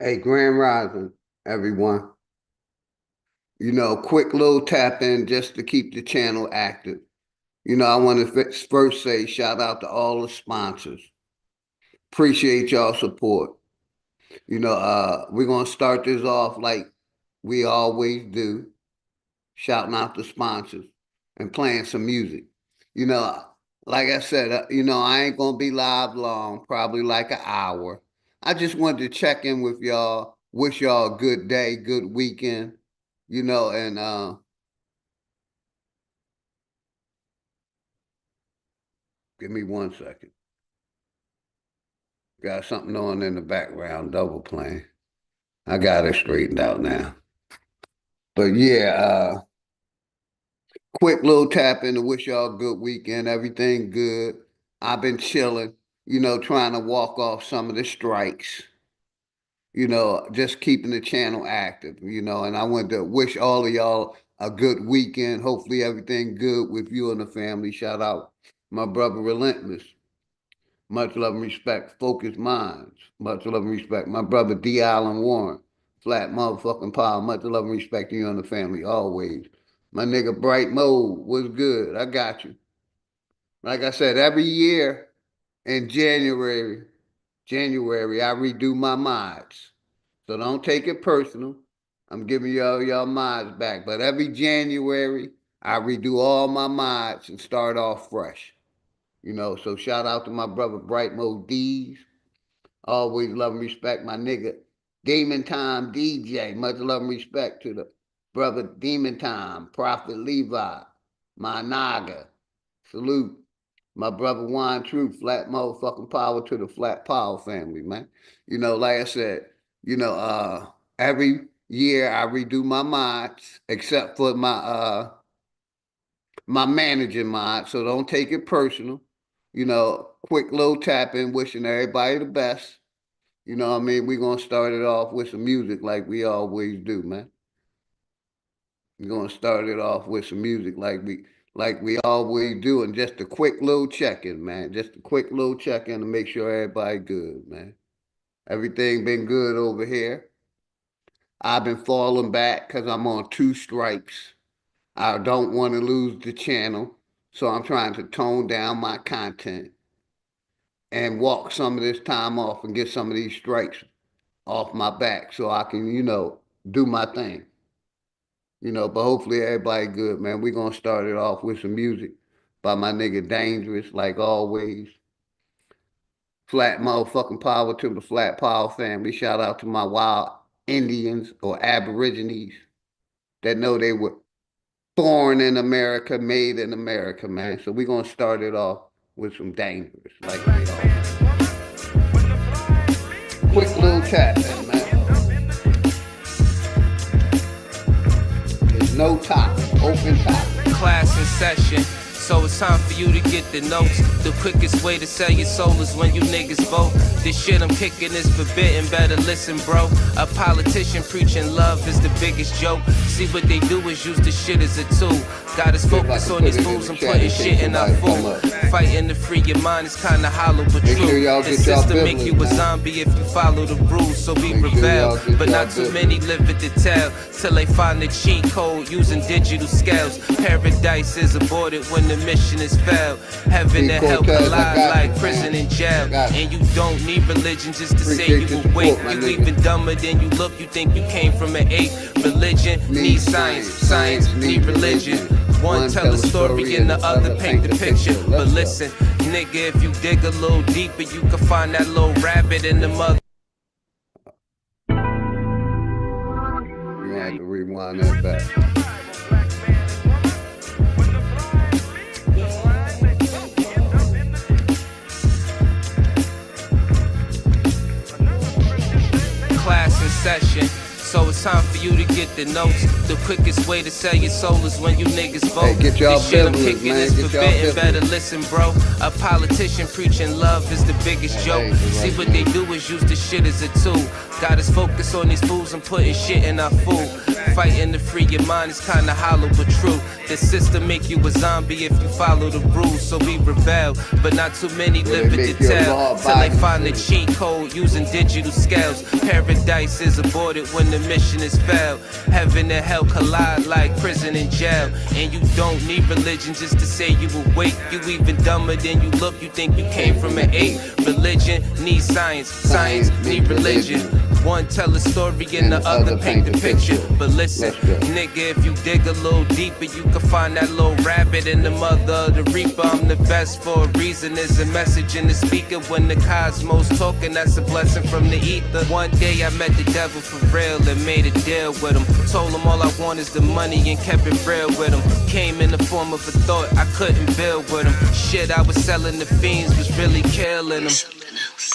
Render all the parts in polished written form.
Hey, Grand Rising, everyone. Quick little tap in just to keep the channel active. I want to first say shout out to all the sponsors. Appreciate y'all support. We're going to start this off like we always do, shouting out the sponsors and playing some music. You know, like I said, I ain't going to be live long, probably like an hour. I just wanted to check in with y'all, wish y'all a good day, good weekend, and give me 1 second. Got something on in the background, double playing. I got it straightened out now. But yeah, quick little tap in to wish y'all a good weekend. Everything good. I've been chilling, trying to walk off some of the strikes, just keeping the channel active, and I want to wish all of y'all a good weekend. Hopefully everything good with you and the family. Shout out my brother Relentless. Much love and respect. Focused Minds. Much love and respect. My brother D. Allen Warren. Flat motherfucking power. Much love and respect to you and the family always. My nigga Bright Mode was good. I got you. Like I said, every year in January, I redo my mods. So don't take it personal. I'm giving y'all mods back. But every January, I redo all my mods and start off fresh. So shout out to my brother Bright Mode D's. Always love and respect my nigga Demon Time DJ. Much love and respect to the brother Demon Time, Prophet Levi, my Naga. Salute. My brother Juan Truth, flat motherfucking power to the flat power family, man. Like I said, every year I redo my mods, except for my managing mod, so don't take it personal. Quick little tap in, wishing everybody the best. You know what I mean? We're going to start it off with some music like we always do, man. We're going to start it off with some music like we always do, and just a quick little check-in, man. Just a quick little check-in to make sure everybody good, man. Everything been good over here. I've been falling back because I'm on 2 strikes. I don't want to lose the channel, so I'm trying to tone down my content and walk some of this time off and get some of these strikes off my back so I can, do my thing. But hopefully everybody good, man. We're going to start it off with some music by my nigga Dangerous, like always. Flat motherfucking power to the flat power family. Shout out to my wild Indians or Aborigines that know they were born in America, made in America, man. So we're going to start it off with some Dangerous, like we always. Quick little tap in, man. There's no topic, open topic. Class in session, so it's time for you to get the notes. The quickest way to sell your soul is when you niggas vote. This shit I'm kicking is forbidden, better listen, bro. A politician preaching love is the biggest joke. See what they do is use the shit as a tool. Got us focused on these fools and putting shit in our food. Fighting to free your mind is kinda hollow but true. The system make you a zombie if you follow the rules, so we rebel. But not too many live it to tell, till they find the cheat code using digital scales. Paradise is aborted when the mission is failed. Heaven and hell collide like prison and jail. And you don't need religion just to say you awake. You even dumber than you look, you think you came from an ape. Religion needs science, science need religion. One tell a story and the other paint the picture. But listen, nigga, if you dig a little deeper, you can find that little rabbit in the mother. You had to rewind that back. Class in session, so it's time for you to get the notes. The quickest way to sell your soul is when you niggas vote. Hey, get y'all this shit I'm business, kicking man. is Get y'all forbidden, better business. listen, bro. A politician preaching love is the biggest joke. See what they do is use the shit as a tool. Got us focused on these fools and putting shit in our food. Fighting to free your mind is kinda hollow but true. The system make you a zombie if you follow the rules, so we rebel. But not too many live it to tell, till they find the cheat code using digital scales. Paradise is aborted when the mission is failed. Heaven and hell collide like prison and jail. And you don't need religion just to say you awake. You even dumber than you look, you think you came from an ape. Religion needs science, science need religion. One tell a story and the other paint the picture. But listen, nigga, if you dig a little deeper, you can find that little rabbit in the mother of the reaper. I'm the best for a reason. There's a message in the speaker when the cosmos talking. That's a blessing from the ether. One day I met the devil for real and made a deal with him. Told him all I want is the money and kept it real with him. Came in the form of a thought, I couldn't build with him. Shit I was selling the fiends was really killing them.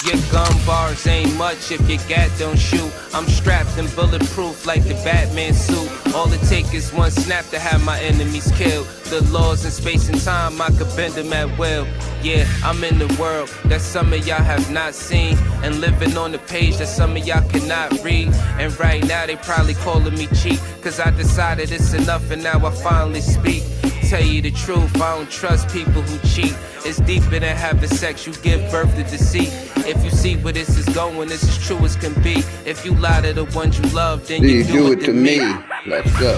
Your gun bars ain't much if your gat don't shoot. I'm strapped and bulletproof like the Batman suit. All it takes is one snap to have my enemies killed. The laws in space and time, I could bend them at will. Yeah, I'm in the world that some of y'all have not seen, and living on the page that some of y'all cannot read. And right now they probably calling me cheap, cause I decided it's enough and now I finally speak. Tell you the truth, I don't trust people who cheat. It's deeper than having sex, you give birth to deceit. If you see where this is going, this is true as can be. If you lie to the ones you love, then you do it to me. Let's go.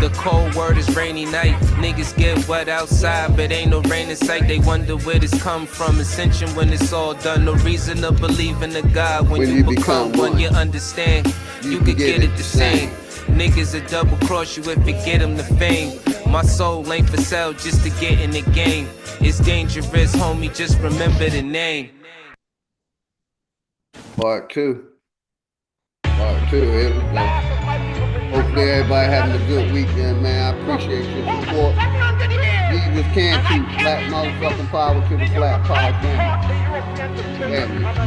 The cold word is rainy night. Niggas get wet outside, but ain't no rain in sight. They wonder where this come from. Ascension when it's all done. No reason to believe in a God. When you become one, you understand. You could get it the same. Niggas will double cross you if you get them the fame. My soul ain't for sale just to get in the game. It's dangerous, homie, just remember the name. Part two. Here we go. Hopefully everybody having a good weekend, man. I appreciate your support. Jesus can keep black motherfucking power to the black power family.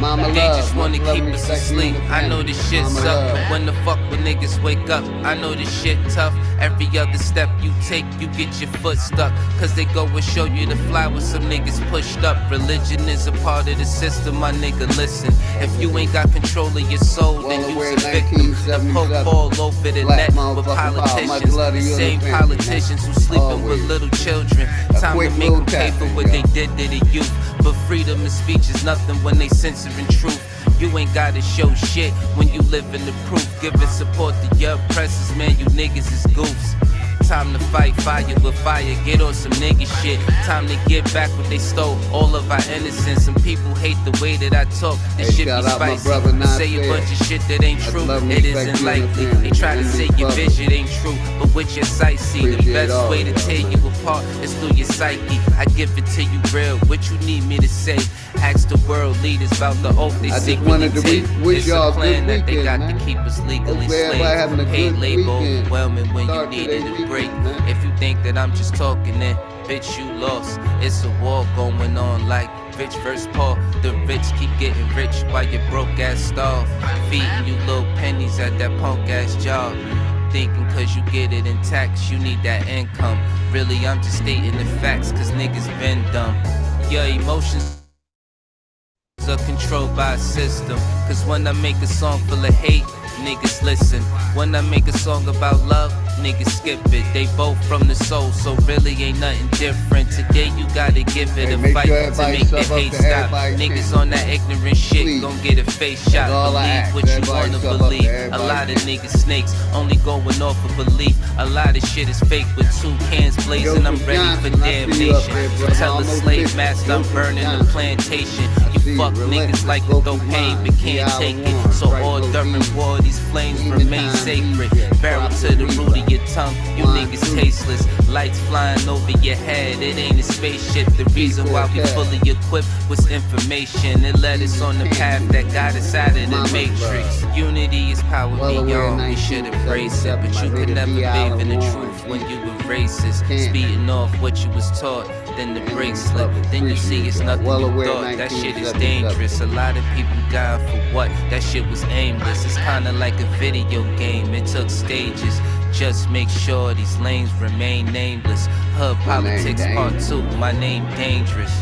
Mama They love, just wanna love keep me, us respect you asleep. and the I know family. this shit Mama suck, love. but when the fuck when niggas wake up, I know this shit tough. Every other step you take, you get your foot stuck. Cause they go and show you the fly with some niggas pushed up. Religion is a part of the system, my nigga, listen. If you ain't got control of your soul, then you's a victim. The Pope all over the net with politicians. The same politicians who sleeping with little children. Time to make them pay for what they did to the youth. But freedom of speech is nothing when they censoring truth. You ain't gotta show shit when you live in the proof. Giving support to your oppressors, man, you niggas is goofs. Time to fight fire with fire, get on some nigga shit. Time to get back what they stole, all of our innocence. Some people hate the way that I talk, this shit be spicy. Say a bunch of shit that ain't true, it isn't likely. They try to say your vision ain't true, but with your sight see. The best way to tear you apart is through your psyche. I give it to you real, what you need me to say. Ask the world leaders about the oath they secretly take. It's a plan that they got to keep us legally slaves. Paid labor overwhelming when you needed a break. If you think that I'm just talking, then bitch you lost. It's a war going on like rich versus poor. The rich keep getting rich while your broke ass starve. Feeding you little pennies at that punk ass job. Thinking cause you get it in tax, you need that income. Really I'm just stating the facts cause niggas been dumb. Your emotions are controlled by a system. Cause when I make a song full of hate, niggas listen. When I make a song about love, niggas skip it. They both from the soul, so really ain't nothing different. Today you gotta give it a fight to make the hate stop. Niggas on that ignorant shit gon' get a face shot. Believe what you wanna believe. A lot of niggas snakes, only going off of belief. A lot of shit is fake with two cans blazing. I'm ready for damnation. Tell a slave master I'm burning the plantation. You fuck niggas like to throw pain but can't take it. So all during war these flames remain sacred. Barrel to the root of your tongue, you niggas tasteless. Lights flying over your head, it ain't a spaceship. The reason why we fully equipped was information. It led us on the path that got us out of the matrix. Unity is power beyond, we should embrace it. But you could never bathe in the truth when you were racist. Speeding off what you was taught, then the brakes slip. Then you see it's nothing you thought, that shit is dangerous. A lot of people died for what? That shit was aimless. It's kinda like a video game, it took stages. Just make sure these lanes remain nameless. Hood politics part 2, my name dangerous.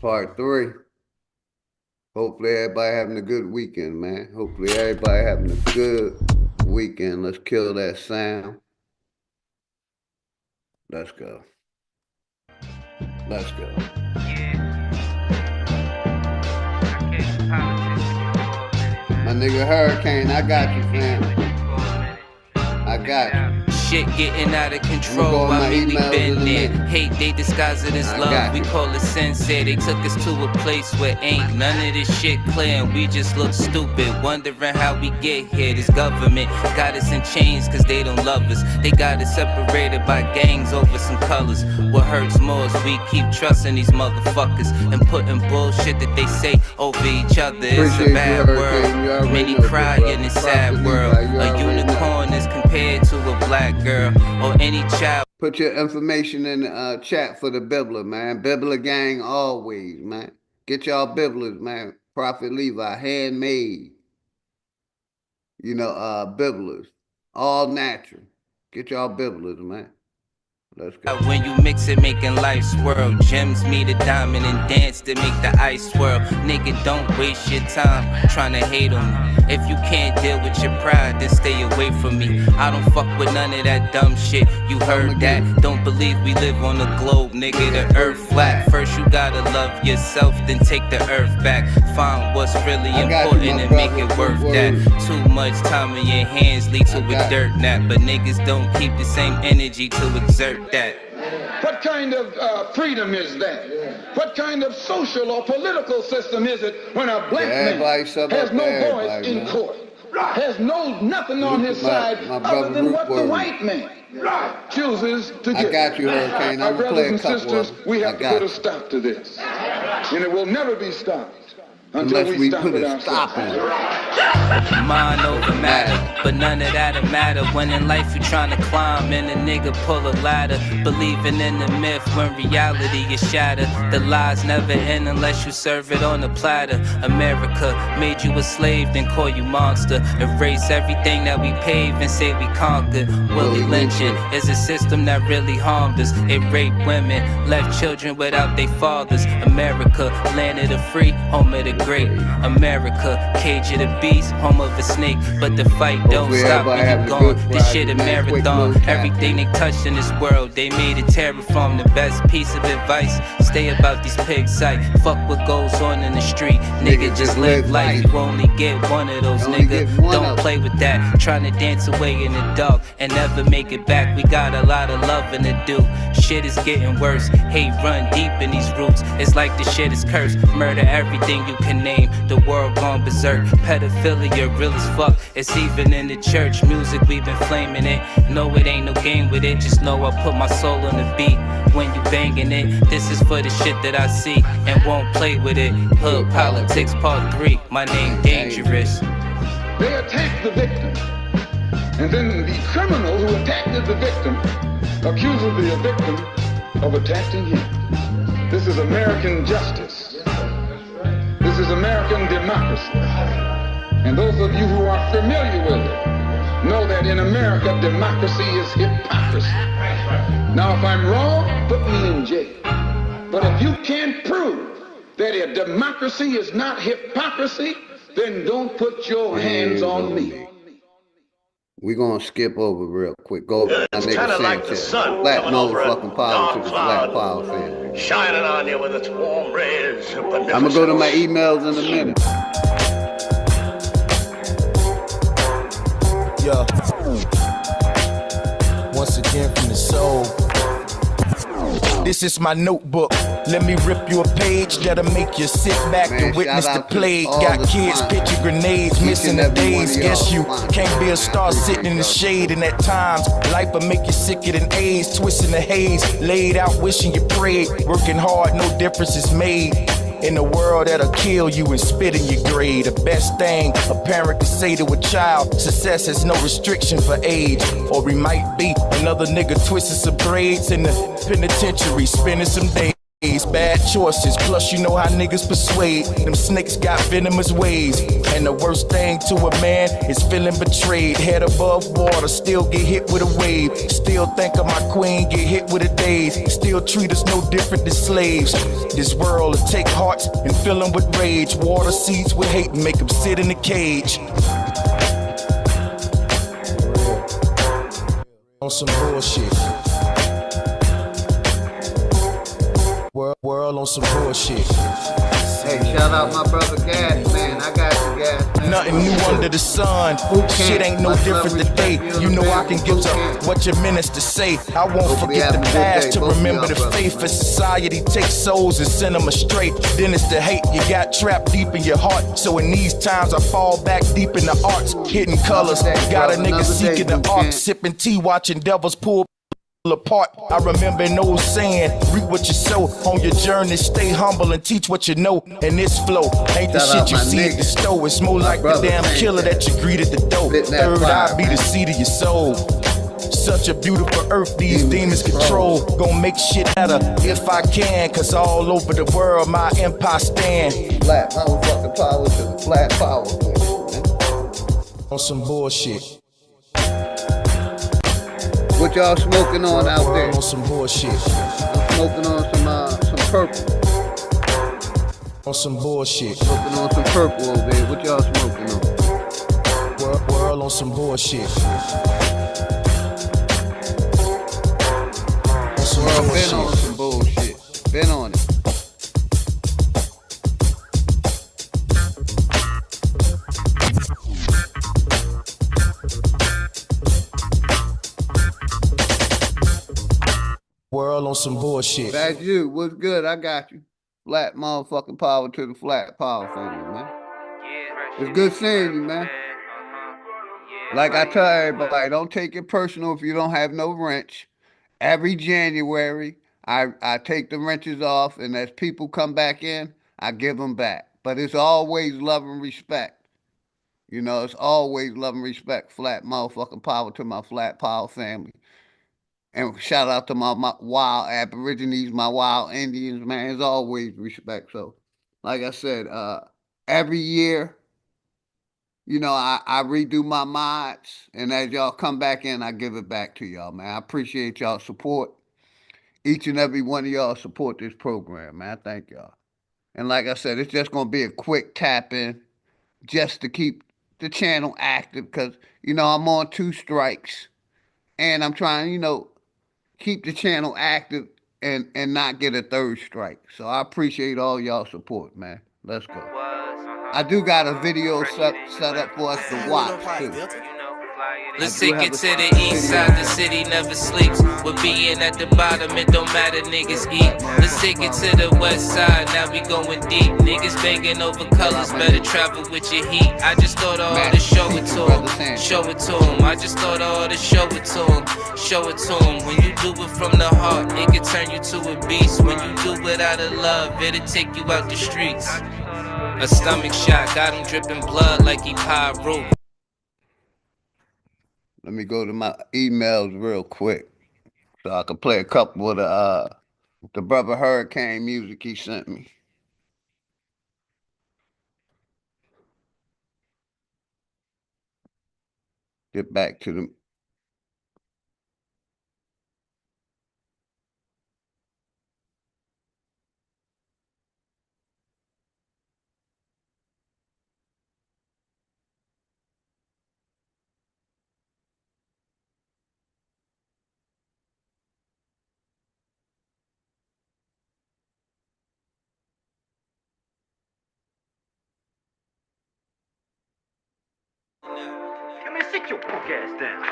Part 3. Hopefully everybody having a good weekend, man. Hopefully everybody having a good weekend. Let's kill that sound. Let's go. Let's go. My nigga Hurricane, I got you, fam. I got you. Shit getting out of control, I really been there. Hate, they disguise it as love, we call it sincere. They took us to a place where ain't none of this shit clear, and we just look stupid, wondering how we get here. This government got us in chains cause they don't love us. They got us separated by gangs over some colors. What hurts more is we keep trusting these motherfuckers and putting bullshit that they say over each other. It's a bad world, many cry in this sad world. A unicorn is compared to a black girl or any child. Put your information in the chat for the Bibbler, man. Bibbler gang always, man. Get y'all Bibblers, man. Prophet Levi, handmade. You know, Bibblers. All natural. Get y'all Bibblers, man. Let's go. When you mix it, making life swirl. Gems meet a diamond and dance to make the ice swirl. Nigga, don't waste your time trying to hate on me. If you can't deal with your pride, then stay away from me. I don't fuck with none of that dumb shit. You heard that? Don't believe we live on a globe, nigga. The earth flat. First you gotta love yourself, then take the earth back. Find what's really important and make it worth that. Too much time in your hands lead to a dirt nap, but niggas don't keep the same energy to exert that. What kind of freedom is that? What kind of social or political system is it when a black man has no voice in court, has nothing on his side other than what the white man chooses to give? I got you, Hurricane. Our brothers and sisters, we have to put a stop to this, and it will never be stopped until we stop it ourselves. Mind over matter, but none of that'll matter when in life you're trying to climb and a nigga pull a ladder, believing in the myth when reality is shattered. The lies never end unless you serve it on a platter. America made you a slave, then call you monster. Erase everything that we paved and say we conquered. Willie lynching is a system that really harmed us. It raped women, left children without their fathers. America, land of the free, home of the great. America, cage of the beast, home of a snake. But the fight don't stop when you gone. This shit a marathon. Everything they touched in this world, they made it terraform. The best piece of advice, stay about these pig sight. Fuck what goes on in the street. Nigga, just live life. You only get one of those, nigga. Don't play with that. Trying to dance away in the dark and never make it back. We got a lot of loving to do. Shit is getting worse. Hate run deep in these roots. It's like the shit is cursed. Murder everything you can name. The world gone berserk. Pedophilia real as fuck. It's even in the church. Music, we've been flaming it. No, it ain't no game with it. Just know I put my soul on the beat. When you banging it, this is for the shit that I see and won't play with it. Hood politics part 3. My name dangerous. They attack the victim, and then the criminal who attacked the victim accuses the victim of attacking him. This is American justice. This is American democracy. And those of you who are familiar with it know that in America, democracy is hypocrisy. Now, if I'm wrong, put me in jail. But if you can't prove that a democracy is not hypocrisy, then don't put your hands on me. We're going to skip over real quick. Go over It's kind of like the sun black coming over a motherfucking politics, black power fan. shining on you with its warm rays. I'm going to go to my emails in a minute. Yeah. Once again from the soul. This is my notebook. Let me rip you a page that'll make you sit back and witness the plague. Got kids pitching grenades, missing the days. Guess you can't be a star sitting in the shade. And at times, life will make you sicker than AIDS. Twisting the haze, laid out wishing you prayed. Working hard, no difference is made. In a world that'll kill you and spit in your grave. The best thing a parent can say to a child, success has no restriction for age. Or we might be another nigga twisting some braids in the penitentiary, spending some days. Bad choices, plus you know how niggas persuade. Them snakes got venomous ways. And the worst thing to a man is feeling betrayed. Head above water, still get hit with a wave. Still think of my queen, get hit with a daze. Still treat us no different than slaves. This world will take hearts and fill them with rage. Water seeds with hate and make them sit in a cage. On some bullshit. World on some bullshit. Hey, shout out my brother Gas, man. I got you, Gas, man. Nothing new under the sun. Shit ain't no different today. You know I can give up what your ministers say. I won't forget the past to remember the faith. As society takes souls and send them astray. Then it's the hate you got trapped deep in your heart. So in these times I fall back deep in the arts. Hidden colors, got a nigga seeking the arc. Sipping tea, watching devils pull apart. I remember an old saying, reap what you sow. On your journey, stay humble and teach what you know. And this flow ain't the shit you see at the store. It's more like the damn killer that you greet at the door. Third eye be the seed of your soul. Such a beautiful earth these demons control. Gonna make shit better if I can. Cause all over the world my empire stand. Flat motherfucking power to the flat power. On some bullshit. What y'all smoking on out there? On some bullshit. I'm smoking on some purple. On some bullshit. Smoking on some purple over there. What y'all smoking on? World on some bullshit. World been on some bullshit. Been on it. World on some bullshit. That's you. What's good? I got you. Flat motherfucking power to the flat power family, man. It's good seeing you, man. Like I tell everybody, don't take it personal if you don't have no wrench. Every January, I take the wrenches off, and as people come back in, I give them back. But it's always love and respect. You know, it's always love and respect. Flat motherfucking power to my flat power family. And shout out to my wild Aborigines, my wild Indians, man. It's always respect. So, like I said, every year, you know, I redo my mods. And as y'all come back in, I give it back to y'all, man. I appreciate y'all support. Each and every one of y'all support this program, man. I thank y'all. And like I said, it's just going to be a quick tap in just to keep the channel active because, you know, I'm on 2 strikes. And I'm trying, you know, keep the channel active and not get a 3rd strike. So I appreciate all y'all support, man. Let's go. I do got a video set up for us to watch, too. Let's take it to the east side, the city never sleeps. With being at the bottom, it don't matter, niggas eat. Let's take it to the west side, now we going deep. Niggas banging over colors, better travel with your heat. I just thought of all to show it to him, show it to him. I just thought of all to show it to him, show it to him. When you do it from the heart, it can turn you to a beast. When you do it out of love, it'll take you out the streets. A stomach shot, got him dripping blood like he pyro. Let me go to my emails real quick so I can play a couple of the Brother Hurricane music he sent me. Get back to the... Come here, sit your punk ass down.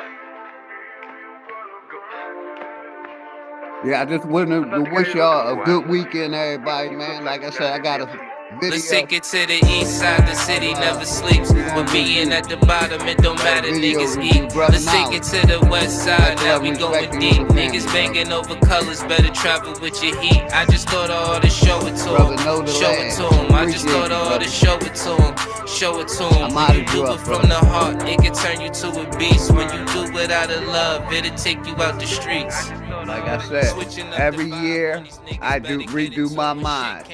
Yeah, I just want to wish y'all a good weekend, everybody, man. Like I said, I got a video. Let's take it to the east side, the city never sleeps. With being at the bottom, it don't matter, niggas eat. Let's take it to the west side, now we going deep. Niggas banging over colors, better travel with your heat. I just thought of all to show it to him, show it to him. I just thought of all to show it to him, show it to him. When you do it from the heart, it can turn you to a beast. When you do it out of love, it'll take you out the streets. Like I said, every year I do redo my mods.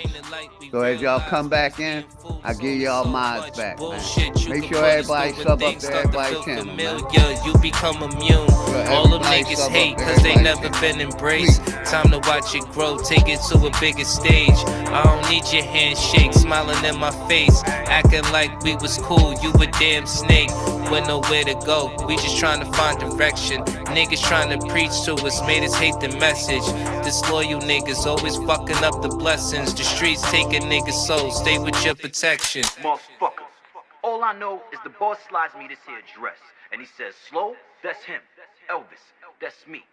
So as y'all come back in, I give y'all mods back, man. Make sure everybody sub up to everybody's channel, man. You become immune. All them niggas hate cause they never been embraced. Time to watch it grow, take it to a bigger stage. I don't need your handshake, smiling in my face, acting like we was cool, you a damn snake with nowhere to go. We just trying to find direction. Niggas trying to preach to us, made us hate the message. Disloyal niggas always fucking up the blessings. The streets taking niggas' souls, stay with your protection. Motherfuckers. All I know is the boss slides me this here dress, and he says, "Slow, that's him. Elvis, that's me.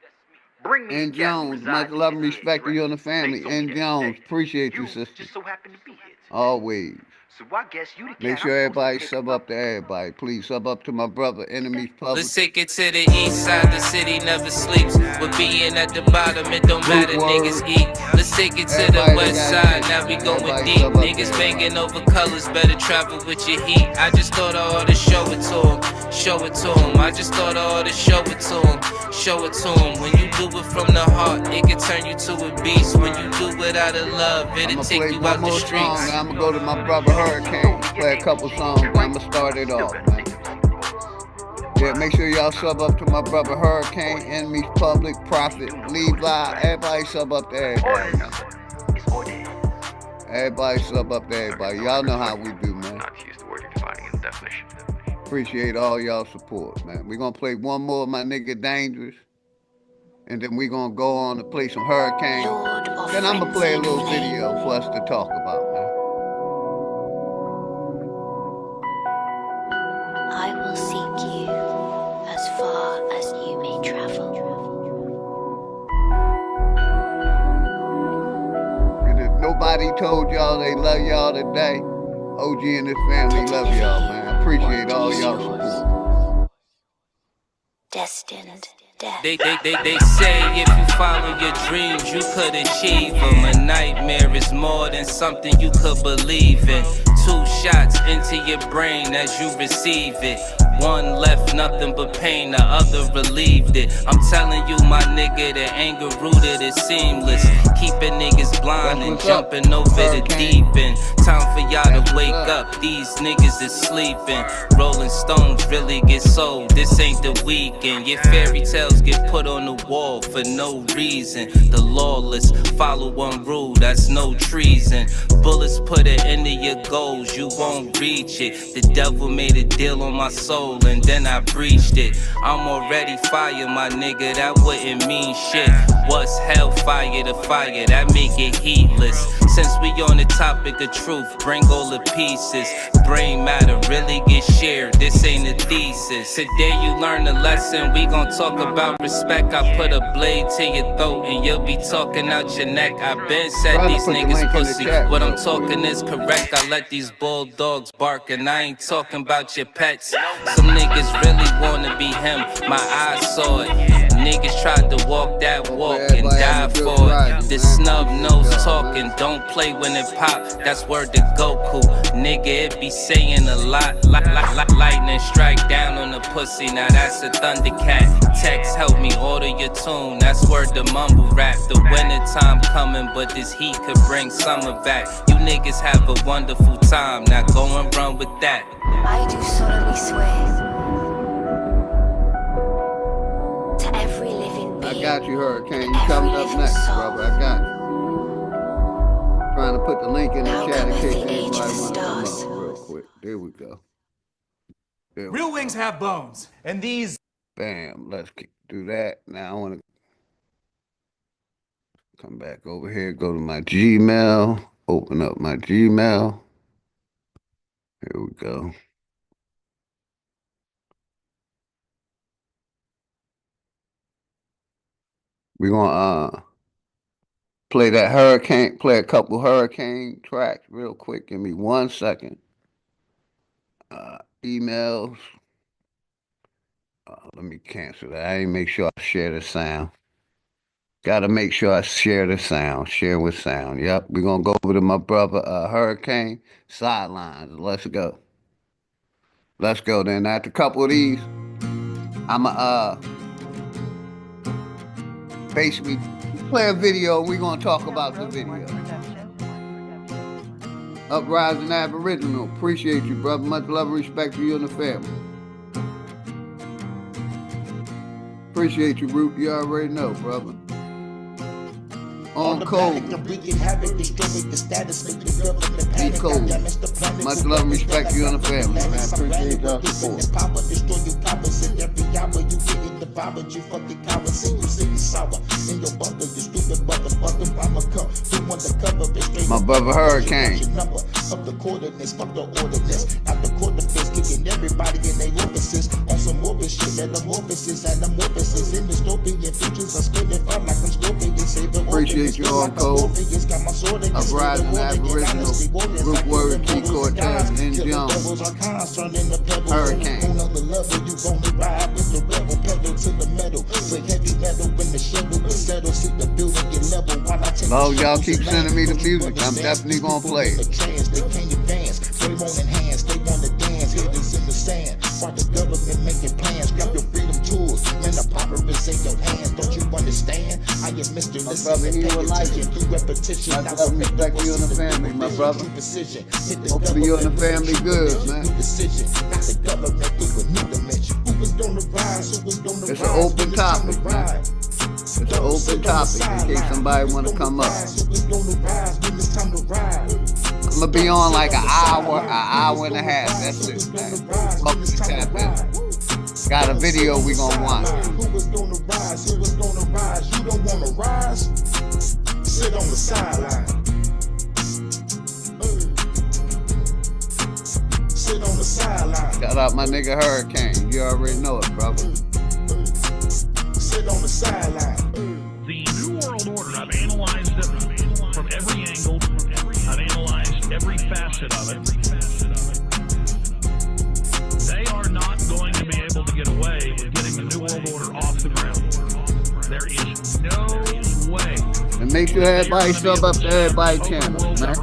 Bring me N. Jones, much love and respect to you and the family. N. Jones, appreciate you, sister. Just so happen to be here today. Always. So I guess you the cat. Make sure everybody sub up to everybody. Please sub up to my brother, Enemies Public. Let's take it to the east side, the city never sleeps. We're being at the bottom, it don't matter, niggas eat. Let's take it to the west side, now we going deep. Niggas banging over colors, better travel with your heat. I just thought I ought to show it to him, show it to him. I just thought I ought to show it to him, show it to him. When you do it from the heart, it can turn you to a beast. When you do it out of love, it'll take you out the streets. I'm gonna go to my brother Hurricane, play a couple songs, I'm gonna start it off, man. Yeah, make sure y'all sub up to my brother Hurricane, Enemies Public, Prophet, Levi, everybody sub up to everybody, man. Everybody sub up to everybody. Y'all know how we do, man. Not to use the word you're defining in the definition. Appreciate all y'all support, man. We're gonna play one more of my nigga Dangerous, and then we're gonna go on to play some Hurricane. Then I'm gonna play a little video for us to talk about, man. I will seek you as far as you may travel. And if nobody told y'all they love y'all today, OG and his family love y'all, man. I appreciate all y'all support. Destined death. They say if you follow your dreams, you could achieve them. A nightmare is more than something you could believe in. 2 shots into your brain as you receive it. One left nothing but pain, the other relieved it. I'm telling you, my nigga, the anger rooted is seamless. Keeping niggas blind and jumping over the deep end. Time for y'all to wake up, these niggas is sleeping. Rolling Stones really get sold, this ain't the weekend. Your fairy tales get put on the wall for no reason. The lawless follow one rule, that's no treason. Bullets put it into your goals, you won't reach it. The devil made a deal on my soul and then I breached it. I'm already fire, my nigga, that wouldn't mean shit. What's hellfire to fire, that make it heatless. Since we on the topic of truth, bring all the pieces. Brain matter really get shared, this ain't a thesis. Today you learn a lesson, we gon' talk about respect. I put a blade to your throat and you'll be talking out your neck. I been said these niggas pussy, what I'm talking is correct. I let these bulldogs bark and I ain't talking about your pets. Some niggas really wanna be him, my eyes saw it. Niggas tried to walk that walk and die for it. The snub nose talking, don't play when it pop, that's word to Goku. Nigga, it be saying a lot, lightning strike down on the pussy, now that's a Thundercat. Text help me order your tune, that's word to mumble rap. The winter time coming, but this heat could bring summer back. You niggas have a wonderful time, now go and run with that. I do solemnly swear to every living being. I got you, Hurricane. You coming up next, brother. I got you. Trying to put the link in the chat in case anybody wants to come up real quick. There we go. Real wings have bones, and these. Bam. Let's do that. Now I want to come back over here, go to my Gmail, open up my Gmail. Here we go. We're gonna play that Hurricane, play a couple Hurricane tracks real quick. Give me 1 second. Emails. Let me cancel that. I didn't make sure I share the sound. Gotta make sure I share the sound. Share with sound. Yep. We're gonna go over to my brother Hurricane Sidelines. Let's go. Let's go then. After a couple of these, I'ma basically play a video. We're gonna talk about the video. Uprising Aboriginal, appreciate you, brother. Much love and respect to you and the family. Appreciate you, Root. You already know, brother. On code. Be cold. Much love and respect to you and the family, man. Appreciate y'all support. My brother Hurricane. Appreciate you all, Cole. Uprising Aboriginal, Group Word, Key Cortez, and Jones. Hurricane. Long y'all keep sending me the music, I'm definitely gonna play it. While the government making plans, grab your freedom tools. Man, the power is in your hands. Don't you understand? I am Mr. Listen and pay attention through repetition. I love and respect you and the family, my brother. Hopefully you and the family good, man. Not the government through a new dimension. Who was gonna rise? Who was gonna rise? It's an open topic, man. It's an open topic in case somebody wanna come up. I'm gonna be on like an hour and a half. That's it, man. Tap in. Got a video we gonna watch. Who was gonna rise? Who was gonna rise? You don't wanna rise? Sit on the sideline. Sit on the sideline. Shout out my nigga Hurricane. You already know it, brother. Sit on the sideline. The New World Order, I've analyzed it from every angle. I've analyzed every facet of it. They are not going to be able to get away with getting the New World Order off the ground. There is no way. And make sure everybody sub up to everybody's channel, man.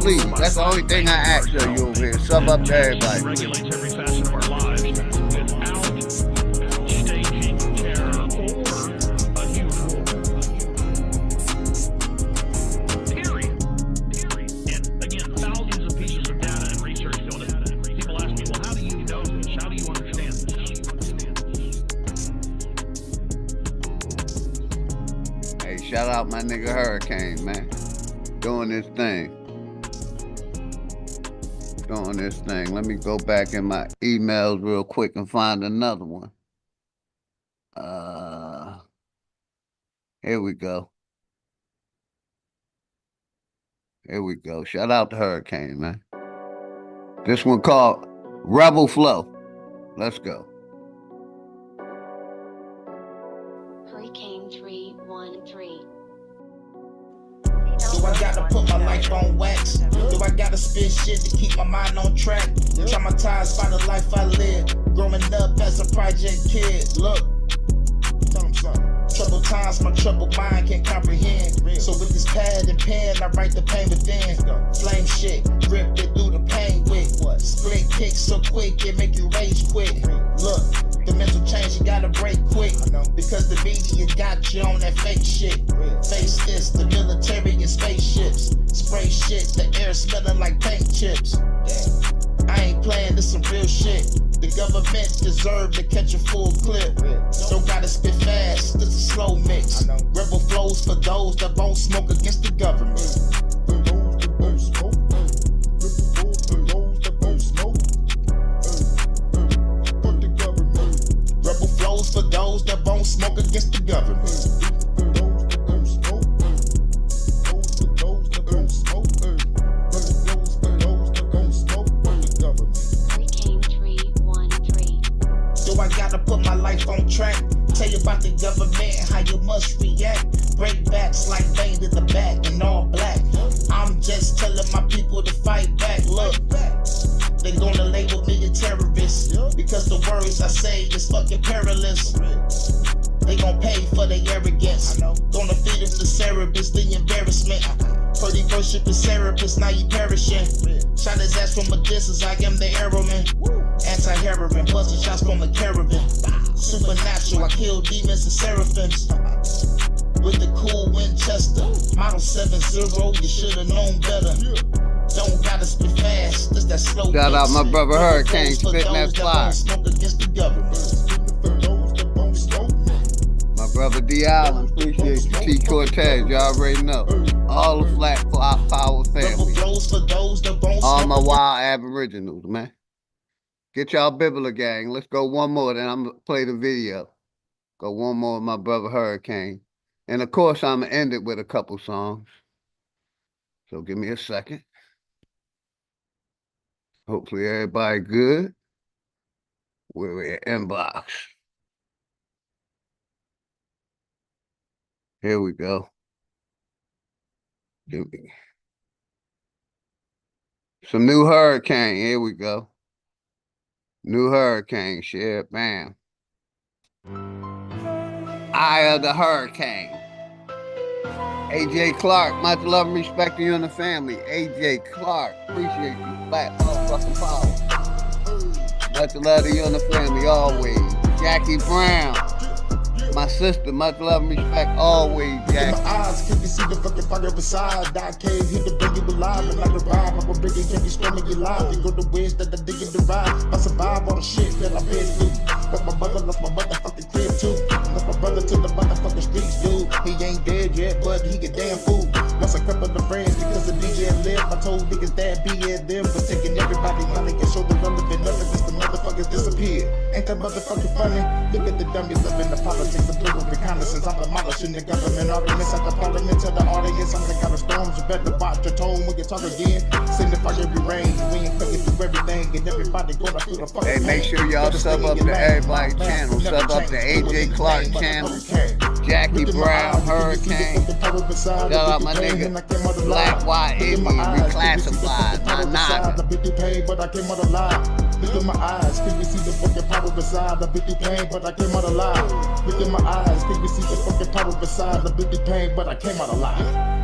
Please, that's the only thing I ask you over here. Sub up to everybody. Regulates every facet of our lives without staging terror or a huge war. Period. And again, thousands of pieces of data and research doing it. People ask me, well, how do you know this? How do you understand this? Hey, shout out my nigga Hurricane, man. Doing this thing. Doing this thing. Let me go back in my emails real quick and find another one. Here we go. Here we go. Shout out to Hurricane, man. This one called Rebel Flow. Let's go. Hurricane 313. Do I gotta put my life on wax? Do I gotta spit shit to keep my mind on track? Traumatized by the life I lived, growing up as a project kid. Look, tell them something. Troubled times, my troubled mind can't comprehend. So with this pad and pen, I write the pain within. Flame shit, ripped it through the pain with split kicks so quick, it make you rage quit. Look, the mental change you gotta break quick, because the media got you on that fake shit. Face this, the military and spaceships. Spray shit, the air smelling like paint chips. I ain't playing, this some real shit. The government deserve to catch a full clip. Don't gotta spit fast, this a slow mix. Rebel flows for those that won't smoke against the government. Rebel flows for those that won't smoke against the government. I gotta put my life on track. Tell you about the government, how you must react. Breakbacks like vein in the back and all black. I'm just telling my people to fight back. Look, they gonna label me a terrorist because the words I say is fucking perilous. They gon' pay for their arrogance. Gonna feed them the Cerebus, the embarrassment. Heard he worshiping Cerebus, now he perishing. Shot his ass from a distance, I am the arrowman. Anti-heroin, busting shots from a caravan. Supernatural, I kill demons and seraphims. with the cool Winchester. Model 7-0, you should've known better. Don't gotta spit fast, just that slow. Shout out my brother Hurricane spitting that fire. Smoke against the government. My brother D Allen, appreciate you. T Cortez, y'all already know. All the Flat Power family. All my wild aboriginals, man. Get y'all Bibler gang. Let's go one more, then I'm gonna play the video. Go one more with my brother Hurricane. And of course, I'm gonna end it with a couple songs. So give me a second. Hopefully everybody good. We're in inbox. Here we go. Give me some new Hurricane. Here we go. New Hurricane shit. Bam. Eye of the Hurricane. AJ Clark, much love and respect to you and the family. AJ Clark, appreciate you. Flat motherfucking power. Much love to you and the family always. Jackie Brown, my sister, much love and respect always, Jackie. In my eyes, can you see the fucking fire beside? I came here to bring you alive, and like a vibe, I'm a bring it, can you storming your life? You go to wish that I dig in the ride. I survive all the shit that I've been through. But my mother lost my motherfucking crib too. Lost my brother to the motherfucking streets, dude. He ain't dead yet, but he a damn fool. Lost a couple of friends because the DJ left. I told niggas that be at them, but taking everybody money and show the relevant nothing. Just the motherfuckers disappeared. Ain't that motherfucking funny? Look at the dummies up in the politics of blue reconnaissance. I'm demolishing the government arguments at the parliament to the audience. I'm the kind of storms. You better watch your tone when you talk again. Send the fire every rain. We ain't fucking through everything, and everybody gonna feel the fucking pain. Hey, make sure y'all sub up to everybody's channel. Sub up to AJ Clark channel. Jackie Brown, Hurricane. Shout out my nigga Black White Indian, reclassified, my naga. But I came out alive. Look in my eyes, can you see the fucking power beside? I've been through pain, but I came out alive. Look in my eyes, can you see the fucking power beside? I've been through pain, but I came out alive.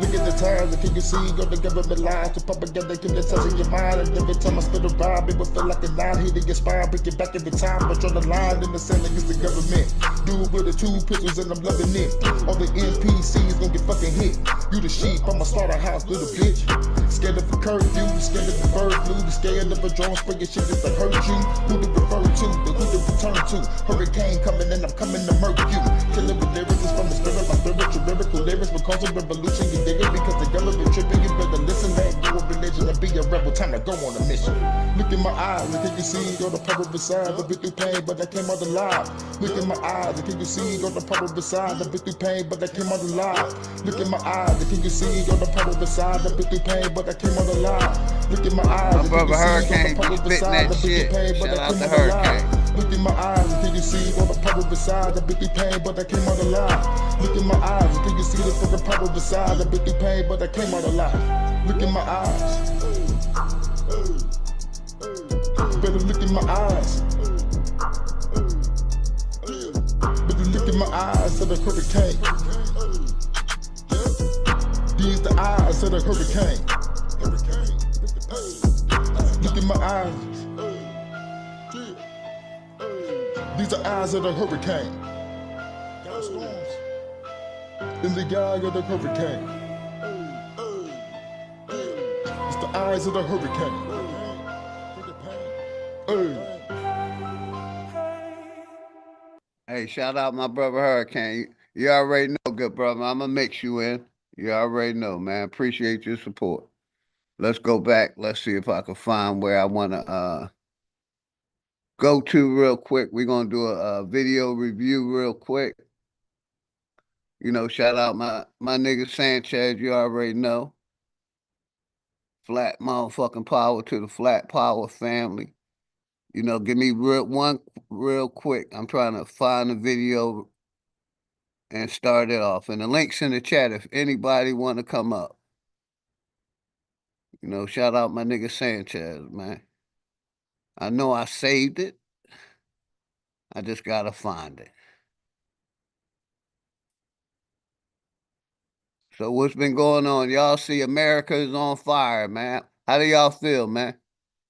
Look at the times, can you see go the government lies to propaganda, keep the touch in your mind. And every time I spit a vibe, it would feel like a line hitting your spine, break it back every time. But on the line in the center against the government. Do it with the 2 pistols and I'm loving it. All the NPCs gonna get fucking hit. You the sheep, I'm a slaughterhouse, little bitch. Scared of a curfew, scared of the bird flu, scared of a drone spray your shit just to hurt you. Who to refer to, who to return to. Hurricane coming and I'm coming to murder you. Killing with lyrics is from the spirit, my spiritual lyrical lyrics will cause a revolution. You dig it because the government tripping, you better listen. Let go of religion and be a rebel, time to go on a mission. Look in my eyes, and can you see go the power beside? I've been through pain, but I came out alive. Look in my eyes, and can you see go the power beside? I've been through pain, but I came out alive. Look in my eyes, and can you see go the power beside? I've been through pain, but I came out alive. Look in my eyes, my brother Hurricane spitting that shit. Shout out to Hurricane. Look in my eyes, and can you see all the power beside? I've been through pain, but I came out alive. Look in my eyes, and can you see the fucking power beside? I've been through pain, but I came out alive. Look in my eyes. Better look in my eyes. Better look in my eyes of the hurricane. These the eyes of the hurricane. Look in my eyes. These are eyes of the hurricane. In the eye of the hurricane. It's the eyes of the hurricane. Hey, shout out my brother Hurricane. You already know, good brother. I'm gonna mix you in. You already know, man. Appreciate your support. Let's go back. Let's see if I can find where I wanna go to real quick. We're gonna do a video review real quick. You know, shout out my nigga Sanchez. You already know. Flat motherfucking power to the Flat Power family. You know, give me one real quick. I'm trying to find the video and start it off. And the link's in the chat if anybody want to come up. You know, shout out my nigga Sanchez, man. I know I saved it. I just got to find it. So what's been going on? Y'all see America is on fire, man. How do y'all feel, man?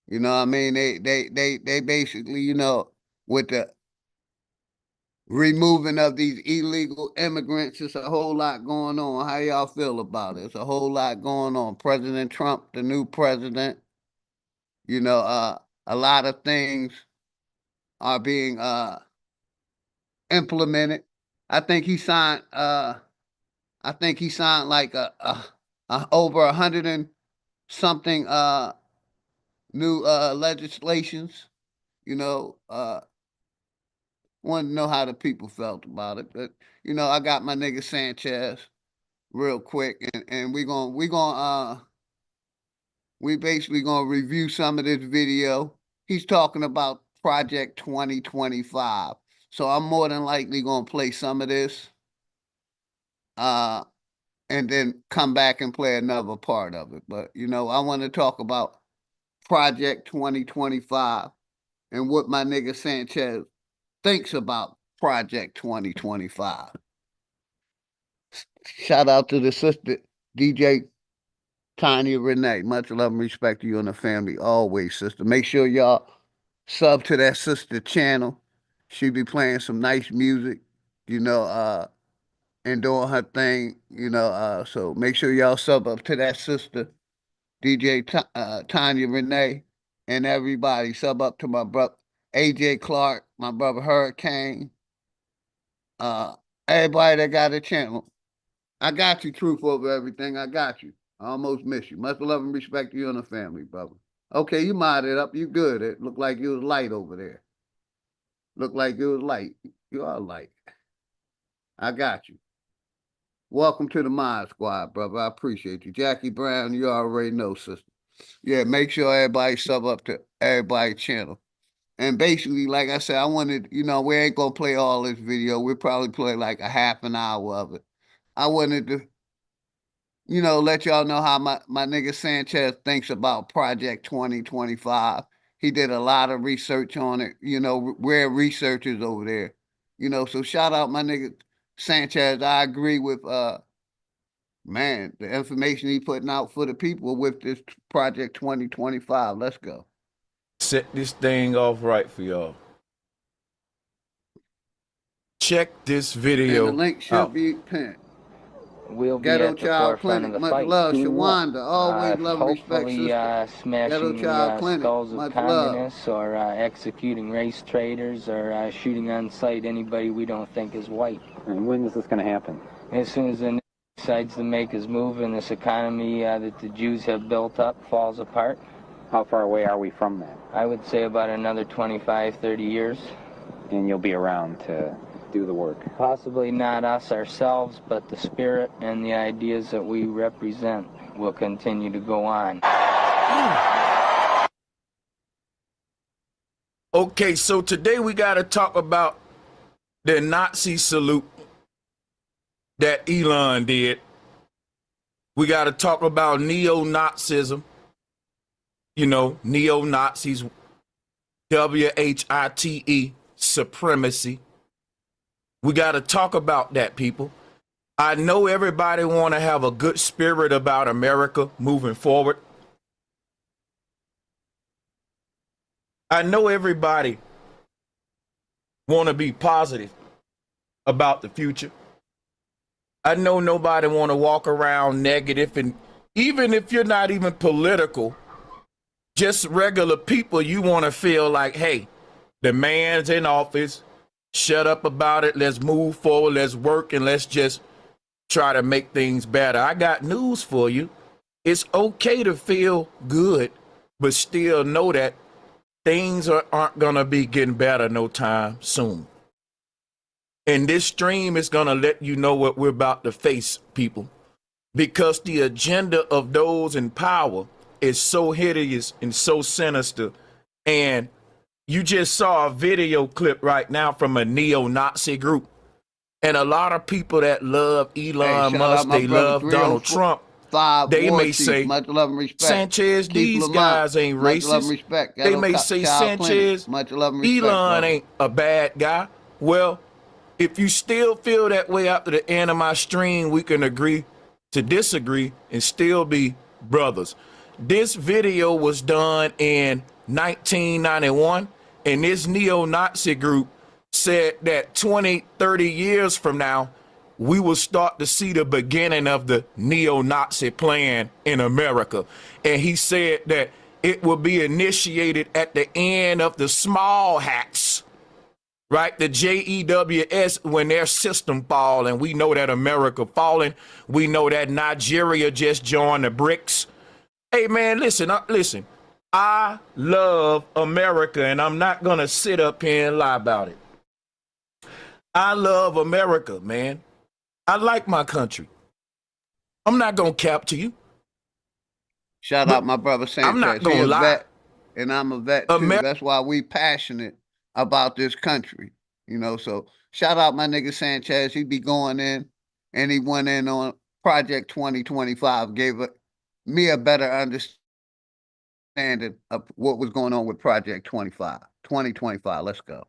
You know what I mean? They basically, you know, with the removing of these illegal immigrants. It's a whole lot going on. How y'all feel about it? It's a whole lot going on. President Trump, the new president, you know, a lot of things are being implemented. I think he signed like a over 100 and something new legislations. You know, want to know how the people felt about it. But you know, I got my nigga Sanchez real quick, and we basically gonna review some of this video. He's talking about Project 2025. So I'm more than likely gonna play some of this, and then come back and play another part of it. But you know, I want to talk about Project 2025 and what my nigga Sanchez thinks about Project 2025. Shout out to the sister, DJ Tanya Renee. Much love and respect to you and the family. Always, sister. Make sure y'all sub to that sister channel. She be playing some nice music, you know, and doing her thing, you know. So make sure y'all sub up to that sister, DJ Tanya Renee, and everybody. Sub up to my brother AJ Clark, my brother Hurricane, everybody that got a channel. I got you, truth over everything. I got you. I almost miss you. Much love and respect to you and the family, brother. Okay, you modded up. You good. It looked like you was light over there. Looked like you was light. You are light. I got you. Welcome to the Mod Squad, brother. I appreciate you. Jackie Brown, you already know, sister. Yeah, make sure everybody sub up to everybody's channel. And basically, like I said, I wanted, you know, we ain't going to play all this video. We'll probably play like a half an hour of it. I wanted to, you know, let y'all know how my nigga Sanchez thinks about Project 2025. He did a lot of research on it, you know, we're researchers over there. You know, so shout out my nigga Sanchez. I agree with man, the information he putting out for the people with this Project 2025. Let's go. Set this thing off right for y'all. Check this video. And the link should be pinned. We'll be Ghetto at the Child forefront Clinic, of the much fight. love. Shawanda, always love and respect, Hopefully, sister. smashing Child the Clinic, skulls of much communists, or executing race traitors, or shooting on sight anybody we don't think is white. And when is this going to happen? As soon as the decides to make his move and this economy that the Jews have built up falls apart. How far away are we from that? I would say about another 25, 30 years. And you'll be around to do the work? Possibly not us ourselves, but the spirit and the ideas that we represent will continue to go on. Okay, so today we got to talk about the Nazi salute that Elon did. We got to talk about neo-Nazism. You know, neo-Nazis, W-H-I-T-E, supremacy. We got to talk about that, people. I know everybody want to have a good spirit about America moving forward. I know everybody want to be positive about the future. I know nobody want to walk around negative, and even if you're not even political, just regular people, you want to feel like, hey, the man's in office, shut up about it, let's move forward, let's work, and let's just try to make things better. I got news for you. It's okay to feel good, but still know that things aren't going to be getting better no time soon. And this stream is going to let you know what we're about to face, people, because the agenda of those in power is so hideous and so sinister. And you just saw a video clip right now from a neo-Nazi group. And a lot of people that love Elon Musk, they love Donald Trump, they may say, Sanchez, these guys ain't racist. They may say, Sanchez, Elon ain't a bad guy. Well, if you still feel that way after the end of my stream, we can agree to disagree and still be brothers. This video was done in 1991, and this neo-Nazi group said that 20, 30 years from now, we will start to see the beginning of the neo-Nazi plan in America. And he said that it will be initiated at the end of the small hats, right? The JEWS, when their system fall, and we know that America falling. We know that Nigeria just joined the BRICS. Hey, man, listen. I love America, and I'm not going to sit up here and lie about it. I love America, man. I like my country. I'm not going to cap to you. Shout out my brother Sanchez. I'm not going to lie. Vet, and I'm a vet too. That's why we passionate about this country. You know, so shout out my nigga Sanchez. He be going in, and he went in on Project 2025, gave me a better understanding of what was going on with Project 2025. Let's go.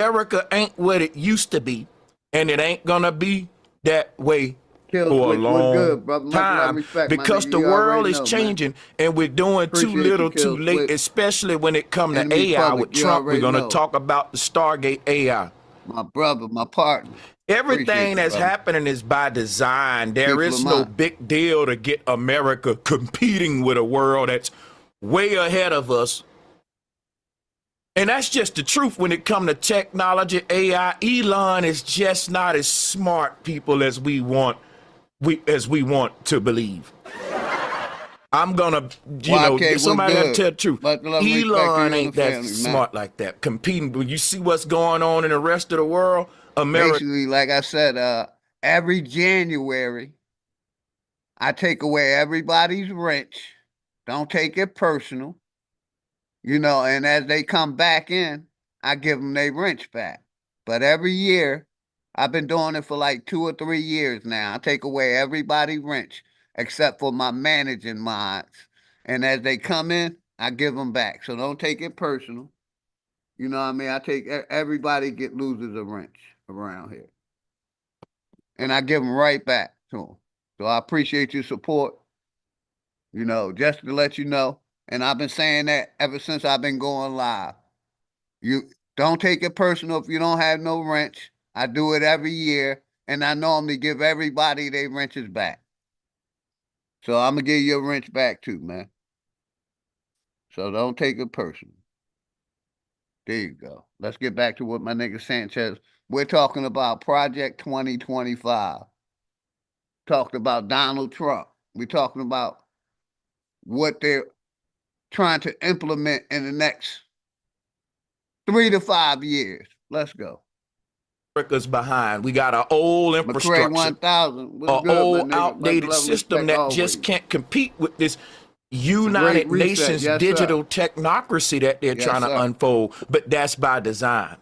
America ain't what it used to be, and it ain't gonna be that way for a long time, because the world is changing, and we're doing too little too late, especially when it comes to AI with Trump. We're gonna talk about the Stargate AI. My brother, my partner. Everything that's happening is by design. There is no big deal to get America competing with a world that's way ahead of us. And that's just the truth when it comes to technology, AI. Elon is just not as smart, people, as we want to believe. I'm gonna, somebody gotta tell the truth. Elon ain't that smart like that. Competing, when you see what's going on in the rest of the world, America. Basically, like I said, every January, I take away everybody's rent. Don't take it personal. You know, and as they come back in, I give them their rents back. But every year, I've been doing it for like 2 or 3 years now. I take away everybody's rents except for my managing mods. And as they come in, I give them back. So don't take it personal. You know what I mean? I take everybody loses a wrench around here. And I give them right back to them. So I appreciate your support. You know, just to let you know. And I've been saying that ever since I've been going live. You don't take it personal if you don't have no rents. I do it every year, and I normally give everybody their rents back. So I'm going to give your rents back too, man. So don't take it personal. There you go. Let's get back to what my nigga Sanchez. We're talking about Project 2025. Talking about Donald Trump. We're talking about what they're trying to implement in the next 3 to 5 years. Let's go. America's behind. We got an old infrastructure, an old outdated system that just can't compete with this United Nations digital technocracy that they're trying to unfold. But that's by design.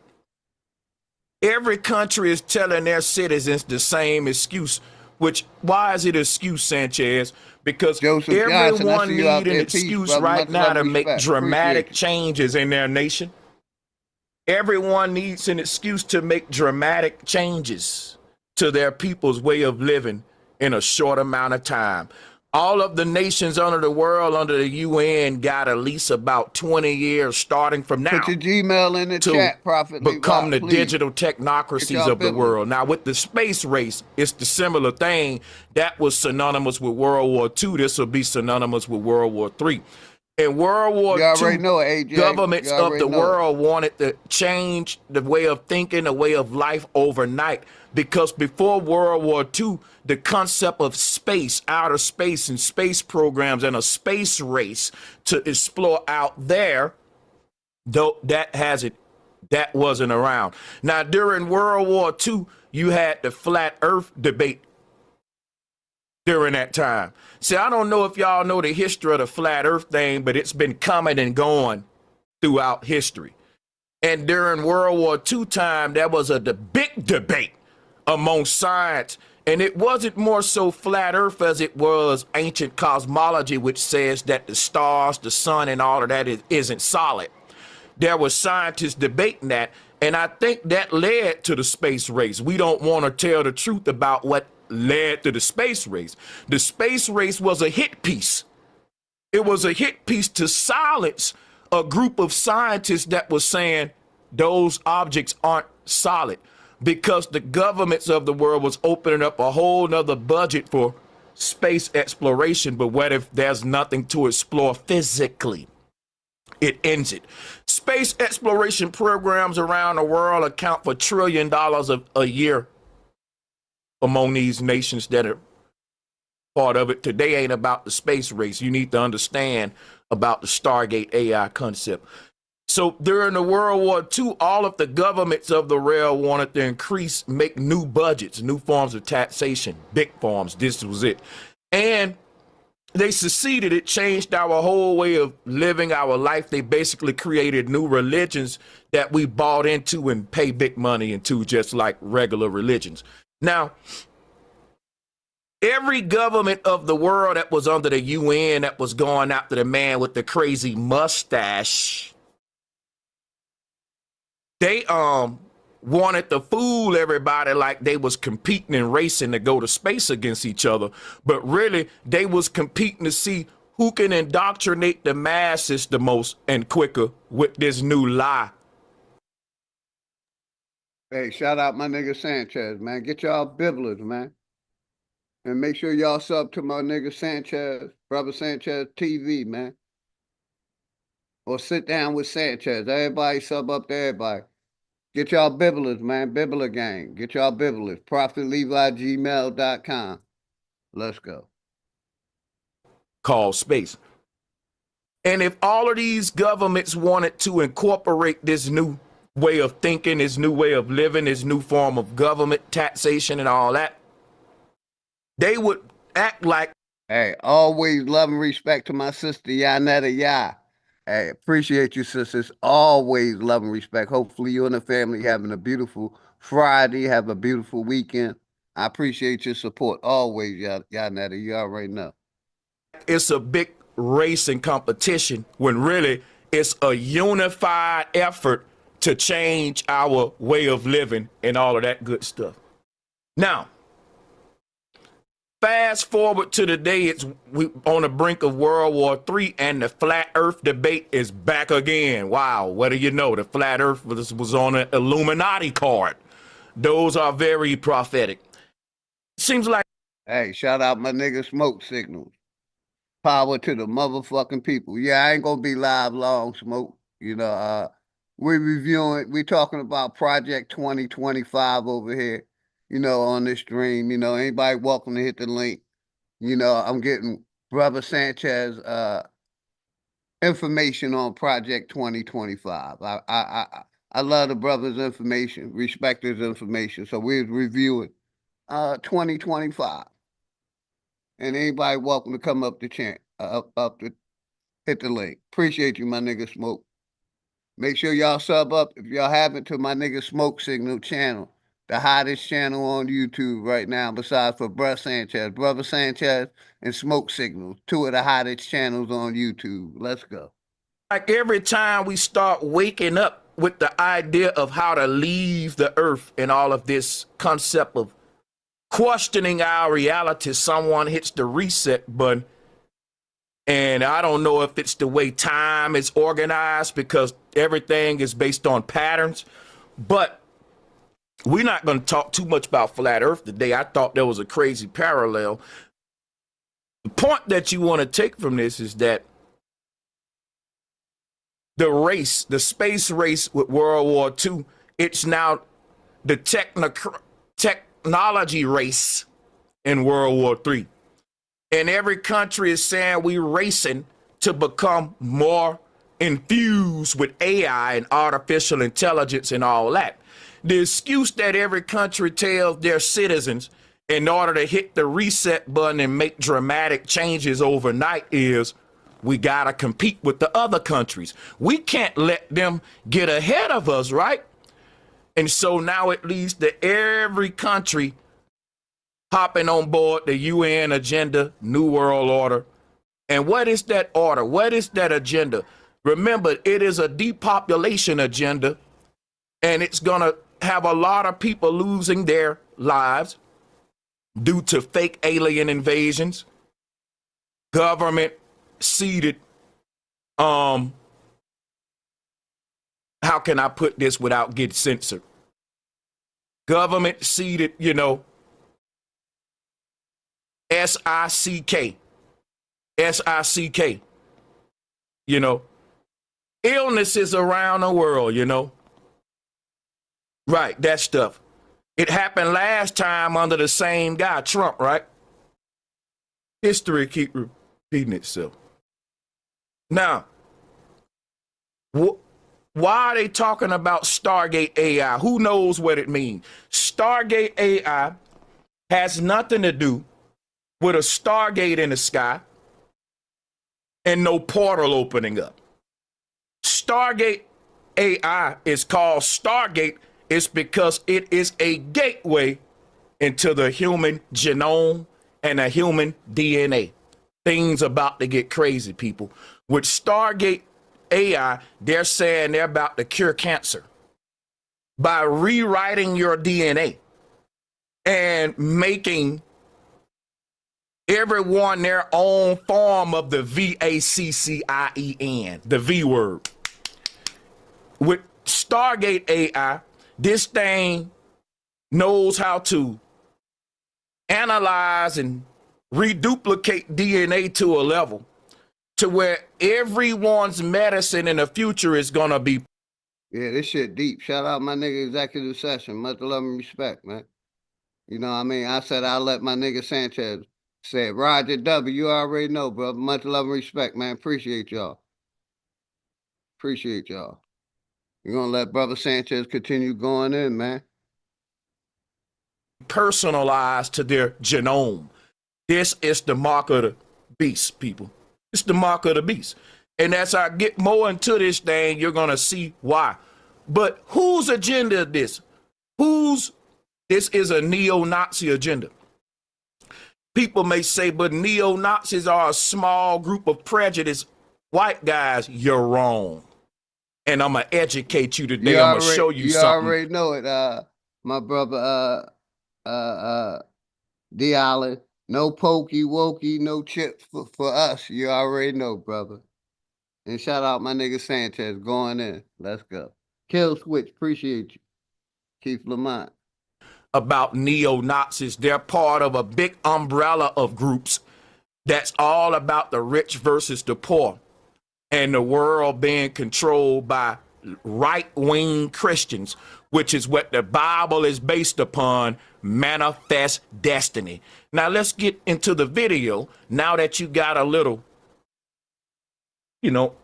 Every country is telling their citizens the same excuse, which, why is it an excuse, Sanchez? Because everyone needs an excuse right now to make dramatic changes in their nation. Everyone needs an excuse to make dramatic changes to their people's way of living in a short amount of time. All of the nations under the world, under the UN, got at least about 20 years starting from now. Put your Gmail in the chat, Prophet. Become the digital technocracies of the world. Now, with the space race, it's the similar thing. That was synonymous with World War II. This will be synonymous with World War III. In World War II, governments of the world wanted to change the way of thinking, the way of life overnight. Because before World War II, the concept of space, outer space, and space programs and a space race to explore out there, though that wasn't around. Now, during World War II, you had the flat Earth debate during that time. See, I don't know if y'all know the history of the flat Earth thing, but it's been coming and going throughout history. And during World War II time, there was the big debate among science, and it wasn't more so flat Earth as it was ancient cosmology, which says that the stars, the sun, and all of that isn't solid. There were scientists debating that, and I think that led to the space race. We don't want to tell the truth about what led to the space race. The space race was a hit piece. It was a hit piece to silence a group of scientists that was saying those objects aren't solid because the governments of the world was opening up a whole nother budget for space exploration. But what if there's nothing to explore physically? It ends it. Space exploration programs around the world account for $1 trillion a year among these nations that are part of it. Today ain't about the space race. You need to understand about the Stargate AI concept. So during the World War II, all of the governments of the realm wanted to make new budgets, new forms of taxation, big forms. This was it. And they succeeded. It changed our whole way of living our life. They basically created new religions that we bought into and pay big money into, just like regular religions. Now, every government of the world that was under the UN that was going after the man with the crazy mustache, they wanted to fool everybody like they was competing and racing to go to space against each other. But really, they was competing to see who can indoctrinate the masses the most and quicker with this new lie. Hey, shout out my nigga Sanchez, man. Get y'all bibblers, man. And make sure y'all sub to my nigga Sanchez, Brother Sanchez TV, man. Or sit down with Sanchez. Everybody sub up to everybody. Get y'all bibblers, man. Bibbler gang. Get y'all bibblers. ProfitLevi@gmail.com. Let's go. Called space. And if all of these governments wanted to incorporate this new way of thinking, this new way of living, this new form of government, taxation and all that, they would act like. Hey, always love and respect to my sister, Yanetta Ya. Hey, appreciate you, sisters. Always love and respect. Hopefully you and the family having a beautiful Friday, have a beautiful weekend. I appreciate your support. Always, Yanetta. You already know. It's a big race and competition when really it's a unified effort to change our way of living and all of that good stuff. Now, fast forward to today, we on the brink of World War III, and the flat earth debate is back again. Wow, what do you know? The flat earth was on an Illuminati card. Those are very prophetic. Seems like. Hey, shout out my nigga Smoke Signals. Power to the motherfucking people. Yeah, I ain't gonna be live long, Smoke. You know, we talking about Project 2025 over here, you know, on this stream. You know, anybody welcome to hit the link. You know, I'm getting Brother Sanchez information on Project 2025. I love the brother's information, respect his information. So we're reviewing 2025. And anybody welcome to come up the chant, up to hit the link. Appreciate you, my nigga Smoke. Make sure y'all sub up if y'all haven't to my nigga Smoke Signal channel, the hottest channel on YouTube right now, besides for Brother Sanchez. Brother Sanchez and Smoke Signal, two of the hottest channels on YouTube. Let's go. Like every time we start waking up with the idea of how to leave the earth and all of this concept of questioning our reality, someone hits the reset button. And I don't know if it's the way time is organized because everything is based on patterns, but we're not going to talk too much about flat earth today. I thought there was a crazy parallel. The point that you want to take from this is that the race, the space race with World War II, it's now the technology race in World War III. And every country is saying we're racing to become more infused with AI and artificial intelligence and all that. The excuse that every country tells their citizens in order to hit the reset button and make dramatic changes overnight is we got to compete with the other countries. We can't let them get ahead of us, right? And so now it leads to every country hopping on board the UN agenda, New World Order. And what is that order? What is that agenda? Remember, it is a depopulation agenda, and it's going to have a lot of people losing their lives due to fake alien invasions, government seeded how can I put this without getting censored? Government seated, you know, SICK, SICK, you know, illnesses around the world, you know. Right, that stuff. It happened last time under the same guy, Trump, right? History keep repeating itself. Now, why are they talking about Stargate AI? Who knows what it means? Stargate AI has nothing to do with a Stargate in the sky and no portal opening up. Stargate AI is called Stargate. It's because it is a gateway into the human genome and the human DNA. Things about to get crazy, people. With Stargate AI, they're saying they're about to cure cancer by rewriting your DNA and making everyone their own form of the VACCIEN, the V word. With Stargate AI, this thing knows how to analyze and reduplicate DNA to a level to where everyone's medicine in the future is going to be. Yeah, this shit deep. Shout out my nigga Executive Session. Much love and respect, man. You know what I mean? I said I'll let my nigga Sanchez say it. Roger W, you already know, brother. Much love and respect, man. Appreciate y'all. Appreciate y'all. You're going to let Brother Sanchez continue going in, man. Personalized to their genome. This is the mark of the beast, people. It's the mark of the beast. And as I get more into this thing, you're going to see why. But whose agenda is this? This is a neo-Nazi agenda. People may say, but neo-Nazis are a small group of prejudiced white guys. You're wrong. And I'm going to educate you today. I'm going to show you something. You already know it, my brother, D. Allen. No pokey wokey, no chip for us. You already know, brother. And shout out my nigga Sanchez going in. Let's go. Kill Switch, appreciate you. Keith Lamont. About neo-Nazis. They're part of a big umbrella of groups that's all about the rich versus the poor and the world being controlled by right-wing Christians, which is what the Bible is based upon, manifest destiny. Now let's get into the video now that you got a little, you know,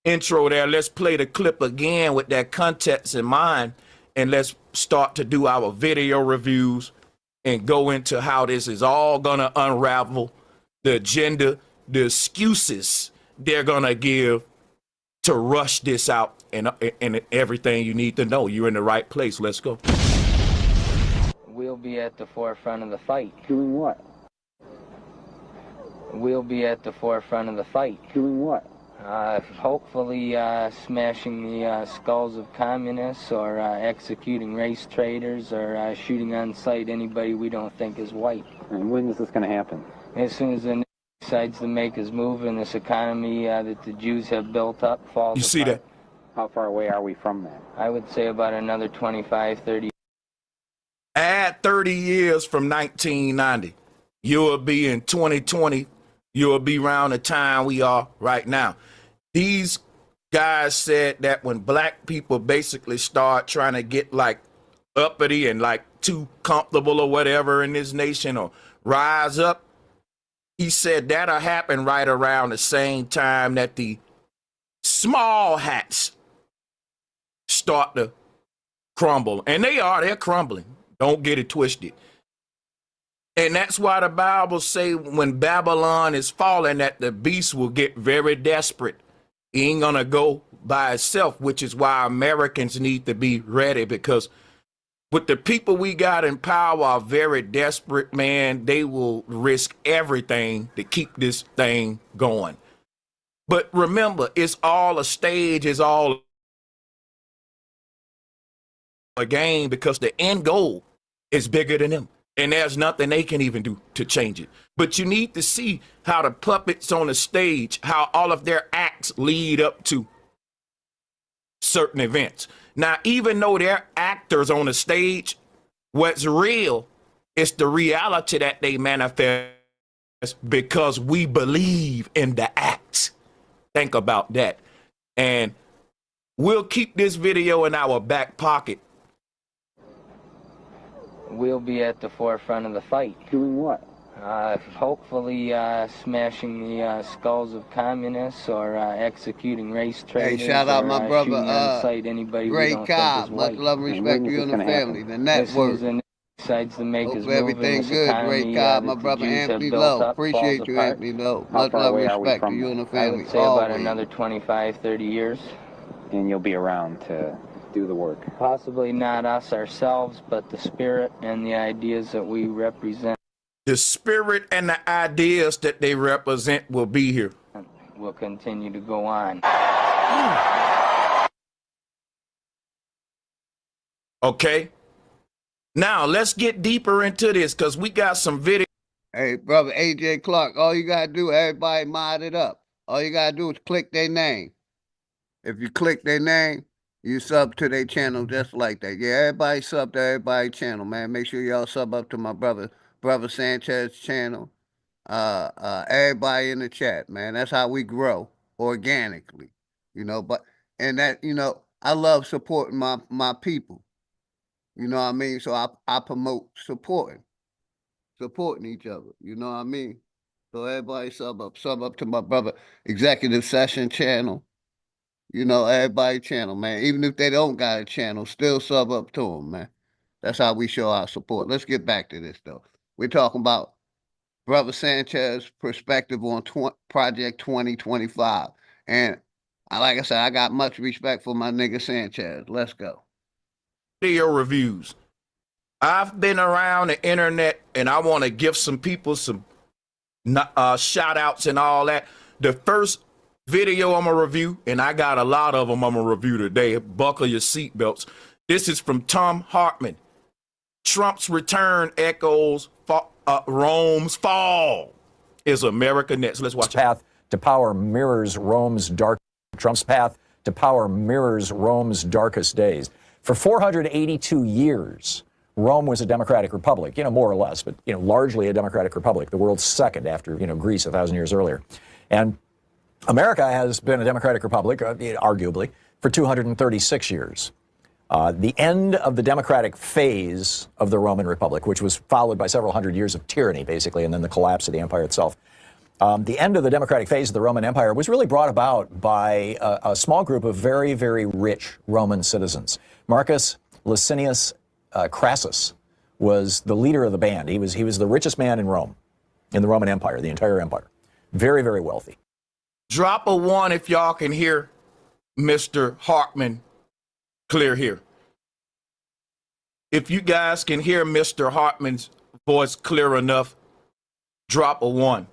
intro there. Let's play the clip again with that context in mind, and let's start to do our video reviews and go into how this is all gonna unravel, the agenda, the excuses they're gonna give to rush this out, and everything you need to know. You're in the right place. Let's go. We'll be at the forefront of the fight. Doing what? We'll be at the forefront of the fight. Doing what? Hopefully smashing the skulls of communists, or executing race traitors, or shooting on sight anybody we don't think is white. And when is this going to happen? As soon as the decides to make his move and this economy that the Jews have built up falls You see apart. that? How far away are we from that? I would say about another 25, 30. Add 30 years from 1990. You'll be in 2020. You'll be around the time we are right now. These guys said that when black people basically start trying to get like uppity and like too comfortable or whatever in this nation, or rise up, he said that'll happen right around the same time that the small hats start to crumble. And they're crumbling. Don't get it twisted. And that's why the Bible say when Babylon is falling, that the beast will get very desperate. He ain't gonna go by itself, which is why Americans need to be ready, because with the people we got in power are very desperate, man. They will risk everything to keep this thing going. But remember, it's all a stage, it's all a game, because the end goal is bigger than them. And there's nothing they can even do to change it. But you need to see how the puppets on the stage, how all of their acts lead up to certain events. Now, even though they're actors on the stage, what's real is the reality that they manifest because we believe in the acts. Think about that. And we'll keep this video in our back pocket. We'll be at the forefront of the fight. Doing what? Hopefully smashing the skulls of communists or executing race traders. Hey, shout out or, my brother, shooting on sight anybody we Great don't think Cobb. is Much white. love and respect to you and the family. The network. Decides to make his Hope move in everything this good. economy, Great Cobb, my that the brother Jews have Anthony built Lowe. up, Appreciate falls you, apart. Anthony Lowe. How Much far love away and are we respect to from you and the I family. would say about Always. another 25, 30 years. And you'll be around to do the work. Possibly not us ourselves, but the spirit and the ideas that we represent. The spirit and the ideas that they represent will be here. Will continue to go on. Okay? Now, let's get deeper into this because we got some video. Hey, brother AJ Clark, all you got to do, everybody mod it up. All you got to do is click their name. If you click their name, you sub to their channel just like that. Yeah, everybody sub to everybody's channel, man. Make sure y'all sub up to my brother Sanchez channel. Everybody in the chat, man. That's how we grow organically, you know. But and that, you know, I love supporting my people. You know what I mean? So I promote supporting each other. You know what I mean? So everybody sub up to my brother Executive Session channel. You know, everybody channel, man. Even if they don't got a channel, still sub up to them, man. That's how we show our support. Let's get back to this, though. We're talking about Brother Sanchez's perspective on Project 2025. And like I said, I got much respect for my nigga Sanchez. Let's go. Video reviews. I've been around the internet and I want to give some people some shout outs and all that. The first video I'm going to review, and I got a lot of them I'm going to review today. Buckle your seatbelts. This is from Tom Hartman. Trump's return echoes Rome's fall. Is America next? Let's watch it. Path to power mirrors Rome's dark. Trump's path to power mirrors Rome's darkest days. For 482 years, Rome was a democratic republic, more or less, but, largely a democratic republic, the world's second after, Greece 1,000 years earlier. And America has been a democratic republic, arguably, for 236 years. The end of the democratic phase of the Roman Republic, which was followed by several hundred years of tyranny, basically, and then the collapse of the empire itself. The end of the democratic phase of the Roman Empire was really brought about by a small group of very, very rich Roman citizens. Marcus Licinius Crassus was the leader of the band. He was the richest man in Rome, in the Roman Empire, the entire empire. Very, very wealthy. Drop a 1 if y'all can hear Mr. Hartman clear here. If you guys can hear Mr. Hartman's voice clear enough, drop a 1.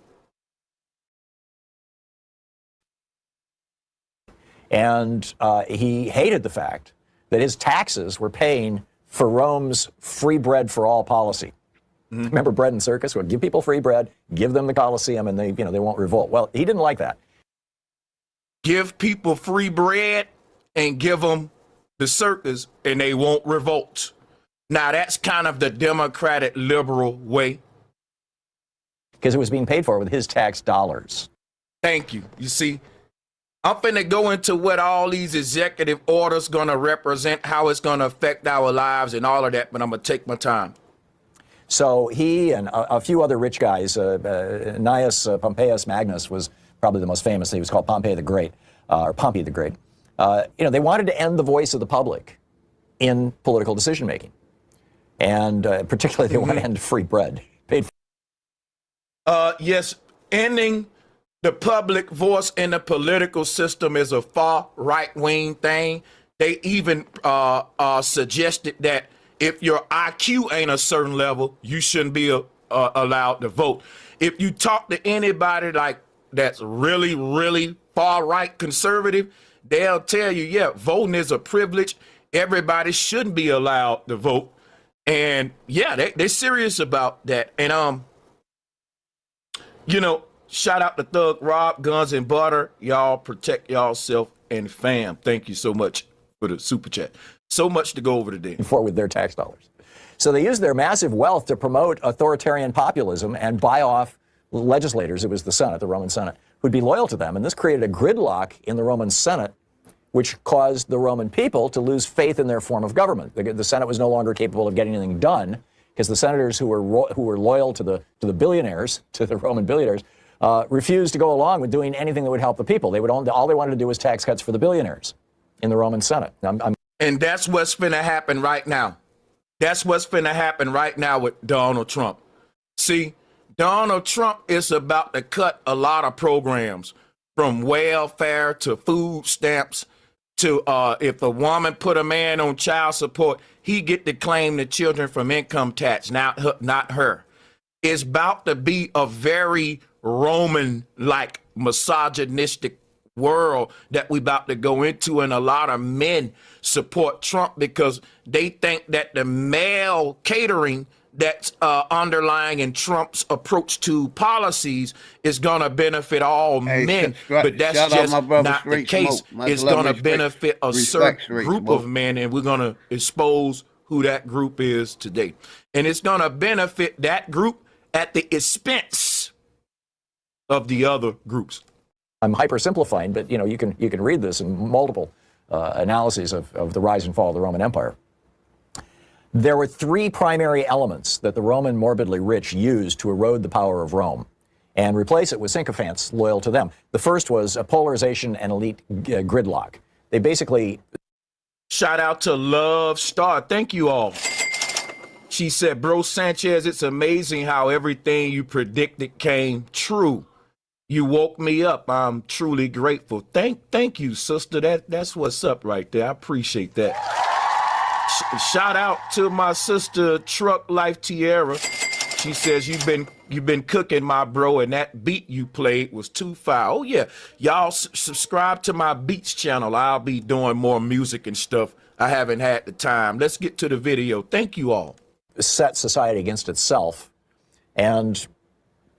And he hated the fact that his taxes were paying for Rome's free bread for all policy. Mm-hmm. Remember bread and circus? Would give people free bread, give them the Colosseum, and they won't revolt. Well, he didn't like that. Give people free bread and give them the circus, and they won't revolt. Now, that's kind of the democratic liberal way. Because it was being paid for with his tax dollars. Thank you. You see, I'm finna go into what all these executive orders gonna represent, how it's gonna affect our lives and all of that, but I'm gonna take my time. So he and a few other rich guys, Gnaeus Pompeius Magnus was probably the most famous. He was called Pompey the Great, or Pompey the Great. They wanted to end the voice of the public in political decision making. And particularly they want to end free bread. Paid for. Yes, ending the public voice in the political system is a far right-wing thing. They even suggested that if your IQ ain't a certain level, you shouldn't be allowed to vote. If you talk to anybody like that's really, really far-right conservative, they'll tell you, yeah, voting is a privilege. Everybody shouldn't be allowed to vote. And yeah, they're serious about that. And, shout out to Thug Rob, Guns and Butter. Y'all protect yourself and fam. Thank you so much for the super chat. So much to go over today. For with their tax dollars. So they used their massive wealth to promote authoritarian populism and buy off legislators. It was the Senate, the Roman Senate, who'd be loyal to them. And this created a gridlock in the Roman Senate, which caused the Roman people to lose faith in their form of government. The Senate was no longer capable of getting anything done because the senators who were loyal to the billionaires, to the Roman billionaires, refused to go along with doing anything that would help the people. All they wanted to do was tax cuts for the billionaires in the Roman Senate. And that's what's finna happen right now. That's what's finna happen right now with Donald Trump. See, Donald Trump is about to cut a lot of programs, from welfare to food stamps to if a woman put a man on child support, he get to claim the children from income tax, not her. It's about to be a very Roman-like misogynistic world that we about to go into, and a lot of men support Trump because they think that the male catering that's underlying in Trump's approach to policies is going to benefit all men, but that's just not the case. It's going to benefit a certain group of men, and we're going to expose who that group is today. And it's going to benefit that group at the expense of the other groups. I'm hypersimplifying, but you can read this in multiple analyses of the rise and fall of the Roman Empire. There were three primary elements that the Roman morbidly rich used to erode the power of Rome and replace it with sycophants loyal to them. The first was a polarization and elite gridlock. They basically... Shout out to Love Star. Thank you all. She said, Bro Sanchez, it's amazing how everything you predicted came true. You woke me up. I'm truly grateful. Thank you, sister. That's what's up right there. I appreciate that. Shout out to my sister Truck Life Tierra. She says you've been cooking, my bro, and that beat you played was too foul. Oh yeah, y'all subscribe to my beats channel. I'll be doing more music and stuff. I haven't had the time. Let's get to the video. Thank you all. Set society against itself, and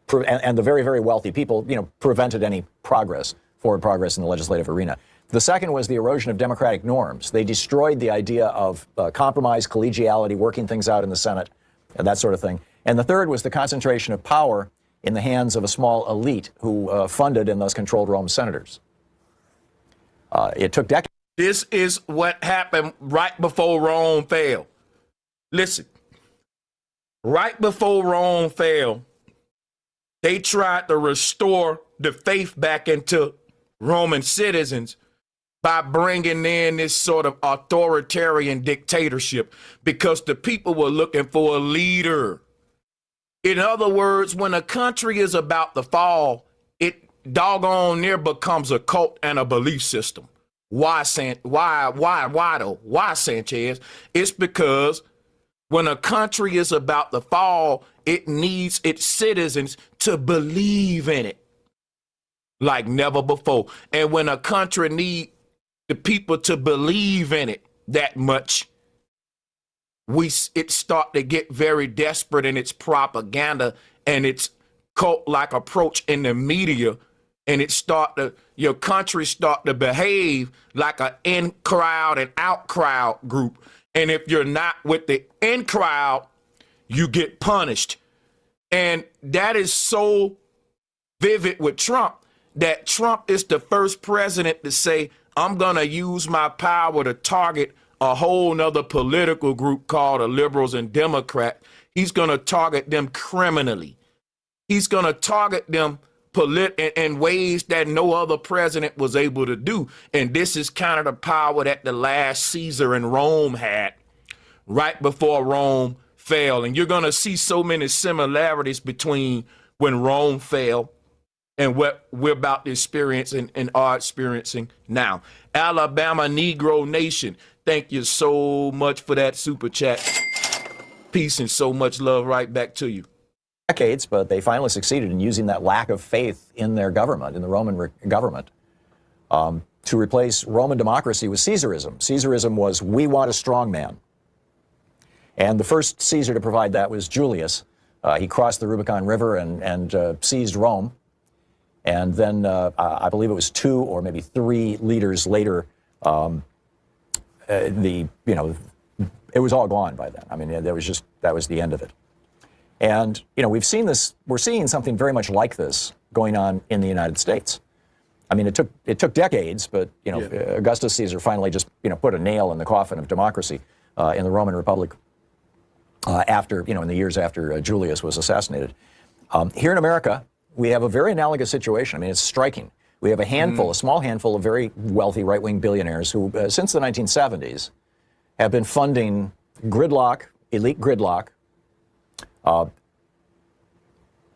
the very, very wealthy people, prevented any forward progress in the legislative arena. The second was the erosion of democratic norms. They destroyed the idea of compromise, collegiality, working things out in the Senate, and that sort of thing. And the third was the concentration of power in the hands of a small elite who funded and thus controlled Rome's senators. It took decades. This is what happened right before Rome fell. Listen, right before Rome fell, they tried to restore the faith back into Roman citizens by bringing in this sort of authoritarian dictatorship because the people were looking for a leader. In other words, when a country is about to fall, it doggone near becomes a cult and a belief system. Why though? Why, Sanchez? It's because when a country is about to fall, it needs its citizens to believe in it like never before. And when a country needs the people to believe in it that much, it start to get very desperate in its propaganda and its cult-like approach in the media, and your country start to behave like an in crowd and out crowd group. And if you're not with the in crowd, you get punished. And that is so vivid with Trump, that Trump is the first president to say, I'm going to use my power to target a whole nother political group called the liberals and Democrats. He's going to target them criminally. He's going to target them in ways that no other president was able to do. And this is kind of the power that the last Caesar in Rome had right before Rome fell. And you're going to see so many similarities between when Rome fell and what we're about to experience and are experiencing now. Alabama Negro Nation, thank you so much for that super chat. Peace and so much love right back to you. Decades, but they finally succeeded in using that lack of faith in their government, in the Roman government, to replace Roman democracy with Caesarism. Caesarism was, we want a strong man. And the first Caesar to provide that was Julius. He crossed the Rubicon River and seized Rome. And then I believe it was 2 or maybe 3 leaders later it was all gone by then. I mean, that was the end of it. And, we've seen this, we're seeing something very much like this going on in the United States. I mean, it took decades, but, Augustus Caesar finally just, put a nail in the coffin of democracy in the Roman Republic after, in the years after Julius was assassinated. Here in America, we have a very analogous situation. I mean, it's striking. We have a small handful of very wealthy right-wing billionaires who, since the 1970s, have been funding gridlock, elite gridlock,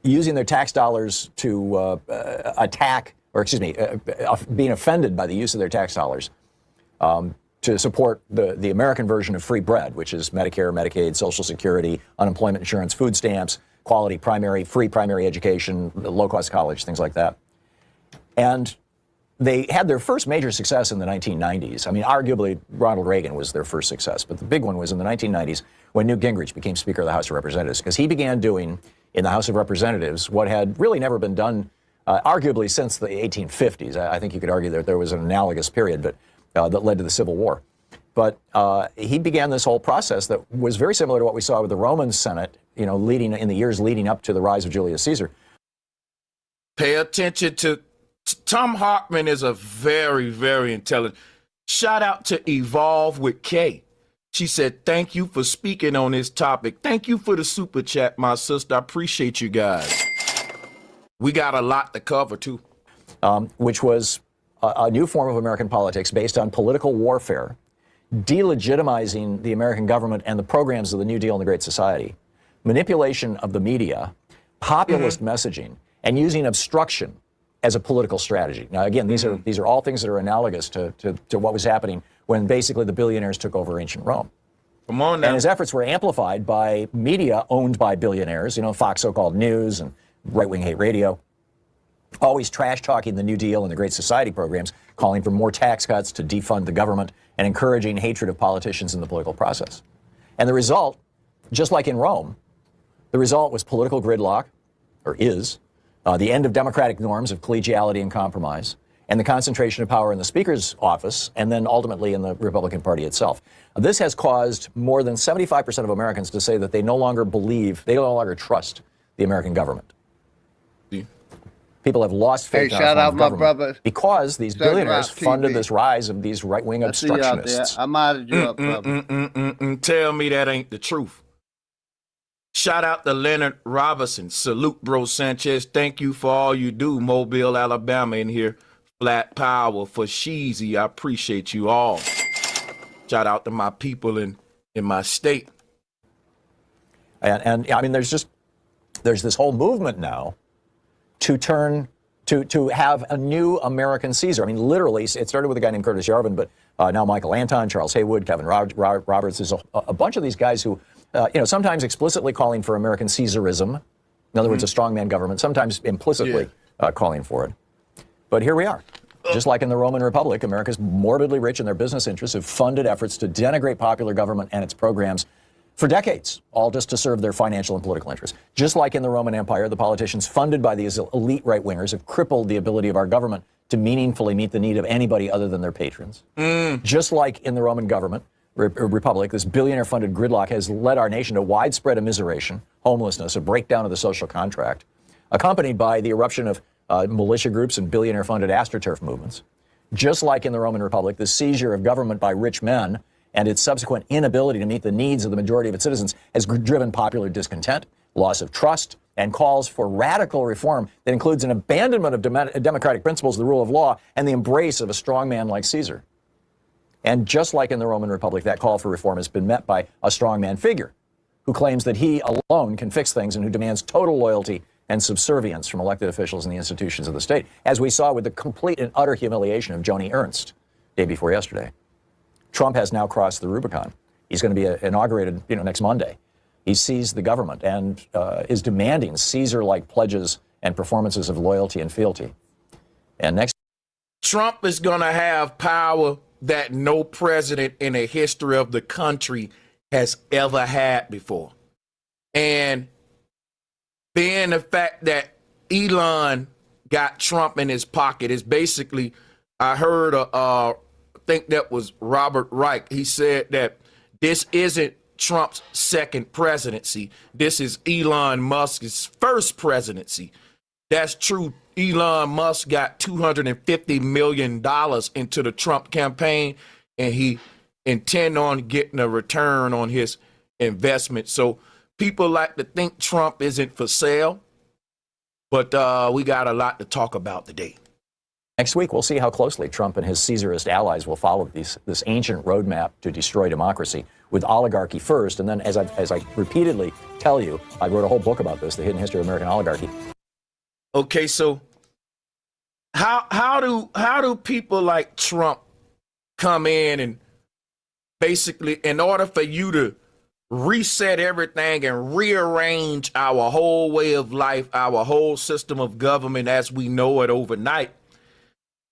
using their tax dollars to being offended by the use of their tax dollars to support the American version of free bread, which is Medicare, Medicaid, Social Security, unemployment insurance, food stamps, quality free primary education, low-cost college, things like that. And they had their first major success in the 1990s. I mean, arguably, Ronald Reagan was their first success, but the big one was in the 1990s when Newt Gingrich became Speaker of the House of Representatives, because he began doing in the House of Representatives what had really never been done, arguably since the 1850s. I think you could argue that there was an analogous period that led to the Civil War. But he began this whole process that was very similar to what we saw with the Roman Senate, leading in the years leading up to the rise of Julius Caesar. Pay attention to Tom Hartman is a very, very intelligent. Shout out to Evolve with K. She said, thank you for speaking on this topic. Thank you for the super chat, my sister. I appreciate you guys. We got a lot to cover, too. Which was a new form of American politics based on political warfare, delegitimizing the American government and the programs of the New Deal and the Great Society, manipulation of the media, populist messaging, and using obstruction as a political strategy. Now, again, these are all things that are analogous to what was happening when basically the billionaires took over ancient Rome. Come on now. And his efforts were amplified by media owned by billionaires, Fox so-called News and right-wing hate radio, always trash-talking the New Deal and the Great Society programs, calling for more tax cuts to defund the government and encouraging hatred of politicians in the political process. And the result, just like in Rome, the result was political gridlock, or is, the end of democratic norms of collegiality and compromise, and the concentration of power in the Speaker's office, and then ultimately in the Republican Party itself. This has caused more than 75% of Americans to say that they no longer trust the American government. People have lost faith in our form of government because these billionaires funded this rise of these right-wing obstructionists. I modded you up, brother. Tell me that ain't the truth. Shout out to Leonard Robinson. Salute, bro Sanchez. Thank you for all you do. Mobile, Alabama in here. Flat power for Sheezy. I appreciate you all. Shout out to my people in my state. And I mean, there's this whole movement now to have a new American Caesar. I mean, literally, it started with a guy named Curtis Yarvin, but now Michael Anton, Charles Haywood, Kevin Roberts. There's a bunch of these guys who, sometimes explicitly calling for American Caesarism. In other words, a strongman government, sometimes implicitly calling for it. But here we are. Just like in the Roman Republic, America's morbidly rich and their business interests have funded efforts to denigrate popular government and its programs for decades, all just to serve their financial and political interests. Just like in the Roman Empire, the politicians funded by these elite right-wingers have crippled the ability of our government to meaningfully meet the need of anybody other than their patrons. Just like in the Roman government, Republic, this billionaire-funded gridlock has led our nation to widespread immiseration, homelessness, a breakdown of the social contract, accompanied by the eruption of militia groups and billionaire-funded astroturf movements. Just like in the Roman Republic, the seizure of government by rich men and its subsequent inability to meet the needs of the majority of its citizens has driven popular discontent, loss of trust, and calls for radical reform that includes an abandonment of democratic principles, the rule of law, and the embrace of a strongman like Caesar. And just like in the Roman Republic, that call for reform has been met by a strongman figure who claims that he alone can fix things and who demands total loyalty and subservience from elected officials and the institutions of the state, as we saw with the complete and utter humiliation of Joni Ernst day before yesterday. Trump has now crossed the Rubicon. He's going to be inaugurated, next Monday. He seized the government and is demanding Caesar-like pledges and performances of loyalty and fealty. And next, Trump is going to have power that no president in the history of the country has ever had before. And being the fact that Elon got Trump in his pocket is basically, I heard a think that was Robert Reich. He said that this isn't Trump's second presidency. This is Elon Musk's first presidency. That's true. Elon Musk got $250 million into the Trump campaign, and he intend on getting a return on his investment. So people like to think Trump isn't for sale, but we got a lot to talk about today. Next week, we'll see how closely Trump and his Caesarist allies will follow this ancient roadmap to destroy democracy, with oligarchy first. And then, as I repeatedly tell you, I wrote a whole book about this, The Hidden History of American Oligarchy. Okay, so how do people like Trump come in and basically, in order for you to reset everything and rearrange our whole way of life, our whole system of government as we know it overnight,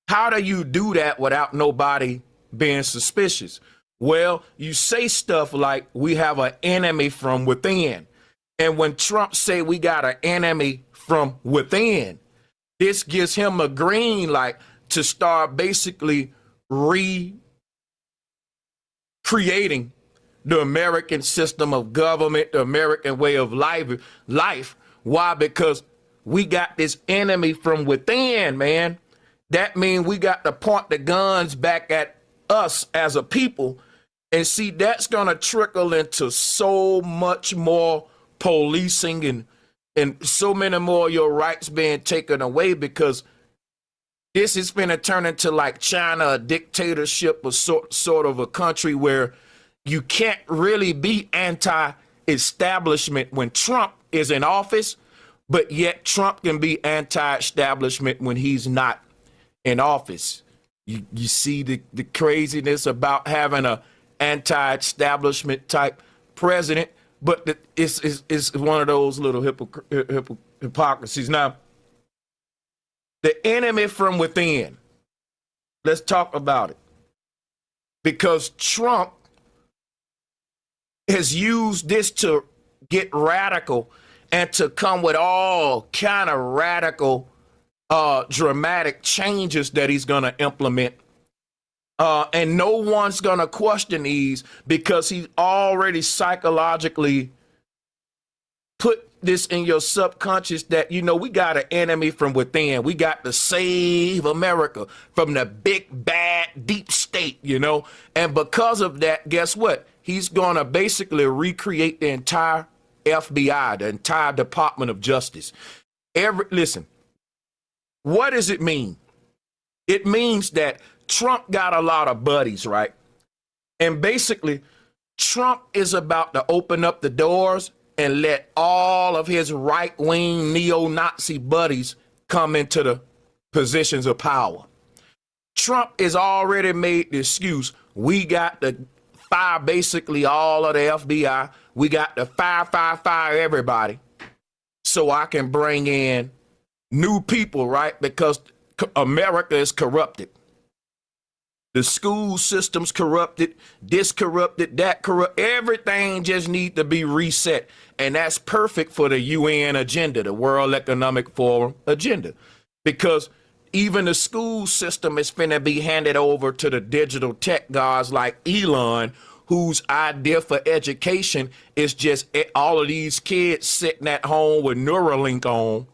how do you do that without nobody being suspicious? Well, you say stuff like we have an enemy from within. And when Trump say we got an enemy from within, this gives him a green light to start basically recreating the American system of government, the American way of life. Why? Because we got this enemy from within, man. That means we got to point the guns back at us as a people. And see, that's going to trickle into so much more policing and so many more of your rights being taken away, because this is going to turn into like China, a dictatorship, or sort of a country where you can't really be anti-establishment when Trump is in office, but yet Trump can be anti-establishment when he's not in office. You see the craziness about having a anti-establishment type president, but it's one of those little hypocrisies. Now, the enemy from within, let's talk about it. Because Trump has used this to get radical and to come with all kind of radical dramatic changes that he's going to implement. And no one's going to question these, because he already psychologically put this in your subconscious that, you know, we got an enemy from within. We got to save America from the big, bad, deep state, you know. And because of that, guess what? He's going to basically recreate the entire FBI, the entire Department of Justice. Listen, what does it mean? It means that Trump got a lot of buddies, right? And basically, Trump is about to open up the doors and let all of his right-wing neo-Nazi buddies come into the positions of power. Trump has already made the excuse. We got to fire basically all of the FBI. We got to fire everybody so I can bring in new people, right? Because America is corrupted. The school system's corrupted, this corrupted, that corrupt. Everything just needs to be reset. And that's perfect for the UN agenda, the World Economic Forum agenda. Because even the school system is finna be handed over to the digital tech gods like Elon, whose idea for education is just all of these kids sitting at home with Neuralink on,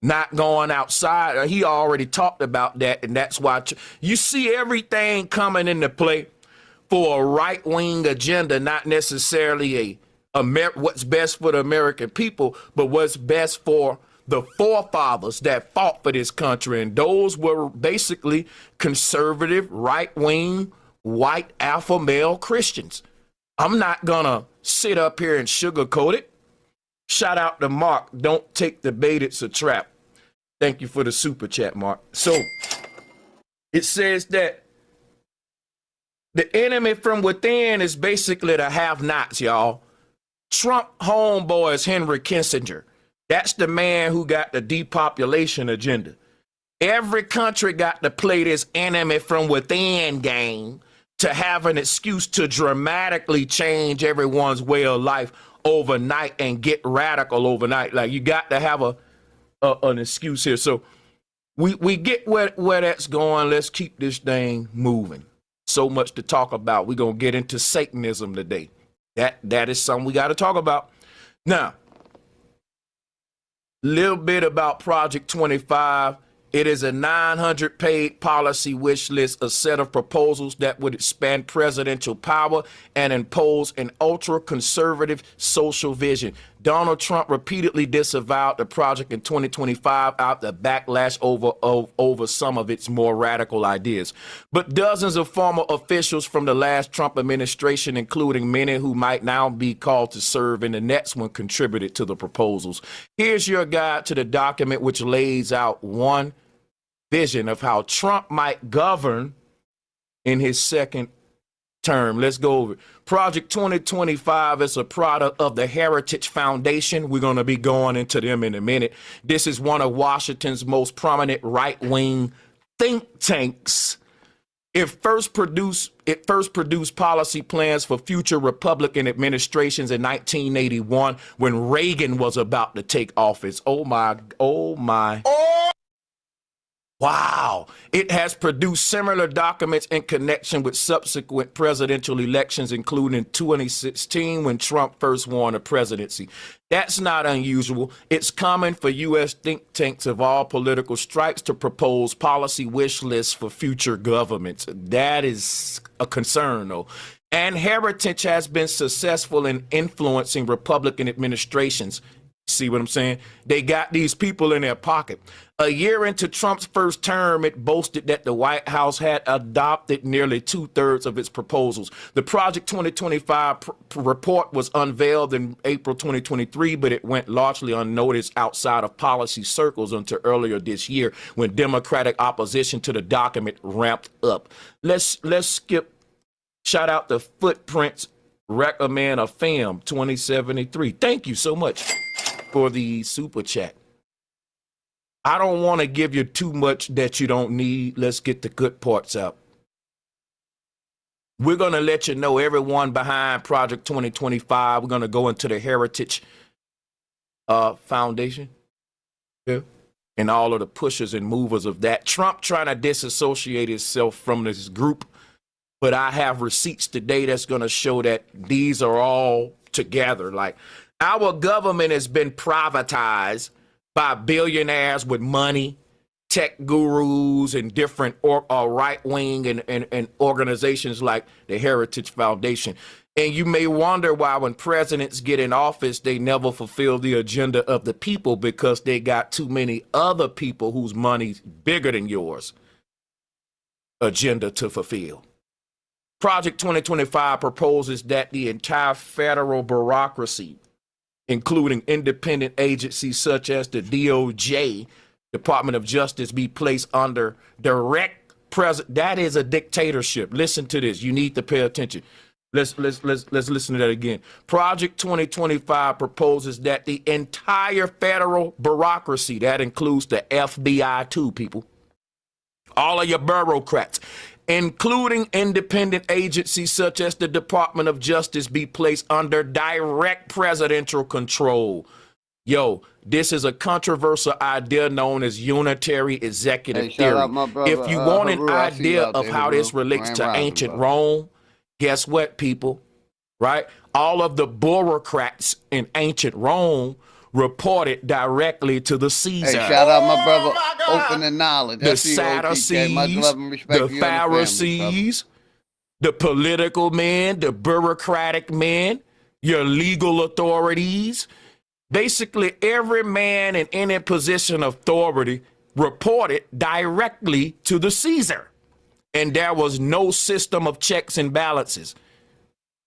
not going outside. He already talked about that, and that's why you see everything coming into play for a right-wing agenda, not necessarily what's best for the American people, but what's best for the forefathers that fought for this country. And those were basically conservative, right-wing, white alpha male Christians. I'm not gonna sit up here and sugarcoat it. Shout out to Mark. Don't take the bait, it's a trap. Thank you for the super chat, Mark. So it says that the enemy from within is basically the have-nots, y'all. Trump homeboy is Henry Kissinger. That's the man who got the depopulation agenda. Every country got to play this enemy from within game to have an excuse to dramatically change everyone's way of life overnight and get radical overnight. Like, you got to have an excuse here. So we get where that's going. Let's keep this thing moving. so much to talk about. We're going to get into Satanism today. That is something we got to talk about. Now, little bit about Project 25. It is a 900-page policy wish list, a set of proposals that would expand presidential power and impose an ultra-conservative social vision. Donald Trump repeatedly disavowed the project in 2025 out the backlash over some of its more radical ideas. But dozens of former officials from the last Trump administration, including many who might now be called to serve in the next one, contributed to the proposals. Here's your guide to the document, which lays out one vision of how Trump might govern in his second term. Let's go over it. Project 2025 is a product of the Heritage Foundation. We're going to be going into them in a minute. This is one of Washington's most prominent right-wing think tanks. It first produced policy plans for future Republican administrations in 1981 when Reagan was about to take office. Oh my. Wow. It has produced similar documents in connection with subsequent presidential elections, including 2016 when Trump first won the presidency. That's not unusual. It's common for U.S. think tanks of all political stripes to propose policy wish lists for future governments. That is a concern, though. And Heritage has been successful in influencing Republican administrations. See what I'm saying? They got these people in their pocket. A year into Trump's first term, it boasted that the White House had adopted nearly 2/3 of its proposals. The Project 2025 report was unveiled in April 2023, but it went largely unnoticed outside of policy circles until earlier this year when Democratic opposition to the document ramped up. Let's skip. Shout out to Footprints, recommend a film 2073. Thank you so much for the super chat. I don't want to give you too much that you don't need. Let's get the good parts out. We're going to let you know everyone behind Project 2025. We're going to go into the Heritage Foundation. Yeah. And all of the pushers and movers of that. Trump trying to disassociate himself from this group. But I have receipts today that's going to show that these are all together. Like, our government has been privatized by billionaires with money, tech gurus, and different right-wing and organizations like the Heritage Foundation. And you may wonder why when presidents get in office, they never fulfill the agenda of the people because they got too many other people whose money's bigger than yours agenda to fulfill. Project 2025 proposes that the entire federal bureaucracy, including independent agencies such as the DOJ, Department of Justice, be placed under direct president. That is a dictatorship. Listen to this. You need to pay attention. Let's listen to that again. Project 2025 proposes that the entire federal bureaucracy, that includes the FBI too, people, all of your bureaucrats, including independent agencies such as the Department of Justice, be placed under direct presidential control. Yo, this is a controversial idea known as unitary executive theory. If you want an idea of how this relates to ancient Rome, guess what, people? Right? All of the bureaucrats in ancient Rome reported directly to the Caesar. Hey, shout out my brother, opening knowledge. The Sadducees, the Pharisees, the political men, the bureaucratic men, your legal authorities. Basically, every man in any position of authority reported directly to the Caesar. And there was no system of checks and balances.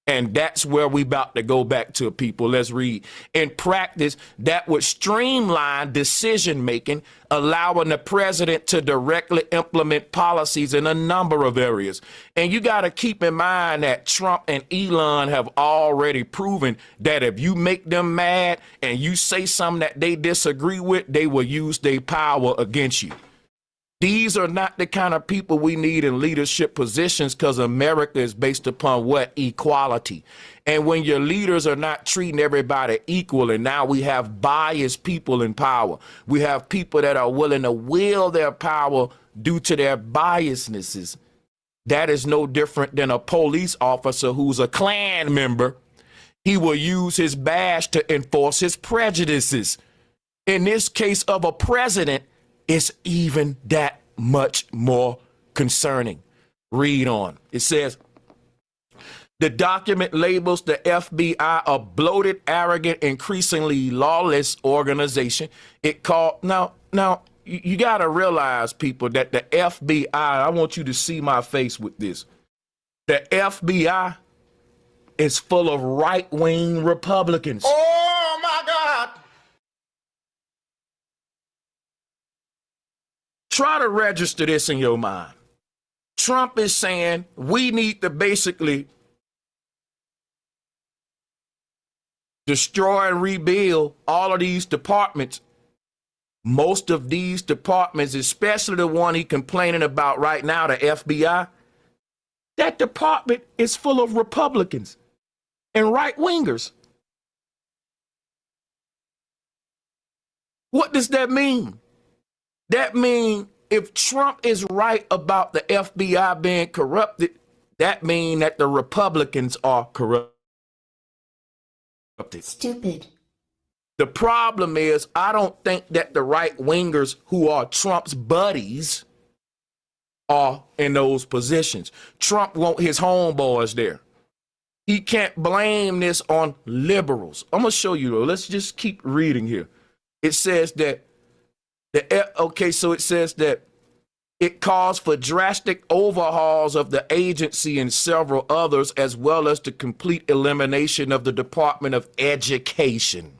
And that's where we about to go back to, people. Let's read. In practice, that would streamline decision-making, allowing the president to directly implement policies in a number of areas. And you got to keep in mind that Trump and Elon have already proven that if you make them mad and you say something that they disagree with, they will use their power against you. These are not the kind of people we need in leadership positions because America is based upon what? Equality. And when your leaders are not treating everybody equal, and now we have biased people in power, we have people that are willing to wield their power due to their biasnesses, that is no different than a police officer who's a Klan member. He will use his badge to enforce his prejudices. In this case of a president, it's even that much more concerning. Read on. It says, the document labels the FBI a bloated, arrogant, increasingly lawless organization. It called, now, you got to realize, people, that the FBI, I want you to see my face with this. The FBI is full of right-wing Republicans. Oh my God! Try to register this in your mind. Trump is saying we need to basically destroy and rebuild all of these departments. Most of these departments, especially the one he's complaining about right now, the FBI, that department is full of Republicans and right-wingers. What does that mean? That means if Trump is right about the FBI being corrupted, that means that the Republicans are corrupted. Stupid. The problem is, I don't think that the right-wingers who are Trump's buddies are in those positions. Trump want his homeboys there. He can't blame this on liberals. I'm going to show you, though. Let's just keep reading here. It says that, it says that it calls for drastic overhauls of the agency and several others, as well as the complete elimination of the Department of Education.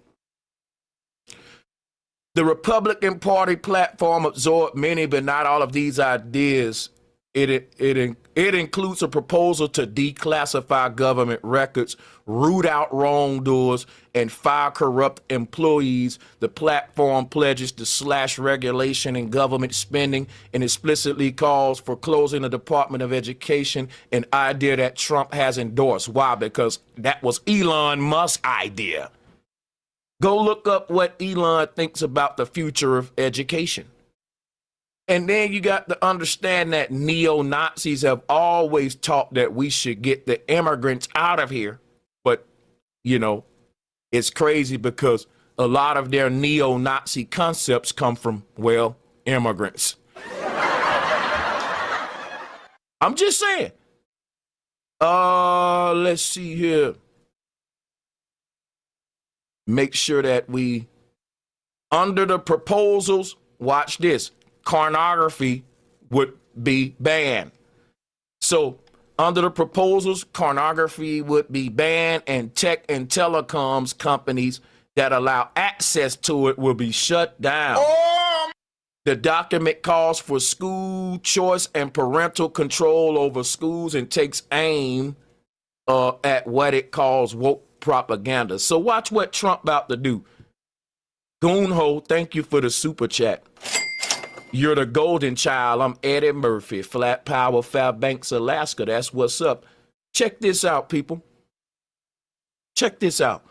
The Republican Party platform absorbed many, but not all of these ideas. It includes a proposal to declassify government records, root out wrongdoers, and fire corrupt employees. The platform pledges to slash regulation and government spending and explicitly calls for closing the Department of Education, an idea that Trump has endorsed. Why? Because that was Elon Musk's idea. Go look up what Elon thinks about the future of education. And then you got to understand that neo-Nazis have always taught that we should get the immigrants out of here. But, you know, it's crazy because a lot of their neo-Nazi concepts come from, well, immigrants. I'm just saying. Let's see here. Make sure that we, under the proposals, watch this. Pornography would be banned. So under the proposals, pornography would be banned, and tech and telecoms companies that allow access to it will be shut down. Oh! The document calls for school choice and parental control over schools and takes aim at what it calls woke propaganda. So watch what Trump about to do. Goonho, thank you for the super chat. You're the golden child. I'm Eddie Murphy, Flat Power, Fairbanks, Alaska. That's what's up. Check this out, people. Check this out.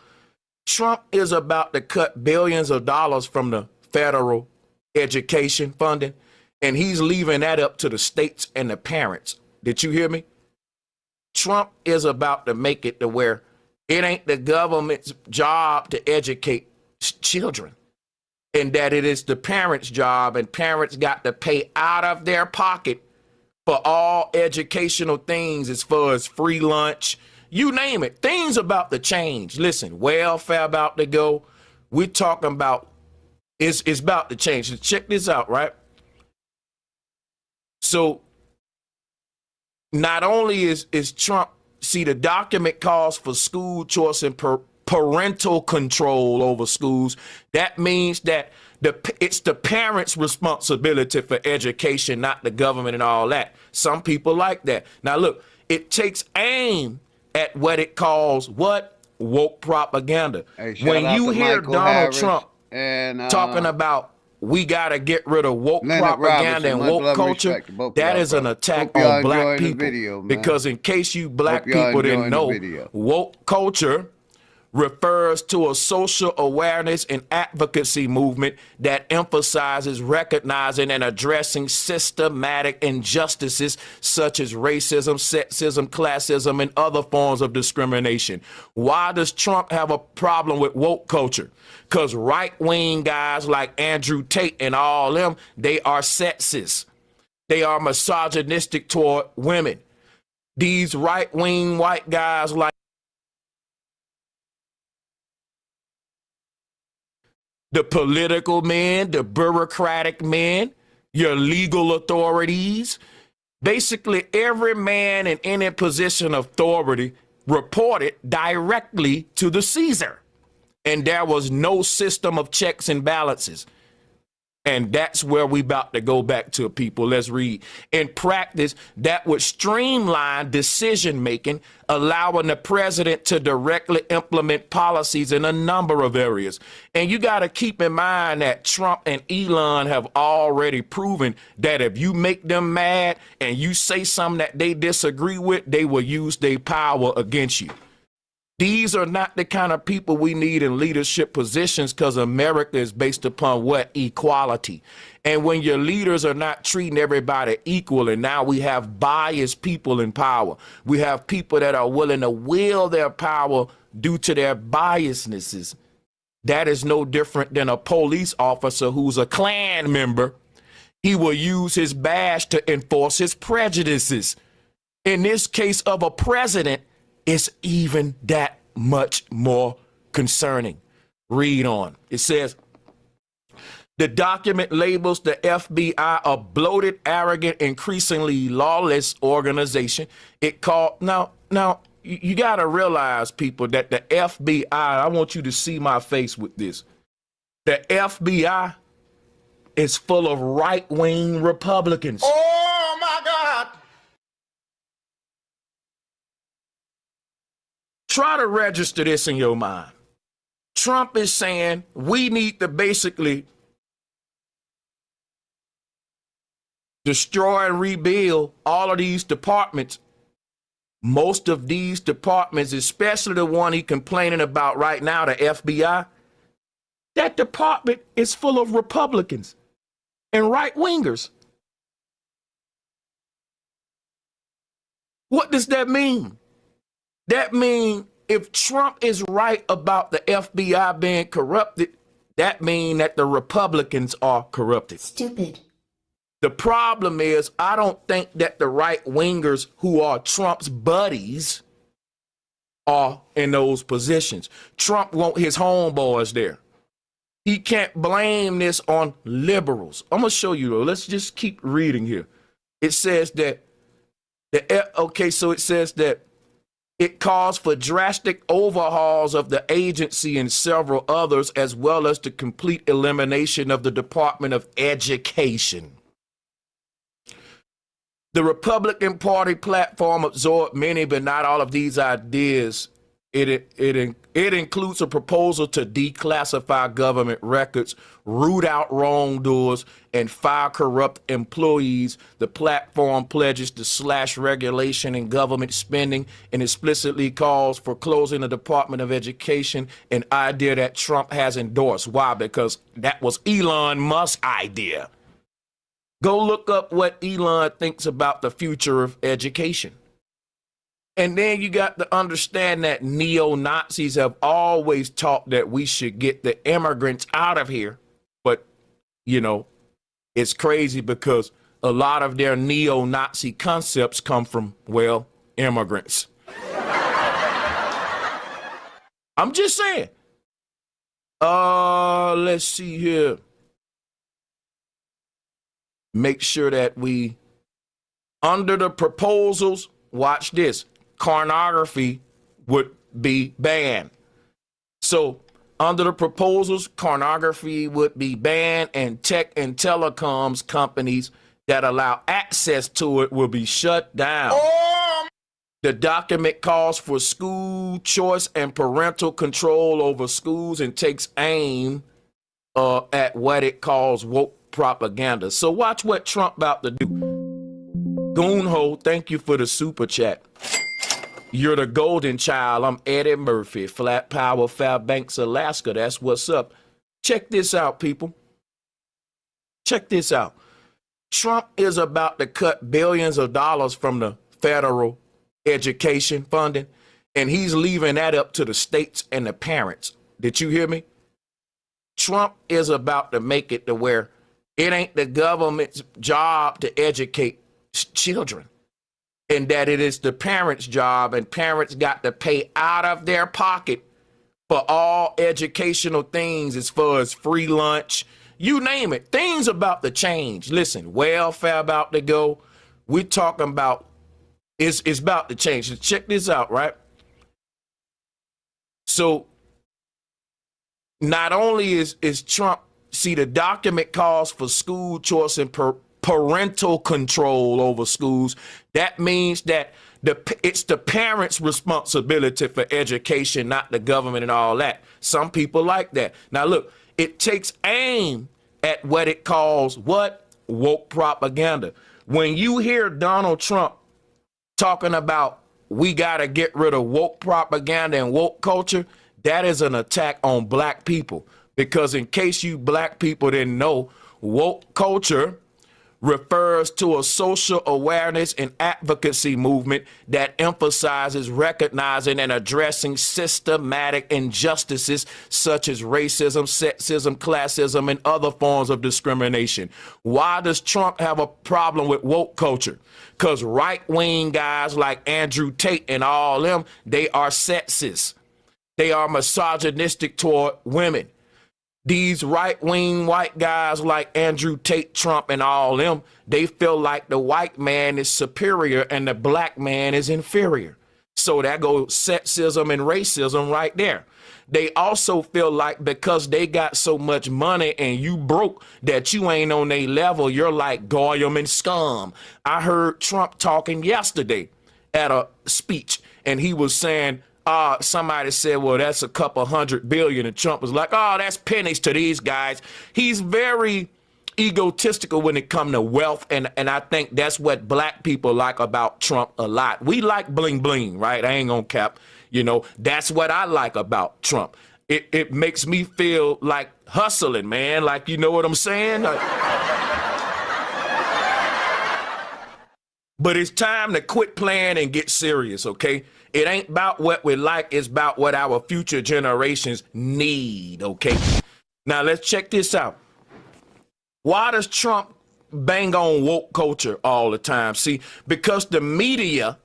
Trump is about to cut billions of dollars from the federal education funding, and he's leaving that up to the states and the parents. Did you hear me? Trump is about to make it to where it ain't the government's job to educate children, and that it is the parents' job, and parents got to pay out of their pocket for all educational things, as far as free lunch, you name it. Things about to change. Listen, welfare about to go. We're talking about, it's about to change. So check this out, right? So not only is Trump, see, the document calls for school choice and parental control over schools. That means that it's the parents' responsibility for education, not the government and all that. Some people like that. Now, look, it takes aim at what it calls what? Woke propaganda. Hey, when you hear Michael Donald Harris Trump and talking about we got to get rid of woke propaganda and woke culture, that is an attack on black people. Because in case you black people didn't know, woke culture refers to a social awareness and advocacy movement that emphasizes recognizing and addressing systematic injustices such as racism, sexism, classism, and other forms of discrimination. Why does Trump have a problem with woke culture? Because right-wing guys like Andrew Tate and all them, they are sexist. They are misogynistic toward women. These right-wing white guys like the political men, the bureaucratic men, your legal authorities, basically every man in any position of authority reported directly to the Caesar. And there was no system of checks and balances. And that's where we about to go back to, people. Let's read. In practice, that would streamline decision-making, allowing the president to directly implement policies in a number of areas. And you got to keep in mind that Trump and Elon have already proven that if you make them mad and you say something that they disagree with, they will use their power against you. These are not the kind of people we need in leadership positions, because America is based upon what? Equality. And when your leaders are not treating everybody equal, and now we have biased people in power, we have people that are willing to wield their power due to their biasnesses. That is no different than a police officer who's a Klan member. He will use his badge to enforce his prejudices. In this case of a president, it's even that much more concerning. Read on. It says, the document labels the FBI a bloated, arrogant, increasingly lawless organization. It called, now, you got to realize, people, that the FBI, I want you to see my face with this. The FBI is full of right-wing Republicans. Oh, my God. Try to register this in your mind. Trump is saying we need to basically destroy and rebuild all of these departments. Most of these departments, especially the one he's complaining about right now, the FBI, that department is full of Republicans and right-wingers. What does that mean? That means if Trump is right about the FBI being corrupted, that means that the Republicans are corrupted. Stupid. The problem is, I don't think that the right-wingers who are Trump's buddies are in those positions. Trump wants his homeboys there. He can't blame this on liberals. I'm going to show you, though. Let's just keep reading here. It says that, it says that it calls for drastic overhauls of the agency and several others, as well as the complete elimination of the Department of Education. The Republican Party platform absorbed many, but not all of these ideas. It includes a proposal to declassify government records, root out wrongdoers, and fire corrupt employees. The platform pledges to slash regulation and government spending and explicitly calls for closing the Department of Education, an idea that Trump has endorsed. Why? Because that was Elon Musk's idea. Go look up what Elon thinks about the future of education. And then you got to understand that neo-Nazis have always taught that we should get the immigrants out of here. But, you know, it's crazy because a lot of their neo-Nazi concepts come from, well, immigrants. I'm just saying. Let's see here. Make sure that we, under the proposals, watch this. Pornography would be banned. So under the proposals, pornography would be banned, and tech and telecoms companies that allow access to it will be shut down. The document calls for school choice and parental control over schools and takes aim at what it calls woke propaganda. So watch what Trump about to do. Goonho, thank you for the super chat. You're the golden child. I'm Eddie Murphy, Flat Power, Fairbanks, Alaska. That's what's up. Check this out, people. Check this out. Trump is about to cut billions of dollars from the federal education funding, and he's leaving that up to the states and the parents. Did you hear me? Trump is about to make it to where it ain't the government's job to educate children, and that it is the parents' job, and parents got to pay out of their pocket for all educational things as far as free lunch, you name it. Things about to change. Listen, welfare about to go. We're talking about it's about to change. So check this out, right? So not only is Trump, see, the document calls for school choice and parental control over schools. That means that it's the parents' responsibility for education, not the government and all that. Some people like that. Now, look, it takes aim at what it calls what? Woke propaganda. When you hear Donald Trump talking about we got to get rid of woke propaganda and woke culture, that is an attack on black people. Because in case you black people didn't know, woke culture refers to a social awareness and advocacy movement that emphasizes recognizing and addressing systematic injustices such as racism, sexism, classism, and other forms of discrimination. Why does Trump have a problem with woke culture? Because right-wing guys like Andrew Tate and all them, they are sexist. They are misogynistic toward women. These right-wing white guys like Andrew Tate, Trump, and all them, they feel like the white man is superior and the black man is inferior. So that goes sexism and racism right there. They also feel like because they got so much money and you broke that you ain't on their level, you're like Goyim and scum. I heard Trump talking yesterday at a speech, and he was saying, somebody said, well, that's a couple $100 billion. And Trump was like, oh, that's pennies to these guys. He's very egotistical when it comes to wealth. And I think that's what black people like about Trump a lot. We like bling bling, right? I ain't gonna cap. You know, that's what I like about Trump. It makes me feel like hustling, man. Like, you know what I'm saying? But it's time to quit playing and get serious, okay? It ain't about what we like, it's about what our future generations need, okay? Now, let's check this out. Why does Trump bang on woke culture all the time? See, because the media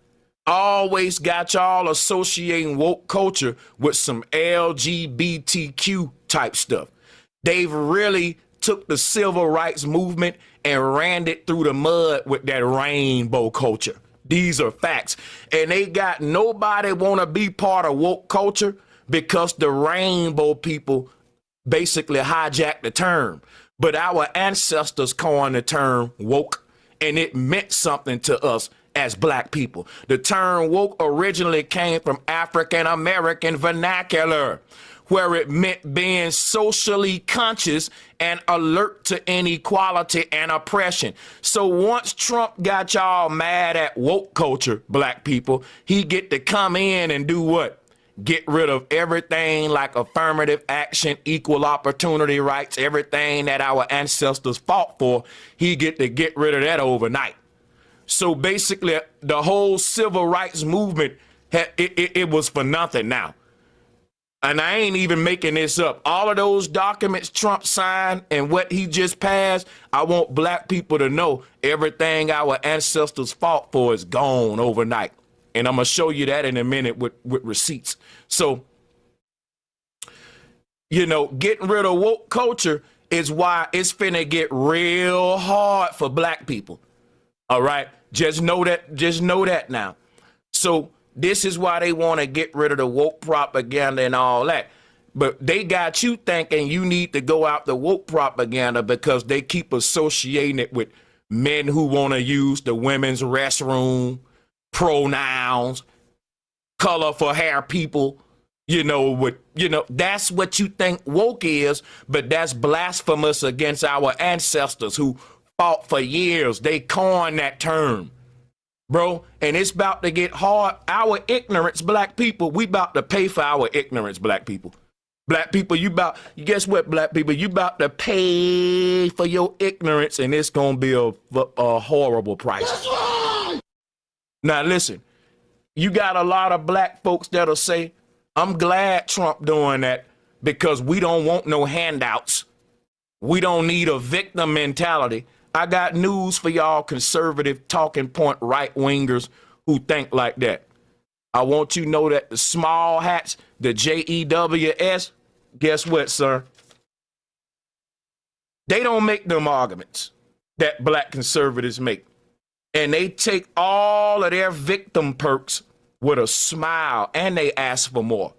always got y'all associating woke culture with some LGBTQ type stuff. They've really took the civil rights movement and ran it through the mud with that rainbow culture. These are facts. And they got nobody want to be part of woke culture because the rainbow people basically hijacked the term. But our ancestors coined the term woke, and it meant something to us as black people. The term woke originally came from African American vernacular, where it meant being socially conscious and alert to inequality and oppression. So once Trump got y'all mad at woke culture, black people, he get to come in and do what? Get rid of everything like affirmative action, equal opportunity rights, everything that our ancestors fought for. He get to get rid of that overnight. So basically, the whole civil rights movement, it was for nothing now. And I ain't even making this up. All of those documents Trump signed and what he just passed, I want black people to know everything our ancestors fought for is gone overnight. And I'm going to show you that in a minute with receipts. So, you know, getting rid of woke culture is why it's finna get real hard for black people. All right? Just know that now. So this is why they want to get rid of the woke propaganda and all that. But they got you thinking you need to go out the woke propaganda because they keep associating it with men who want to use the women's restroom, pronouns, color for hair people, that's what you think woke is, but that's blasphemous against our ancestors who fought for years. They coined that term. bro, and it's about to get hard. Our ignorance, black people, we about to pay for our ignorance, black people. Black people, guess what, black people? You about to pay for your ignorance, and it's going to be a horrible price. Now, listen, you got a lot of black folks that'll say, I'm glad Trump doing that because we don't want no handouts. We don't need a victim mentality. I got news for y'all conservative talking point right-wingers who think like that. I want you to know that the small hats, the JEWS, guess what, sir? They don't make them arguments that black conservatives make. And they take all of their victim perks with a smile, and they ask for more.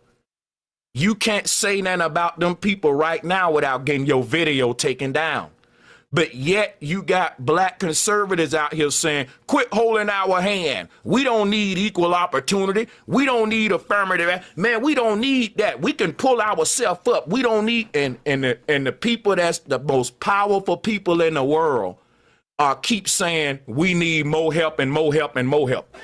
You can't say nothing about them people right now without getting your video taken down. But yet you got black conservatives out here saying, quit holding our hand. We don't need equal opportunity. We don't need affirmative. Man, we don't need that. We can pull ourselves up. We don't need, and the people that's the most powerful people in the world keep saying we need more help and more help and more help.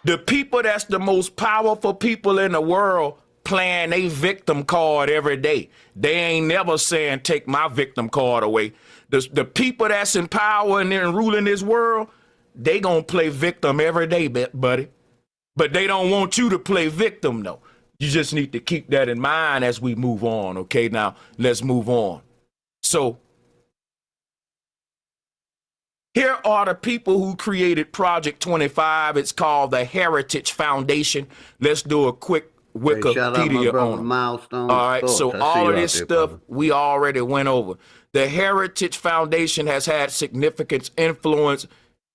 The people that's the most powerful people in the world playing a victim card every day. They ain't never saying, take my victim card away. The people that's in power and they're ruling this world, they gonna play victim every day, buddy. But they don't want you to play victim, though. You just need to keep that in mind as we move on, okay? Now, let's move on. So, here are the people who created Project 25. It's called the Heritage Foundation. Let's do a quick Wikipedia on it. All right, so all of this stuff we already went over. The Heritage Foundation has had significant influence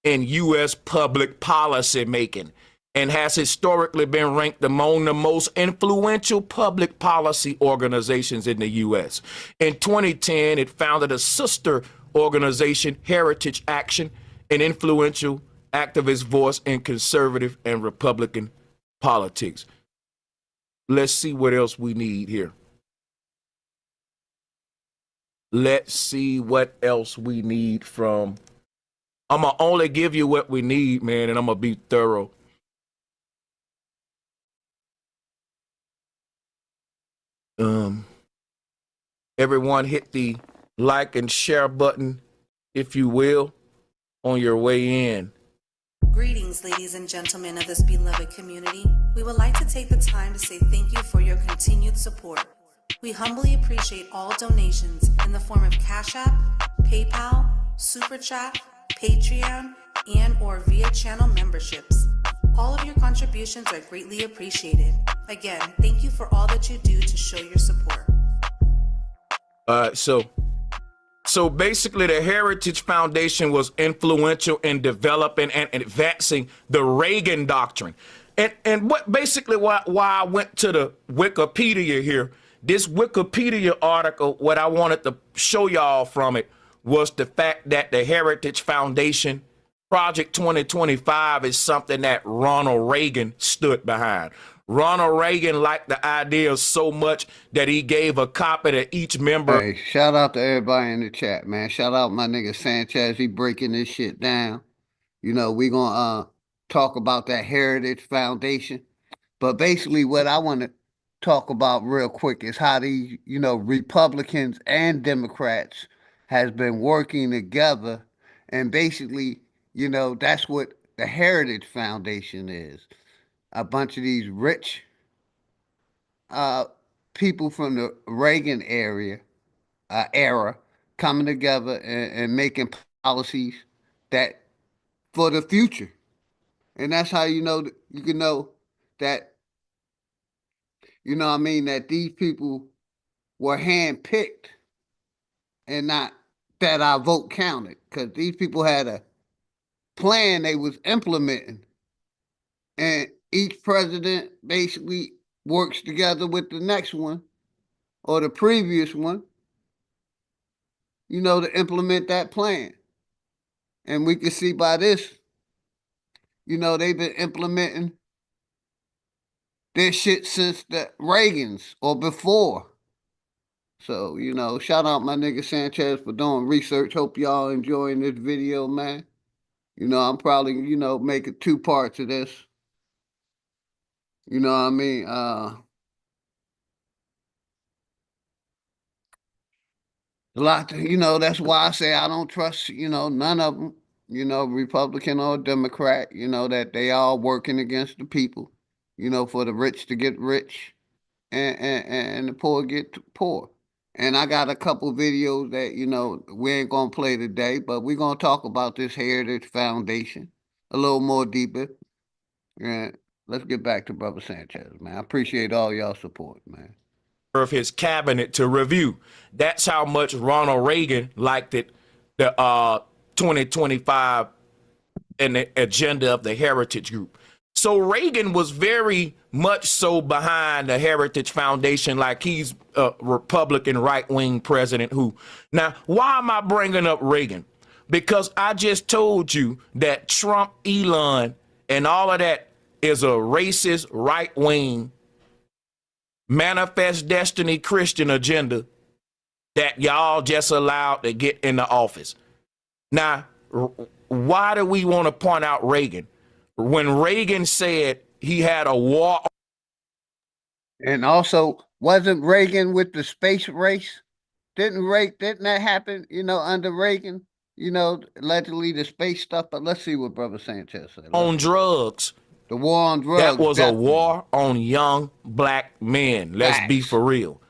in U.S. public policy making and has historically been ranked among the most influential public policy organizations in the U.S. In 2010, it founded a sister organization, Heritage Action, an influential activist voice in conservative and Republican politics. Let's see what else we need here. Let's see what else we need from. I'm going to only give you what we need, man, and I'm going to be thorough. Everyone hit the like and share button, if you will, on your way in. Greetings, ladies and gentlemen of this beloved community. We would like to take the time to say thank you for your continued support. We humbly appreciate all donations in the form of Cash App, PayPal, Super Chat, Patreon, and or via channel memberships. All of your contributions are greatly appreciated. Again, thank you for all that you do to show your support. So basically, the Heritage Foundation was influential in developing and advancing the Reagan doctrine. And what basically why I went to the Wikipedia here, this Wikipedia article, what I wanted to show y'all from it was the fact that the Heritage Foundation Project 2025 is something that Ronald Reagan stood behind. Ronald Reagan liked the idea so much that he gave a copy to each member. Hey, shout out to everybody in the chat, man. Shout out my nigga Sanchez. He breaking this shit down. You know, we gonna talk about that Heritage Foundation. But basically what I want to talk about real quick is how these, you know, Republicans and Democrats has been working together. And basically, you know, that's what the Heritage Foundation is. A bunch of these rich people from the Reagan era coming together and making policies that for the future. And that's how you know, you can know that, you know what I mean, that these people were handpicked and not that our vote counted, because these people had a plan they was implementing. And each president basically works together with the next one or the previous one, you know, to implement that plan. And we can see by this, you know, they've been implementing this shit since the Reagans or before. So, you know, shout out my nigga Sanchez for doing research. Hope y'all enjoying this video, man. You know, I'm probably, you know, making 2 parts of this. You know what I mean? A lot, you know, that's why I say I don't trust, you know, none of them, you know, Republican or Democrat, you know, that they all working against the people, you know, for the rich to get rich and the poor get poor. And I got a couple videos that, you know, we ain't gonna play today, but we're gonna talk about this Heritage Foundation a little more deeper. And let's get back to Brother Sanchez, man. I appreciate all y'all support, man. Of his cabinet to review. That's how much Ronald Reagan liked it, the 2025 and the agenda of the Heritage Group. So Reagan was very much so behind the Heritage Foundation, like he's a Republican right-wing president who. Now, why am I bringing up Reagan? Because I just told you that Trump, Elon, and all of that is a racist right-wing manifest destiny Christian agenda that y'all just allowed to get in the office. Now, why do we want to point out Reagan? When Reagan said he had a war. And also, wasn't Reagan with the space race? Didn't that happen, you know, under Reagan? You know, allegedly the space stuff, but let's see what Brother Sanchez said. On drugs. The war on drugs. That was definitely. A war on young black men. Let's be for real.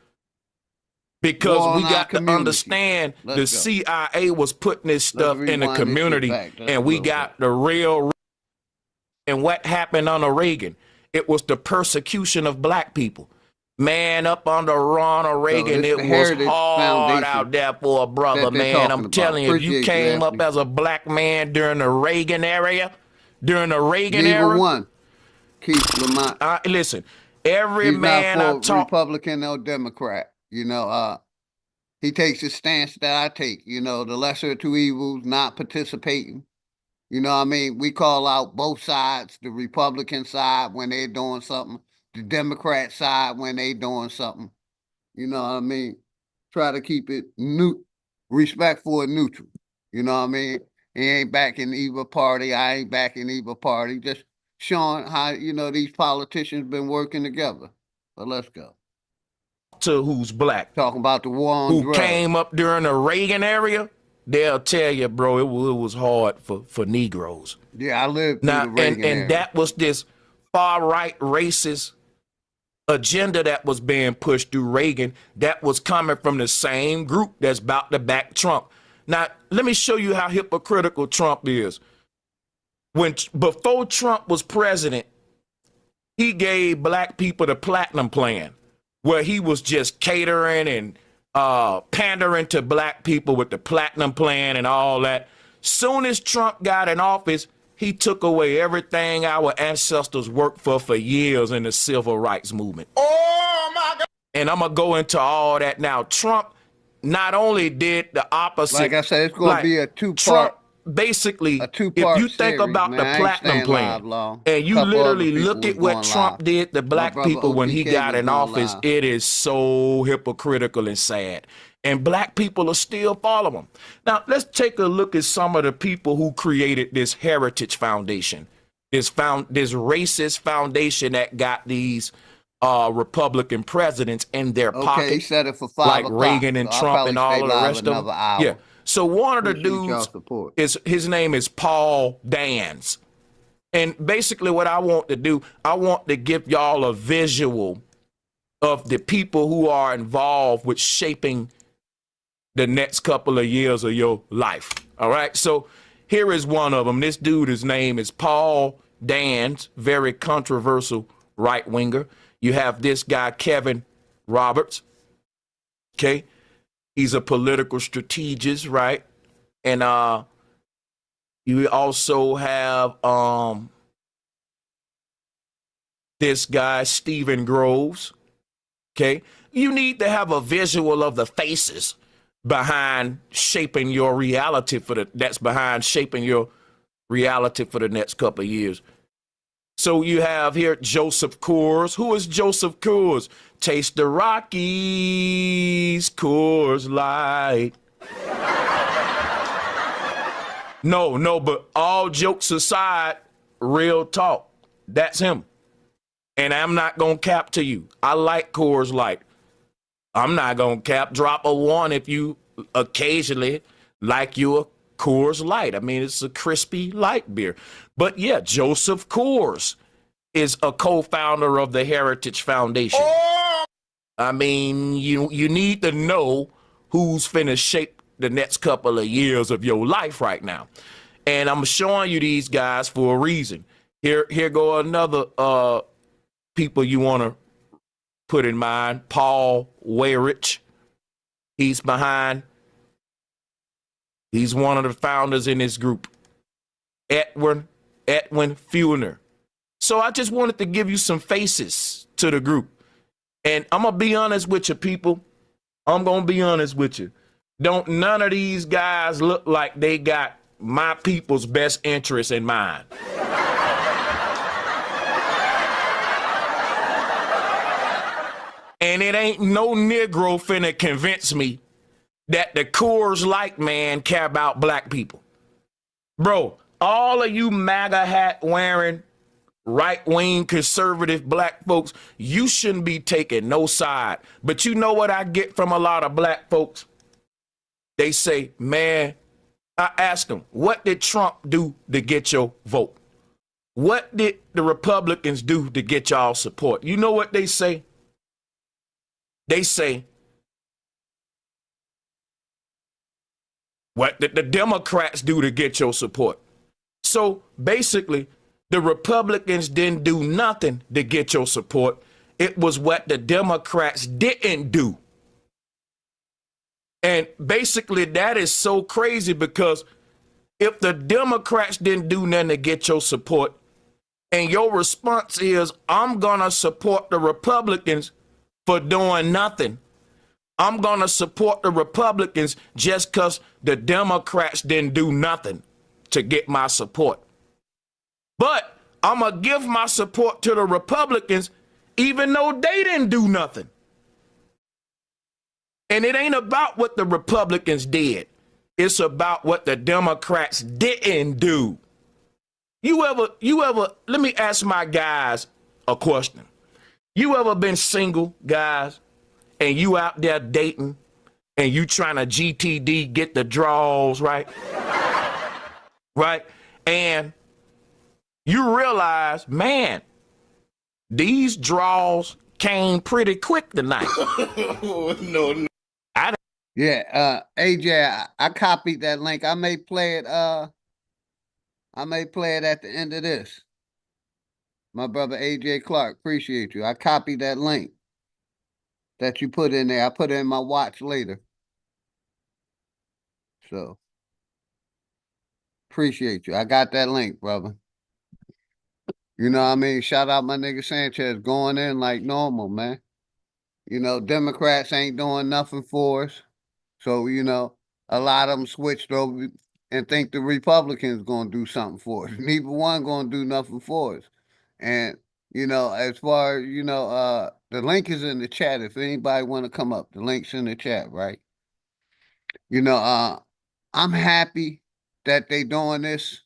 Because we got to understand the CIA was putting this stuff in the community, and we got the real. And what happened under Reagan? It was the persecution of black people. Man, up under Ronald Reagan, it was hard out there for a brother, man. I'm telling you, if you came up as a black man during the Reagan era, Neither one. Keith Lamont. Listen, every man I talk, Republican or Democrat, you know, he takes the stance that I take, you know, the lesser of two evils, not participating. You know what I mean? We call out both sides, the Republican side when they're doing something, the Democrat side when they doing something. You know what I mean? Try to keep it respectful and neutral. You know what I mean? He ain't backing either party. I ain't backing either party. Just showing how, you know, these politicians been working together. But let's go. To who's black. Talking about the war on drugs. Who came up during the Reagan era, they'll tell you, bro, it was hard for Negroes. Yeah, I lived through the Reagan era. And that was this far-right racist agenda that was being pushed through Reagan that was coming from the same group that's about to back Trump. Now, let me show you how hypocritical Trump is. Before Trump was president, he gave black people the platinum plan, where he was just catering and pandering to black people with the platinum plan and all that. Soon as Trump got in office, he took away everything our ancestors worked for years in the civil rights movement. Oh my God! And I'm gonna go into all that now. Trump not only did the opposite. Like I said, it's going to be a two-part. Basically, if you think about the platinum plan and you literally look at what Trump did to black people when he got in office, it is so hypocritical and sad. And black people are still following him. Now, let's take a look at some of the people who created this Heritage Foundation, this racist foundation that got these Republican presidents in their pocket. He said it for 5 like o'clock, Reagan and so Trump and all of the rest of them. Yeah. So one of the Appreciate dudes his name is Paul Dans. And basically what I want to do, I want to give y'all a visual of the people who are involved with shaping the next couple of years of your life. All right. So here is one of them. This dude, his name is Paul Dans, very controversial right winger. You have this guy, Kevin Roberts. Okay. He's a political strategist, right? And you also have this guy, Stephen Groves. Okay. You need to have a visual of the faces behind shaping your reality behind shaping your reality for the next couple of years. So you have here Joseph Coors. Who is Joseph Coors? Taste the Rockies, Coors Light. No, but all jokes aside, real talk, that's him. And I'm not going to cap to you. I like Coors Light. I'm not going to cap. Drop a one if you occasionally like your Coors Light. I mean, it's a crispy light beer. But yeah, Joseph Coors is a co-founder of the Heritage Foundation. I mean, you need to know who's finna shape the next couple of years of your life right now. And I'm showing you these guys for a reason. Here go another people you want to put in mind. Paul Weyrich. He's one of the founders in this group. Edwin Funer. So I just wanted to give you some faces to the group. And I'm going to be honest with you, people. I'm going to be honest with you. Don't none of these guys look like they got my people's best interest in mind. And it ain't no Negro finna convince me that the Coors Light man care about black people. Bro, all of you MAGA hat wearing right-wing conservative black folks, you shouldn't be taking no side. But you know what I get from a lot of black folks? They say, man, I ask them, what did Trump do to get your vote? What did the Republicans do to get y'all support? You know what they say? They say, what did the Democrats do to get your support? So basically, the Republicans didn't do nothing to get your support. It was what the Democrats didn't do. And basically, that is so crazy because if the Democrats didn't do nothing to get your support, and your response is, I'm going to support the Republicans for doing nothing. I'm going to support the Republicans just because the Democrats didn't do nothing to get my support. But I'm going to give my support to the Republicans even though they didn't do nothing. And it ain't about what the Republicans did. It's about what the Democrats didn't do. You ever, let me ask my guys a question. You ever been single, guys, and you out there dating and you trying to GTD, get the draws, right? Right? And you realize, man, these draws came pretty quick tonight. No. Yeah, AJ, I copied that link. I may play it at the end of this. My brother AJ Clark, appreciate you. I copied that link that you put in there. I put it in my watch later. So appreciate you. I got that link, brother. You know what I mean? Shout out my nigga Sanchez going in like normal, man. You know, Democrats ain't doing nothing for us. So, you know, a lot of them switched over and think the Republicans going to do something for us. Neither one going to do nothing for us. And, you know, as far as, you know, the link is in the chat. If anybody want to come up, the link's in the chat, right? You know, I'm happy that they doing this,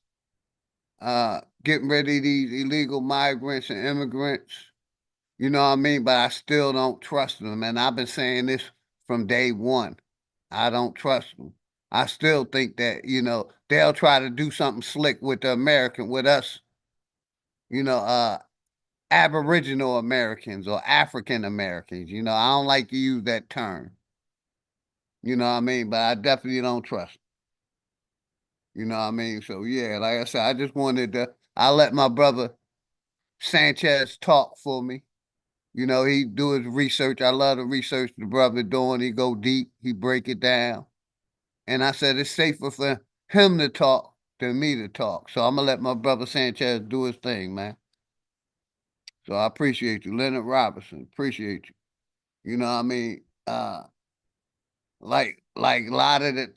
getting rid of these illegal migrants and immigrants. You know what I mean? But I still don't trust them. And I've been saying this from day one. I don't trust them. I still think that, you know, they'll try to do something slick with us, you know, Aboriginal Americans or African Americans. You know, I don't like to use that term. You know what I mean? But I definitely don't trust them. You know what I mean? So, yeah, like I said, I just wanted to, I let my brother Sanchez talk for me. You know, he do his research. I love the research the brother doing. He go deep. He break it down. And I said it's safer for him to talk than me to talk. So I'm going to let my brother Sanchez do his thing, man. So I appreciate you. Leonard Robinson, appreciate you. You know what I mean? Like a lot of the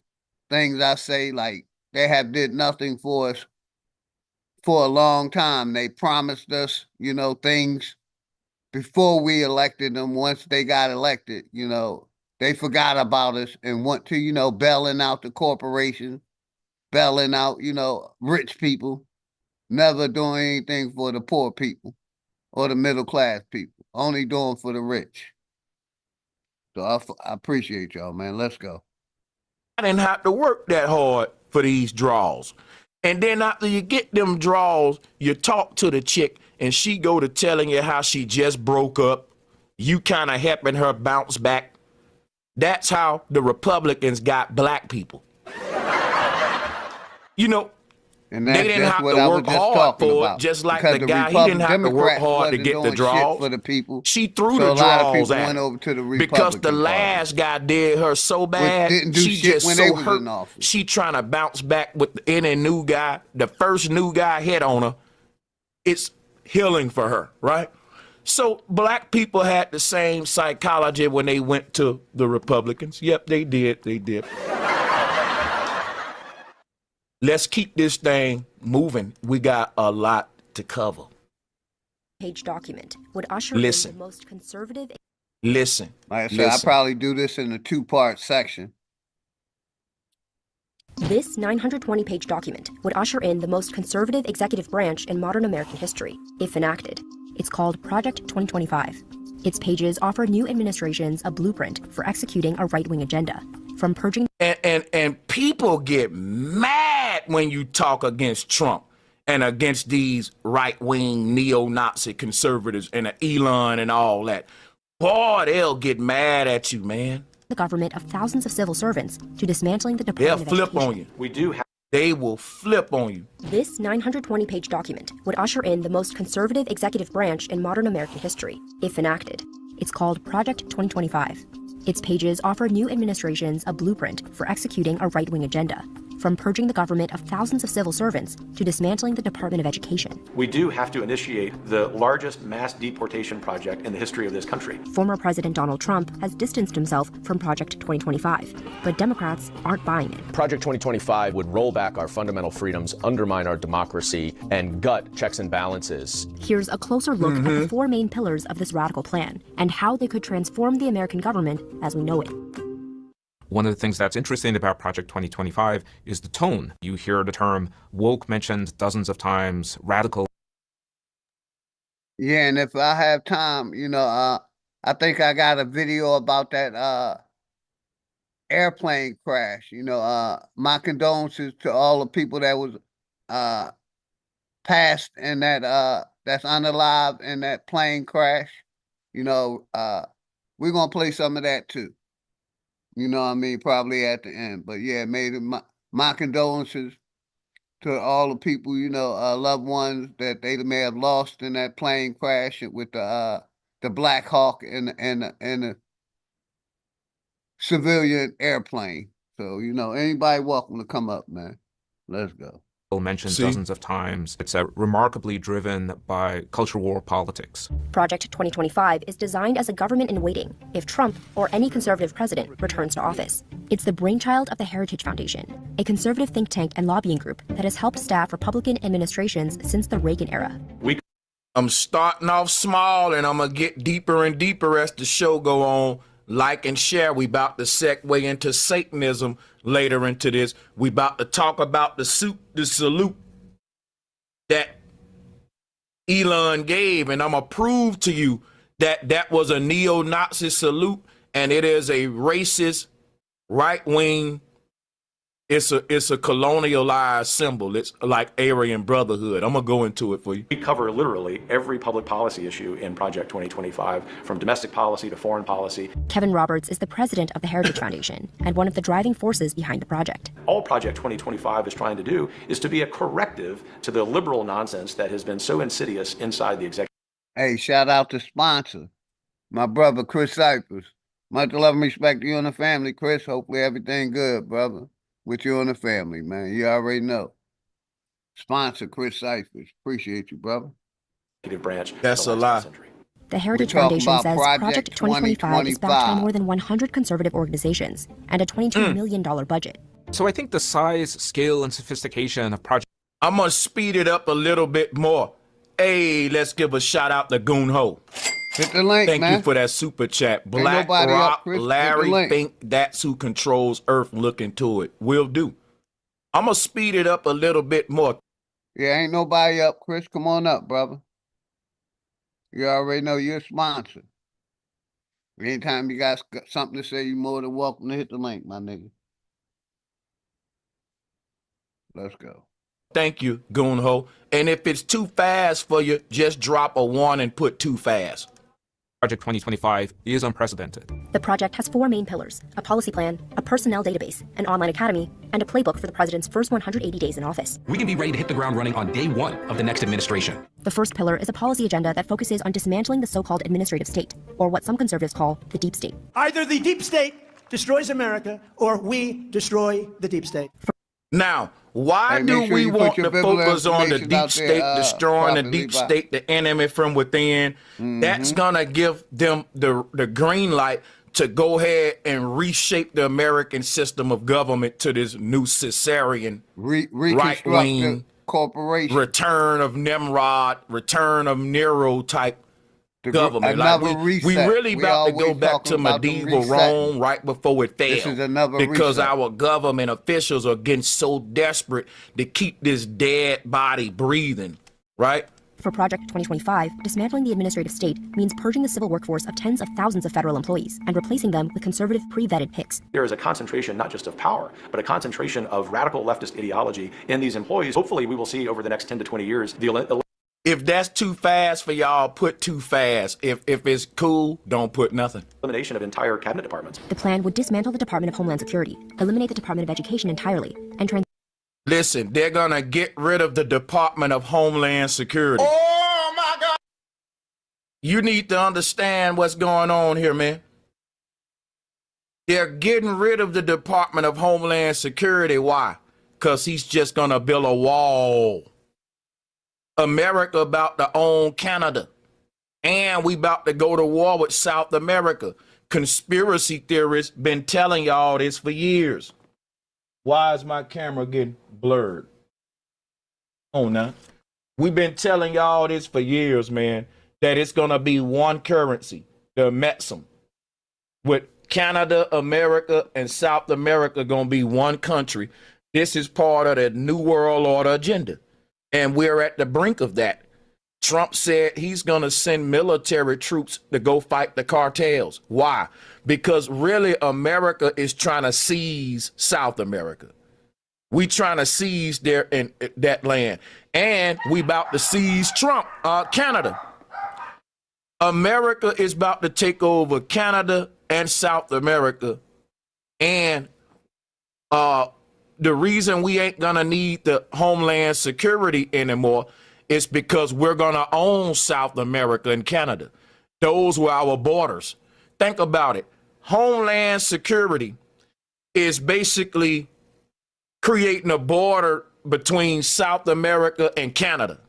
things I say, like they have did nothing for us for a long time. They promised us, you know, things before we elected them. Once they got elected, you know, they forgot about us and went to, you know, bailing out the corporation, bailing out, you know, rich people, never doing anything for the poor people or the middle class people, only doing for the rich. So I appreciate y'all, man. Let's go. I didn't have to work that hard for these draws. And then after you get them draws, you talk to the chick and she go to telling you how she just broke up. You kind of helping her bounce back. That's how the Republicans got black people. You know, and they didn't have to work hard for it, just like the guy, he didn't have to work hard to get the draws. For the people. She threw the draws at him because the last guy did her so bad, she just so hurt. She trying to bounce back with any new guy. The first new guy hit on her. It's healing for her, right? So black people had the same psychology when they went to the Republicans. Yep, they did. They did. Let's keep this thing moving. We got a lot to cover. Page document would usher in the most conservative. Listen. Like I said, I probably do this in a 2-part section. This 920-page document would usher in the most conservative executive branch in modern American history, if enacted. It's called Project 2025. Its pages offer new administrations a blueprint for executing a right-wing agenda, from purging. And people get mad when you talk against Trump and against these right-wing neo-Nazi conservatives and Elon and all that. Boy, they'll get mad at you, man. The government of thousands of civil servants to dismantling the Department of Education. They'll flip on you. We do have. They will flip on you. This 920-page document would usher in the most conservative executive branch in modern American history, if enacted. It's called Project 2025. Its pages offer new administrations a blueprint for executing a right-wing agenda, from purging the government of thousands of civil servants to dismantling the Department of Education. We do have to initiate the largest mass deportation project in the history of this country. Former President Donald Trump has distanced himself from Project 2025, but Democrats aren't buying it. Project 2025 would roll back our fundamental freedoms, undermine our democracy, and gut checks and balances. Here's a closer look at the 4 main pillars of this radical plan and how they could transform the American government as we know it. One of the things that's interesting about Project 2025 is the tone. You hear the term woke mentioned dozens of times, radical. Yeah, and if I have time, you know, I think I got a video about that airplane crash. You know, my condolences to all the people that was passed in that that's unalive in that plane crash. You know, we're gonna play some of that too. You know what I mean? Probably at the end. But yeah, my condolences to all the people, you know, loved ones that they may have lost in that plane crash with the Black Hawk and the civilian airplane. So, you know, anybody welcome to come up, man. Let's go. Mentioned dozens of times. It's remarkably driven by culture war politics. Project 2025 is designed as a government in waiting if Trump or any conservative president returns to office. It's the brainchild of the Heritage Foundation, a conservative think tank and lobbying group that has helped staff Republican administrations since the Reagan era. I'm starting off small and I'm going to get deeper and deeper as the show go on. Like and share. We about to segue into Satanism later into this. We about to talk about the salute that Elon gave, and I'm gonna prove to you that that was a neo-Nazi salute, and it is a racist, right-wing. It's a colonialized symbol. It's like Aryan Brotherhood. I'm gonna go into it for you. We cover literally every public policy issue in Project 2025, from domestic policy to foreign policy. Kevin Roberts is the president of the Heritage Foundation and one of the driving forces behind the project. All Project 2025 is trying to do is to be a corrective to the liberal nonsense that has been so insidious inside the executive. Hey, shout out to sponsor, my brother Chris Cypress. Much love and respect to you and the family, Chris. Hopefully everything good, brother. With you and the family, man. You already know. Sponsor Chris Cyphers. Appreciate you, brother. Branch. That's a lot. The Heritage Foundation says Project 2025 is backed by more than 100 conservative organizations and a $22 million budget. So I think the size, scale, and sophistication of Project... I'm going to speed it up a little bit more. Hey, let's give a shout out to Goon Ho. Hit the link, Thank man. you for that super chat. Black Rock, Larry think that's who controls Earth. Look into it. Will do. I'm going to speed it up a little bit more. Yeah, ain't nobody up, Chris. Come on up, brother. You already know you're a sponsor. Anytime you got something to say, you're more than welcome to hit the link, my nigga. Let's go. Thank you, Goonho. And if it's too fast for you, just drop a 1 and put too fast. Project 2025 is unprecedented. The project has 4 main pillars: a policy plan, a personnel database, an online academy, and a playbook for the president's first 180 days in office. We can be ready to hit the ground running on day 1 of the next administration. The first pillar is a policy agenda that focuses on dismantling the so-called administrative state, or what some conservatives call the deep state. Either the deep state destroys America, or we destroy the deep state. Now, why do we want to focus on the deep state destroying the deep state, the enemy from within? That's going to give them the green light to go ahead and reshape the American system of government to this new Caesarian right-wing corporation, return of Nimrod, return of Nero type government. Like we really about to go back to medieval Rome right before it failed, because our government officials are getting so desperate to keep this dead body breathing, right? For Project 2025, dismantling the administrative state means purging the civil workforce of tens of thousands of federal employees and replacing them with conservative pre-vetted picks. There is a concentration not just of power, but a concentration of radical leftist ideology in these employees. Hopefully we will see over the next 10 to 20 years if that's too fast for y'all, put too fast. If it's cool, don't put nothing. Elimination of entire cabinet departments. The plan would dismantle the Department of Homeland Security, eliminate the Department of Education entirely, and Listen, they're gonna get rid of the Department of Homeland Security. Oh my God! You need to understand what's going on here, man. They're getting rid of the Department of Homeland Security. Why? Because he's just gonna build a wall. America about to own Canada, and we about to go to war with South America. Conspiracy theorists been telling y'all this for years. Why is my camera getting blurred? Oh, now. We've been telling y'all this for years, man, that it's gonna be one currency, the Metsum, with Canada, America, and South America gonna be one country. This is part of the New World Order agenda. And we're at the brink of that. Trump said he's going to send military troops to go fight the cartels. Why? Because really America is trying to seize South America. We trying to seize that land. And we about to seize Canada. America is about to take over Canada and South America. And the reason we ain't gonna need the Homeland Security anymore is because we're gonna own South America and Canada. Those were our borders. Think about it. Homeland Security is basically creating a border between South America and Canada.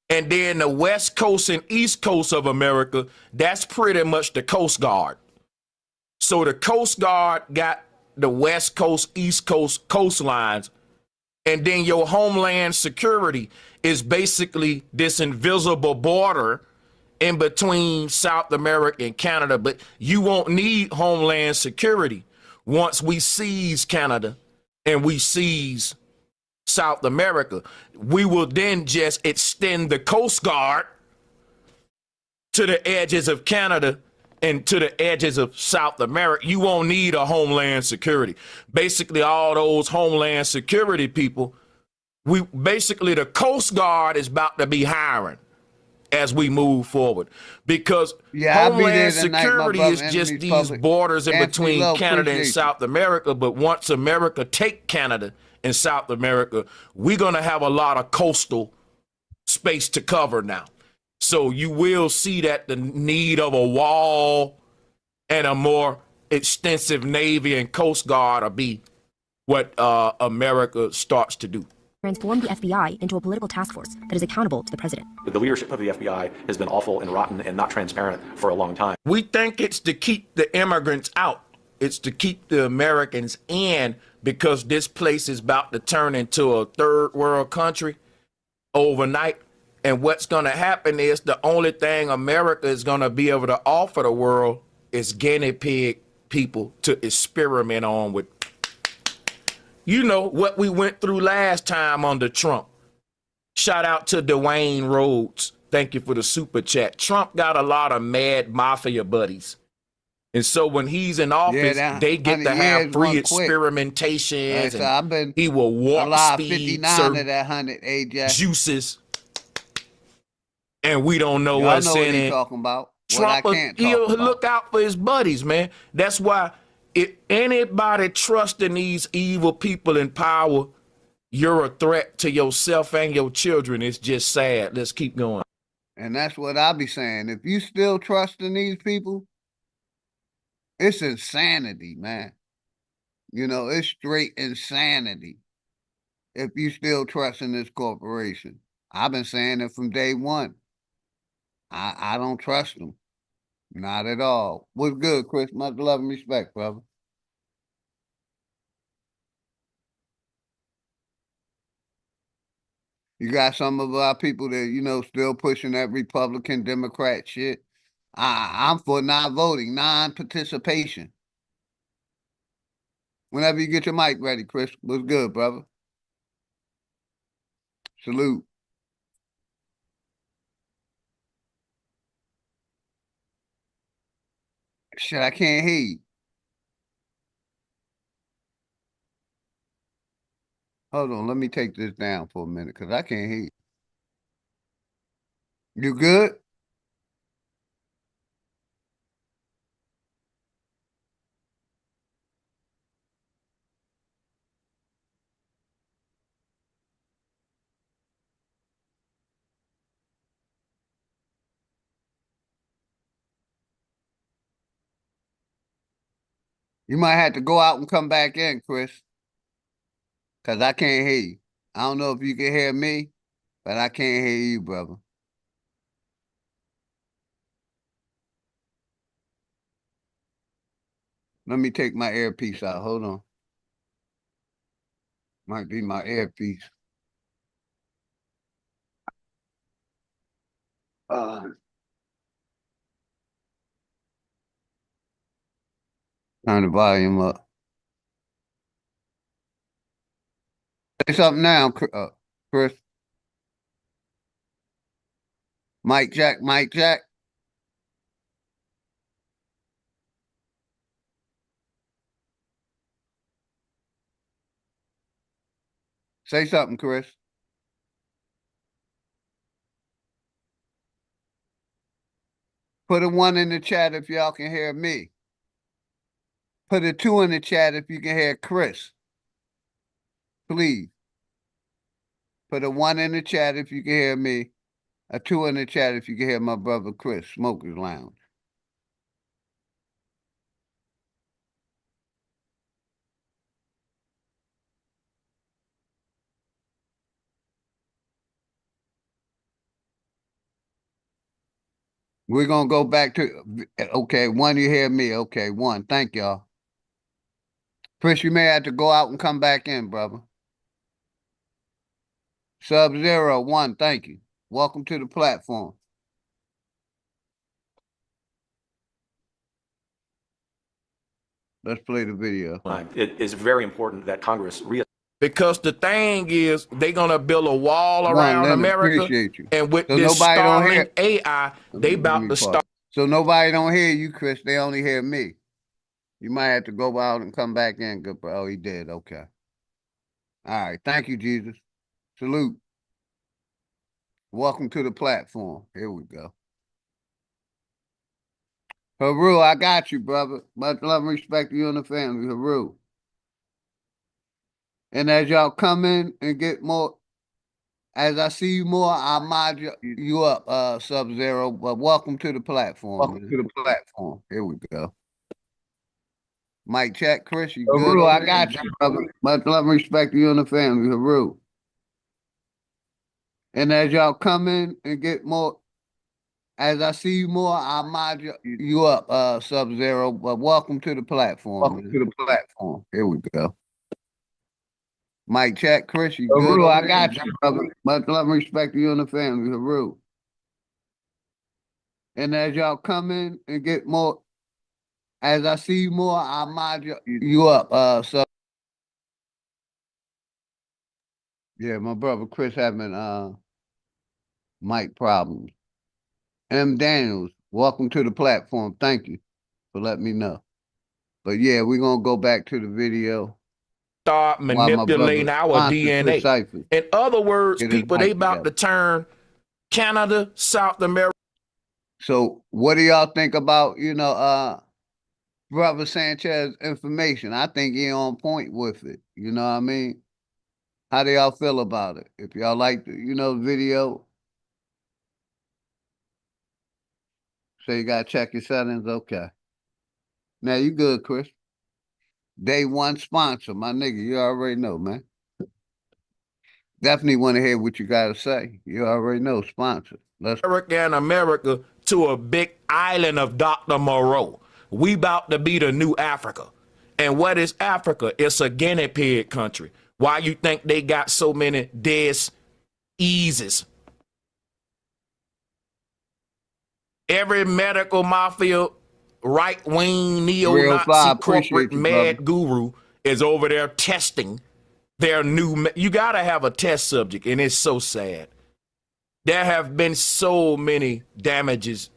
And then the West Coast and East Coast of America, that's pretty much the Coast Guard. So the Coast Guard got the West Coast, East Coast coastlines, and then your Homeland Security is basically this invisible border in between South America and Canada. But you won't need Homeland Security once we seize Canada and we seize South America. We will then just extend the Coast Guard to the edges of Canada and to the edges of South America. You won't need a Homeland Security. Basically, all those Homeland Security people, the Coast Guard is about to be hiring as we move forward, because Homeland Security is just these borders in between Canada and South America. But once America take Canada and South America, we're going to have a lot of coastal space to cover now. So you will see that the need of a wall and a more extensive Navy and Coast Guard will be what America starts to do. Transform the FBI into a political task force that is accountable to the president. The leadership of the FBI has been awful and rotten and not transparent for a long time. We think it's to keep the immigrants out. It's to keep the Americans in, because this place is about to turn into a third world country overnight. And what's going to happen is the only thing America is going to be able to offer the world is guinea pig people to experiment on with You know what we went through last time under Trump. Shout out to Dwayne Rhodes. Thank you for the super chat. Trump got a lot of mad mafia buddies. And so when he's in office, they get to have free experimentations, so and he will warp speed 59 of that 100, AJ. juices. And we don't know Y'all what's know what in he's it. talking about. Trump, he'll look out for his buddies, man. That's why if anybody trusting these evil people in power, you're a threat to yourself and your children. It's just sad. Let's keep going. And that's what I be saying. If you still trusting these people, it's insanity, man. You know, it's straight insanity if you still trusting this corporation. I've been saying it from day one. I don't trust them. Not at all. What's good, Chris? Much love and respect, brother. You got some of our people that, you know, still pushing that Republican Democrat shit. I'm for not voting, non-participation. Whenever you get your mic ready, Chris. What's good, brother? Salute. Shit, I can't hear you. Hold on, let me take this down for a minute because I can't hear you. You good? You might have to go out and come back in, Chris, because I can't hear you. I don't know if you can hear me, but I can't hear you, brother. Let me take my earpiece out. Hold on. Might be my earpiece. Turn the volume up. Say something now, Chris. Mike Jack, Mike Jack. Say something, Chris. Put a 1 in the chat if y'all can hear me. Put a 2 in the chat if you can hear Chris. Please. Put a 1 in the chat if you can hear me. A 2 in the chat if you can hear my brother Chris, Smokers Lounge. We're going to go back to, okay, 1, you hear me. Okay, 1. Thank y'all. Chris, you may have to go out and come back in, brother. Sub-Zero, 1, thank you. Welcome to the platform. Let's play the video. It is very important that Congress because the thing is, they're gonna build a wall around America, and with so this Starlink hear, AI, they about to start. So nobody don't hear you, Chris. They only hear me. You might have to go out and come back in. Good, bro. Oh, he did. Okay. All right. Thank you, Jesus. Salute. Welcome to the platform. Here we go. Haru, I got you, brother. Much love and respect to you and the family. Haru. And as y'all come in and get more, as I see you more, I'll mod you up, Sub-Zero. But welcome to the platform. Welcome to the platform. Here we go. Mike check, Chris, you good? Haru, I got you, brother. Much love and respect to you and the family. Haru. And as y'all come in and get more, as I see you more, I'll mod you up, Sub-Zero. But welcome to the platform. Welcome to the platform. Here we go. Mike check, Chris, you good? Haru, I got you, brother. Much love and respect to you and the family. Haru. And as y'all come in and get more, as I see you more, I'll mod you up, Sub. Yeah, my brother Chris having mic problems. M. Daniels, welcome to the platform. Thank you for letting me know. But yeah, we're gonna go back to the video. Start manipulating our DNA. In other words, people, they about to turn Canada, South America. So what do y'all think about, Brother Sanchez information? I think he on point with it. You know what I mean? How do y'all feel about it? If y'all like the, video, so you gotta check your settings. Okay. Now you good, Chris. Day one sponsor, my nigga. You already know, man. Definitely want to hear what you gotta say. You already know, sponsor. America to a big island of Dr. Moreau. We about to be the new Africa. And what is Africa? It's a guinea pig country. Why you think they got so many diseases? Every medical mafia, right-wing, neo-Nazi, corporate mad guru is over there testing their new... You got to have a test subject, and it's so sad. There have been so many damages,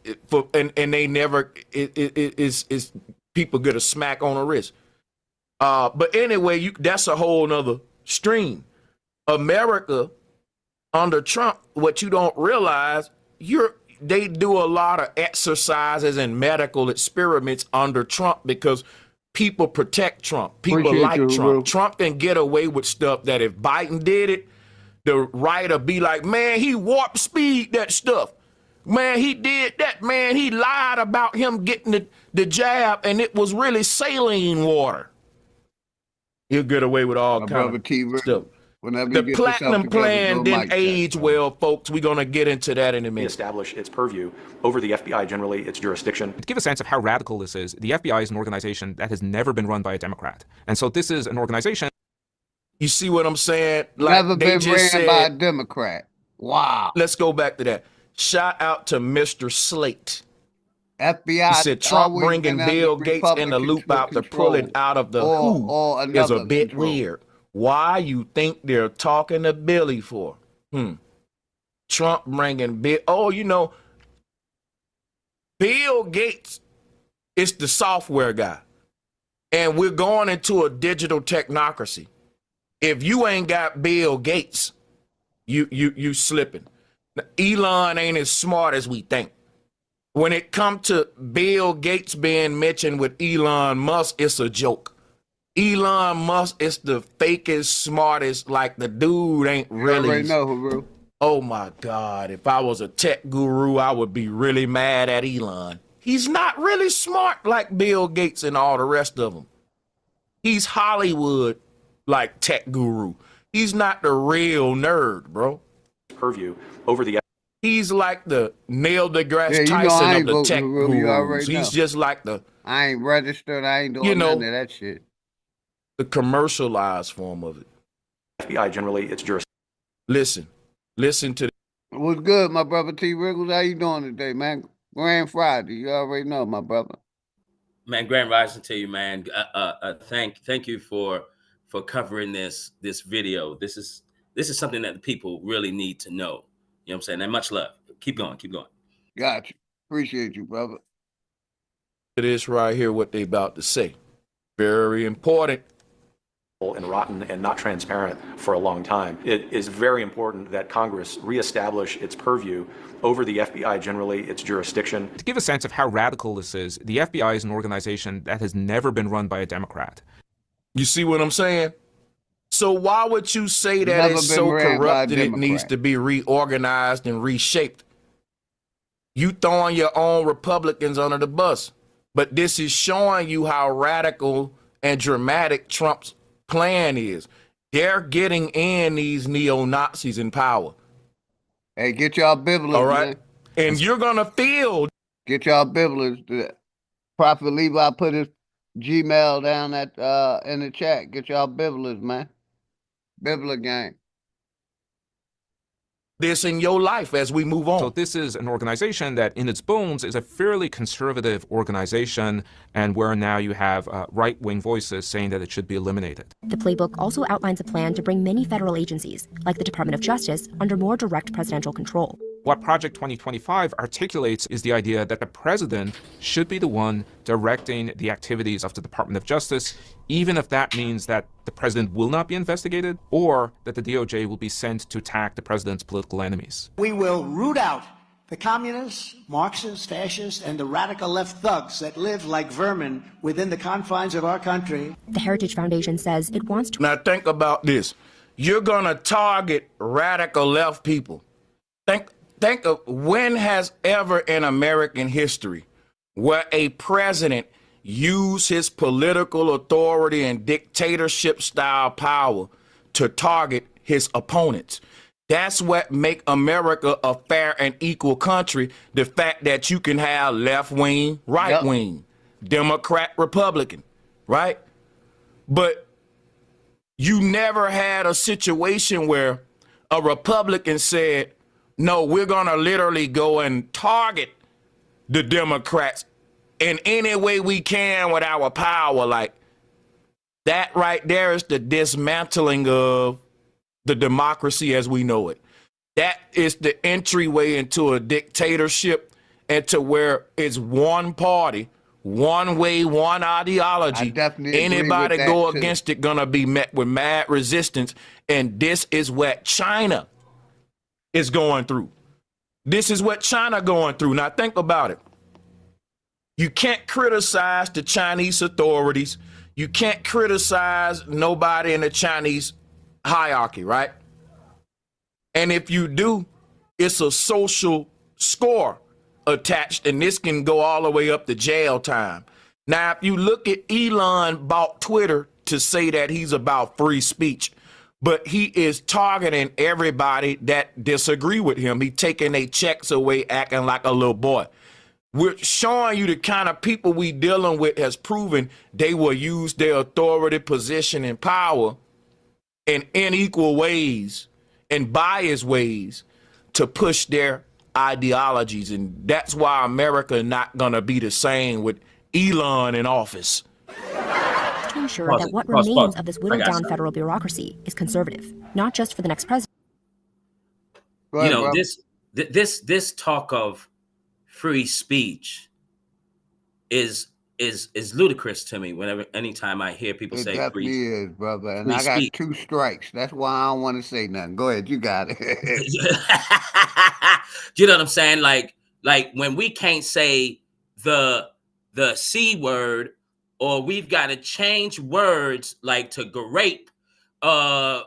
and they never... It's people get a smack on the wrist. But anyway, that's a whole nother stream. America, under Trump, what you don't realize, they do a lot of exercises and medical experiments under Trump because people protect Trump. People like Trump. Trump can get away with stuff that if Biden did it, the right will be like, man, he warp speed that stuff. Man, he did that. Man, he lied about him getting the jab, and it was really saline water. He'll get away with all kind of stuff. The platinum plan didn't age well, folks. We're going to get into that in a minute. Establish its purview over the FBI, generally its jurisdiction. To give a sense of how radical this is, the FBI is an organization that has never been run by a Democrat. And so this is an organization... You see what I'm saying? Never been ran by a Democrat. Wow. Let's go back to that. Shout out to Mr. Slate. FBI. He said Trump bringing Bill Gates in the loop out to pull it out of the who is a bit weird. Why you think they're talking to Billy for? Trump bringing Bill. Oh, Bill Gates is the software guy. And we're going into a digital technocracy. If you ain't got Bill Gates, you slipping. Now, Elon ain't as smart as we think. When it comes to Bill Gates being mentioned with Elon Musk, it's a joke. Elon Musk is the fakest, smartest, like the dude ain't really... You already know, Guru. Oh my God, if I was a tech guru, I would be really mad at Elon. He's not really smart like Bill Gates and all the rest of them. He's Hollywood like tech guru. He's not the real nerd, bro. Purview over the... He's like the Neil deGrasse Tyson of the tech gurus. He's just like the... I ain't registered. I ain't doing none of that shit. The commercialized form of it. FBI, generally, its jurisdiction. Listen to... What's good, my brother T. Riggles? How you doing today, man? Grand Friday. You already know, my brother. Man, Grand Rising to you, man. Thank you for covering this video. This is something that the people really need to know. You know what I'm saying? And much love. Keep going. Got you. Appreciate you, brother. It is right here what they about to say. Very important. And rotten and not transparent for a long time. It is very important that Congress reestablish its purview over the FBI, generally its jurisdiction. To give a sense of how radical this is, the FBI is an organization that has never been run by a Democrat. You see what I'm saying? So why would you say that it's so corrupt that it needs to be reorganized and reshaped? You throwing your own Republicans under the bus. But this is showing you how radical and dramatic Trump's plan is. They're getting in these neo-Nazis in power. Hey, get y'all bibblers, all right? Man. And you're going to feel... Get y'all bibblers. Prophet Levi put his Gmail down at in the chat. Get y'all bibblers, man. Bibbler gang. this in your life as we move on. So this is an organization that in its bones is a fairly conservative organization, and where now you have right-wing voices saying that it should be eliminated. The playbook also outlines a plan to bring many federal agencies, like the Department of Justice, under more direct presidential control. What Project 2025 articulates is the idea that the president should be the one directing the activities of the Department of Justice, even if that means that the president will not be investigated or that the DOJ will be sent to attack the president's political enemies. We will root out the communists, Marxists, fascists, and the radical left thugs that live like vermin within the confines of our country. The Heritage Foundation says it wants to... Now think about this. You're going to target radical left people. Think of when has ever in American history where a president used his political authority and dictatorship style power to target his opponents. That's what make America a fair and equal country. The fact that you can have left wing, right wing, Democrat, Republican, right? But you never had a situation where a Republican said, no, we're going to literally go and target the Democrats in any way we can with our power. Like, that right there is the dismantling of the democracy as we know it. That is the entryway into a dictatorship and to where it's one party, one way, one ideology. Anybody go against it gonna be met with mad resistance. And this is what China is going through. This is what China going through. Now think about it. You can't criticize the Chinese authorities. You can't criticize nobody in the Chinese hierarchy, right? And if you do, it's a social score attached, and this can go all the way up to jail time. Now, if you look at Elon bought Twitter to say that he's about free speech, but he is targeting everybody that disagree with him. He taking their checks away, acting like a little boy. We're showing you the kind of people we dealing with has proven they will use their authority, position, and power in unequal ways and biased ways to push their ideologies. And that's why America is not going to be the same with Elon in office. To ensure that what remains of this whittled-down federal bureaucracy is conservative, not just for the next president. You know, this talk of free speech is ludicrous to me. Anytime I hear people say free, is, brother. And free I got speech. 2 strikes. That's why I don't want to say nothing. Go ahead, you got it. You know what I'm saying? Like when we can't say the C word, or we've got to change words like to grape, and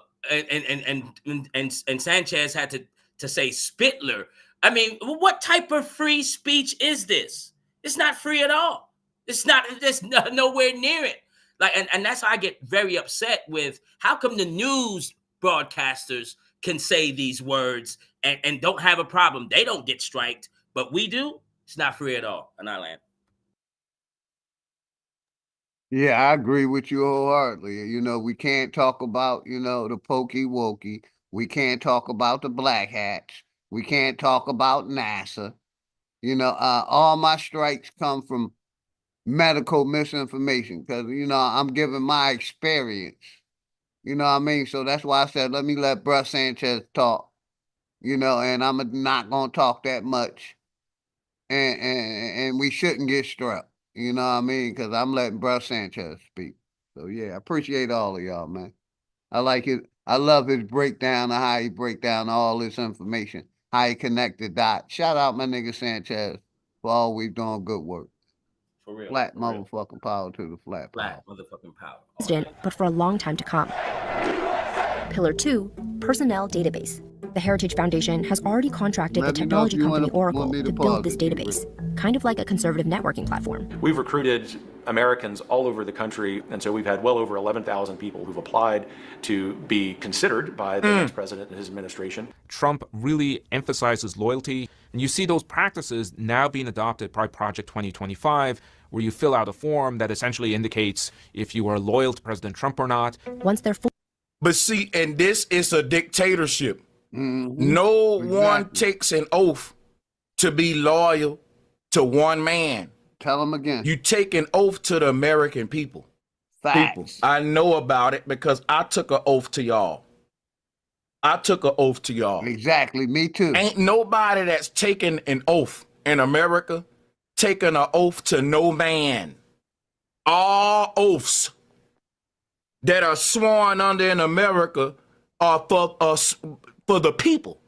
Sanchez had to say Spitler. I mean, what type of free speech is this? It's not free at all. It's nowhere near it. Like, and that's how I get very upset with how come the news broadcasters can say these words and don't have a problem. They don't get striked, but we do. It's not free at all. And I land. Yeah, I agree with you wholeheartedly. You know, we can't talk about, you know, the pokey wokey. We can't talk about the black hats. We can't talk about NASA. You know, all my strikes come from medical misinformation because, you know, I'm giving my experience. You know what I mean? So that's why I said, let me let Bruh Sanchez talk, you know, and I'm not going to talk that much. And we shouldn't get struck. You know what I mean? Because I'm letting Bruh Sanchez speak. So, yeah, I appreciate all of y'all, man. I like it. I love his breakdown of how he break down all this information, how he connect the dots. Shout out my nigga Sanchez for always doing good work. For real. Flat motherfucking power to the flat power. Motherfucking power. But for a long time to come. Pillar 2, personnel database. The Heritage Foundation has already contracted the technology company Oracle to build this database, kind of like a conservative networking platform. We've recruited Americans all over the country, and so we've had well over 11,000 people who've applied to be considered by the next president and his administration. Trump really emphasizes loyalty, and you see those practices now being adopted by Project 2025, where you fill out a form that essentially indicates if you are loyal to President Trump or not. Once they're full. But see, and this is a dictatorship. No one takes an oath to be loyal to one man. Tell them again. You take an oath to the American people. People, I know about it because I took an oath to y'all. Exactly, me too. Ain't nobody that's taken an oath in America taking an oath to no man. All oaths that are sworn under in America are for us, for the people.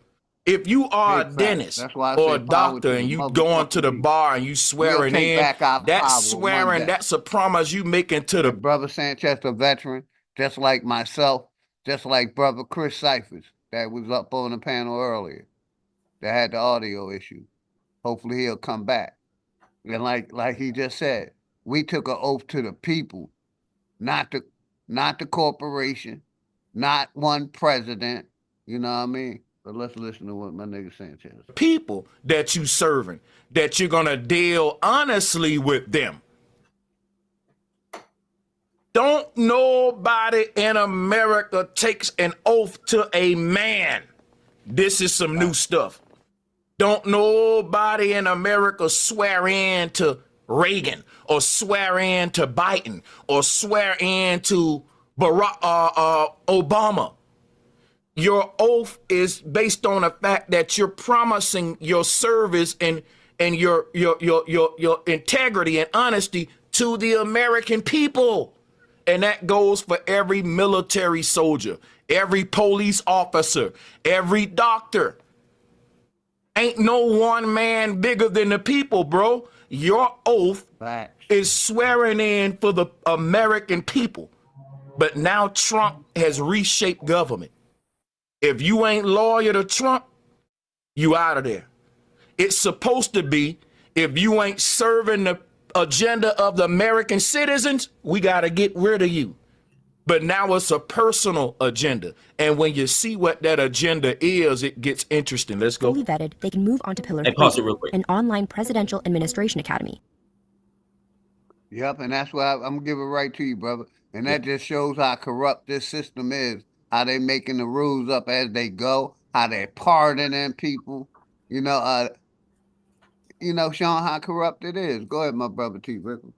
If you are a dentist or a doctor and you going to the bar and you swearing in, that's swearing, that's a promise you making to the Brother Sanchez, a veteran, just like myself, just like Brother Chris Cyphers that was up on the panel earlier that had the audio issue. Hopefully he'll come back. And like he just said, we took an oath to the people, not the corporation, not one president. You know what I mean? But let's listen to what my nigga Sanchez. People that you serving, that you're gonna deal honestly with them. Don't nobody in America takes an oath to a man. This is some new stuff. Don't nobody in America swear in to Reagan or swear in to Biden or swear in to Obama. Your oath is based on the fact that you're promising your service and your integrity and honesty to the American people. And that goes for every military soldier, every police officer, every doctor. Ain't no one man bigger than the people, bro. Your oath is swearing in for the American people. But now Trump has reshaped government. If you ain't loyal to Trump, you out of there. It's supposed to be, if you ain't serving the agenda of the American citizens, we got to get rid of you. But now it's a personal agenda. And when you see what that agenda is, it gets interesting. Let's go. Fully vetted, they can move on to Pillar 3, an online presidential administration academy. Yep, and that's why I'm going to give it right to you, brother. And that just shows how corrupt this system is, how they making the rules up as they go, how they pardoning people, Sean, how corrupt it is. Go ahead, my brother T. Rickle.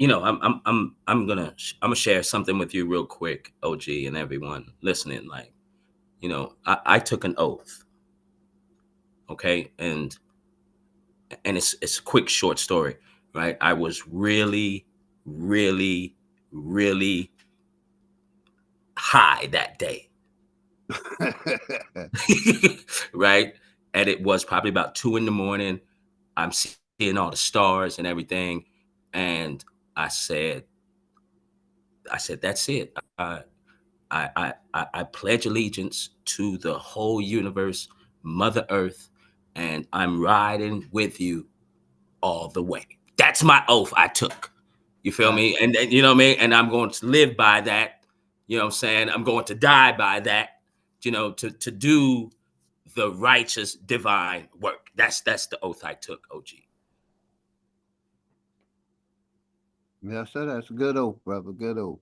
I'm gonna share something with you real quick, OG, and everyone listening. Like, I took an oath, okay, and it's a quick short story, right? I was really, really, really high that day, right? And it was probably about 2 a.m. I'm seeing all the stars and everything, and I said, that's it. I pledge allegiance to the whole universe, Mother Earth, and I'm riding with you all the way. That's my oath I took. You feel me? And you know what I mean? And I'm going to live by that. You know what I'm saying? I'm going to die by that, to do the righteous divine work. That's the oath I took, OG. Yes, sir. That's a good oath, brother. Good oath.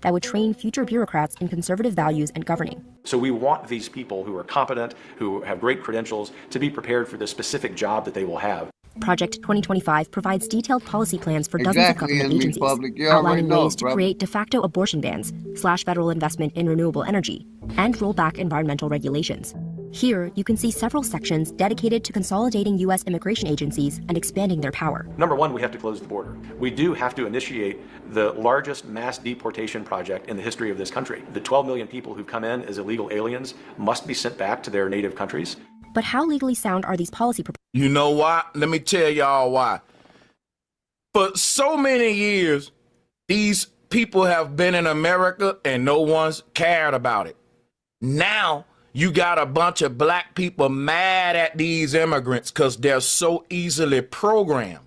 That would train future bureaucrats in conservative values and governing. So we want these people who are competent, who have great credentials, to be prepared for the specific job that they will have. Project 2025 provides detailed policy plans for dozens of government agencies, outlining ways to create de facto abortion bans, slash federal investment in renewable energy, and roll back environmental regulations. Here, you can see several sections dedicated to consolidating U.S. immigration agencies and expanding their power. Number one, we have to close the border. We do have to initiate the largest mass deportation project in the history of this country. The 12 million people who come in as illegal aliens must be sent back to their native countries. But how legally sound are these policy proposals? You know why? Let me tell y'all why. For so many years, these people have been in America and no one's cared about it. Now, you got a bunch of black people mad at these immigrants because they're so easily programmed.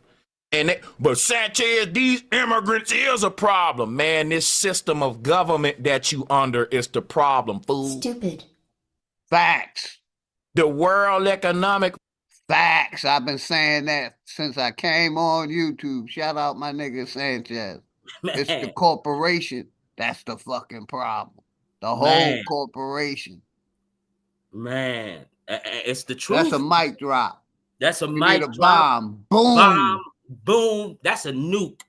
But Sanchez, these immigrants is a problem. Man, this system of government that you under is the problem, fool. Stupid. Facts. The World Economic... Facts. I've been saying that since I came on YouTube. Shout out my nigga Sanchez. It's the corporation that's the fucking problem. The whole Man, corporation. man, it's the That's a truth. mic drop. That's a We need a mic drop. bomb. Boom. Bomb, boom. That's a nuke.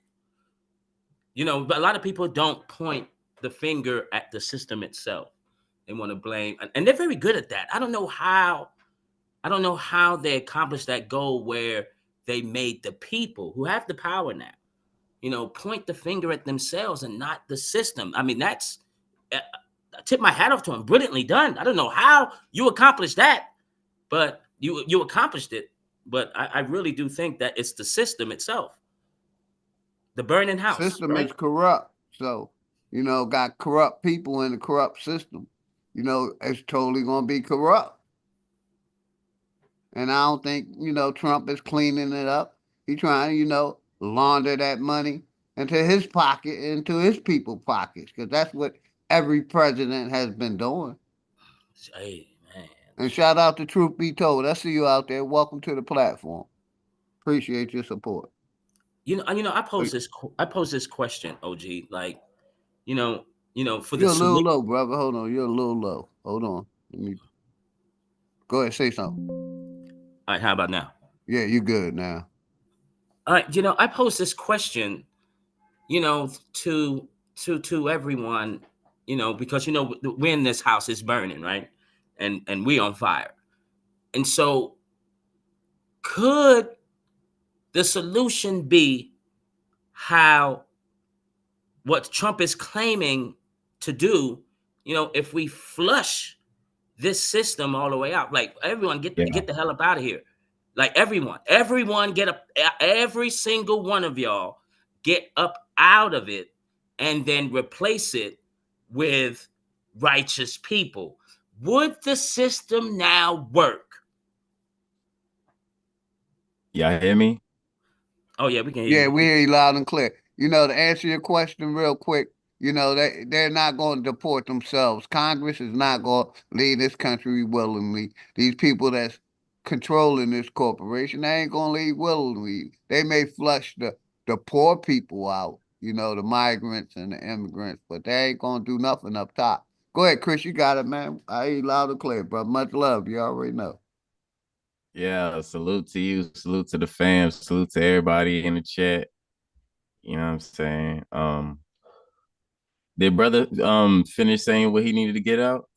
You know, but a lot of people don't point the finger at the system itself. They want to blame, and they're very good at that. I don't know how they accomplished that goal where they made the people who have the power now, you know, point the finger at themselves and not the system. I mean, that's I tip my hat off to them. Brilliantly done. I don't know how you accomplished that, but you accomplished it. But I really do think that it's the system itself, the burning house, System right? is corrupt. So, you know, got corrupt people in the corrupt system. You know, it's totally gonna be corrupt. And I don't think, you know, Trump is cleaning it up. He's trying to, you know, launder that money into his pocket, into his people's pockets, because that's what every president has been doing. Hey, man. And shout out to Truth Be Told. I see you out there. Welcome to the platform. Appreciate your support. I pose this question, OG. Like, for the You're a little solution. low, brother. Hold on. You're a little low. Hold on. Let me go ahead, say something. All right, how about now? Yeah, you good now. All right, I pose this question, to everyone, because we're in this house, is burning, right? And we on fire. And so could the solution be how what Trump is claiming to do, if we flush this system all the way out, like everyone get the hell up out of here. Like everyone get up, every single one of y'all get up out of it and then replace it with righteous people. Would the system now work? Y'all hear me? Oh yeah, we can hear Yeah, you. we hear you loud and clear. You know, to answer your question real quick, you know, they're not going to deport themselves. Congress is not going to leave this country willingly. These people that's controlling this corporation, they ain't going to leave willingly. They may flush the poor people out, you know, the migrants and the immigrants, but they ain't going to do nothing up top. Go ahead, Chris, you got it, man. I hear you loud and clear, bro. Much love. You already know. Yeah, salute to you, salute to the fam, salute to everybody in the chat. You know what I'm saying? Did brother finish saying what he needed to get out?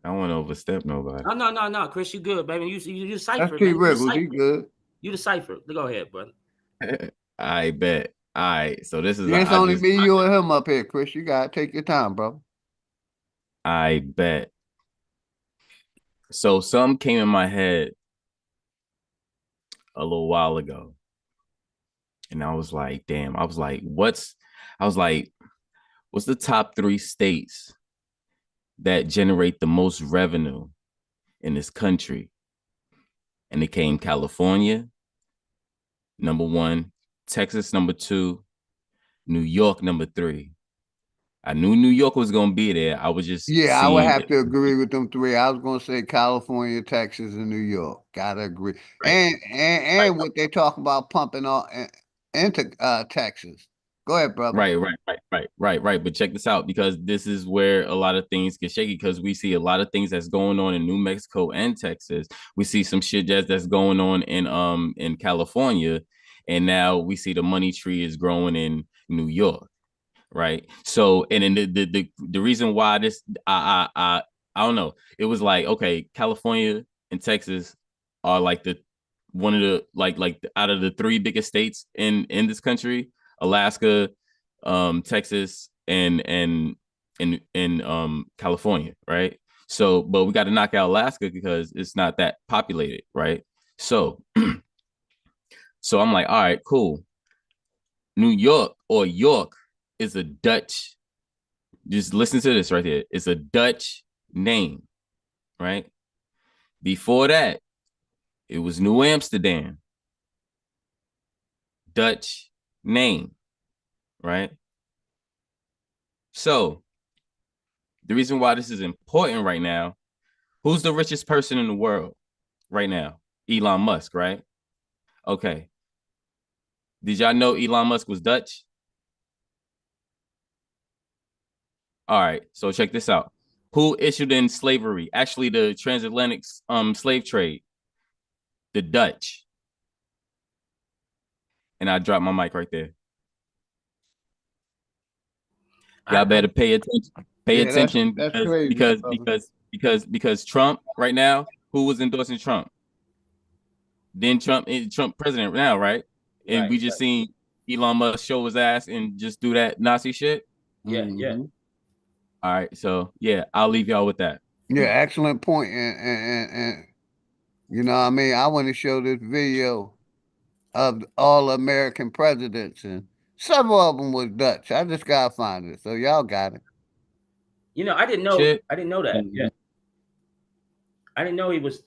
I don't want to overstep nobody. No, Chris, you good, baby. You decipher, That's T. man. You Riggles. He decipher. good. You decipher. Go ahead, brother. I bet. All right, so this is Yeah, it's only me, you, and him up here, Chris. You got to take your time, bro. I bet. So something came in my head a little while ago. And I was like, damn, what's the top 3 states that generate the most revenue in this country? And it came California, number 1, Texas, number 2, New York, number 3. I knew New York was going to be there. I was just I would seeing have to agree with them 3. I was going to say California, Texas, and New York. Gotta agree. Right. And what they talk about pumping all into Texas. Go ahead, brother. Right. But check this out, because this is where a lot of things get shaky, because we see a lot of things that's going on in New Mexico and Texas. We see some shit that's going on in California, and now we see the money tree is growing in New York. Right. So, and then the reason why this, I don't know. It was like, okay, California and Texas are like one of the like out of the 3 biggest states in this country: Alaska, Texas, and California. Right. So, but we got to knock out Alaska because it's not that populated. Right. So, so I'm like, all right, cool. New York, or York, is a Dutch. Just listen to this right here. It's a Dutch name, right? Before that, it was New Amsterdam. Dutch name, right? So the reason why this is important right now, who's the richest person in the world right now? Elon Musk, right? Okay. Did y'all know Elon Musk was Dutch? All right, so check this out. Who issued in slavery? Actually, the transatlantic slave trade. The Dutch. And I dropped my mic right there. Y'all better pay attention. Pay attention that's crazy, because Trump right now, who was endorsing Trump? Then Trump president now, right? And we just seen Elon Musk show his ass and just do that Nazi shit. Yeah. All right, so yeah, I'll leave y'all with that. Yeah, excellent point. And you know what I mean? I want to show this video of all American presidents, and several of them was Dutch. I just gotta find it. So y'all got it. You know, I didn't know Shit. I didn't know that. Yeah. I didn't know he was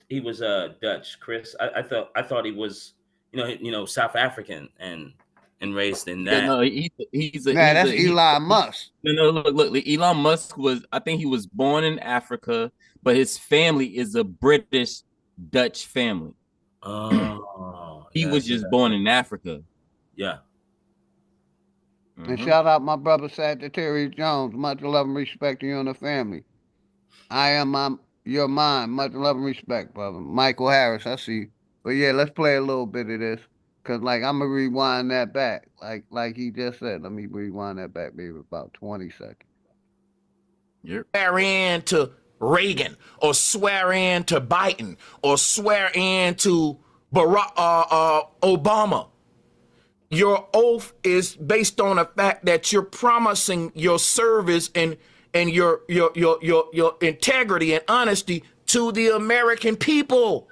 Dutch, Chris. I thought he was, you know, South African and raised in that. Yeah, no, he's that's Elon Musk. No, look, Elon Musk was, I think he was born in Africa, but his family is a British Dutch family. Oh, he was just born in Africa. Yeah. And shout out my brother Sagittarius Jones. Much love and respect to you and the family. I am your mind. Much love and respect, brother. Michael Harris, I see you. But yeah, let's play a little bit of this. Cause like I'm gonna rewind that back. Like he just said. Let me rewind that back maybe about 20 seconds. Swear in to Reagan, or swear in to Biden, or swear in to Barack Obama. Your oath is based on the fact that you're promising your service and your integrity and honesty to the American people.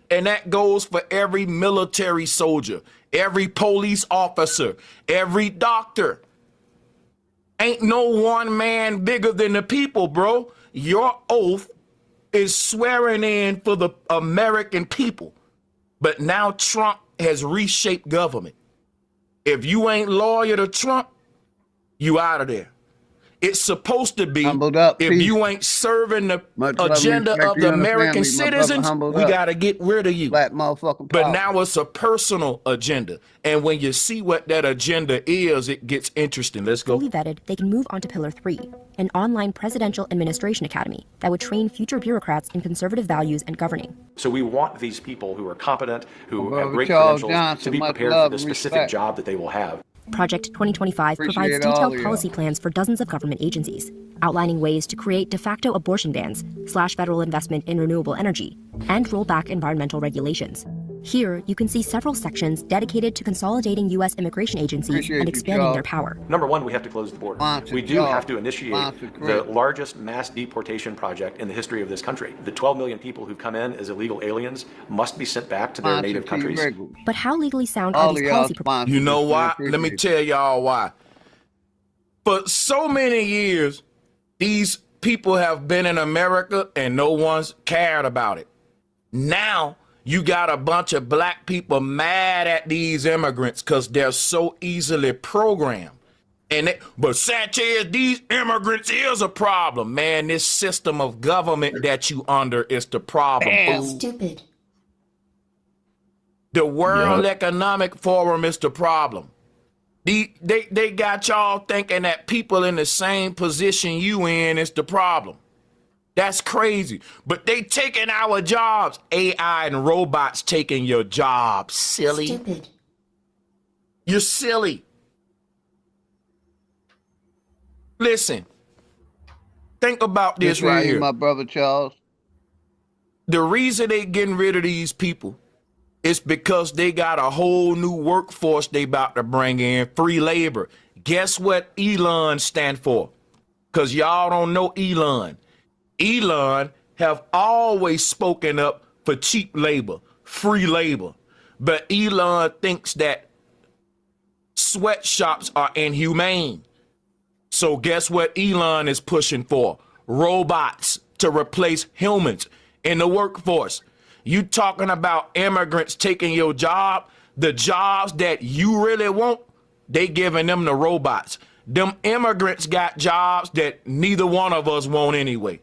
And that goes for every military soldier, every police officer, every doctor. Ain't no one man bigger than the people, bro. Your oath is swearing in for the American people. But now Trump has reshaped government. If you ain't loyal to Trump, you out of there. It's supposed to be, if you ain't serving the agenda of the American citizens, we got to get rid of you. Black motherfucking but now it's a personal agenda. And when you see what that agenda is, it gets interesting. Let's go. Fully vetted, they can move on to Pillar 3, an online presidential administration academy that would train future bureaucrats in conservative values and governing. So we want these people who are competent, who have great Charles credentials, Johnson, to be prepared for the specific job that they will have. Project 2025 provides Appreciate all detailed of policy plans for dozens of government agencies, outlining ways to create de facto abortion bans, slash federal investment in renewable energy, and roll back environmental regulations. Here, you can see several sections dedicated to consolidating U.S. immigration agencies and expanding their power. Number one, we have to close the border. We do have to initiate the largest mass deportation project in the history of this country. The 12 million people who come in as illegal aliens must be sent back to their native countries. But how legally sound are these policy proposals? You know why? Let me tell y'all why. For so many years, these people have been in America and no one's cared about it. Now, you got a bunch of black people mad at these immigrants because they're so easily programmed. But Sanchez, these immigrants is a problem. Man, this system of government that you under is the problem. Stupid. The World Economic Forum is the problem. They got y'all thinking that people in the same position you in is the problem. That's crazy. But they taking our jobs. AI and robots taking your jobs. Silly. Stupid. You're silly. Listen. Think about this right here. My brother Charles. The reason they getting rid of these people is because they got a whole new workforce they about to bring in, free labor. Guess what Elon stand for? Because y'all don't know Elon. Elon have always spoken up for cheap labor, free labor. But Elon thinks that sweatshops are inhumane. So guess what Elon is pushing for? Robots to replace humans in the workforce. You talking about immigrants taking your job? The jobs that you really want, they giving them the robots. Them immigrants got jobs that neither one of us want anyway.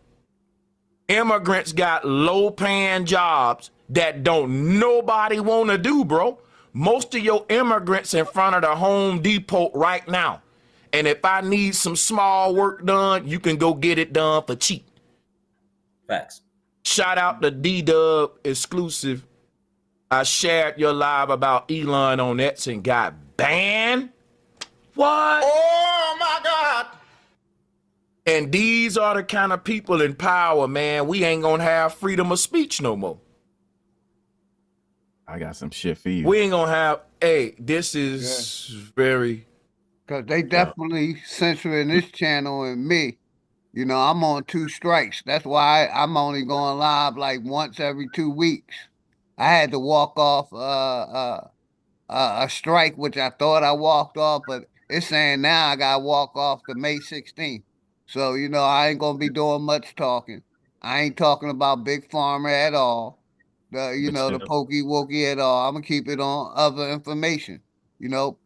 Immigrants got low-paying jobs that don't nobody want to do, bro. Most of your immigrants in front of the Home Depot right now. And if I need some small work done, you can go get it done for cheap. Facts. Shout out to D-Dub exclusive. I shared your live about Elon on X and got banned. What? Oh my God. And these are the kind of people in power, man. We ain't gonna have freedom of speech no more. I got some shit for you. We ain't gonna have, hey, this is very. Because they definitely censoring this channel and me. You know, I'm on 2 strikes. That's why I'm only going live like once every 2 weeks. I had to walk off a strike, which I thought I walked off, but it's saying now I got to walk off to May 16th. So, you know, I ain't going to be doing much talking. I ain't talking about Big Pharma at all. The pokey wokey at all. I'm going to keep it on other information, you know,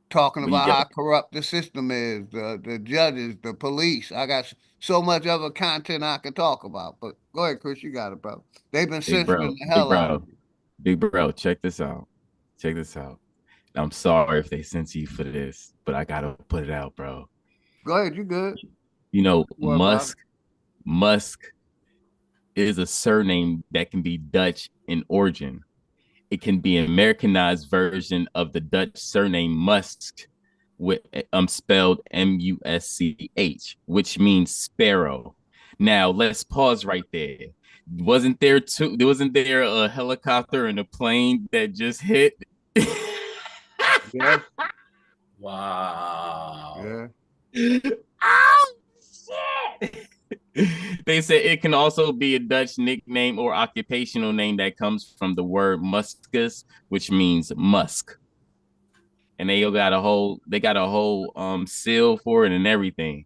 talking about how corrupt the system is, the judges, the police. I got so much other content I could talk about. But go ahead, Chris, you got it, bro. They've been censoring the hell out of me. Big bro, check this out. Check this out. I'm sorry if they censor you for this, but I gotta put it out, bro. Go ahead, you good. You know, Musk is a surname that can be Dutch in origin. It can be an Americanized version of the Dutch surname Musk, with spelled M-U-S-C-H, which means sparrow. Now let's pause right there. Wasn't there a helicopter and a plane that just hit? Yes. Wow. Yeah. Oh shit. They said it can also be a Dutch nickname or occupational name that comes from the word muscus, which means musk. And they got a whole seal for it and everything.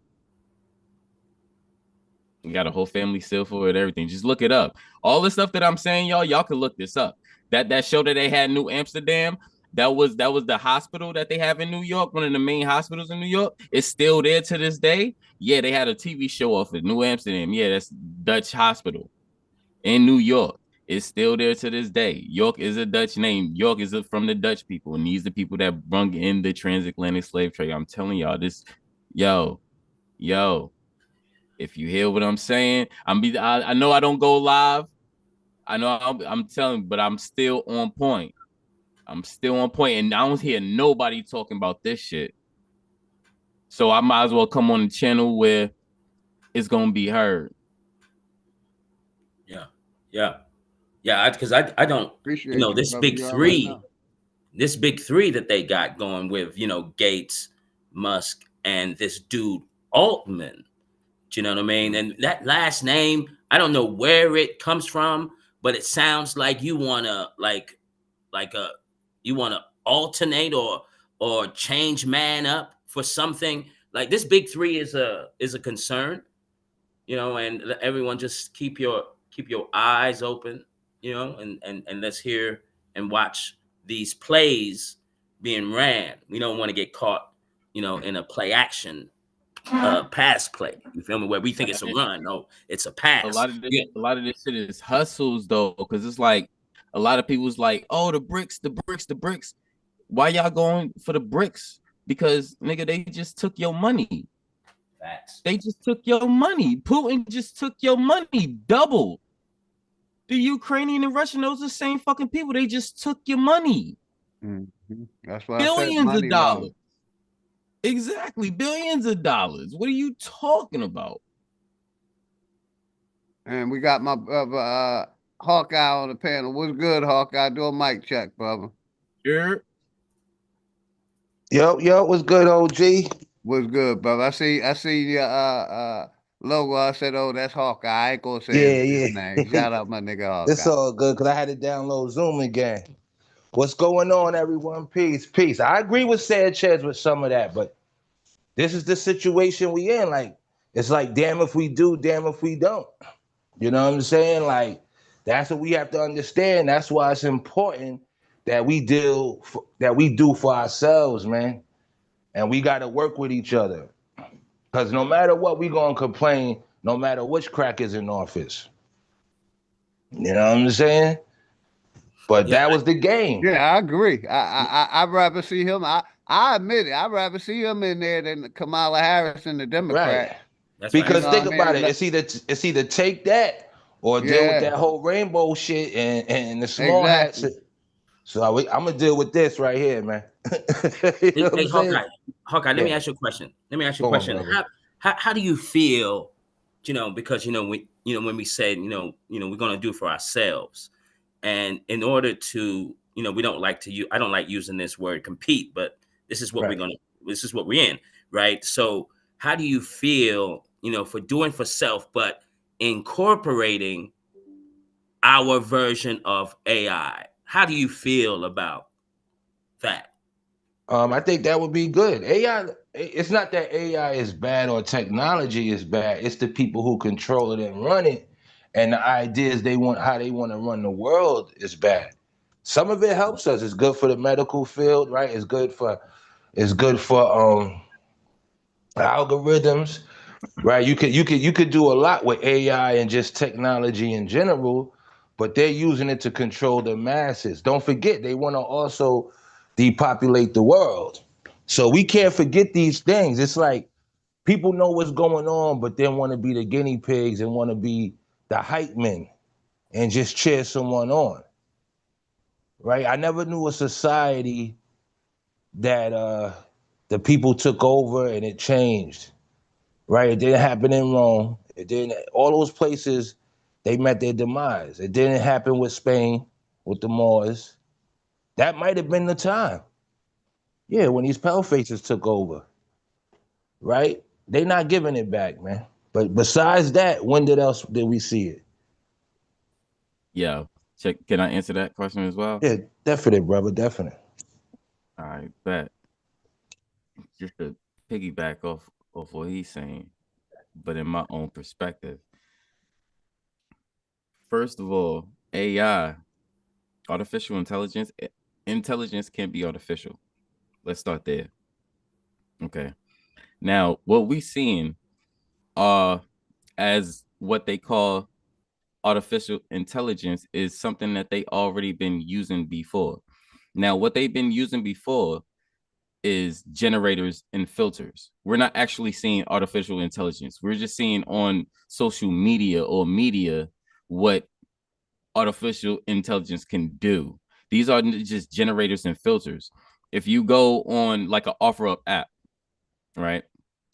We got a whole family seal for it and everything. Just look it up. All the stuff that I'm saying, y'all can look this up. That show that they had in New Amsterdam, that was the hospital that they have in New York, one of the main hospitals in New York. It's still there to this day. Yeah, they had a TV show off of New Amsterdam. Yeah, that's Dutch hospital in New York. It's still there to this day. York is a Dutch name. York is from the Dutch people, and these are the people that brung in the transatlantic slave trade. I'm telling y'all this, yo. If you hear what I'm saying, I know I don't go live. I know I'm telling, but I'm still on point. I'm still on point, and I don't hear nobody talking about this shit. So I might as well come on the channel where it's gonna be heard. Yeah. Because I don't appreciate this big three, this big three that they got going with Gates, Musk, and this dude Altman. Do you know what I mean? And that last name, I don't know where it comes from, but it sounds like you wanna you wanna alternate or change man up for something. Like this big three is a concern, and everyone just keep your eyes open, and let's hear and watch these plays being ran. We don't want to get caught, in a play action pass play. You feel me? Where we think it's a run. No, it's a pass. A lot of this shit is hustles though, because it's like a lot of people's like, oh, the bricks. Why y'all going for the bricks? Because nigga, they just took your money. Facts. They just took your money. Putin just took your money double. The Ukrainian and Russian, those are the same fucking people. They just took your money. Mm-hmm. That's why billions of dollars. Exactly, billions of dollars. What are you talking about? And we got my brother Hawkeye on the panel. What's good, Hawkeye? Do a mic check, brother. Sure. Yo, what's good, OG? What's good, brother? I see your logo. I said, oh, that's Hawkeye. I ain't gonna say his name. Shout out my nigga Hawkeye. It's all good because I had to download Zoom again. What's going on, everyone? Peace. I agree with Sanchez with some of that, but this is the situation we in. Like, it's like, damn if we do, damn if we don't. You know what I'm saying? Like, that's what we have to understand. That's why it's important that we do for ourselves, man. And we got to work with each other. Because no matter what, we going to complain, no matter which crack is in office. You know what I'm saying? But that was the game. Yeah, I agree. I'd rather see him. I admit it. I'd rather see him in there than Kamala Harris and the Democrat. Right. Because think about it. It's either take that or deal with that whole rainbow shit and the small hats. So I'm gonna deal with this right here, man. You know what I'm saying? Hawkeye, let me ask you a question. Go on, brother. How do you feel, because when we said, we're gonna do for ourselves. And in order to, we don't like to I don't like using this word compete, but this is what this is what we're in, right? So how do you feel, for doing for self, but incorporating our version of AI? How do you feel about that? I think that would be good. AI, it's not that AI is bad or technology is bad. It's the people who control it and run it, and the ideas how they want to run the world is bad. Some of it helps us. It's good for the medical field, right? It's good for algorithms, right? You could do a lot with AI and just technology in general, but they're using it to control the masses. Don't forget, they want to also depopulate the world. So we can't forget these things. It's like people know what's going on, but then want to be the guinea pigs and want to be the hype men and just cheer someone on. Right? I never knew a society that the people took over and it changed. Right? It didn't happen in Rome. It didn't. All those places, they met their demise. It didn't happen with Spain, with the Moors. That might have been the time. Yeah, when these pale faces took over. Right? They not giving it back, man. But besides that, when else did we see it? Yeah. Can I answer that question as well? Yeah, definite, brother, definite. All right, bet. Just to piggyback off what he's saying, but in my own perspective. First of all, AI, artificial intelligence can't be artificial. Let's start there. Okay. Now, what we seeing as what they call artificial intelligence is something that they already been using before. Now, what they've been using before is generators and filters. We're not actually seeing artificial intelligence. We're just seeing on social media or media what artificial intelligence can do. These are just generators and filters. If you go on like an OfferUp app, right,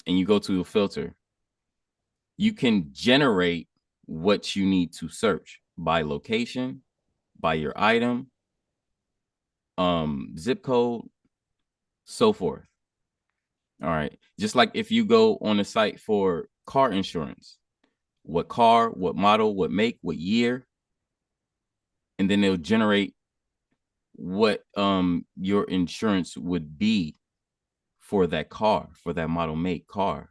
and you go to a filter, you can generate what you need to search by location, by your item, zip code, so forth. All right. Just like if you go on a site for car insurance, what car, what model, what make, what year, and then they'll generate what your insurance would be for that car, for that model, make car.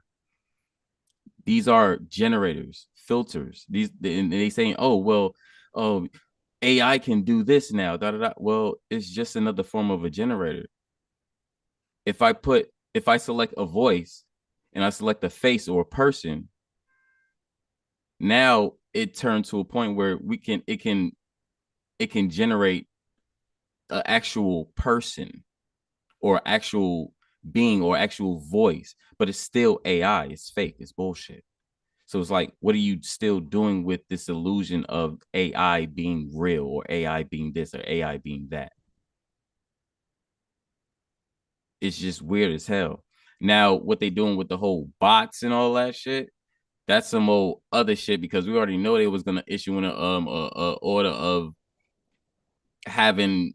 These are generators, filters. These and they saying, oh well, AI can do this now. Well, it's just another form of a generator. If I select a voice and I select a face or a person, now it turned to a point where it can generate an actual person or actual being or actual voice, but it's still AI. It's fake. It's bullshit. So it's like, what are you still doing with this illusion of AI being real or AI being this or AI being that? It's just weird as hell. Now, what they doing with the whole bots and all that shit, that's some old other shit because we already know they was gonna issue an order of having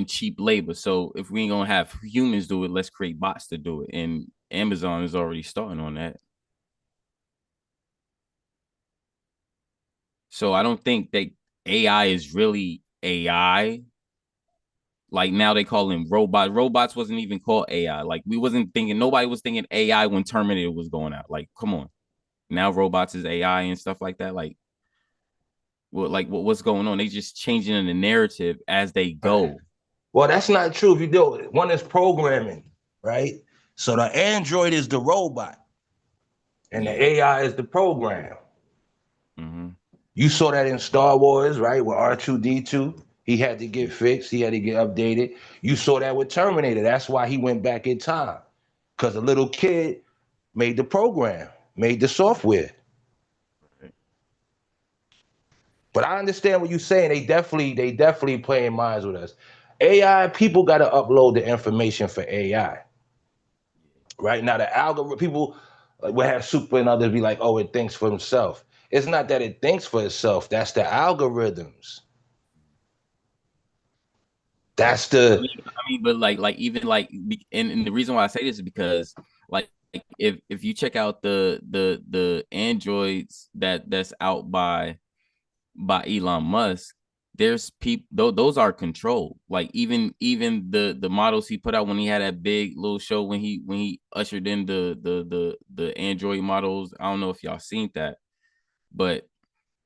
cheap labor. So if we ain't gonna have humans do it, let's create bots to do it. And Amazon is already starting on that. So I don't think that AI is really AI. Like now they call them robots. Robots wasn't even called AI. Like nobody was thinking AI when Terminator was going out. Like, come on. Now robots is AI and stuff like that. Like, what's going on? They just changing the narrative as they go. Well, that's not true. If you do it, one is programming, right? So the Android is the robot, and the AI is the program. Mm-hmm. You saw that in Star Wars, right? With R2-D2, he had to get fixed. He had to get updated. You saw that with Terminator. That's why he went back in time, because a little kid made the program, made the software. But I understand what you're saying. They definitely playing minds with us. AI, people got to upload the information for AI. Right now, the algorithm, people will have super and others be like, oh, it thinks for itself. It's not that it thinks for itself. That's the algorithms. That's the. I mean, but like even like, and the reason why I say this is because like if you check out the androids that's out by Elon Musk, there's people those are controlled. Like even the models he put out when he had that big little show when he ushered in the Android models. I don't know if y'all seen that, but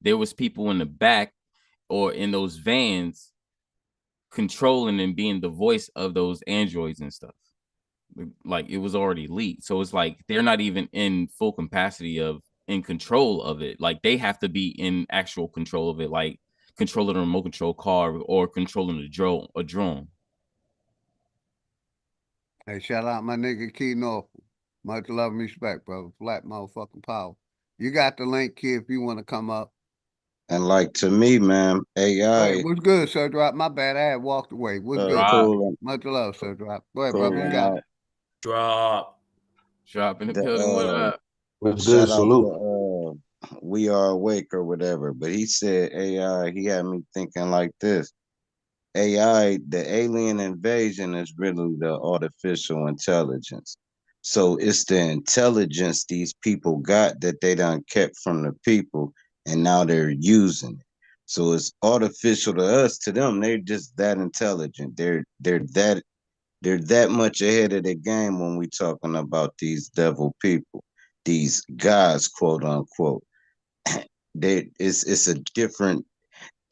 there was people in the back or in those vans controlling and being the voice of those androids and stuff. Like it was already leaked, so it's like they're not even in full capacity of in control of it. Like they have to be in actual control of it, like controlling a remote control car or controlling a drone. Hey, shout out my nigga Keno. Much love and respect, brother. Flat motherfucking power. You got the link, kid, if you want to come up. And like to me, man, AI. Hey, what's good, Sir Drop? My bad, I had walked away. What's good? Cool. Much love, Sir Drop. Go ahead, Cool, brother. You got it. Drop in the building. What up? What's shout good? out Salute. to We Are Awake or whatever. But he said AI. He had me thinking like this. AI, the alien invasion is really the artificial intelligence. So it's the intelligence these people got that they done kept from the people, and now they're using it. So it's artificial to us. To them, they're just that intelligent. They're that much ahead of the game when we talking about these devil people, these gods, quote unquote. It's a different.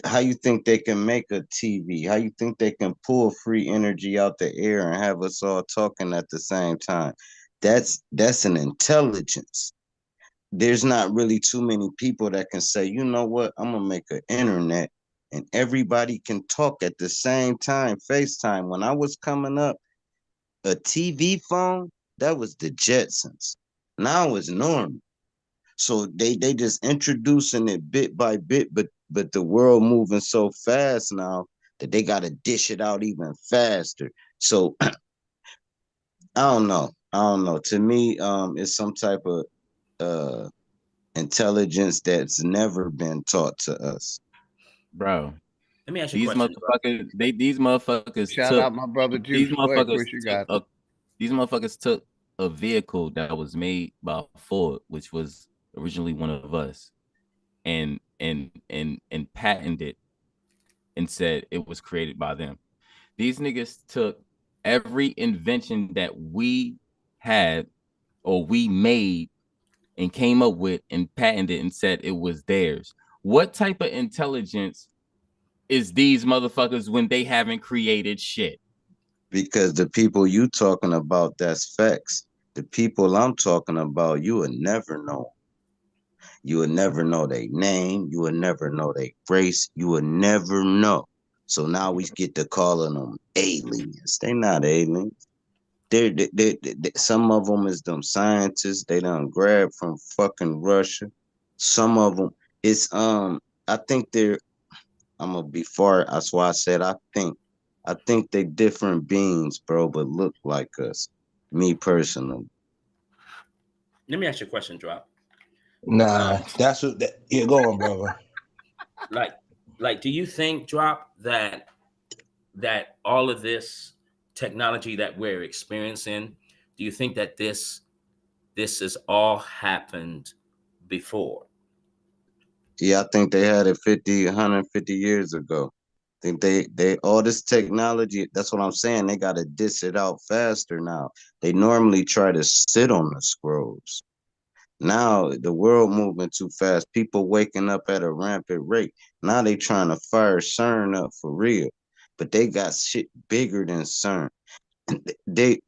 How you think they can make a TV? How you think they can pull free energy out the air and have us all talking at the same time? That's an intelligence. There's not really too many people that can say, you know what, I'm gonna make an internet and everybody can talk at the same time. FaceTime. When I was coming up, a TV phone, that was the Jetsons. Now it's normal. So they just introducing it bit by bit, but the world moving so fast now that they got to dish it out even faster. So I don't know. To me, it's some type of intelligence that's never been taught to us, bro. Let me ask you a These question. motherfuckers, these motherfuckers Shout out my brother Juice. Go ahead, Chris, you got it. These motherfuckers took a vehicle that was made by Ford, which was originally one of us, and patented it and said it was created by them. These niggas took every invention that we had or we made and came up with and patented and said it was theirs. What type of intelligence is these motherfuckers when they haven't created shit? because the people you talking about, that's facts. The people I'm talking about, you would never know. You would never know their name. You would never know their race. You would never know. So now we get to calling them aliens. They not aliens. They some of them is them scientists. They done grab from fucking Russia. Some of them, it's I think they're. I'm gonna be far. That's why I said I think. I think they different beings, bro, but look like us. Me personally. Let me ask you a question, Drop. Nah, that's what. Yeah, go on, brother. Like, do you think, Drop, that all of this technology that we're experiencing, do you think that this has all happened before? Yeah, I think they had it 50, 150 years ago. I think they all this technology, that's what I'm saying. They gotta dish it out faster now. They normally try to sit on the scrolls. Now the world moving too fast. People waking up at a rampant rate. Now they trying to fire CERN up for real. But they got shit bigger than CERN. They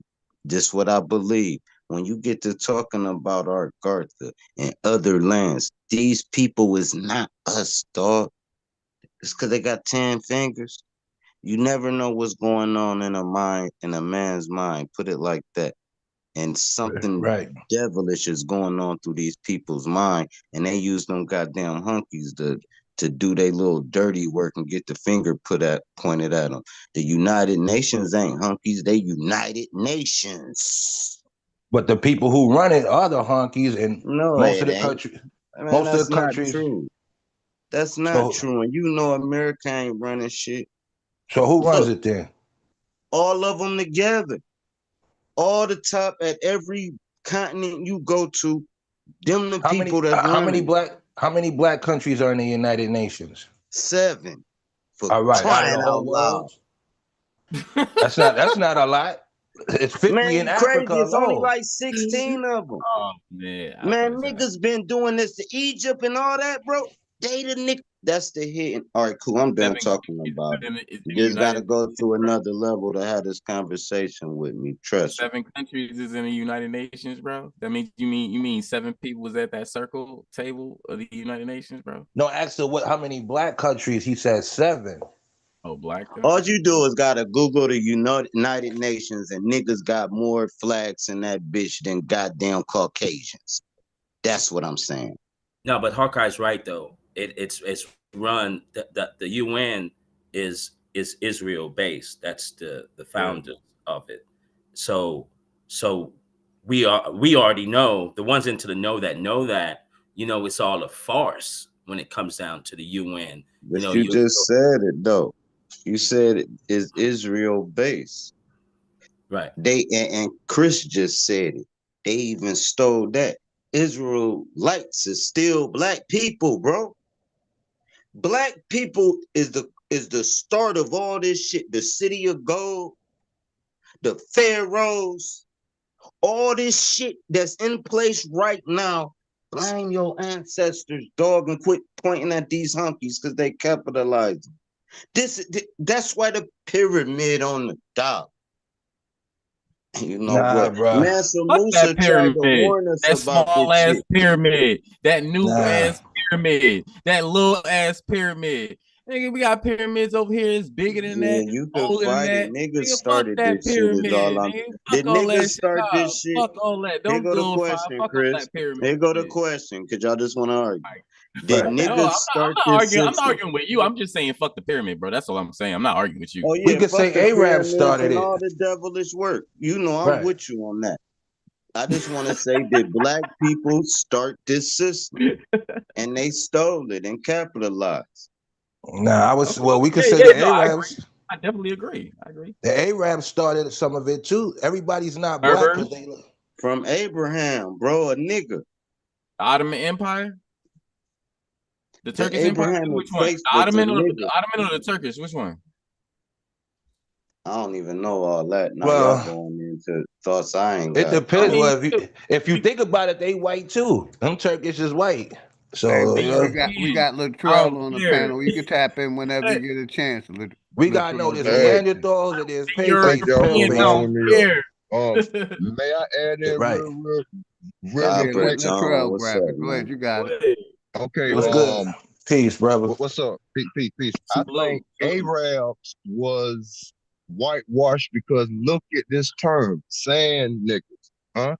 just what I believe. When you get to talking about Argartha and other lands, these people is not us, dog. It's because they got 10 fingers. You never know what's going on in a man's mind. Put it like that. And something devilish is going on through these people's mind, and they use them goddamn hunkies to to do their little dirty work and get the finger pointed at them. The United Nations ain't hunkies, they United Nations. But the people who run it are the honkies, and No, most of it the ain't. country, Man, most of that's the not countries. true. That's not true. And you know America ain't running shit. So who runs it then? All of them together. All the top at every continent you go to, them the people that's running. How many black countries are in the United Nations? 7. For All right, out of crying the out whole loud. world. That's not a lot. It's 50 Man, in you crazy. Africa It's only alone. like 16 of them. Oh man, Man, niggas been doing this to Egypt and all that, bro. They the nigga. That's the hit. All right, cool. I'm done talking about it. You just got to go to another level to have this conversation with me. Trust me. 7 countries is in the United Nations, bro. That means you mean 7 people was at that circle table of the United Nations, bro. No, ask her how many black countries. He said 7. Oh, black countries. All you do is gotta Google the United Nations, and niggas got more flags in that bitch than goddamn Caucasians. That's what I'm saying. No, but Hawkeye's right though. It's run the UN is Israel based. That's the founders of it. So we already know, the ones into the know that it's all a farce when it comes down to the UN. But you just said it though. You said it is Israel based. Right. And Chris just said it. They even stole that. Israelites is still black people, bro. Black people is the start of all this shit. The city of gold, the pharaohs, all this shit that's in place right now. Blame your ancestors, dog, and quit pointing at these honkies because they capitalizing. That's why the pyramid on the top. You know what? Bro. Mansa Musa tried to warn us that about small this ass shit. pyramid, that new ass pyramid, that little ass pyramid. Nigga, we got pyramids over here. It's bigger than that. You could Older fight than it. that. Niggas Nigga, started fuck that this shit. Is all pyramid. I'm. Nigga. Did Fuck all that niggas shit. start Nah, this shit? fuck all that. Here Don't go the glorify. question, Fuck all Chris. that pyramid. Here go the shit. question, cause y'all just want to argue. No, Did I'm niggas start not this arguing. I'm not system? arguing with you. I'm just saying fuck the pyramid, bro. That's all I'm saying. I'm not arguing with you. Oh yeah, We could fuck say the Arab pyramids started and it. all the devilish work. You know, I'm Right. with you on that. I just want to say, did black people start this system? And they stole it and capitalized. Nah, we could say the Arabs. I definitely agree. I agree. The Arabs started some of it too. Everybody's not black Berber? because they From Abraham, bro, a nigga. The Ottoman Empire? The Turkish Empire? Abraham Which one? Facebook The Ottoman a or nigga. the Turkish? Which one? I don't even know all that. Now Well, y'all going into thoughts I ain't it got. depends. Well, if you think about it, they white too. Them Turkish is white. So Hey, we got Latrell on the panel. You can tap in whenever you get a chance. we gotta know there's Hey. Neanderthals and there's Thank y'all for allowing me up. May I add in real quick? Latrell, Latrell grab it. Go ahead, you got it. Okay, what's good? Peace, brother. What's up? Peace. I think Arabs was whitewashed because look at this term, sand niggas, huh?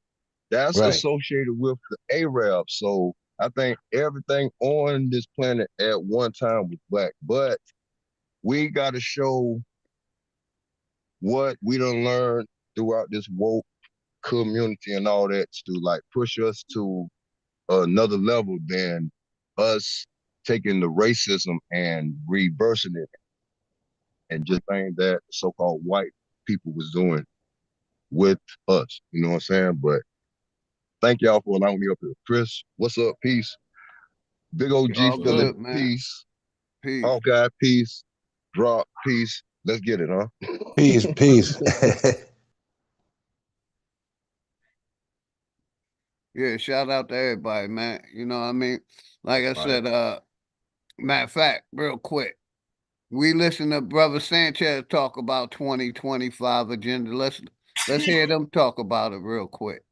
That's Right. associated with the Arabs. So I think everything on this planet at one time was black, but we got to show what we done learned throughout this woke community and all that to like push us to another level than us taking the racism and reversing it and just saying that so-called white people was doing with us. You know what I'm saying? But thank y'all for allowing me up here. Chris, what's up? Peace. Big OG Philly, peace. Okay, peace. Drop, peace. Let's get it, huh? Peace. Yeah, shout out to everybody, man. You know what I mean? Like I said, matter of fact, real quick, we listen to Brother Sanchez talk about 2025 agenda. Let's hear them talk about it real quick.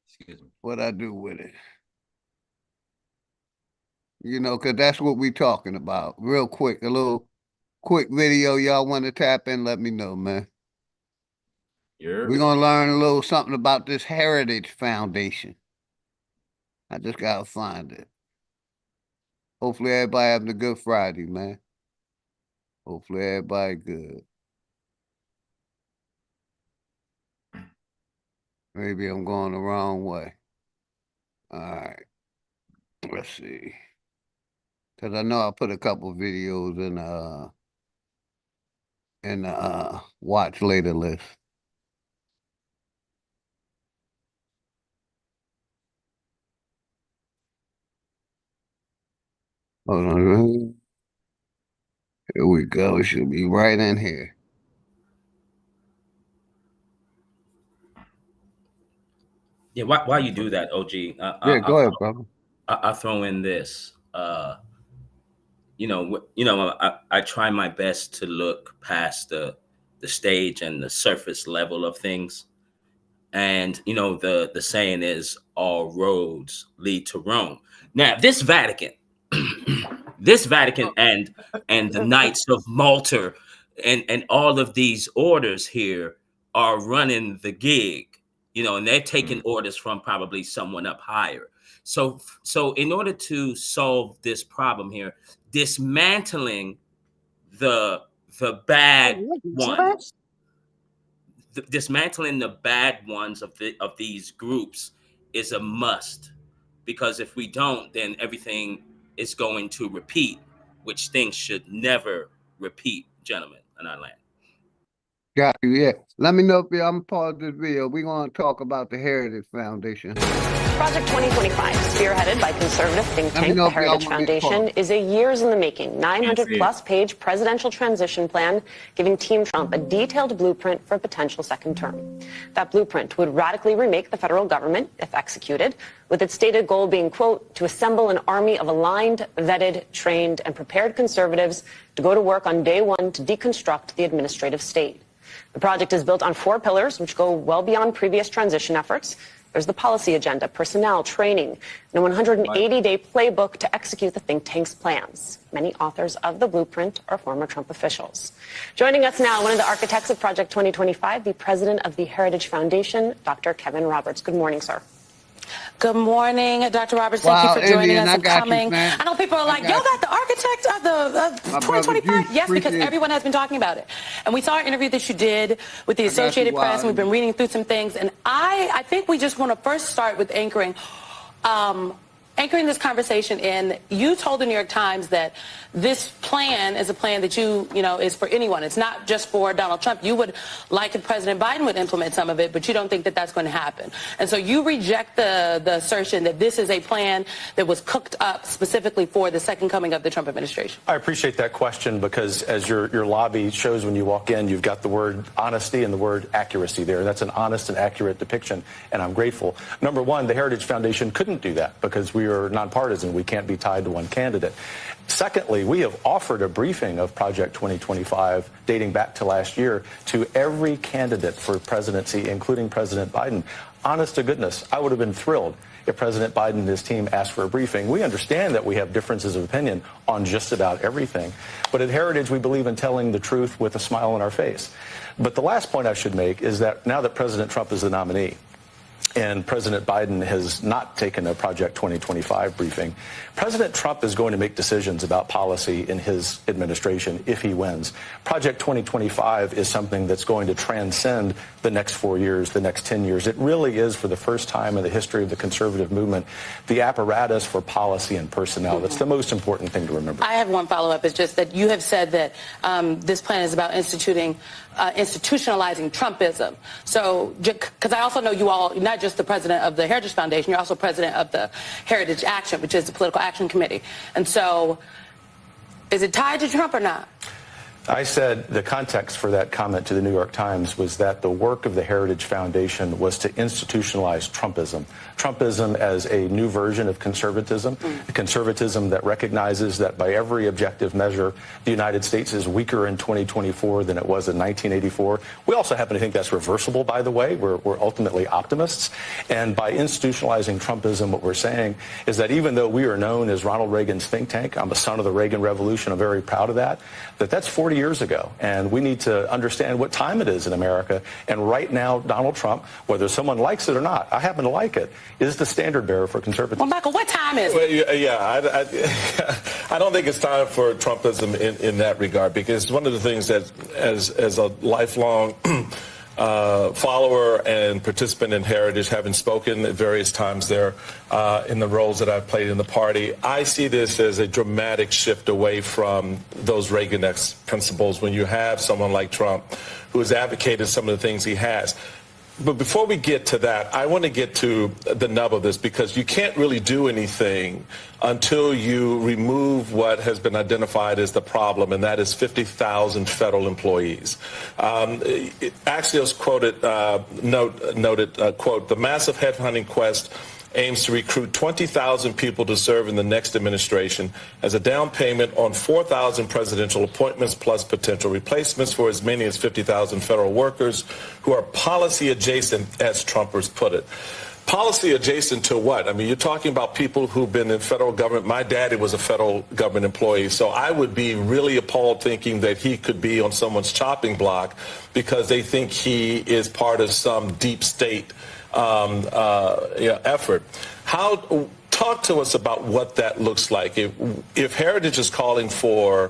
Excuse me. What I do with it. You know, because that's what we talking about. Real quick, a little quick video. Y'all want to tap in, let me know, man. We're going to learn a little something about this Heritage Foundation. I just got to find it. Hopefully everybody having a good Friday, man. Hopefully everybody good. Maybe I'm going the wrong way. All right. Let's see. Because I know I put a couple videos in the watch later list. Hold on. Here we go. It should be right in here. Yeah, while you do that, OG, Yeah, go ahead, brother. I'll throw in this. I try my best to look past the stage and the surface level of things. And the saying is, all roads lead to Rome. Now, this Vatican and the Knights of Malta and all of these orders here are running the gig, and they're taking orders from probably someone up higher. So in order to solve this problem here, dismantling the bad ones, dismantling the bad ones of these groups is a must, because if we don't, then everything is going to repeat, which things should never repeat, gentlemen. And I land. Got you, yeah. Let me know if I'm part of this video. We're going to talk about the Heritage Foundation. Project 2025, spearheaded by conservative think tank the Heritage Foundation, is a years in the making, 900-plus page presidential transition plan giving Team Trump a detailed blueprint for a potential second term. That blueprint would radically remake the federal government, if executed, with its stated goal being, quote, to assemble an army of aligned, vetted, trained, and prepared conservatives to go to work on day one to deconstruct the administrative state. The project is built on 4 pillars, which go well beyond previous transition efforts. There's the policy agenda, personnel, training, and a 180-day playbook to execute the think tank's plans. Many authors of the blueprint are former Trump officials. Joining us now, one of the architects of Project 2025, the president of the Heritage Foundation, Dr. Kevin Roberts. Good morning, sir. Good morning, Dr. Roberts. Thank you for joining us and coming. I know people are like, yo, got the architect of the 2025? Yes, because everyone has been talking about it. And we saw our interview that you did with the Associated Press, and we've been reading through some things. And I think we just want to first start with anchoring this conversation in. You told the New York Times that this plan is a plan that is for anyone. It's not just for Donald Trump. You would like if President Biden would implement some of it, but you don't think that that's going to happen. And so you reject the assertion that this is a plan that was cooked up specifically for the second coming of the Trump administration. I appreciate that question, because as your lobby shows when you walk in, you've got the word honesty and the word accuracy there. That's an honest and accurate depiction, and I'm grateful. Number one, the Heritage Foundation couldn't do that because we are nonpartisan. We can't be tied to one candidate. Secondly, we have offered a briefing of Project 2025 dating back to last year to every candidate for presidency, including President Biden. Honest to goodness, I would have been thrilled if President Biden and his team asked for a briefing. We understand that we have differences of opinion on just about everything. But at Heritage, we believe in telling the truth with a smile on our face. But the last point I should make is that now that President Trump is the nominee, and President Biden has not taken a Project 2025 briefing, President Trump is going to make decisions about policy in his administration if he wins. Project 2025 is something that's going to transcend the next 4 years, the next 10 years. It really is, for the first time in the history of the conservative movement, the apparatus for policy and personnel. That's the most important thing to remember. I have one follow-up. It's just that you have said that this plan is about institutionalizing Trumpism. So, because I also know you all, not just the president of the Heritage Foundation, you're also president of the Heritage Action, which is the political action committee. And so, is it tied to Trump or not? I said the context for that comment to the New York Times was that the work of the Heritage Foundation was to institutionalize Trumpism. Trumpism as a new version of conservatism, conservatism that recognizes that by every objective measure, the United States is weaker in 2024 than it was in 1984. We also happen to think that's reversible, by the way. We're ultimately optimists. And by institutionalizing Trumpism, what we're saying is that even though we are known as Ronald Reagan's think tank, I'm a son of the Reagan Revolution, I'm very proud of that, that's 40 years ago, and we need to understand what time it is in America. And right now, Donald Trump, whether someone likes it or not, I happen to like it, is the standard bearer for conservatism. Well, Michael, what time is it? I don't think it's time for Trumpism in that regard, because one of the things that, as a lifelong follower and participant in Heritage, having spoken at various times there in the roles that I've played in the party, I see this as a dramatic shift away from those Reaganesque principles when you have someone like Trump who has advocated some of the things he has. But before we get to that, I want to get to the nub of this, because you can't really do anything until you remove what has been identified as the problem, and that is 50,000 federal employees. Axios noted, quote, the massive headhunting quest aims to recruit 20,000 people to serve in the next administration as a down payment on 4,000 presidential appointments plus potential replacements for as many as 50,000 federal workers who are policy adjacent, as Trumpers put it. Policy adjacent to what? I mean, you're talking about people who've been in federal government. My daddy was a federal government employee, so I would be really appalled thinking that he could be on someone's chopping block because they think he is part of some deep state effort. Talk to us about what that looks like. If Heritage is calling for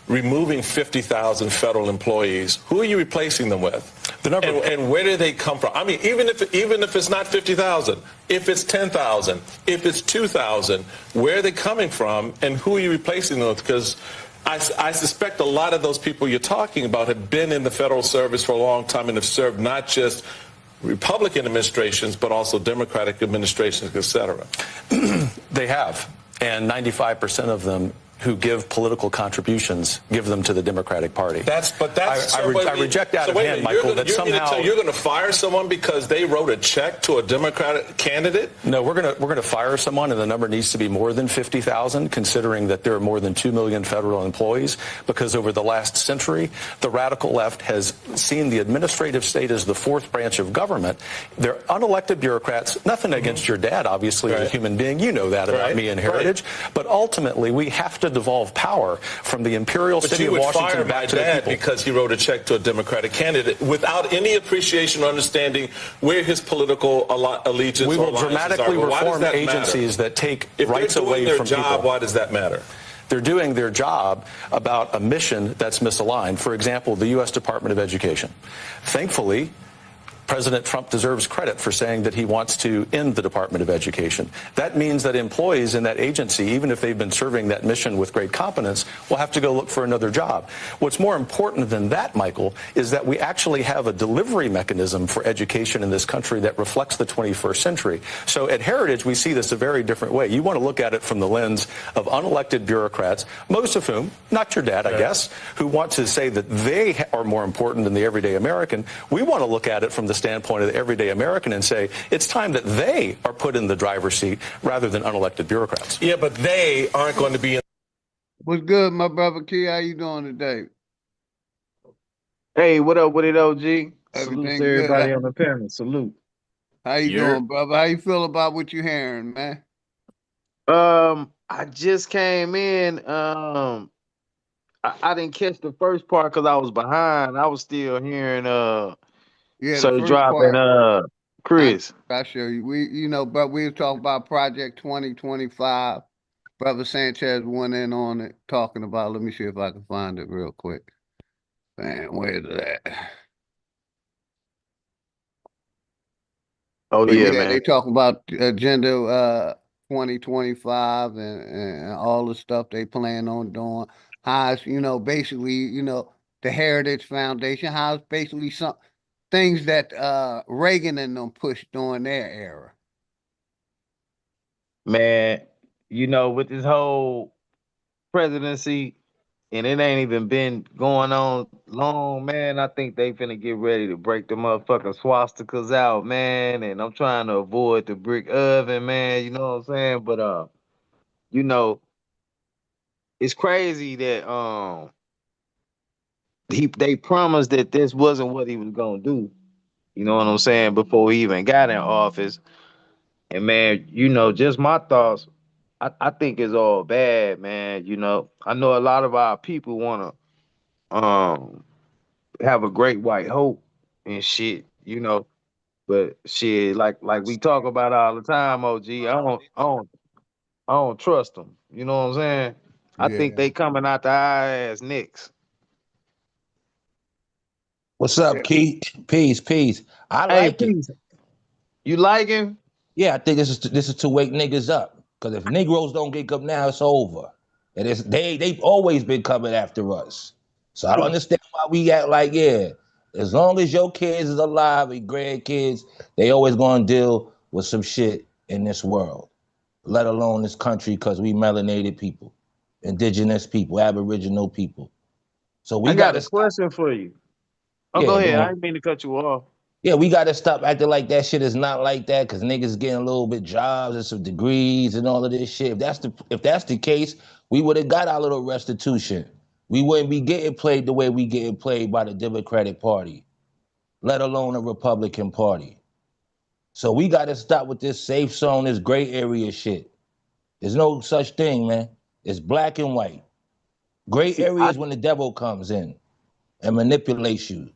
removing 50,000 federal employees, who are you replacing them with? And where do they come from? I mean, even if it's not 50,000, if it's 10,000, if it's 2,000, where are they coming from, and who are you replacing them with? Because I suspect a lot of those people you're talking about have been in the federal service for a long time and have served not just Republican administrations, but also Democratic administrations, et cetera. They have, and 95% of them who give political contributions give them to the Democratic Party. I reject out of hand, Michael, that somehow you're going to fire someone because they wrote a check to a Democratic candidate. No, we're going to fire someone, and the number needs to be more than 50,000, considering that there are more than 2 million federal employees. Because over the last century, the radical left has seen the administrative state as the fourth branch of government. They're unelected bureaucrats. Nothing against your dad, obviously, as a human being. You know that about me and Heritage. But ultimately, we have to devolve power from the imperial city of Washington back to the people. Because he wrote a check to a Democratic candidate without any appreciation or understanding where his political allegiance. We will dramatically reform agencies that take rights away from people. Why does that matter? They're doing their job about a mission that's misaligned. For example, the U.S. Department of Education. Thankfully, President Trump deserves credit for saying that he wants to end the Department of Education. That means that employees in that agency, even if they've been serving that mission with great competence, will have to go look for another job. What's more important than that, Michael, is that we actually have a delivery mechanism for education in this country that reflects the 21st century. So at Heritage, we see this a very different way. You want to look at it from the lens of unelected bureaucrats, most of whom, not your dad, I guess, who want to say that they are more important than the everyday American. We want to look at it from the standpoint of the everyday American and say it's time that they are put in the driver's seat rather than unelected bureaucrats. Yeah, but they aren't going to be in. What's good, my brother Key? How you doing today? Hey, what up with it, OG? Everything Salute to everybody on the panel. Salute. How you doing, brother? How you feel about what you hearing, man? I just came in. I didn't catch the first part because I was behind. I was still hearing so dropping Chris. I show you. But we were talking about Project 2025. Brother Sanchez went in on it, talking about. Let me see if I can find it real quick. Man, where's that? Oh yeah, man. They talk about Agenda 2025 and all the stuff they plan on doing. How it's, basically, the Heritage Foundation. How it's basically some things that Reagan and them pushed during their era. Man, with this whole presidency, and it ain't even been going on long, man. I think they finna get ready to break the motherfucking swastikas out, man. And I'm trying to avoid the brick oven, man. You know what I'm saying? But it's crazy that they promised that this wasn't what he was gonna do. You know what I'm saying? Before he even got in office. And man, just my thoughts. I think it's all bad, man. I know a lot of our people wanna have a great white hope and shit, you know. But shit, like we talk about all the time, OG. I don't trust them. You know what I'm saying? I think Yeah. they coming out the eye ass next. What's up, Keith? Peace. I Hey, like it. peace. You like him? Yeah, I think this is to wake niggas up. Cause if Negroes don't get up now, it's over. And they've always been coming after us. So I don't understand why we act like, yeah, as long as your kids is alive and grandkids, they always gonna deal with some shit in this world, let alone this country, because we melanated people, indigenous people, aboriginal people. So we I got gotta a stop. question for you. Oh, go Yeah, go ahead. I on. didn't mean to cut you off. Yeah, we gotta stop acting like that shit is not like that, because niggas getting a little bit jobs and some degrees and all of this shit. If that's the case, we would have got our little restitution. We wouldn't be getting played the way we getting played by the Democratic Party, let alone the Republican Party. So we gotta stop with this safe zone, this gray area shit. There's no such thing, man. It's black and white. Gray See, area is when the devil comes in and manipulates you.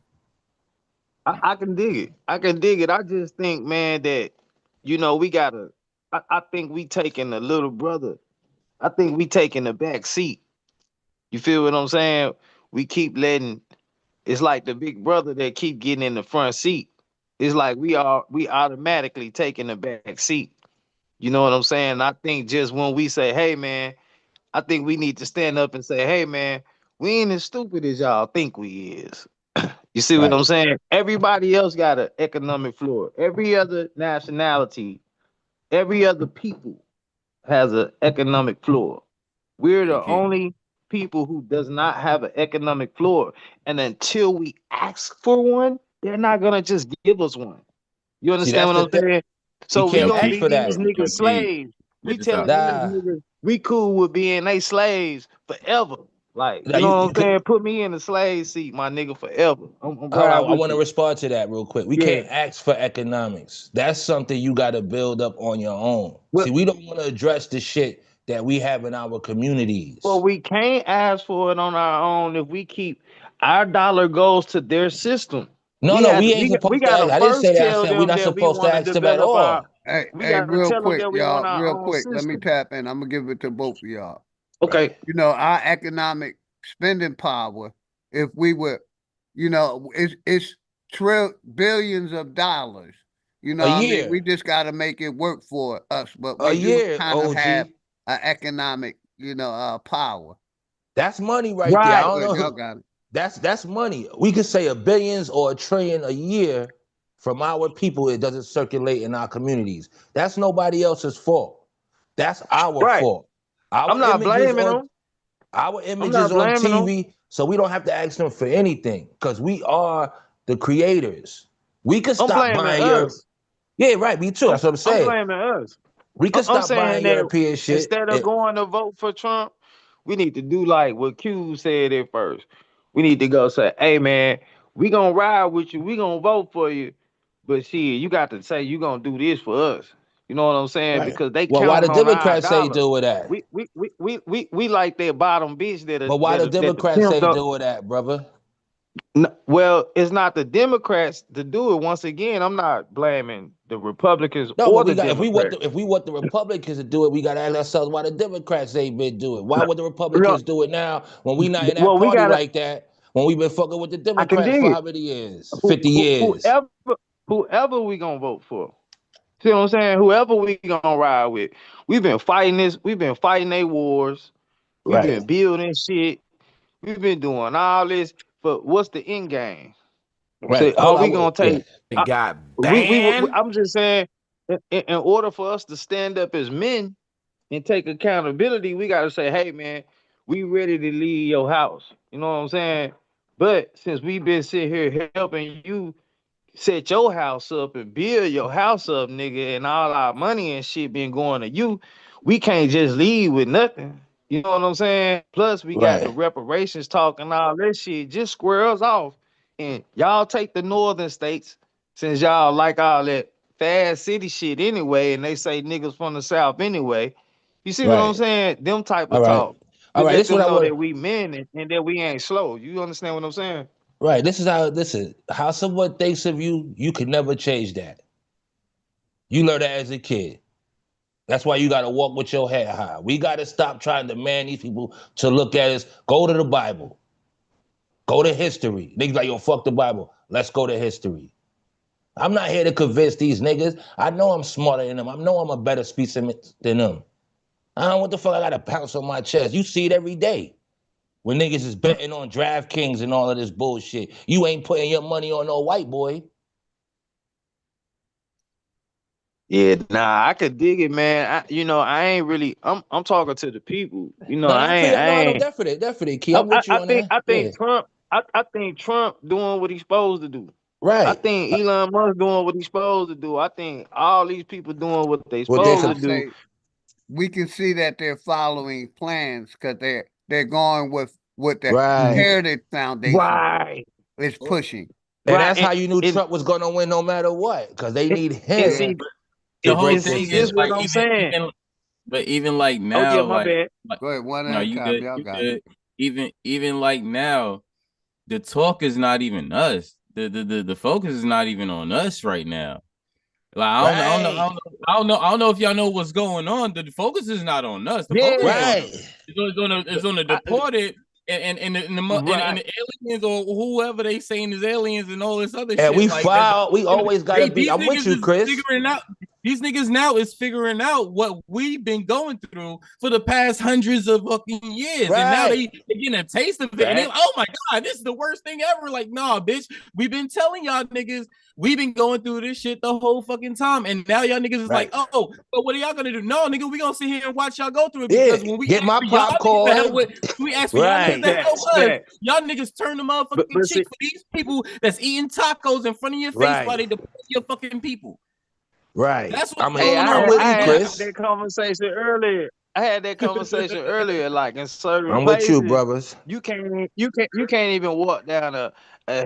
I can dig it. I can dig it. I just think, man, that we gotta. I think we taking a little brother. I think we taking the back seat. You feel what I'm saying? We keep letting. It's like the big brother that keep getting in the front seat. It's like we automatically taking the back seat. You know what I'm saying? I think just when we say, "Hey, man," I think we need to stand up and say, "Hey, man, we ain't as stupid as y'all think we is." You see what I'm Right. saying? Everybody else got an economic floor. Every other nationality, every other people has an economic floor. We're Hey, the Key. only people who does not have an economic floor. And until we ask for one, they're not gonna just give us one. You See, understand that's what the I'm thing. saying? We So we can't Yo, gonna ask Key. be for these that. niggas Yo, Key. slaves. We Check this out. telling these Nah. niggas we cool with being they slaves forever. Like, Now you know you, what you I'm could, saying? Put me in the slave seat, my nigga, forever. I'm All right, ride I with want to you. respond to that real quick. We Yeah. can't ask for economics. That's something you got to build up on your own. Well, See, we don't want to address the shit that we have in our communities. we can't ask for it on our own if we keep our dollar goes to their system. No, we ain't We supposed to ask. gotta I didn't say first that. I tell said we're them not that we supposed to want to ask them at develop our. all. We Hey, gotta real tell them quick, that we want y'all, our real own quick. Let me system. tap in. I'm gonna give it to both of y'all. Right. Okay. You know, our economic spending power, if we were, it's billions of dollars. You know A what I mean? year, We just got to make it work for us, but a we do year, kind of have OG. an economic, power. That's money right there. I Right. don't But y'all know. got it. That's money. We could say a billions or a trillion a year from our people. It doesn't circulate in our communities. That's nobody else's fault. That's our Right. fault. Our I'm not images blaming on them. our I'm images not on blaming them. TV, so we don't have to ask them for anything because we are the creators. We could I'm stop blaming buying us. yeah, right. Me too. That's what I'm I'm saying. blaming us. We could I'm stop saying buying that European shit. instead of going to vote for Trump, we need to do like what Q said at first. We need to go say, "Hey man, we gonna ride with you. We gonna vote for you, but shit, you got to say you gonna do this for us." You know what I'm saying? Right. Because they Well, why the counting on our Democrats say dollar. do with that? We like that bottom bitch But why the that the Democrats pimp say don't. do with that, brother? Well, it's not the Democrats to do it. Once again, I'm not blaming the Republicans No, but or we the got Democrats. if we want the Republicans to do it, we gotta ask ourselves why the Democrats ain't been doing it. Why No, would the no, Republicans do it now when we not in that well, we party gotta. like that? When we been fucking with the I can Democrats dig for it. how many years? 50 Who, years. whoever we gonna vote for. See what I'm saying? Whoever we gonna ride with. We've been fighting this. We've been fighting their wars. We've Right. been building shit. We've been doing all this. But what's the end game? Right. So All are I we would gonna yeah. take? And got We banned. I'm just saying. In order for us to stand up as men and take accountability, we gotta say, "Hey, man, we ready to leave your house." You know what I'm saying? But since we've been sitting here helping you set your house up and build your house up, nigga, and all our money and shit been going to you, we can't just leave with nothing. You know what I'm saying? Plus, we got the Right. reparations talk and all that shit. Just square us off. And y'all take the northern states, since y'all like all that fast city shit anyway, and they say niggas from the south anyway. You see what I'm Right. saying? Them type All of right. talk. All right, let this is what them I know want. that we men and that we ain't slow. You understand what I'm saying? Right. This is how. Listen, how someone thinks of you, you can never change that. You learn that as a kid. That's why you got to walk with your head high. We got to stop trying to demand these people to look at us. Go to the Bible. Go to history. Niggas like, yo, fuck the Bible. Let's go to history. I'm not here to convince these niggas. I know I'm smarter than them. I know I'm a better speaker than them. I don't know what the fuck I got to pounce on my chest. You see it every day. When niggas is betting on DraftKings and all of this bullshit. You ain't putting your money on no white boy. Yeah, nah, I could dig it, man. I ain't really. I'm talking to the people. No, I feel I no, ain't. definitely, Key. I'm with you on that. I Yeah. think Trump. I think Trump doing what he's supposed to do. I Right. think Elon Musk doing what he's supposed to do. I think all these people doing what they Well, they supposed to do. Say we can see that they're following plans because they're going with what the Right. Heritage Foundation Right. is pushing. And Right. that's how you knew Trump was gonna win no matter what. Because they need And him see, The to whole break and see, thing this this is shit. what like I'm saying. even like Oh yeah, now, my bad. Go ahead, one no, at a you time. good, Y'all you got it. good. Even like now, the talk is not even us. The focus is not even on us right now. Like I don't know if y'all know what's going on. The focus is not on us. The focus is on Right. it's on the deported and the aliens or whoever they saying is aliens and all this other And shit. we Like we always gotta be. these I'm with niggas you, is Chris. figuring out. These niggas now is figuring out what we've been going through for the past hundreds of fucking years, and now they getting a taste of it. And they, oh my god, this is the worst thing ever. Like, nah, bitch, we've been telling y'all niggas we've been going through this shit the whole fucking time, and now y'all niggas is like, oh, but what are y'all gonna do? No, nigga, we gonna sit here and watch y'all go through it because when we Get ask my for y'all niggas to help popcorn. with, we ask for y'all niggas to help us. Y'all niggas turn the motherfucking cheek for these people that's eating tacos in front of your face while they deport your fucking people. Right. That's what's Hey, going I on with had, you, I had Chris. that conversation earlier. I had that conversation earlier. Like in certain I'm with places, you, brothers. you can't even walk down a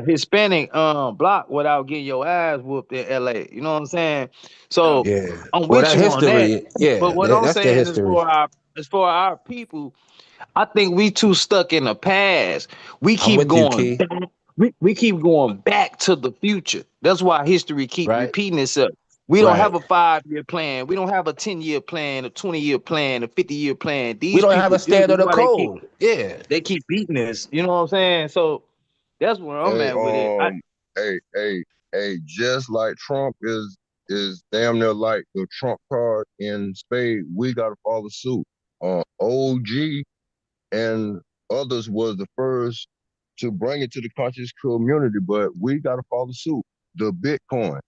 Hispanic block without getting your ass whooped in LA. You know what I'm saying? So Yeah. I'm Well, with that you on that. history, yeah, But what I'm that's the saying is history. for our people, I think we too stuck in the past. We I'm keep with you, going Key. back. We keep going back to the future. That's why history keep repeating itself. We don't have a 5-year plan. We don't have a 10-year plan, a 20-year plan, a 50-year plan. We These don't have people a do. That's standard of why code. Yeah. they keep beating us. You know what I'm saying? So that's where I'm Hey, at with it. Just like Trump is damn near like the Trump card in spade, we gotta follow suit. OG and others was the first to bring it to the conscious community, but we gotta follow suit. The Bitcoin.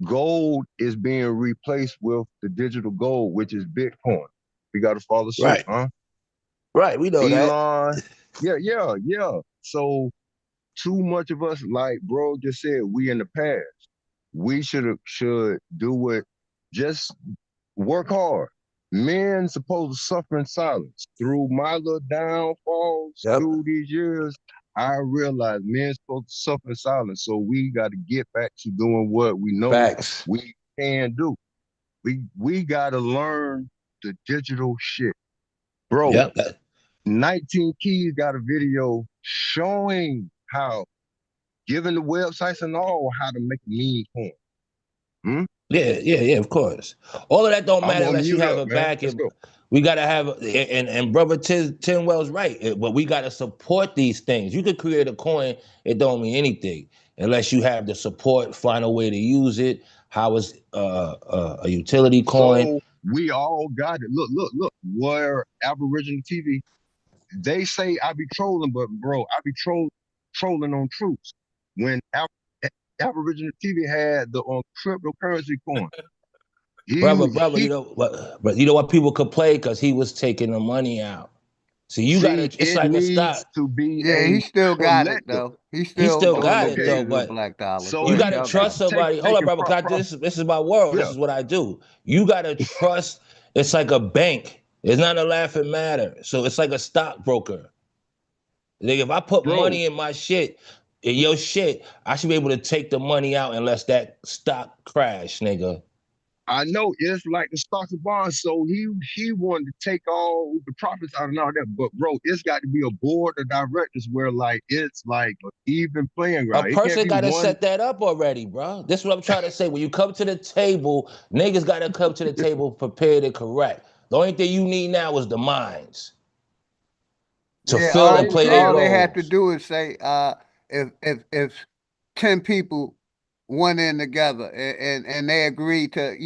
Gold is being replaced with the digital gold, which is Bitcoin. We gotta follow suit, Right. huh? Right, we know Elon, that. yeah. So too much of us, like bro just said, we in the past. We should do it. Just work hard. Men supposed to suffer in silence. Through my little downfalls through these years, I realized men supposed to suffer in silence. So we got to get back to doing what we know we can do. We got to learn the digital shit, bro. Yep. 19 Keys got a video showing how, given the websites and all, how to make a meme coin. Yeah, of course. All of that don't I'm matter gonna unless you mute have up, a man. back. Let's go. We gotta have, and brother Tinwell's right. But we gotta support these things. You could create a coin, it don't mean anything unless you have the support. Find a way to use it. How is a utility coin? So we all got it. Look. Where Aboriginal TV, they say I be trolling, but bro, I be trolling on truths. When Aboriginal TV had the cryptocurrency coin, Brother, you know what? But you know what? People complain because he was taking the money out. So you gotta. It's it like a needs stock. to be Yeah, he a still got it collective. though. He's He still still doing got the it though, digital but black dollar. Go So you ahead, gotta y'all trust got it. somebody. Hold on, brother. This is my world. Yeah. This is what I do. You gotta trust. It's like a bank. It's not a laughing matter. So it's like a stockbroker. Like if I put money in my shit, in your shit, I should be able to take the money out unless that stock crash, nigga. I know it's like the stocks and bonds, so he wanted to take all the profits out and all that. But bro, it's got to be a board of directors where like it's like an even playing A ground. It can't person be got to one. set that up already, bro. This is what I'm trying to say. When you come to the table, niggas got to come to the table prepared and correct. The only thing you need now is the minds to Yeah, fill and play their all they have to roles. do is say, if 10 people went in together and they agreed to,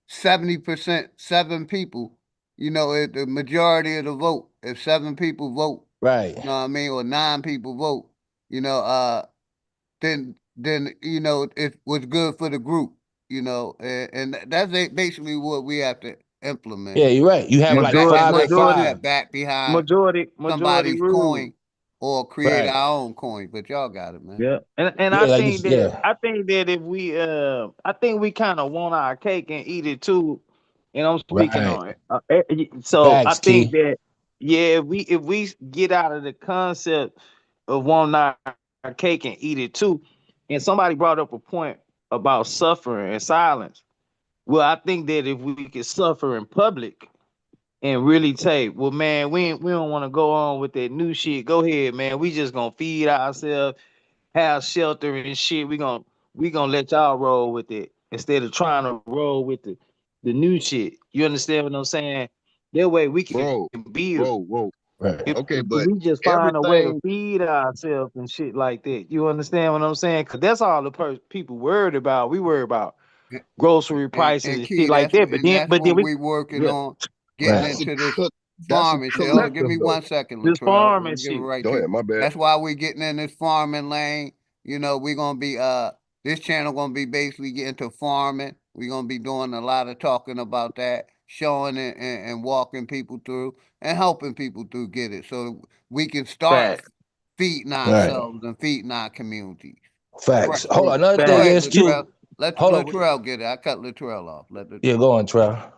70%, 7 people, the majority of the vote, if 7 people vote, Right. you know what I mean, or 9 people vote, you know, then it was good for the group, and that's basically what we have to implement. Yeah, you're right. You have And like back, Majority, and 5 and like you majority, said, 5. back behind majority somebody's rule. coin or create Right. our own coin. But y'all got it, man. Yeah, and Yeah, I like you think said, that yeah. if we I think we kind of want our cake and eat it too, and I'm speaking Right. on it. So I Facts, think Key. that if we get out of the concept of wanting our cake and eat it too, and somebody brought up a point about suffering and silence. Well, I think that if we could suffer in public and really take, well, man, we don't want to go on with that new shit. Go ahead, man. We just gonna feed ourselves, have shelter and shit. We gonna let y'all roll with it instead of trying to roll with the new shit. You understand what I'm saying? That way we can Bro, build. whoa. Right. Okay, If but we just find a way to everything, feed ourselves and shit like that. You understand what I'm saying? Cause that's all the people worried about. We worry about grocery prices And and shit Key, like that. that's But then what we, we working yeah, on, getting Right. that's a into this that's a farming shit. Hold on, give collective me though. 1 second, this Latrell. farm Let and me give it shit. right Go to ahead, you. my bad. That's why we getting in this farming lane. We're gonna be this channel gonna be basically getting to farming. We're gonna be doing a lot of talking about that, showing it and walking people through and helping people through get it. So we can start Fact, feeding Right. ourselves and feeding our communities. Facts. Correct. Hold on. Another Go thing fact. ahead, is too. Latrell. Let Hold on. Latrell get it. I cut Latrell off. Let Yeah, Latrell. go on, Trav.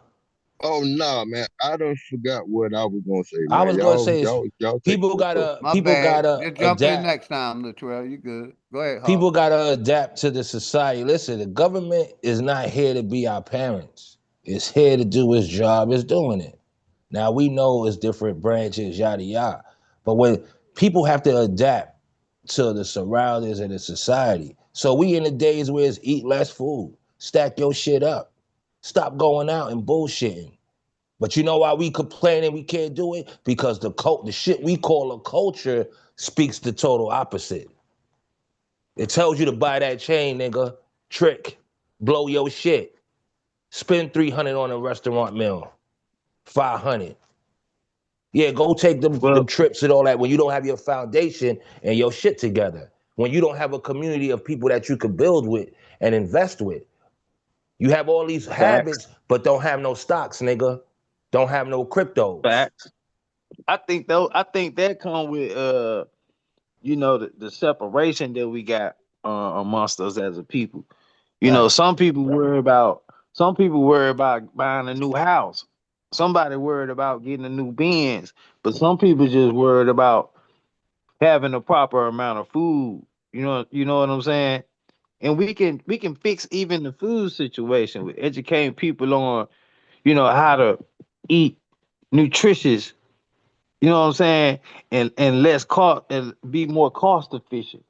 Oh nah, man. I done forgot what I was gonna say, I man. was gonna say is Y'all take people over. gotta My people bad. gotta Just jump in adapt. next time, Latrell. You good. Go ahead, Hawk. People gotta adapt to the society. Listen, the government is not here to be our parents. It's here to do its job. It's doing it. Now we know it's different branches, yada yada. But when people have to adapt to the surroundings and the society. So we in the days where it's eat less food, stack your shit up, stop going out and bullshitting. But you know why we complaining we can't do it? Because the shit we call a culture speaks the total opposite. It tells you to buy that chain, nigga. Trick. Blow your shit. Spend 300 on a restaurant meal. 500. Yeah, go take them Well, trips and all that when you don't have your foundation and your shit together. When you don't have a community of people that you could build with and invest with. You have all these facts, habits, but don't have no stocks, nigga. Don't have no cryptos. facts. I think that come with the separation that we got amongst us as a people. Right. Some people worry about buying a new house. Somebody worried about getting a new Benz, but some people just worried about having the proper amount of food. You know what I'm saying? And we can fix even the food situation with educating people on, how to eat nutritious, you know what I'm saying? And less cost and be more cost efficient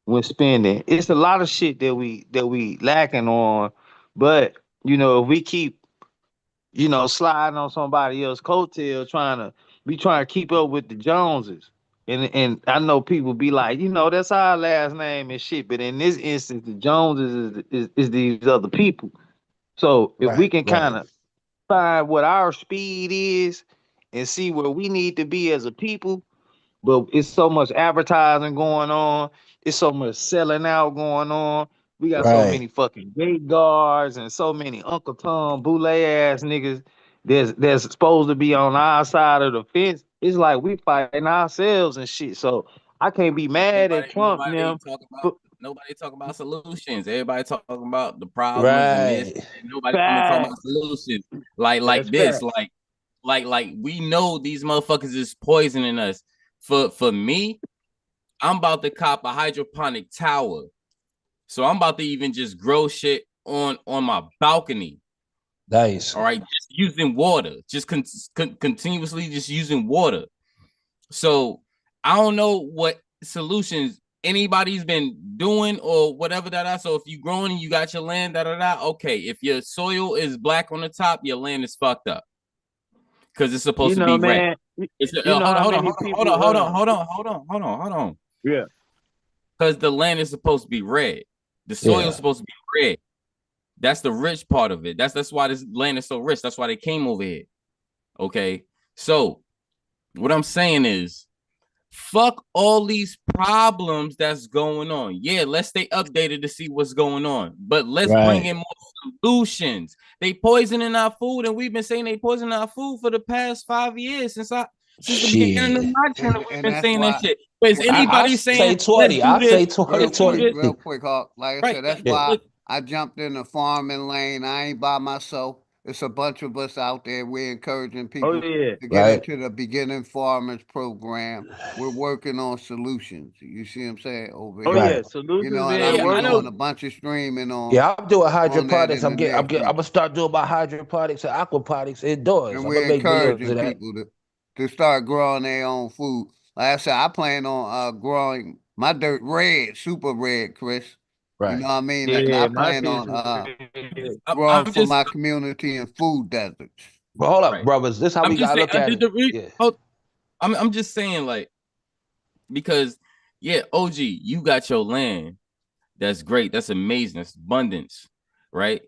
when spending. It's a lot of shit that we lacking on, but if we keep sliding on somebody else's coattail, trying to keep up with the Joneses. And I know people be like, that's our last name and shit, but in this instance, the Joneses is these other people. So if we Right, can right. kind of find what our speed is and see where we need to be as a people, but it's so much advertising going on. It's so much selling out going on. We got so Right. many fucking gate guards and so many Uncle Tom boule ass niggas that's supposed to be on our side of the fence. It's like we fighting ourselves and shit. So I can't be mad at Nobody, Trump nobody now. talk about But nobody talk about solutions. Everybody talking about the problems and this, Right. and nobody coming to talk about facts. solutions. Like That's this, facts. like we know these motherfuckers is poisoning us. For me, I'm about to cop a hydroponic tower. So I'm about to even just grow shit on my balcony. Nice. All right, just using water, just continuously just using water. So I don't know what solutions anybody's been doing or whatever that. So if you growing and you got your land, okay. If your soil is black on the top, your land is fucked up because it's supposed to be red. It's, hold on. Yeah. Because the land is supposed to be red. The soil is supposed to be red. That's the rich part of it. That's why this land is so rich. That's why they came over here. Okay. So what I'm saying is, fuck all these problems that's going on. Yeah, let's stay updated to see what's going on. But let's bring in more solutions. They poisoning our food, and we've been saying they poisoning our food for the past 5 years since the beginning of my channel. We've been saying that shit. But is anybody saying 20? I say 20. Real quick, Hawk. Like I said, that's why I jumped in the farming lane. I ain't by myself. It's a bunch of us out there. We're encouraging people to get into the beginning farmers program. We're working on solutions. You see what I'm saying over here? Solutions. You know, and I'm doing a bunch of streaming on. Yeah, I'm doing hydroponics. I'm gonna start doing my hydroponics and aquaponics indoors. And we're encouraging people to start growing their own food. Like I said, I plan on growing my dirt red, super red, Chris. You know what I mean? Yeah, I plan on growing for my community in food deserts. But hold up, brothers. This is how we gotta look at it. I'm just saying, like, because OG, you got your land. That's great. That's amazing. That's abundance, right?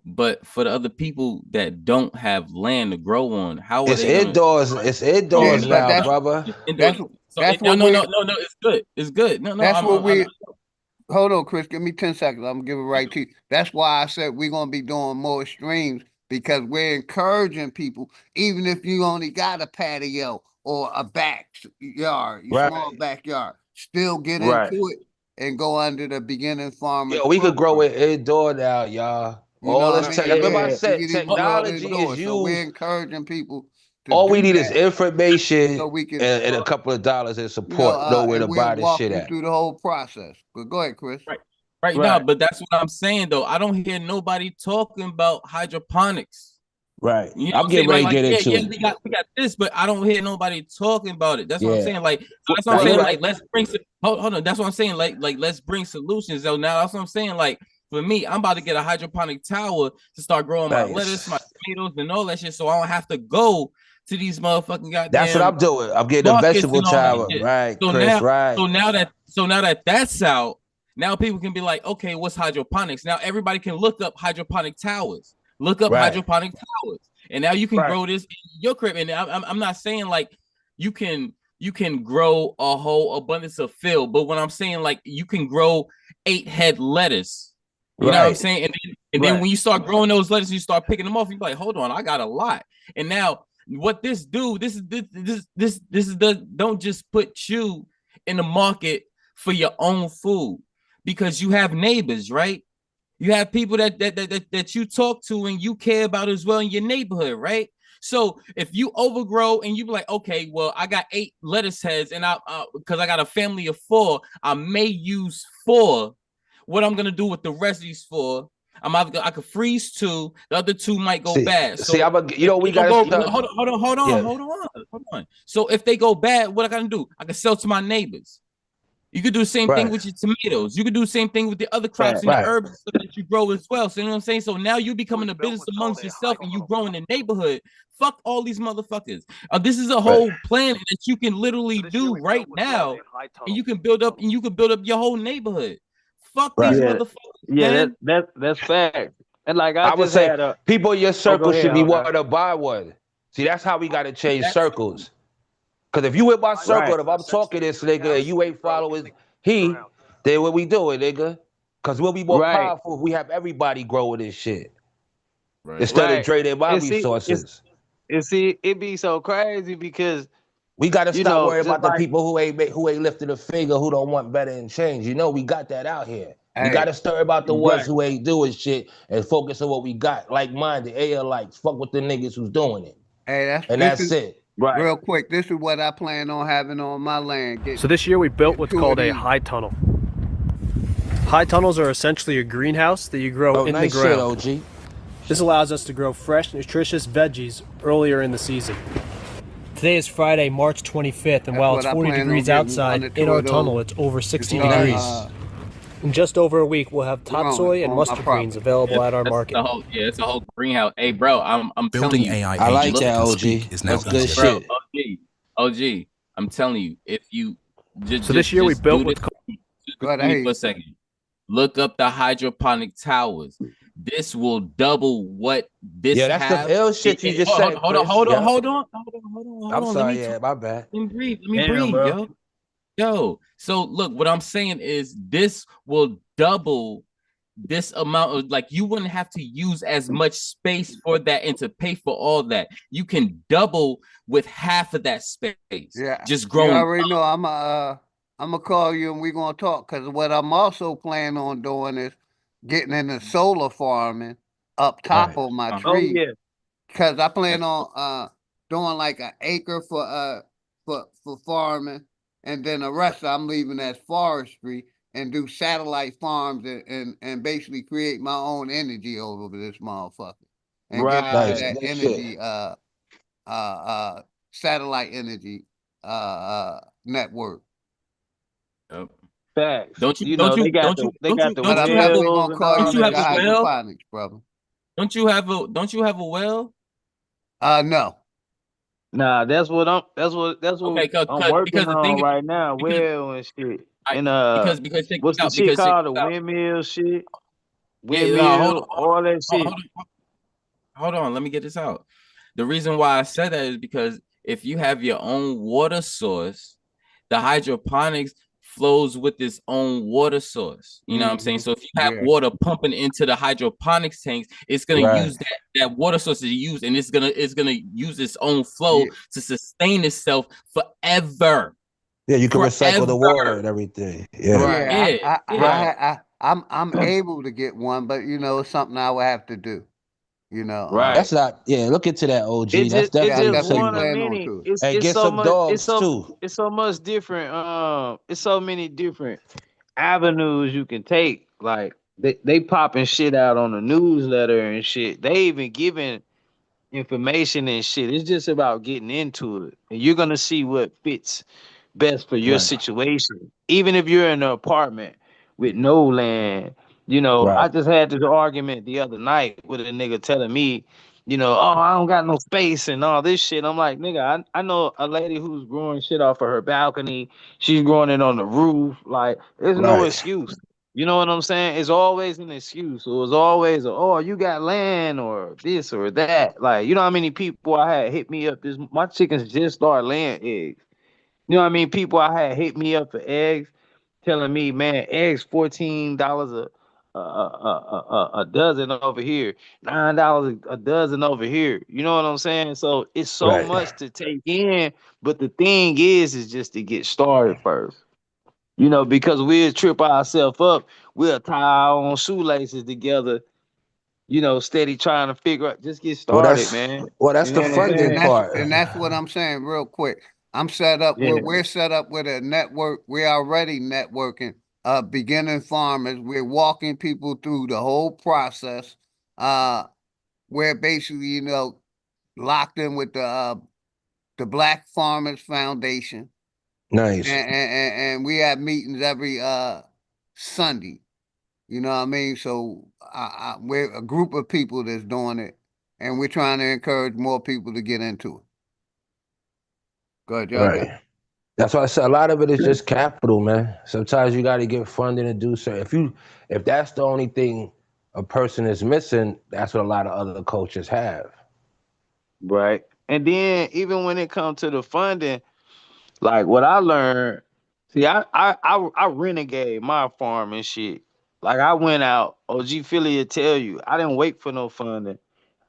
But for the other people that don't have land to grow on, how are they indoors? It's indoors now, brother. That's no. It's good. It's good. No. That's what we. Hold on, Chris. Give me 10 seconds. I'm gonna give it right to you. That's why I said we're gonna be doing more streams because we're encouraging people, even if you only got a patio or a backyard, small backyard, still get into it and go under the beginning farmer. Yeah, we could grow it indoor now, y'all. All this remember I said technology is used. So we're encouraging people. All we need is information and a couple of dollars in support. Know where to buy this shit at. Through the whole process. But go ahead, Chris. Right now, but that's what I'm saying though. I don't hear nobody talking about hydroponics. Right. You know I'm getting ready to get into it. We got this, but I don't hear nobody talking about it. That's what I'm saying. Like that's what I'm saying. Like let's bring hold on. That's what I'm saying. Like let's bring solutions. So now that's what I'm saying. Like for me, I'm about to get a hydroponic tower to start growing my lettuce, my tomatoes, and all that shit. So I don't have to go to these motherfucking goddamn. That's what I'm doing. I'm getting a vegetable tower, right? So Chris, now, so now that that's out, now people can be like, okay, what's hydroponics? Now everybody can look up hydroponic towers. Look up hydroponic towers, and now you can grow this in your crib. And I'm not saying like you can grow a whole abundance of field, but what I'm saying like you can grow 8 head lettuce. You know what I'm saying? And then when you start growing those lettuce, you start picking them off. You're like, hold on, I got a lot. And now what this is the don't just put you in the market for your own food because you have neighbors, right? You have people that you talk to and you care about as well in your neighborhood, right? So if you overgrow and you be like, okay, well, I got 8 lettuce heads and because I got a family of 4, I may use 4. What I'm gonna do with the rest of these 4? I could freeze 2. The other 2 might go bad. So we gotta hold on. So if they go bad, what I gotta do? I can sell to my neighbors. You could do the same thing with your tomatoes. You could do the same thing with the other crops and the herbs that you grow as well. So you know what I'm saying? So now you becoming a business amongst yourself and you grow in the neighborhood. Fuck all these motherfuckers. This is a whole plan that you can literally do right now, and you can build up your whole neighborhood. Fuck these motherfuckers. Yeah, that's fact. And like I would say, people in your circle should be wanting to buy one. See, that's how we got to change circles. Because if you in my circle, if I'm talking this nigga and you ain't following then what we doing, nigga? Because we'll be more powerful if we have everybody growing this shit. Instead of draining my resources. And see, it be so crazy because we gotta stop worrying about the people who ain't lifting a finger, who don't want better and change. You know, we got that out here. We gotta stir about the ones who ain't doing shit and focus on what we got. Like-minded, likes, fuck with the niggas who's doing it. That's it. Real quick, this is what I plan on having on my land. So this year we built what's called a high tunnel. High tunnels are essentially a greenhouse that you grow in the ground. Shit, OG. This allows us to grow fresh, nutritious veggies earlier in the season. Today is Friday, March 25th, and while it's 40 degrees outside, in our tunnel it's over 60 degrees. In just over a week, we'll have top soy and mustard greens available at our market. It's a whole greenhouse. Hey, bro, I'm telling you. I like that, OG. That's good shit. OG, I'm telling you, if you just so this year we built with. For a second. Look up the hydroponic towers. This will double what this. Yeah, that's the ill shit you just said. Hold on. I'm sorry. Yeah, my bad. Let me breathe, yo. So look, what I'm saying is this will double this amount of, like, you wouldn't have to use as much space for that and to pay for all that. You can double with half of that space. Yeah, just growing. You already know I'm gonna call you and we're gonna talk, because what I'm also planning on doing is getting into solar farming up top of my tree. Oh, yeah. Because I plan on doing like an acre for farming, and then the rest I'm leaving as forestry, and do satellite farms and basically create my own energy over this motherfucker. And get into that energy satellite energy network. Facts. Don't you have a hydroponics, brother. Don't you have a well? No. Nah, that's what I'm working on right now. Well and shit. And what's the shit called? The windmill shit. Windmill, all that shit. Hold on, let me get this out. The reason why I said that is because if you have your own water source, the hydroponics flows with its own water source. You know what I'm saying? So if you have water pumping into the hydroponics tanks, it's gonna use that water source to use, and it's gonna use its own flow to sustain itself forever. Yeah, you can recycle the water and everything. I'm able to get one, but it's something I would have to do. That's not. Yeah, look into that, OG. That's definitely it's one of many. And get some dogs too. It's so much different. It's so many different avenues you can take. Like they popping shit out on the newsletter and shit. They even giving information and shit. It's just about getting into it, and you're gonna see what fits best for your situation. Even if you're in an apartment with no land. I just had this argument the other night with a nigga telling me, oh, I don't got no space and all this shit. I'm like, nigga, I know a lady who's growing shit off of her balcony. She's growing it on the roof. Like, there's no excuse. You know what I'm saying? It's always an excuse. Or it's always, oh, you got land or this or that. Like, you know how many people I had hit me up? My chickens just started laying eggs. You know what I mean? People I had hit me up for eggs, telling me, man, eggs $14 a dozen over here, $9 a dozen over here. You know what I'm saying? So it's so much to take in, but the thing is just to get started first. Because we'll trip ourselves up, we'll tie our own shoelaces together. Steady trying to figure out. Just get started, man. Well, that's the funding part, and that's what I'm saying. Real quick, I'm set up. We're set up with a network. We're already networking. Beginning farmers, we're walking people through the whole process. We're basically, locked in with the Black Farmers Foundation. Nice. And we have meetings every Sunday. You know what I mean? So we're a group of people that's doing it, and we're trying to encourage more people to get into it. Go ahead, y'all. That's why I said a lot of it is just capital, man. Sometimes you got to get funding to do so. If that's the only thing a person is missing, that's what a lot of other cultures have. Right. And then even when it comes to the funding, like what I learned, see, I renegade my farm and shit. Like I went out, OG Philly will tell you, I didn't wait for no funding.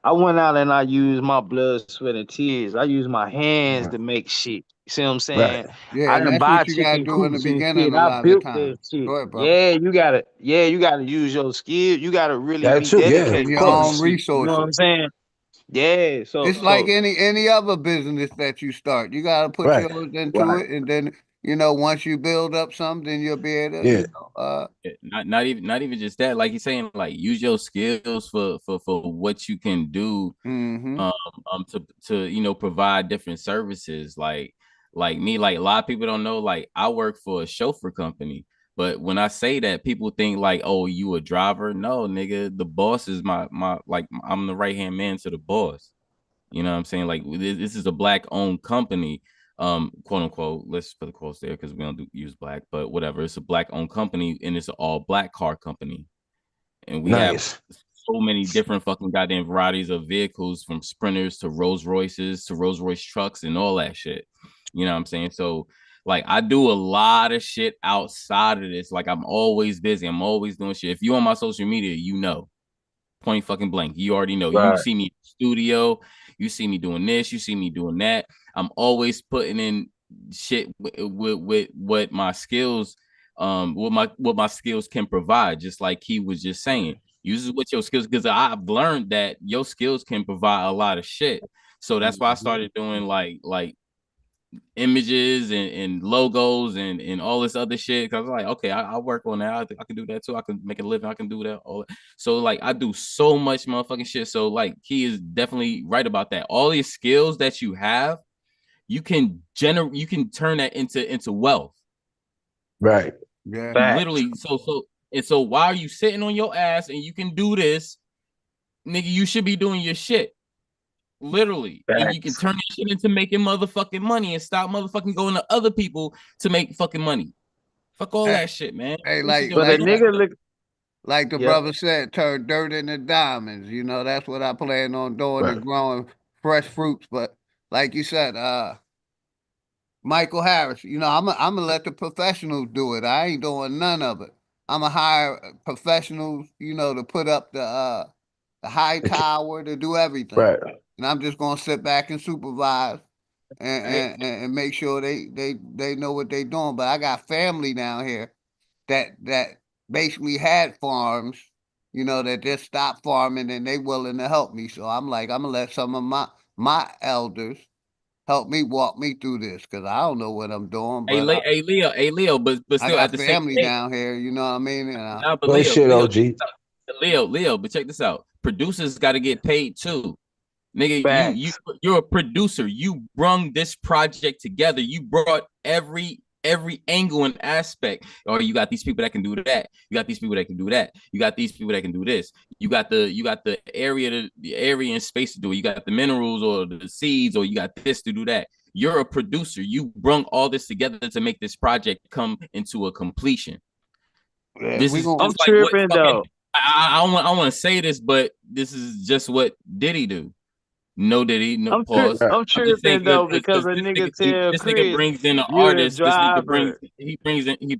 I went out and I used my blood, sweat, and tears. I used my hands to make shit. You see what I'm saying? Yeah, I and didn't that's buy what you gotta chicken do in the coops and beginning shit. a I lot of built times. that shit. Go ahead, bro. You gotta use your skill. You gotta really be And dedicated your to own this shit. resources. You know what I'm saying? Yeah. So it's like any other business that you start. You gotta put yours into it, and then You know, once you build up something, then you'll be able to, Yeah. Not even just that. Like he's saying, like use your skills for what you can do. Mm-hmm. To provide different services. Like me, like a lot of people don't know. Like I work for a chauffeur company. But when I say that, people think like, oh, you a driver? No, nigga, the boss is my like I'm the right hand man to the boss. You know what I'm saying? Like this is a black owned company, quote unquote. Let's put the quotes there because we don't use black, but whatever. It's a black owned company and it's an all black car company, and we have Nice. so many different fucking goddamn varieties of vehicles, from Sprinters to Rolls Royces to Rolls Royce trucks and all that shit. You know what I'm saying? So like I do a lot of shit outside of this. Like I'm always busy. I'm always doing shit. If you on my social media, you know. Point fucking blank. You already know. You Right. see me in the studio, you see me doing this, you see me doing that. I'm always putting in shit with what my skills what my skills can provide, just like he was just saying. Use what your skills, because I've learned that your skills can provide a lot of shit. So that's why I started doing like images and logos and all this other shit. Cause I was like, okay, I work on that. I can do that too. I can make a living. I can do that. All that. So like I do so much motherfucking shit. So like he is definitely right about that. All these skills that you have, you can turn that into wealth. Right. Yeah. Literally. So why are you sitting on your ass and you can do this, nigga? You should be doing your shit. Literally. And you can turn that shit into making motherfucking money and stop motherfucking going to other people to make fucking money. Fuck all that shit, man. Hey, like the brother said, turn dirt into diamonds. You know, that's what I plan on doing, and growing fresh fruits. But like you said, Michael Harris, you know, I'm gonna let the professionals do it. I ain't doing none of it. I'm gonna hire professionals, you know, to put up the high tower, to do everything. Right. And I'm just gonna sit back and supervise and make sure they know what they're doing. But I got family down here that basically had farms, you know, that just stopped farming and they willing to help me. So I'm like, I'm gonna let some of my elders help me walk me through this, because I don't know what I'm doing. But hey Leo, but I still got at the same family down here, you know what I mean? And but Leo, but check this out. Producers got to get paid too. Nigga, you're a producer. You brung this project together. You brought every angle and aspect. Or you got these people that can do that. You got these people that can do that. You got these people that can do this. You got the area and space to do it. You got the minerals or the seeds, or you got this to do that. You're a producer. You brung all this together to make this project come into a completion. This is I'm tripping though. I want to say this, but this is just what Diddy do. No Diddy, no pause. I'm tripping though, because a nigga tell this Chris, nigga brings in an you're artist. a This nigga driver.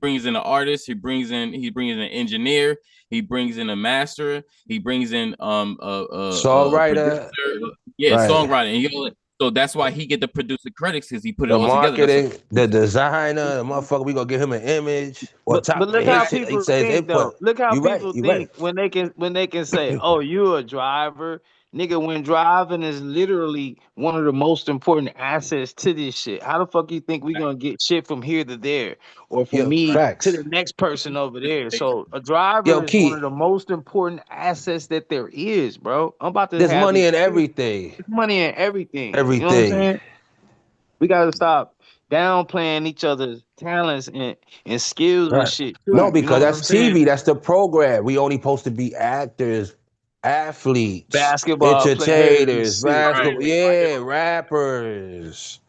brings in an artist. He brings in an engineer. He brings in a master. He brings in a Songwriter. producer. Yeah, Right. songwriter. And so that's why he get the producer credits, because he put it The all together. marketing, the designer, the motherfucker, we gonna give him an image. But look how people think though. Look how You people right, think when they can say, "Oh, you a driver." Nigga, when driving is literally one of the most important assets to this shit. How the fuck you think we gonna get shit from here to there, or from me to the next person over there? So a driver is one of the most important assets that there is, bro. I'm about to There's have money this in everything. There's money in everything. You know what I'm Everything. saying? We gotta stop downplaying each other's talents and skills and Right. shit. No, Too. because You know what that's I'm saying? TV. That's the program. We only supposed to be actors, athletes, Basketball entertainers, players, shit. basketball, yeah, rappers.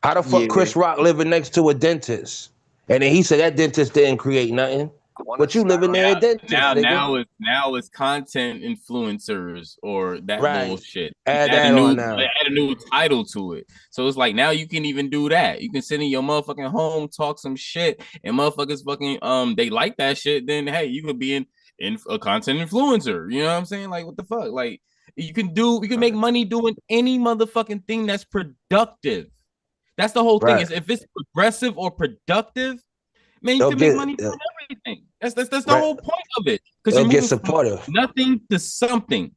How the fuck Yeah. Chris Rock living next to a dentist? And then he said that dentist didn't create nothing. But you living near a dentist, nigga. Now it's content influencers or that Right. bullshit. Add that on now. Add a new title to it. So it's like now you can even do that. You can sit in your motherfucking home, talk some shit, and motherfuckers fucking they like that shit. Then hey, you could be in a content influencer. You know what I'm saying? Like what the fuck? Like you can make money doing any motherfucking thing that's productive. That's the whole thing. Is if it's progressive or productive, man, you can make money from everything. That's the whole point of it. Because you're moving from nothing to something.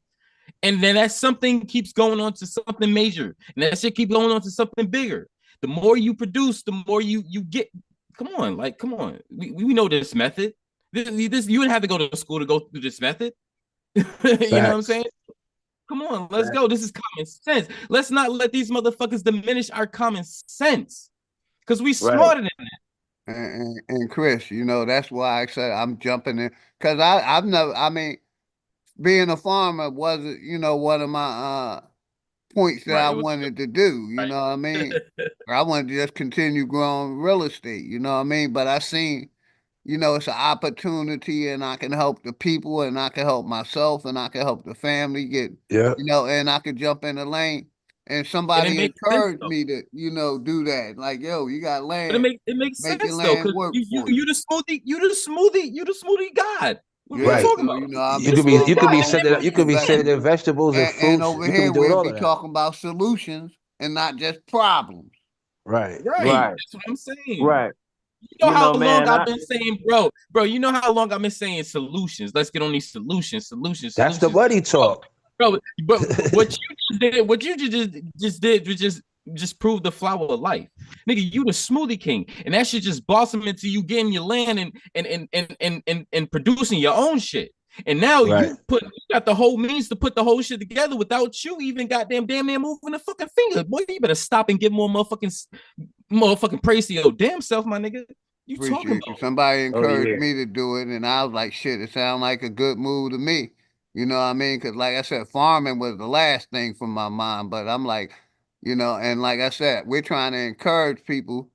And then that something keeps going on to something major. And that shit keep going on to something bigger. The more you produce, the more you get. Come on, like, come on. We know this method. This you wouldn't have to go to school to go through this method. You know what I'm saying? Come on, let's go. This is common sense. Let's not let these motherfuckers diminish our common sense, because we smarter than that. And Chris, you know, that's why I said I'm jumping in, because I've never, I mean, being a farmer wasn't, you know, one of my points that I wanted to do, you know what I mean? I wanted to just continue growing real estate, you know what I mean? But I seen, you know, it's an opportunity, and I can help the people, and I can help myself, and I can help the family get, you know, and I could jump in the lane. And somebody encouraged me to, you know, do that. Like, yo, you got land. But it makes make sense your though, land because work you the smoothie god. What are you talking about? You know, I've You been could be growing you my could be own sending fruits and vegetables. vegetables and fruits. Over You could here, be doing we'll all be of that. talking about solutions and not just problems. Right. That's what I'm saying. Right. You know how long man, I've been saying, bro, you know how long I've been saying solutions. Let's get on these solutions. That's the money talk. Bro, but what you just did was just prove the flower of life. Nigga, you the smoothie king. And that shit just blossom into you getting your land and producing your own shit. And now you got the whole means to put the whole shit together without you even damn near moving a fucking finger. Boy, you better stop and give more motherfucking praise to your damn self, my nigga. You talking about? Somebody encouraged me to do it, and I was like, shit, it sounds like a good move to me. You know what I mean? Because like I said, farming was the last thing from my mind. But I'm like, you know, and like I said, we're trying to encourage people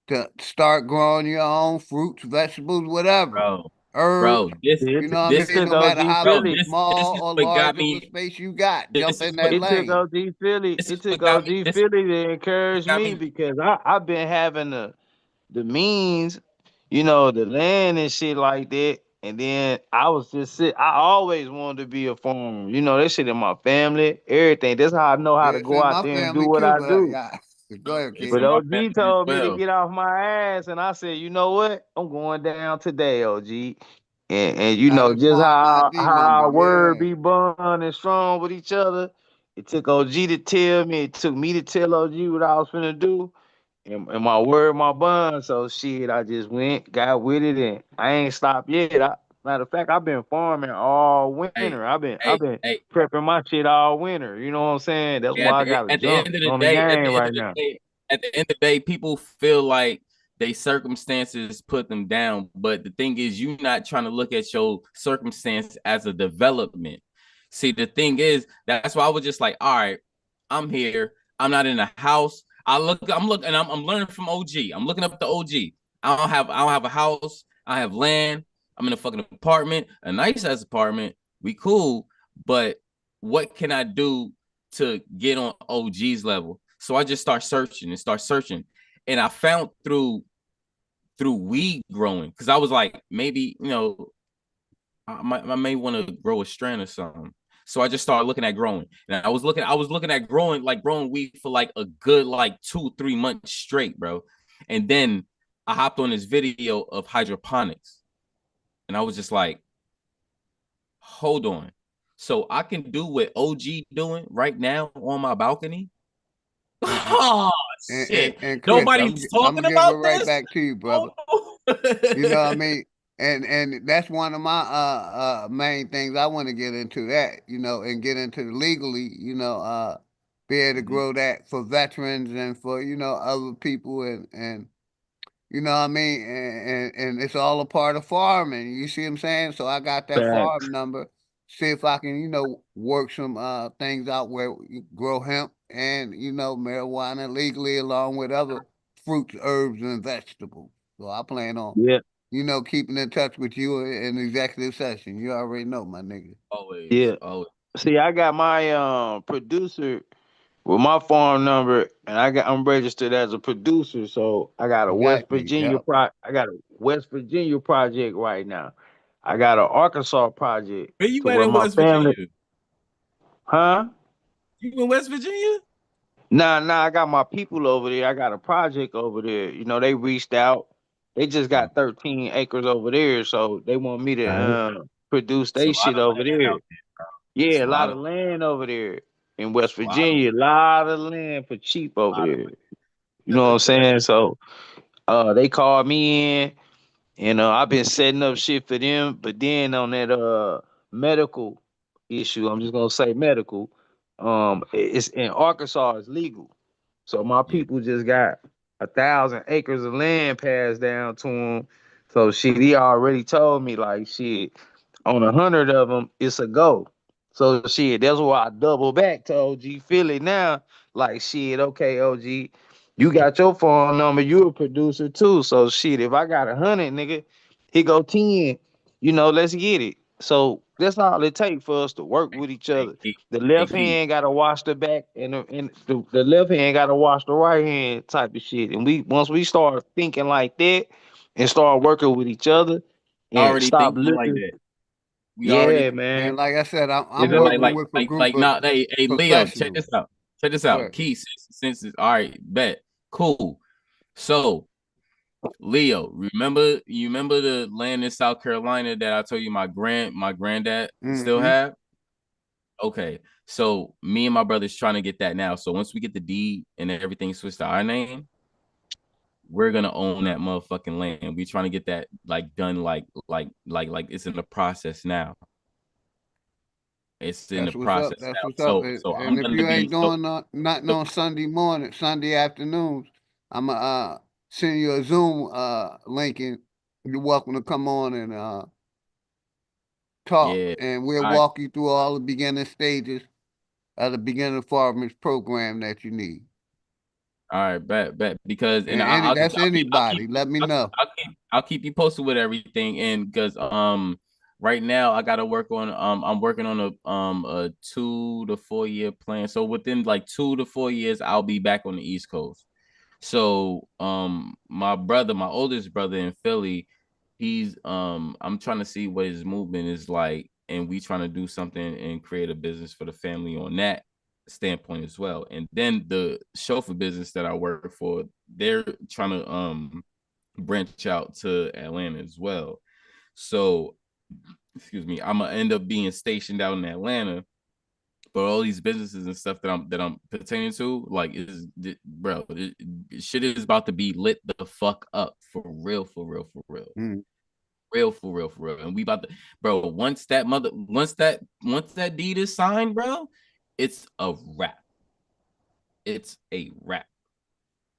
to start growing your own fruits, vegetables, whatever. Herbs, you know what I mean? No matter how small or large of a space you got, jump in that lane. It took OG Philly to encourage me, because I've been having the means, you know, the land and shit like that. And then I was just I always wanted to be a farmer. You know, that shit in my family, everything. That's how I know how to go out there and do what I do. Go ahead, King. But OG told me to get off my ass, and I said, you know what? I'm going down today, OG. And you know, just how our word be bond and strong with each other. It took OG to tell me, it took me to tell OG what I was finna do. And my word, my bond. So shit, I just got with it, and I ain't stopped yet. Matter of fact, I've been farming all winter. I've been prepping my shit all winter. You know what I'm saying? That's why I got to jump on the game right now. At the end of the day, people feel like they circumstances put them down, but the thing is, you're not trying to look at your circumstance as a development. See, the thing is, that's why I was just like, all right, I'm here. I'm not in a house. I'm learning from OG. I'm looking up the OG. I don't have a house. I have land. I'm in a fucking apartment, a nice ass apartment. We cool, but what can I do to get on OG's level? So I just start searching, and I found through weed growing, because I was like, maybe, you know, I may want to grow a strand or something. So I just started looking at growing, and I was looking at growing weed for like a good 2-3 months straight, bro. And then I hopped on this video of hydroponics, and I was just like, hold on. So I can do what OG doing right now on my balcony. Oh shit! And Chris, Nobody's talking I'm about give it right this. back to you, brother. You know what I mean? And that's one of my main things I want to get into, that, you know, and get into legally, you know, be able to grow that for veterans and for, you know, other people, and you know what I mean? And it's all a part of farming. You see what I'm saying? So I got that farm number. See if I can, you know, work some things out where you grow hemp and, you know, marijuana legally, along with other fruits, herbs, and vegetables. So I plan on, you know, keeping in touch with you in executive session. You already know, my nigga. Always. See, I got my producer with my farm number, and I'm registered as a producer. So I got a West Virginia project right now. I got an Arkansas project. Where you at in West Virginia? Huh? You in West Virginia? Nah, I got my people over there. I got a project over there. You know, they reached out. They just got 13 acres over there, so they want me to produce their shit over there. Yeah, a lot of land over there in West Virginia. A lot of land for cheap over there. You know what I'm saying? So they called me in, and I've been setting up shit for them. But then on that medical issue, I'm just gonna say medical. It's in Arkansas, it's legal. So my people just got 1,000 acres of land passed down to them. So shit, he already told me like shit. On 100 of them, it's a go. So shit, that's why I double back to OG Philly now. Like shit, okay, OG, you got your phone number. You a producer too. So shit, if I got 100, nigga, he go 10. Let's get it. So that's all it takes for us to work with each other. The left hand gotta wash the back, and the left hand gotta wash the right hand type of shit. And once we start thinking like that and start working with each other and Already stop thinking like looking, that. We already yeah, And man. like I said, is I'm it working with a group of not hey Leo, check professionals. this out. Check this Go out. ahead. Key since it's all right, bet. Cool. So Leo, you remember the land in South Carolina that I told you my granddad still have? Okay. So me and my brother's trying to get that now. So once we get the deed and everything switched to our name, we're gonna own that motherfucking land. We trying to get that like done like it's in the process now. It's in the That's what's up. process That's now. what's up. So I'm And if gonna you be ain't doing nothing on Sunday afternoons, I'm send you a Zoom link, and you're welcome to come on and talk. yeah. And we'll All right. walk you through all the beginning stages of the beginning farmers program that you need. All right, bet because And that's anybody. Let me know. I'll keep you posted with everything, and because right now I gotta work on I'm working on a 2 to 4 year plan. So within like 2 to 4 years I'll be back on the East Coast. So my oldest brother in Philly, he's I'm trying to see what his movement is like, and we trying to do something and create a business for the family on that standpoint as well. And then the chauffeur business that I work for, they're trying to branch out to Atlanta as well. So excuse me, I'm gonna end up being stationed out in Atlanta. But all these businesses and stuff that I'm pertaining to, like, bro, shit is about to be lit the fuck up for real, for real, for real. Real for real, for real. And we about to, bro, once that deed is signed, bro, it's a wrap. It's a wrap.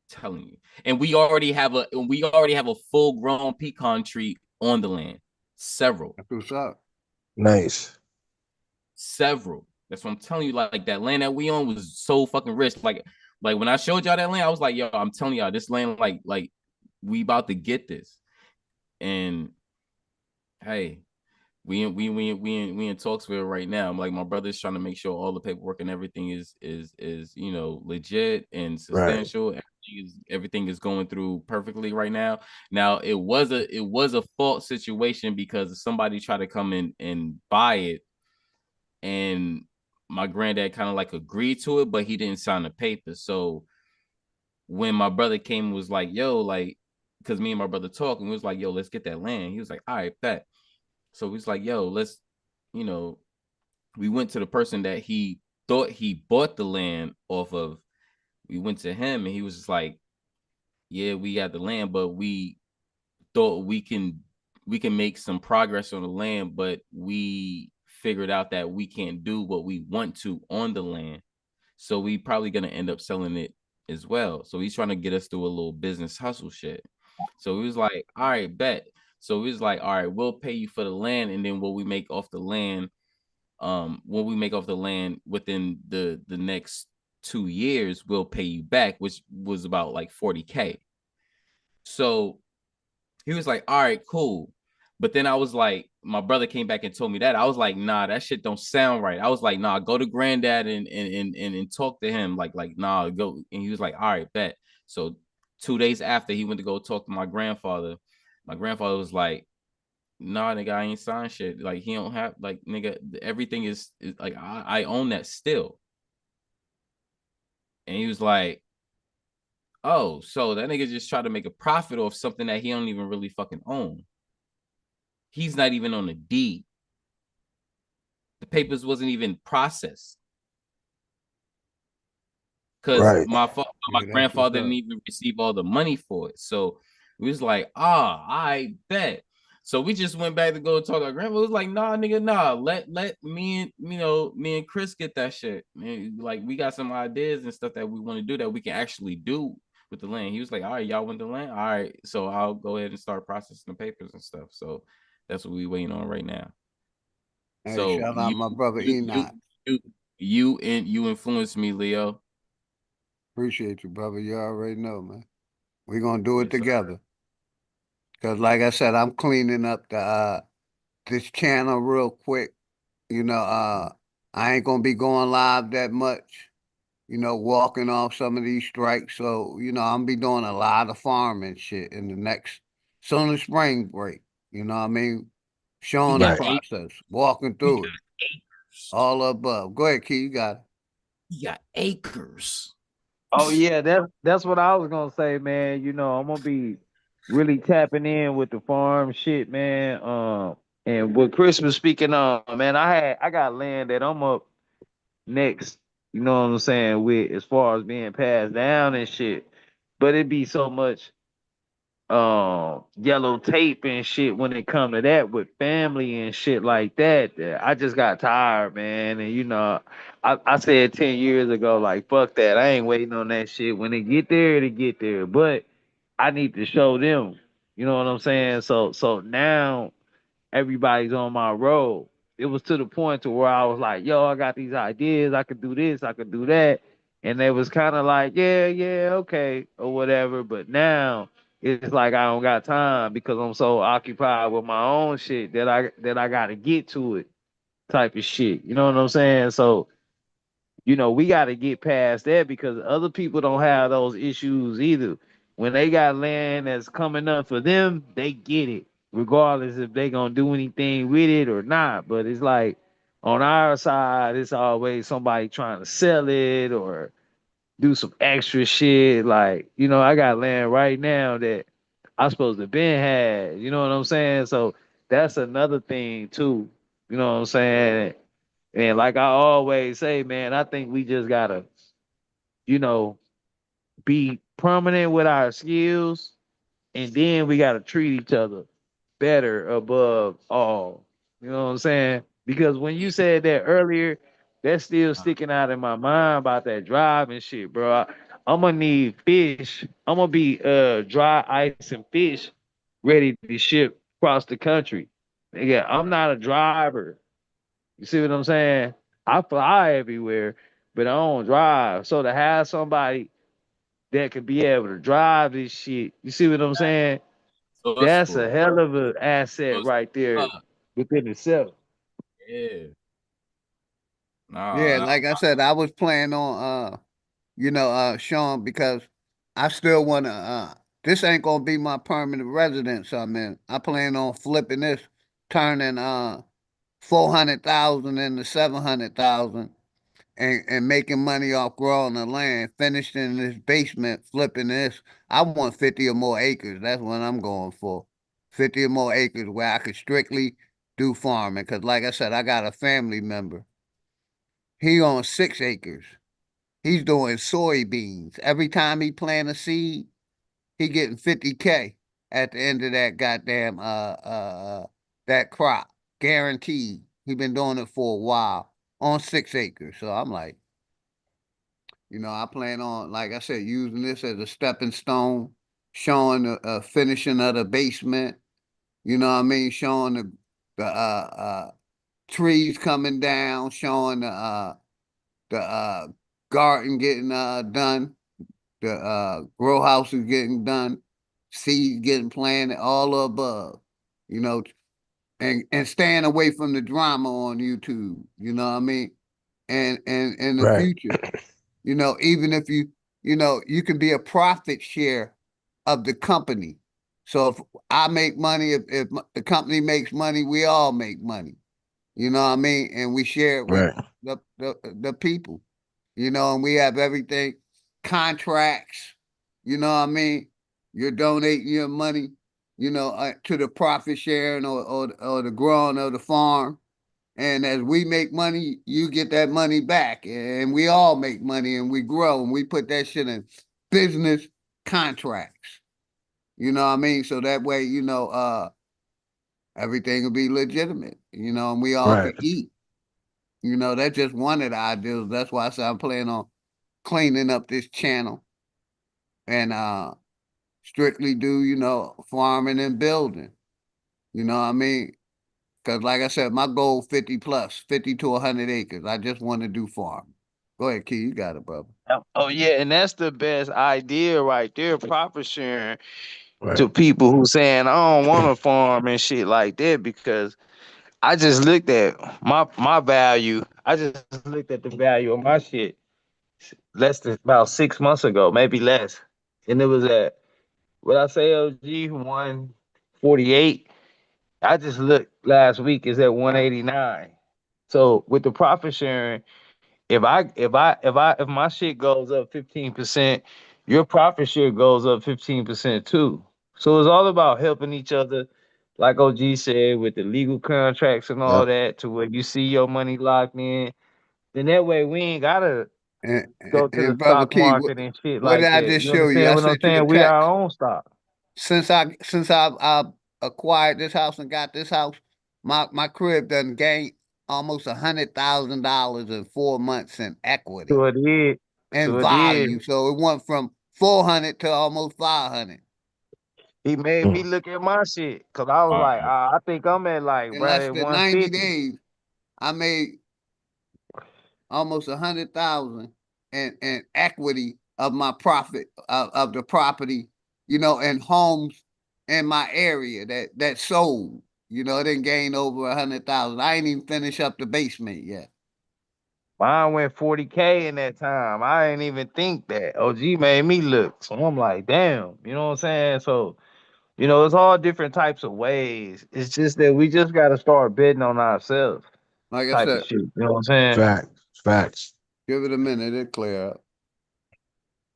Telling you. And we already have a full grown pecan tree on the land. Several. That's what's up. Nice. Several. That's what I'm telling you. Like that land that we own was so fucking rich. Like when I showed y'all that land, I was like, yo, I'm telling y'all, this land, like we about to get this. And hey, we in Talksville right now. I'm like, my brother's trying to make sure all the paperwork and everything is legit and substantial. Right. Everything is going through perfectly right now. Now it was a fault situation because somebody tried to come in and buy it, and my granddad kind of like agreed to it, but he didn't sign the paper. So when my brother came and was like, yo, like, because me and my brother talked, and we was like, yo, let's get that land. He was like, all right, bet. So we was like, yo, let's, we went to the person that he thought he bought the land off of. We went to him, and he was just like, yeah, we got the land, but we thought we can make some progress on the land, but we figured out that we can't do what we want to on the land. So we probably going to end up selling it as well. So he's trying to get us through a little business hustle shit. So he was like, all right, bet. So he was like, all right, we'll pay you for the land. And then what we make off the land, within the next 2 years, we'll pay you back, which was about like 40K. So he was like, all right, cool. But then I was like, my brother came back and told me that. I was like, nah, that shit don't sound right. I was like, nah, go to granddad and talk to him. Like, nah, go. And he was like, all right, bet. So 2 days after he went to go talk to my grandfather was like, nah, nigga, I ain't signed shit. Like, he don't have, like, nigga, everything is like, I own that still. And he was like, oh, so that nigga just tried to make a profit off something that he don't even really fucking own. He's not even on the deed. The papers wasn't even processed. because Right. my Yeah, that's what's grandfather didn't up. even receive all the money for it. So we was like, I bet. So we just went back to go talk to our grandfather. It was like, nah, nigga, nah. Let me and me and Chris get that shit. And like we got some ideas and stuff that we want to do that we can actually do with the land. He was like, all right, y'all want the land? All right. So I'll go ahead and start processing the papers and stuff. So that's what we waiting on right now. Hey, So shout out my brother you Enoch. you influenced me, Leo. Appreciate you, brother. You already know, man. We're gonna do it Yes, sir. together. Cause like I said, I'm cleaning up the this channel real quick. You know, I ain't gonna be going live that much, walking off some of these strikes. So, I'm be doing a lot of farming shit in the next soon as spring break. You know what I mean? He Showing the got Right. process, walking he through got it, acres. all above. Go ahead, Key, you got it. He got acres. Oh yeah, that's what I was gonna say, man. You know, I'm gonna be really tapping in with the farm shit, man. And what Chris was speaking on, man, I got land that I'm up next. You know what I'm saying? With as far as being passed down and shit, but it be so much yellow tape and shit when it come to that with family and shit like that, that I just got tired, man. And you know, I said 10 years ago, like fuck that. I ain't waiting on that shit. When it get there, it'll get there. But I need to show them. You know what I'm saying? So now everybody's on my road. It was to the point to where I was like, yo, I got these ideas, I could do this, I could do that. And they was kind of like, yeah, okay, or whatever. But now it's like I don't got time because I'm so occupied with my own shit that I gotta get to it type of shit. You know what I'm saying? So we got to get past that because other people don't have those issues either. When they got land that's coming up for them, they get it, regardless if they gonna do anything with it or not. But it's like on our side, it's always somebody trying to sell it or do some extra shit. Like, I got land right now that I supposed to been had. You know what I'm saying? So that's another thing too. You know what I'm saying? And like I always say, man, I think we just gotta, you know, be prominent with our skills, and then we gotta treat each other better above all. You know what I'm saying? Because when you said that earlier, that's still sticking out in my mind about that driving shit, bro. I'm gonna need fish. I'm gonna be dry ice and fish ready to ship across the country. Nigga, I'm not a driver. You see what I'm saying? I fly everywhere, but I don't drive. So to have somebody that could be able to drive this shit, you see what I'm saying? That's a Resourceful. hell of an asset right there within itself. Yeah. Yeah, Nah, like I said, I was planning on Sean, because I still wanna this ain't gonna be my permanent residence I'm in. I plan on flipping this, turning 400,000 into 700,000, and making money off growing the land, finished in this basement, flipping this. I want 50 or more acres. That's what I'm going for. 50 or more acres where I could strictly do farming. Cause like I said, I got a family member. He owns 6 acres. He's doing soybeans. Every time he plant a seed, he getting 50K at the end of that goddamn that crop. Guaranteed. He been doing it for a while on 6 acres. So I'm like, I plan on, like I said, using this as a stepping stone, showing the finishing of the basement. You know what I mean? Showing the trees coming down, showing the garden getting done, the grow house is getting done, seeds getting planted, all the above. You know, and staying away from the drama on YouTube. You know what I mean? And in the Right. future, even if you can be a profit share of the company. So if I make money, if the company makes money, we all make money. You know what I mean? And we share it with Right. the people. And we have everything, contracts. You know what I mean? You're donating your money, to the profit sharing or the growing of the farm, And as we make money, you get that money back. And we all make money and we grow and we put that shit in business contracts. You know what I mean? So that way, everything will be legitimate, and we all can eat. That's just one of the ideas. That's why I said I'm planning on cleaning up this channel and strictly do, farming and building. You know what I mean? Because like I said, my goal 50 plus, 50 to 100 acres. I just want to do farm. Go ahead, Key. You got it, brother. Oh yeah, and that's the best idea right there, profit sharing to people who saying I don't want to farm and shit like that because I just looked at my value. I just looked at the value of my shit less than about 6 months ago, maybe less, and it was at what I say, OG 148. I just looked last week is at 189. So with the profit sharing, if my shit goes up 15%, your profit share goes up 15% too. So it's all about helping each other, like OG said, with the legal contracts and all that, to where you see your money locked in. Then that way we ain't gotta And, go to the Brother stock Key, market and shit what did like I that. just You show you? understand I what I'm sent you a saying? We our text. own stock. Since I acquired this house and got this house, my crib done gained almost $100,000 in 4 months in equity So it is. and So it is. value. So it went from 400 to almost 500 He made me look at my shit because I was like, I think I'm at like in right less at than 90 150. days. I made almost 100,000 in equity of my profit of the property, and homes in my area that sold. It didn't gain over 100,000. I ain't even finished up the basement yet. Mine went 40K in that time. I didn't even think that. OG made me look. So I'm like, damn, you know what I'm saying? So, it's all different types of ways. It's just that we just gotta start betting on ourselves. Like I Type of said, shit. You know what I'm saying? Facts. give it a minute, it clear up.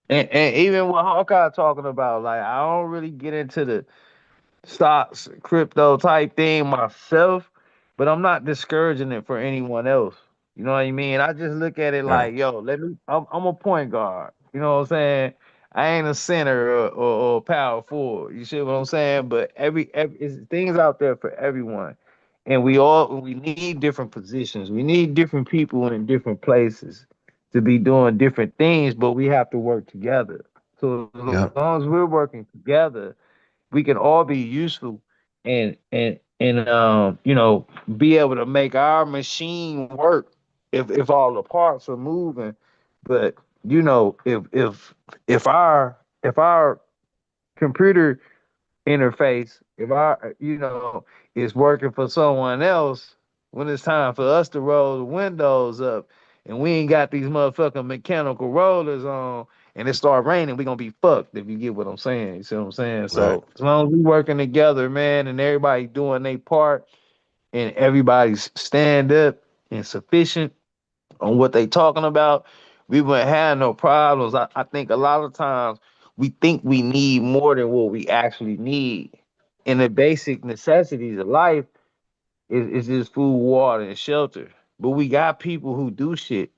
And even what Hawkeye talking about, like I don't really get into the stocks, crypto type thing myself, but I'm not discouraging it for anyone else. You know what I mean? I just look at it like, yo, I'm a point guard. You know what I'm saying? I ain't a center or power forward. You see what I'm saying? But every it's things out there for everyone. And we need different positions. We need different people in different places to be doing different things, but we have to work together. So as long as we're working together, we can all be useful and be able to make our machine work if all the parts are moving. But if our computer interface, if our is working for someone else, when it's time for us to roll the windows up and we ain't got these motherfucking mechanical rollers on and it start raining, we gonna be fucked, if you get what I'm saying. You see what I'm saying? So as long as we working together, man, and everybody doing their part and everybody's stand up and sufficient on what they talking about, we wouldn't have no problems. I think a lot of times we think we need more than what we actually need. And the basic necessities of life is just food, water, and shelter. But we got people who do shit.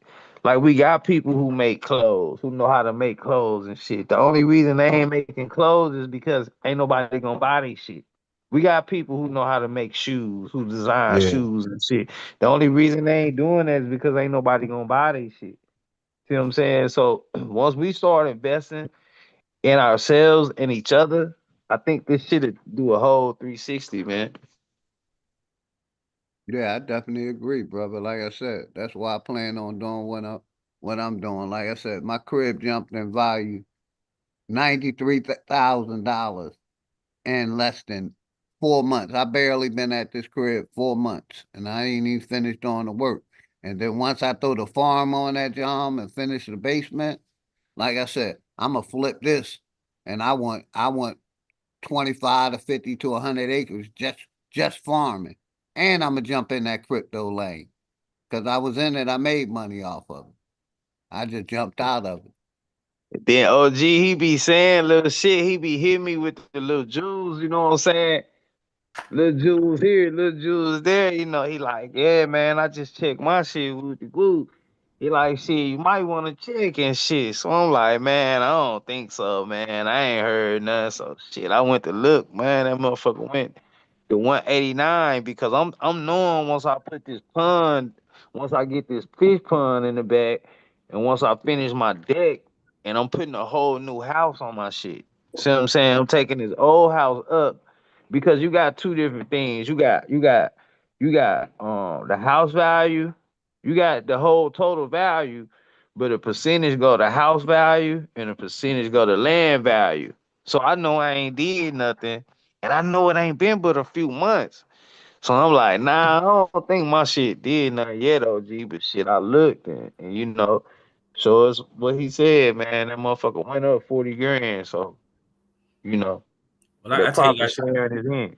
Like we got people who make clothes, who know how to make clothes and shit. The only reason they ain't making clothes is because ain't nobody gonna buy they shit. We got people who know how to make shoes, who design shoes and shit. The only reason they ain't doing that is because ain't nobody gonna buy they shit. See what I'm saying? So once we start investing in ourselves and each other, I think this shit do a whole 360, man. Yeah, I definitely agree, brother. Like I said, that's why I plan on doing what I'm doing. Like I said, my crib jumped in value $93,000 in less than 4 months. I barely been at this crib 4 months, and I ain't even finished doing the work. And then once I throw the farm on that job and finish the basement, like I said, I'm gonna flip this, and I want 25 to 50 to 100 acres just farming, and I'm gonna jump in that crypto lane because I was in it. I made money off of it. I just jumped out of it. Then OG, he be saying little shit. He be hitting me with the little jewels, you know what I'm saying? Little Jules here, little Jules there. You know, he like, yeah, man, I just checked my shit with the glue. He like, shit, you might want to check and shit. So I'm like, man, I don't think so, man. I ain't heard nothing. So shit, I went to look, man. That motherfucker went to 189 because I'm knowing once I get this fish pond in the back, and once I finish my deck, and I'm putting a whole new house on my shit. See what I'm saying? I'm taking this old house up because you got two different things. You got the house value, you got the whole total value, but a percentage go to house value and a percentage go to land value. So I know I ain't did nothing, and I know it ain't been but a few months. So I'm like, nah, I don't think my shit did nothing yet, OG. But shit, I looked and you know, so it's what he said, man. That motherfucker went up 40 grand. So you know, Well, the I tell you profit guys, sharing is in.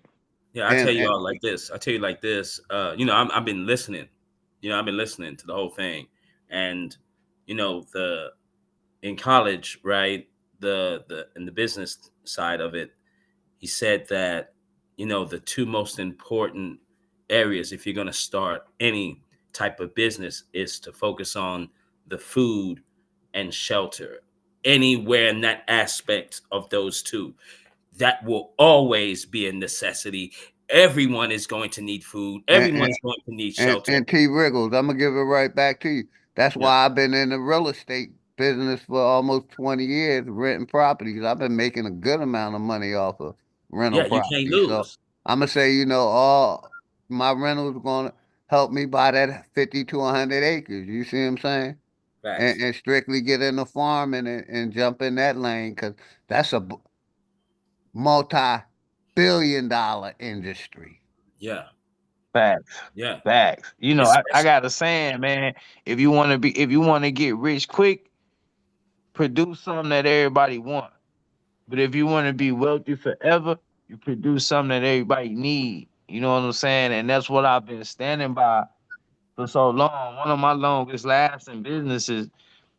yeah, I tell you all like this. I tell you like this. I've been listening. I've been listening to the whole thing, and the in college, right? The in the business side of it, he said that the two most important areas if you're going to start any type of business is to focus on the food and shelter. Anywhere in that aspect of those two, that will always be a necessity. Everyone is going to need food. And and Everyone's going to need and, shelter. and T Wriggles, I'm gonna give it right back to you. That's Yeah, why I've been in the real estate business for almost 20 years, renting properties. I've been making a good amount of money off of rental yeah, you can't properties. So lose. I'm gonna say, all my rentals are gonna help me buy that 50 to 100 acres. You see what I'm saying? And, Facts. and strictly get into farming and jump in that lane because that's a multi-billion-dollar industry. Yeah, Facts. yeah. Facts. You know, I Especially, got a saying, man. If you want to get rich quick, produce something that everybody want. But if you want to be wealthy forever, you produce something that everybody need. You know what I'm saying? And that's what I've been standing by for so long. One of my longest lasting businesses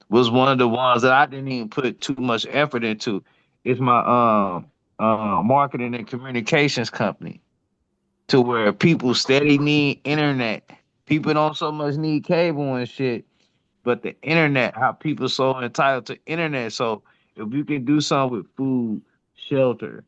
was one of the ones that I didn't even put too much effort into. It's my marketing and communications company, to where people steady need internet. People don't so much need cable and shit, but the internet, how people so entitled to internet. So if you can do something with food, shelter,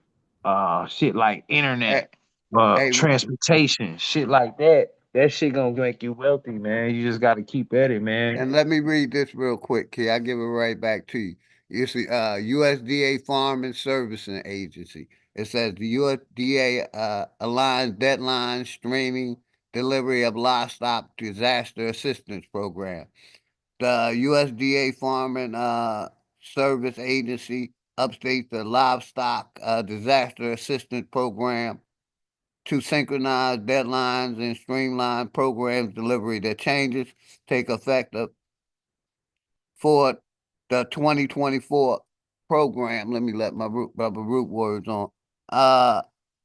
shit like Hey, internet, hey, transportation, shit like that, that shit gonna make you wealthy, man. You just gotta keep at it, man. and let me read this real quick, Key. I'll give it right back to you. You see, USDA Farm and Servicing Agency. It says the USDA aligns deadlines, streaming, delivery of livestock disaster assistance program. The USDA Farm and Service Agency updates the livestock disaster assistance program to synchronize deadlines and streamline programs delivery. The changes take effect for the 2024 program. Let me let my root words on. Uh,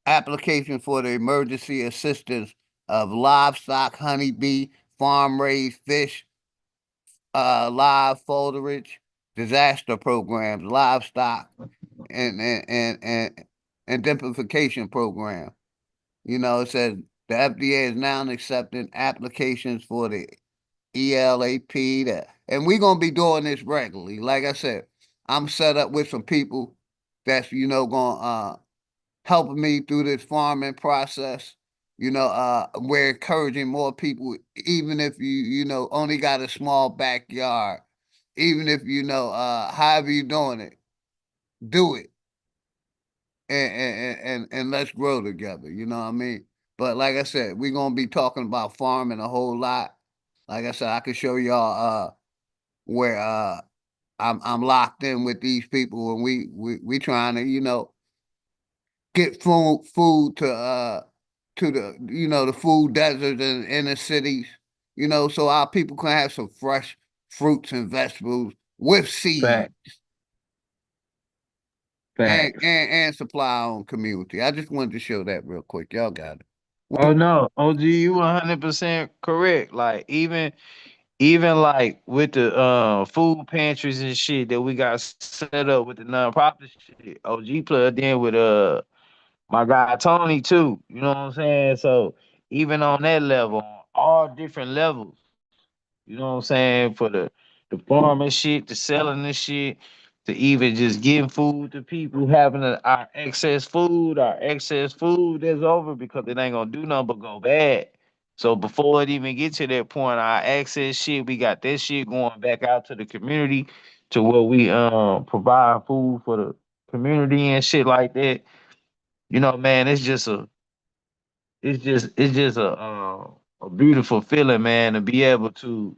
Application for the emergency assistance of livestock, honeybee, farm raised fish, live forage, disaster programs, livestock, and identification program. It says the FDA is now accepting applications for the ELAP, and we're gonna be doing this regularly. Like I said, I'm set up with some people that's gonna helping me through this farming process. We're encouraging more people, even if you only got a small backyard, even if however you doing it, do it and let's grow together. You know what I mean? But like I said, we're gonna be talking about farming a whole lot. Like I said, I could show y'all where I'm locked in with these people and we trying to, get food to the food deserts and inner cities, so our people can have some fresh fruits and vegetables with seed Facts. Facts. and supply our own community. I just wanted to show that real quick. Y'all got it. Oh no, OG, you 100% correct. Like even like with the food pantries and shit that we got set up with the nonprofit shit. OG plugged in with my guy Tony too. You know what I'm saying? So even on that level, on all different levels, you know what I'm saying? For the farming shit, the selling this shit, to even just giving food to people, having our excess food is over because it ain't gonna do nothing but go bad. So before it even get to that point, our excess shit, we got that shit going back out to the community to where we provide food for the community and shit like that. You know, man, it's just a beautiful feeling, man, to be able to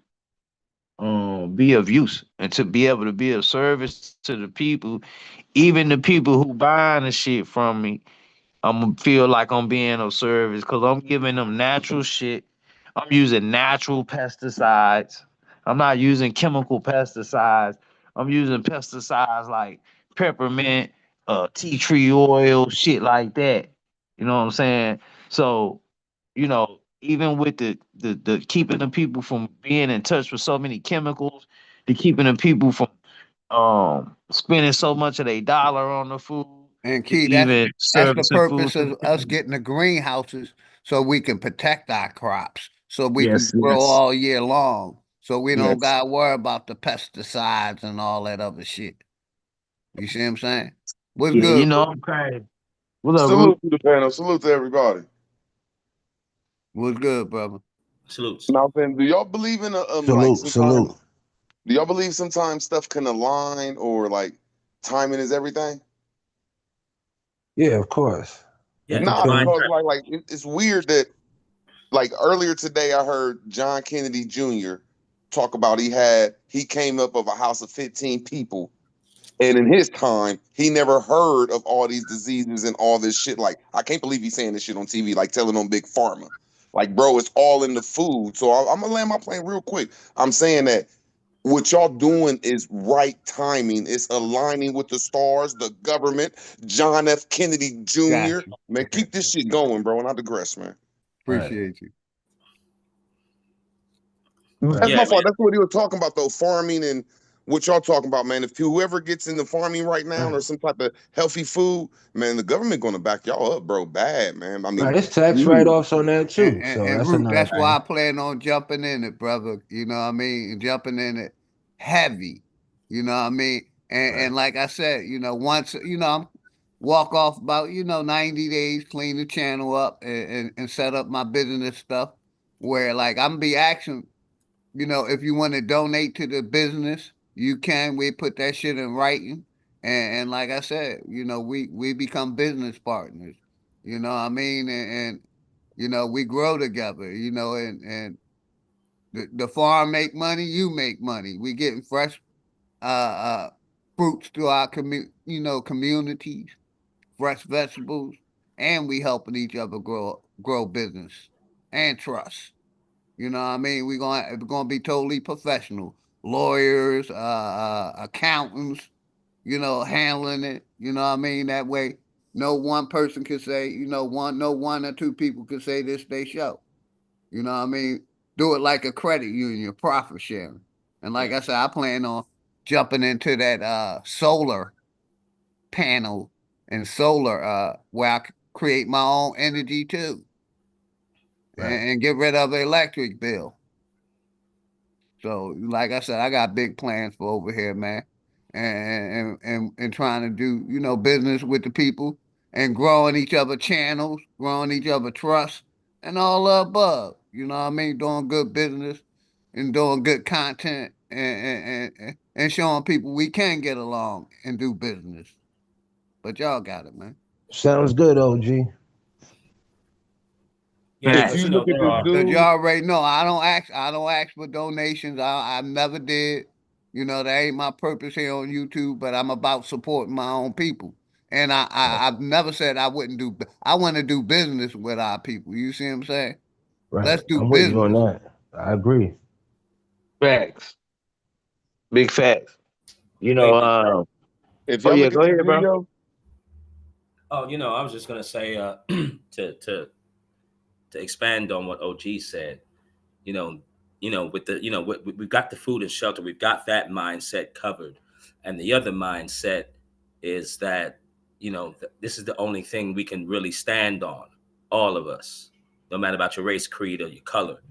be of use and to be able to be of service to the people, even the people who buying the shit from me. I'm gonna feel like I'm being of service because I'm giving them natural shit. I'm using natural pesticides. I'm not using chemical pesticides. I'm using pesticides like peppermint, tea tree oil, shit like that. You know what I'm saying? So, even with the keeping the people from being in touch with so many chemicals, the keeping the people from spending so much of their dollar on the food, And to Key, even that's the servicing food purpose to the of us people. getting the greenhouses so we can protect our crops, so we can Yes, grow yes, all year long, so we don't yes. gotta worry about the pesticides and all that other shit. You see what I'm saying? What's Yeah, good, bro? I'm crazy. What up, Root? Salute to the panel. Salute to everybody. What's good, brother? Salutes. Now, then, do y'all believe in like Salute, sometimes? salute. Do y'all believe sometimes stuff can align or like timing is everything? Yeah, of course. It Yeah, can Nah, divine change. because timing. it's weird that like earlier today I heard John Kennedy Jr. talk about he came up of a house of 15 people. And in his time, he never heard of all these diseases and all this shit. Like, I can't believe he's saying this shit on TV, like telling on Big Pharma. Like, bro, it's all in the food. So I'm gonna land my plane real quick. I'm saying that what y'all doing is right timing. It's aligning with the stars, the government, John F. Kennedy Got Jr. you. Man, keep this shit going, bro. And I digress, man. Right, Appreciate you. That's right. Yeah, my man. fault. That's what he was talking about, though. Farming and what y'all talking about, man. If whoever gets into farming right now or Right. some type of healthy food, man, the government gonna back y'all up, bro. Bad, man. I Right. mean, It's tax huge. write-offs on that And, too. and, So and that's Root, another that's why I thing. plan on jumping in it, brother. You know what I mean? And jumping in it heavy. You know what I mean? And Right. and like I said, once I'm walk off about 90 days, clean the channel up and set up my business stuff where like I'm be asking, if you want to donate to the business, you can. We put that shit in writing. And like I said, we become business partners. You know what I mean? And we grow together, and the farm make money, you make money. We getting fresh fruits to our communities, fresh vegetables, and we helping each other grow business and trust. You know what I mean? We're gonna be totally professional. Lawyers, accountants, handling it. You know what I mean? That way no one person could say, no one or two people could say this they show. You know what I mean? Do it like a credit union, profit sharing. And like Yeah. I said, I plan on jumping into that solar panel and solar where I create my own energy too Right. and get rid of the electric bill. So, like I said, I got big plans for over here, man, and trying to do business with the people and growing each other channels, growing each other trust, and all the above. You know what I mean? Doing good business and doing good content and showing people we can get along and do business. But y'all got it, man. Sounds good, OG. Yeah, If but you look at there this are. Cause dude, y'all already know I don't ask for donations. I never did. That ain't my purpose here on YouTube, but I'm about supporting my own people. And Right. I've never said I wouldn't do I want to do business with our people. You see what I'm saying? Right. Let's do I'm with you on business. that. I agree. Facts. Big facts. You know, Wait. if oh y'all yeah, look at go this ahead, bro. video, Oh, I was just gonna say to expand on what OG said. You know, with the we've got the food and shelter, we've got that mindset covered, and the other mindset is that you know, this is the only thing we can really stand on, all of us, no matter about your race, creed, or your color,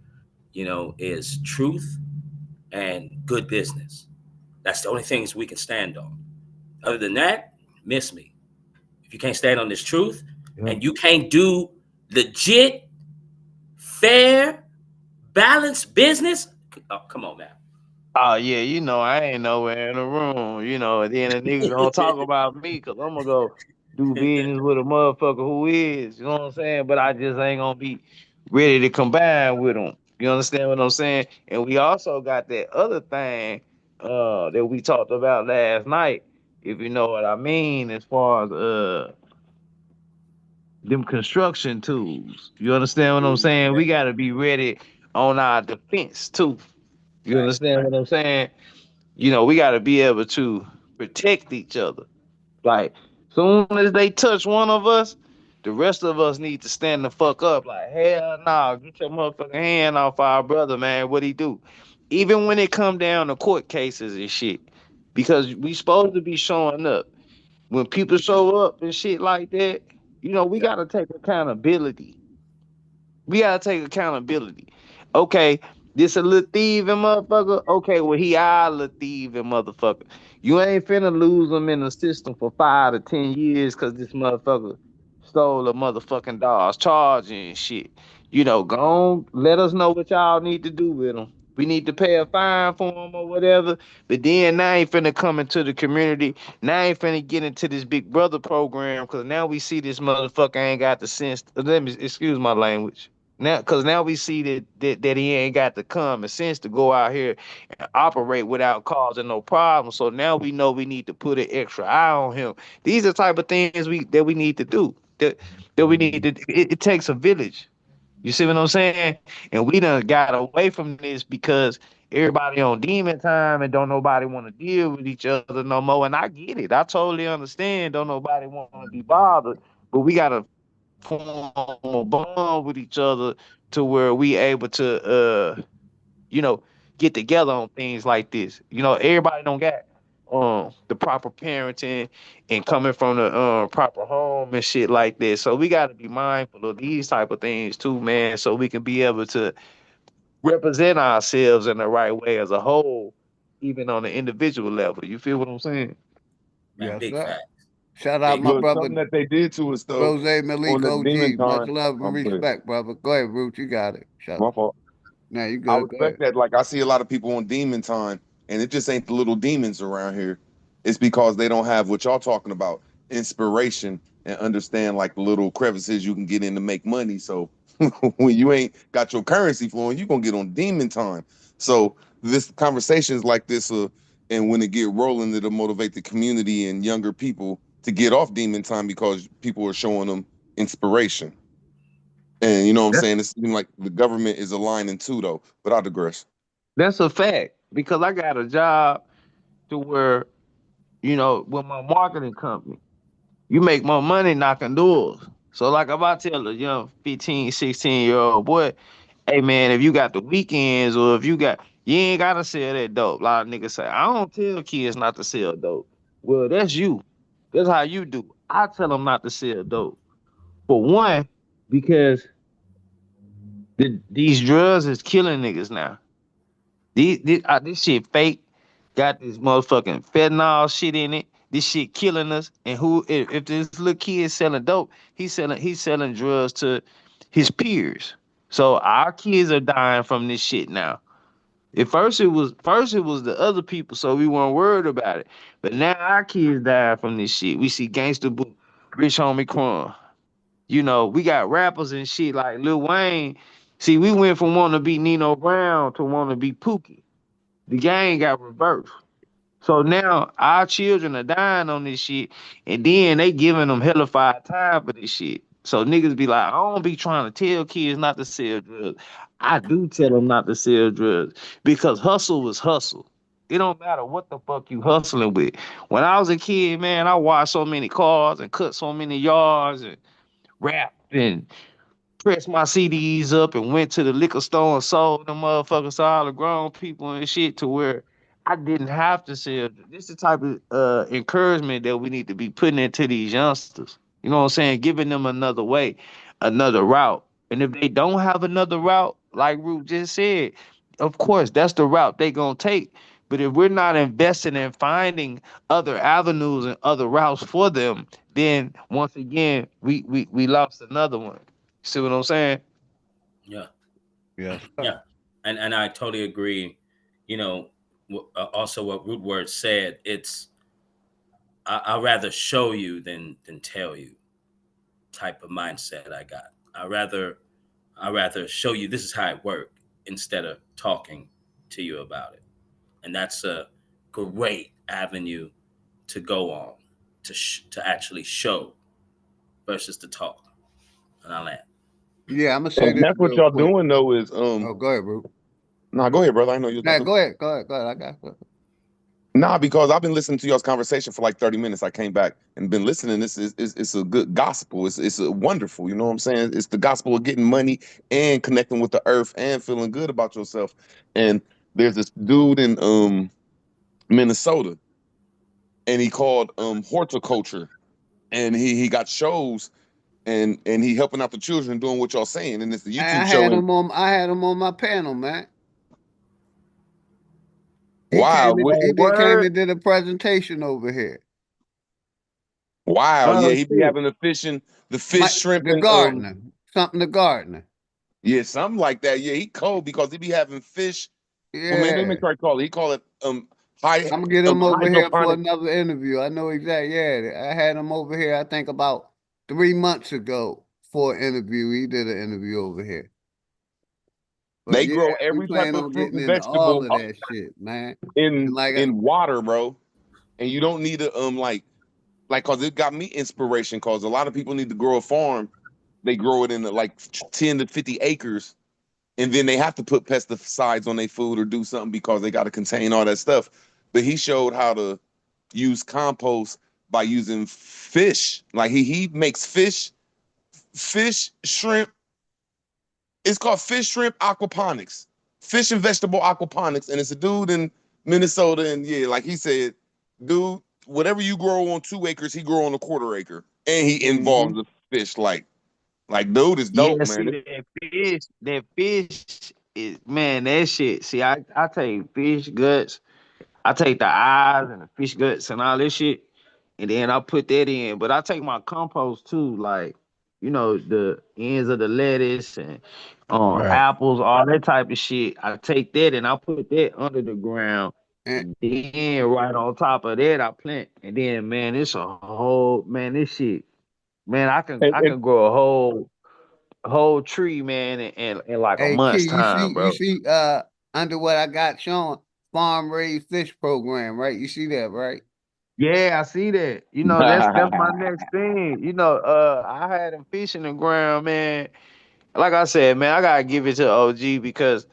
you know, is truth and good business. That's the only things we can stand on. Other than that, miss me. If you can't stand on this truth and you can't do legit, fair, balanced business, oh, come on now. Oh yeah, you know I ain't nowhere in the room. You know, and then a nigga gonna talk about me because I'm gonna go do business with a motherfucker who is. You know what I'm saying? But I just ain't gonna be ready to combine with him. You understand what I'm saying? And we also got that other thing that we talked about last night, if you know what I mean, as far as them construction tools. You understand what I'm saying? We gotta be ready on our defense too. You understand what I'm saying? You know, we got to be able to protect each other. Like, soon as they touch one of us, the rest of us need to stand the fuck up. Like, hell no, get your motherfucking hand off our brother, man. What he do? Even when it come down to court cases and shit, because we supposed to be showing up. When people show up and shit like that, you know, we got to take accountability. We gotta take accountability. Okay, this a little thieving motherfucker. Okay, well he our little thieving motherfucker. You ain't finna lose him in the system for 5 to 10 years because this motherfucker stole a motherfucking Dodge Charger and shit. You know, go on, let us know what y'all need to do with him. We need to pay a fine for him or whatever. But then now ain't finna come into the community. Now ain't finna get into this big brother program because now we see this motherfucker ain't got the sense. Let me excuse my language. Now, because now we see that he ain't got the common sense to go out here and operate without causing no problem. So now we know we need to put an extra eye on him. These are the type of things we need to do. That we need to. It takes a village. You see what I'm saying? And we done got away from this because everybody on demon time and don't nobody want to deal with each other no more. And I get it. I totally understand. Don't nobody want to be bothered. But we gotta form a bond with each other to where we able to you know get together on things like this. You know, everybody don't got the proper parenting and coming from the proper home and shit like that. So we got to be mindful of these type of things too, man, so we can be able to represent ourselves in the right way as a whole, even on the individual level. You feel what I'm saying? Man, Yes, big sir. fact. Shout out Big my Look, brother something that they did to us though Rose Malik on the demon OG. Much time. love and I'm good. respect, brother. Go ahead, Root. You got it. Shut My up. fault. Now you I good. Go ahead. respect that. Like I see a lot of people on demon time, and it just ain't the little demons around here. It's because they don't have what y'all talking about, inspiration and understand like the little crevices you can get in to make money. So when you ain't got your currency flowing, you gonna get on demon time. So this conversations like this, and when it get rolling, it'll motivate the community and younger people to get off demon time because people are showing them inspiration. And you know what I'm saying? It seems like the government is aligning too, though. But I digress. That's a fact because I got a job to where, you know, with my marketing company, you make more money knocking doors. So like if I tell a young 15, 16-year-old boy, hey man, if you got the weekends or if you ain't gotta sell that dope. A lot of niggas say, I don't tell kids not to sell dope. Well, that's you. That's how you do. I tell them not to sell dope. For one, because these drugs is killing niggas now. This shit fake. Got this motherfucking fentanyl shit in it. This shit killing us. And if this little kid selling dope, he's selling drugs to his peers. So our kids are dying from this shit now. At first it was the other people, so we weren't worried about it. But now our kids dying from this shit. We see Gangsta Boo, Rich Homie Quan. You know, we got rappers and shit like Lil Wayne. See, we went from wanting to be Nino Brown to wanting to be Pookie. The game got reversed. So now our children are dying on this shit, and then they giving them hellified time for this shit. So niggas be like, I don't be trying to tell kids not to sell drugs. I do tell them not to sell drugs because hustle is hustle. It don't matter what the fuck you hustling with. When I was a kid, man, I washed so many cars and cut so many yards and rapped and pressed my CDs up and went to the liquor store and sold them motherfuckers to all the grown people and shit to where I didn't have to sell. This is the type of encouragement that we need to be putting into these youngsters. You know what I'm saying? Giving them another way, another route. And if they don't have another route, like Root just said, of course that's the route they gonna take. But if we're not investing in finding other avenues and other routes for them, then once again we lost another one. See what I'm saying? Yeah. Yes. Yeah. And I totally agree. You know, also what Rootword said, it's I'd rather show you than tell you type of mindset I got. I rather show you this is how it worked instead of talking to you about it. And that's a great avenue to go on to actually show versus to talk. And I land. Yeah, I'm gonna say And this that's what real y'all quick. doing though is Oh, go ahead, bro. Nah, go ahead, brother. I know you're Nah, talking. go ahead. Go ahead. Go ahead. I got it. Nah, because I've been listening to y'all's conversation for like 30 minutes. I came back and been listening. This is it's a good gospel. It's a wonderful, you know what I'm saying? It's the gospel of getting money and connecting with the earth and feeling good about yourself. And there's this dude in Minnesota, and he called horticulture, and he got shows, and he helping out the children doing what y'all saying, and it's the I YouTube show. had And him on. I had him on my panel, man. He wow, came. He did came and did a presentation over here. wow, yeah, Oh he be shit. having the fish, shrimp, The and gardener, something the gardener. yeah, something like that. Yeah, he cold because he be having fish. Well, man, let me Yeah, try to call it. He call it high I'm gonna get him over here for hydroponic. another interview. I know exactly. Yeah, I had him over here. I think about 3 months ago for an interview. He did an interview over here. But They yeah, grow we every type plan of on fruit getting and into all vegetable of that shit, man. And in like, in water, bro. And you don't need to like cause it got me inspiration. Cause a lot of people need to grow a farm. They grow it in like 10 to 50 acres, and then they have to put pesticides on their food or do something because they got to contain all that stuff. But he showed how to use compost by using fish. Like he makes fish, shrimp. It's called fish shrimp aquaponics, fish and vegetable aquaponics, and it's a dude in Minnesota. And yeah, like he said, dude, whatever you grow on 2 acres, he grow on a quarter acre, and he involves the fish. Like dude is dope, Yeah, see man. that fish is man, that shit. See, I take fish guts, I take the eyes and the fish guts and all this shit, and then I put that in. But I take my compost too, like the ends of the lettuce and right. apples, all that type of shit. I take that and I put that under the ground, And, and then right on top of that I plant. And then man, it's a whole man. This shit, man, I can And, I and can grow a whole tree, man, in like a hey, Key, month's you time, see, bro. under what I got shown, farm raised fish program, right? You see that, right? Yeah, I see that. That's my next thing. I had them fish in the ground, man. Like I said, man, I gotta give it to OG because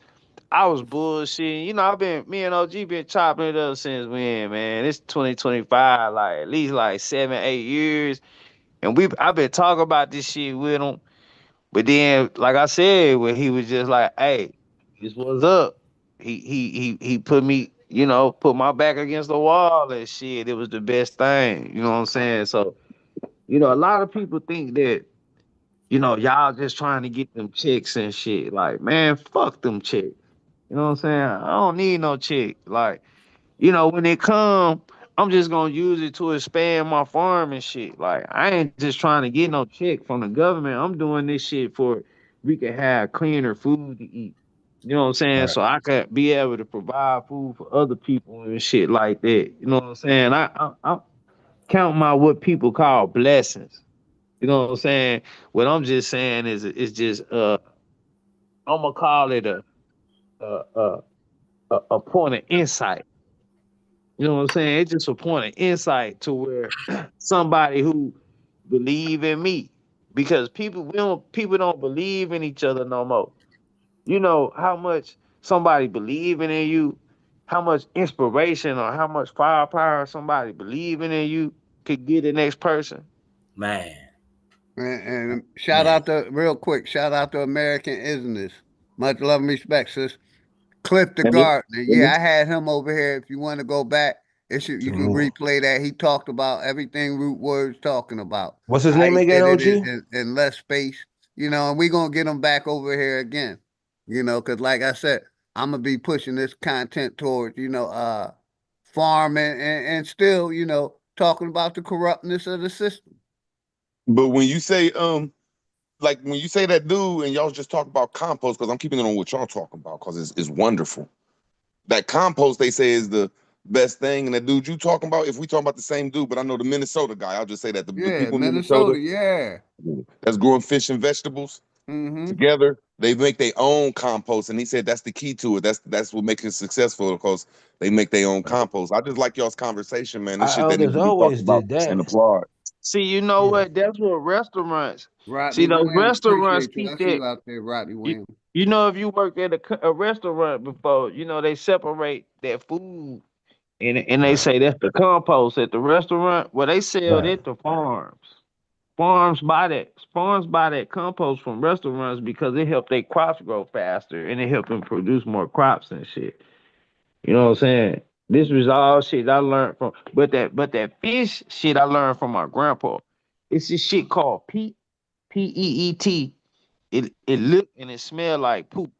I was bullshitting. Me and OG been chopping it up since when, man. It's 2025, like at least like 7, 8 years, and I've been talking about this shit with him. But then, like I said, when he was just like, "Hey, this was up," he put me, put my back against the wall and shit. It was the best thing. You know what I'm saying? So, a lot of people think that, y'all just trying to get them chicks and shit. Like, man, fuck them chicks. You know what I'm saying? I don't need no chick. Like, when it come, I'm just gonna use it to expand my farm and shit. Like, I ain't just trying to get no check from the government. I'm doing this shit for we can have cleaner food to eat. You know what I'm saying? Right. So I could be able to provide food for other people and shit like that. You know what I'm saying? I count my what people call blessings. You know what I'm saying? What I'm just saying is it's just I'm gonna call it a a, a point of insight. You know what I'm saying? It's just a point of insight to where somebody who believe in me, because people don't believe in each other no more. You know how much somebody believing in you, how much inspiration or how much firepower somebody believing in you could get the next person. Man. And shout out to real quick, shout out to American Isness. Much love and respect, sis. Cliff the Gardener. Yeah, I had him over here. If you want to go back, you can replay that. He talked about everything Root Word's talking about. What's his How name he again, did it OG? in less space, and we're going to get him back over here again, because like I said, I'm going to be pushing this content towards, farming and still, talking about the corruptness of the system. But when you say, like when you say that dude and y'all just talk about compost, because I'm keeping it on what y'all talking about, because it's wonderful. That compost they say is the best thing, and that dude you talking about, if we talking about the same dude, but I know the Minnesota guy, I'll just say that the people in Minnesota, yeah, that's growing fish and vegetables together, they make their own compost, and he said that's the key to it. That's what makes it successful, because they make their own compost. I just like y'all's conversation, man. This Our shit that needs elders to be talked always about did and that. applauded. See, you know what? That's what restaurants. Rodney See, those Williams, restaurants appreciate you. keep I see that. you out there, Rodney You, Williams. you know, if you worked at a restaurant before, they separate that food and they say that's the compost at the restaurant. Well, they sell it to farms. Farms buy that compost from restaurants because it help their crops grow faster and it help them produce more crops and shit. You know what I'm saying? This was all shit I learned from, but that fish shit I learned from my grandpa. It's this shit called peat, P-E-E-T. It look and it smell like poop.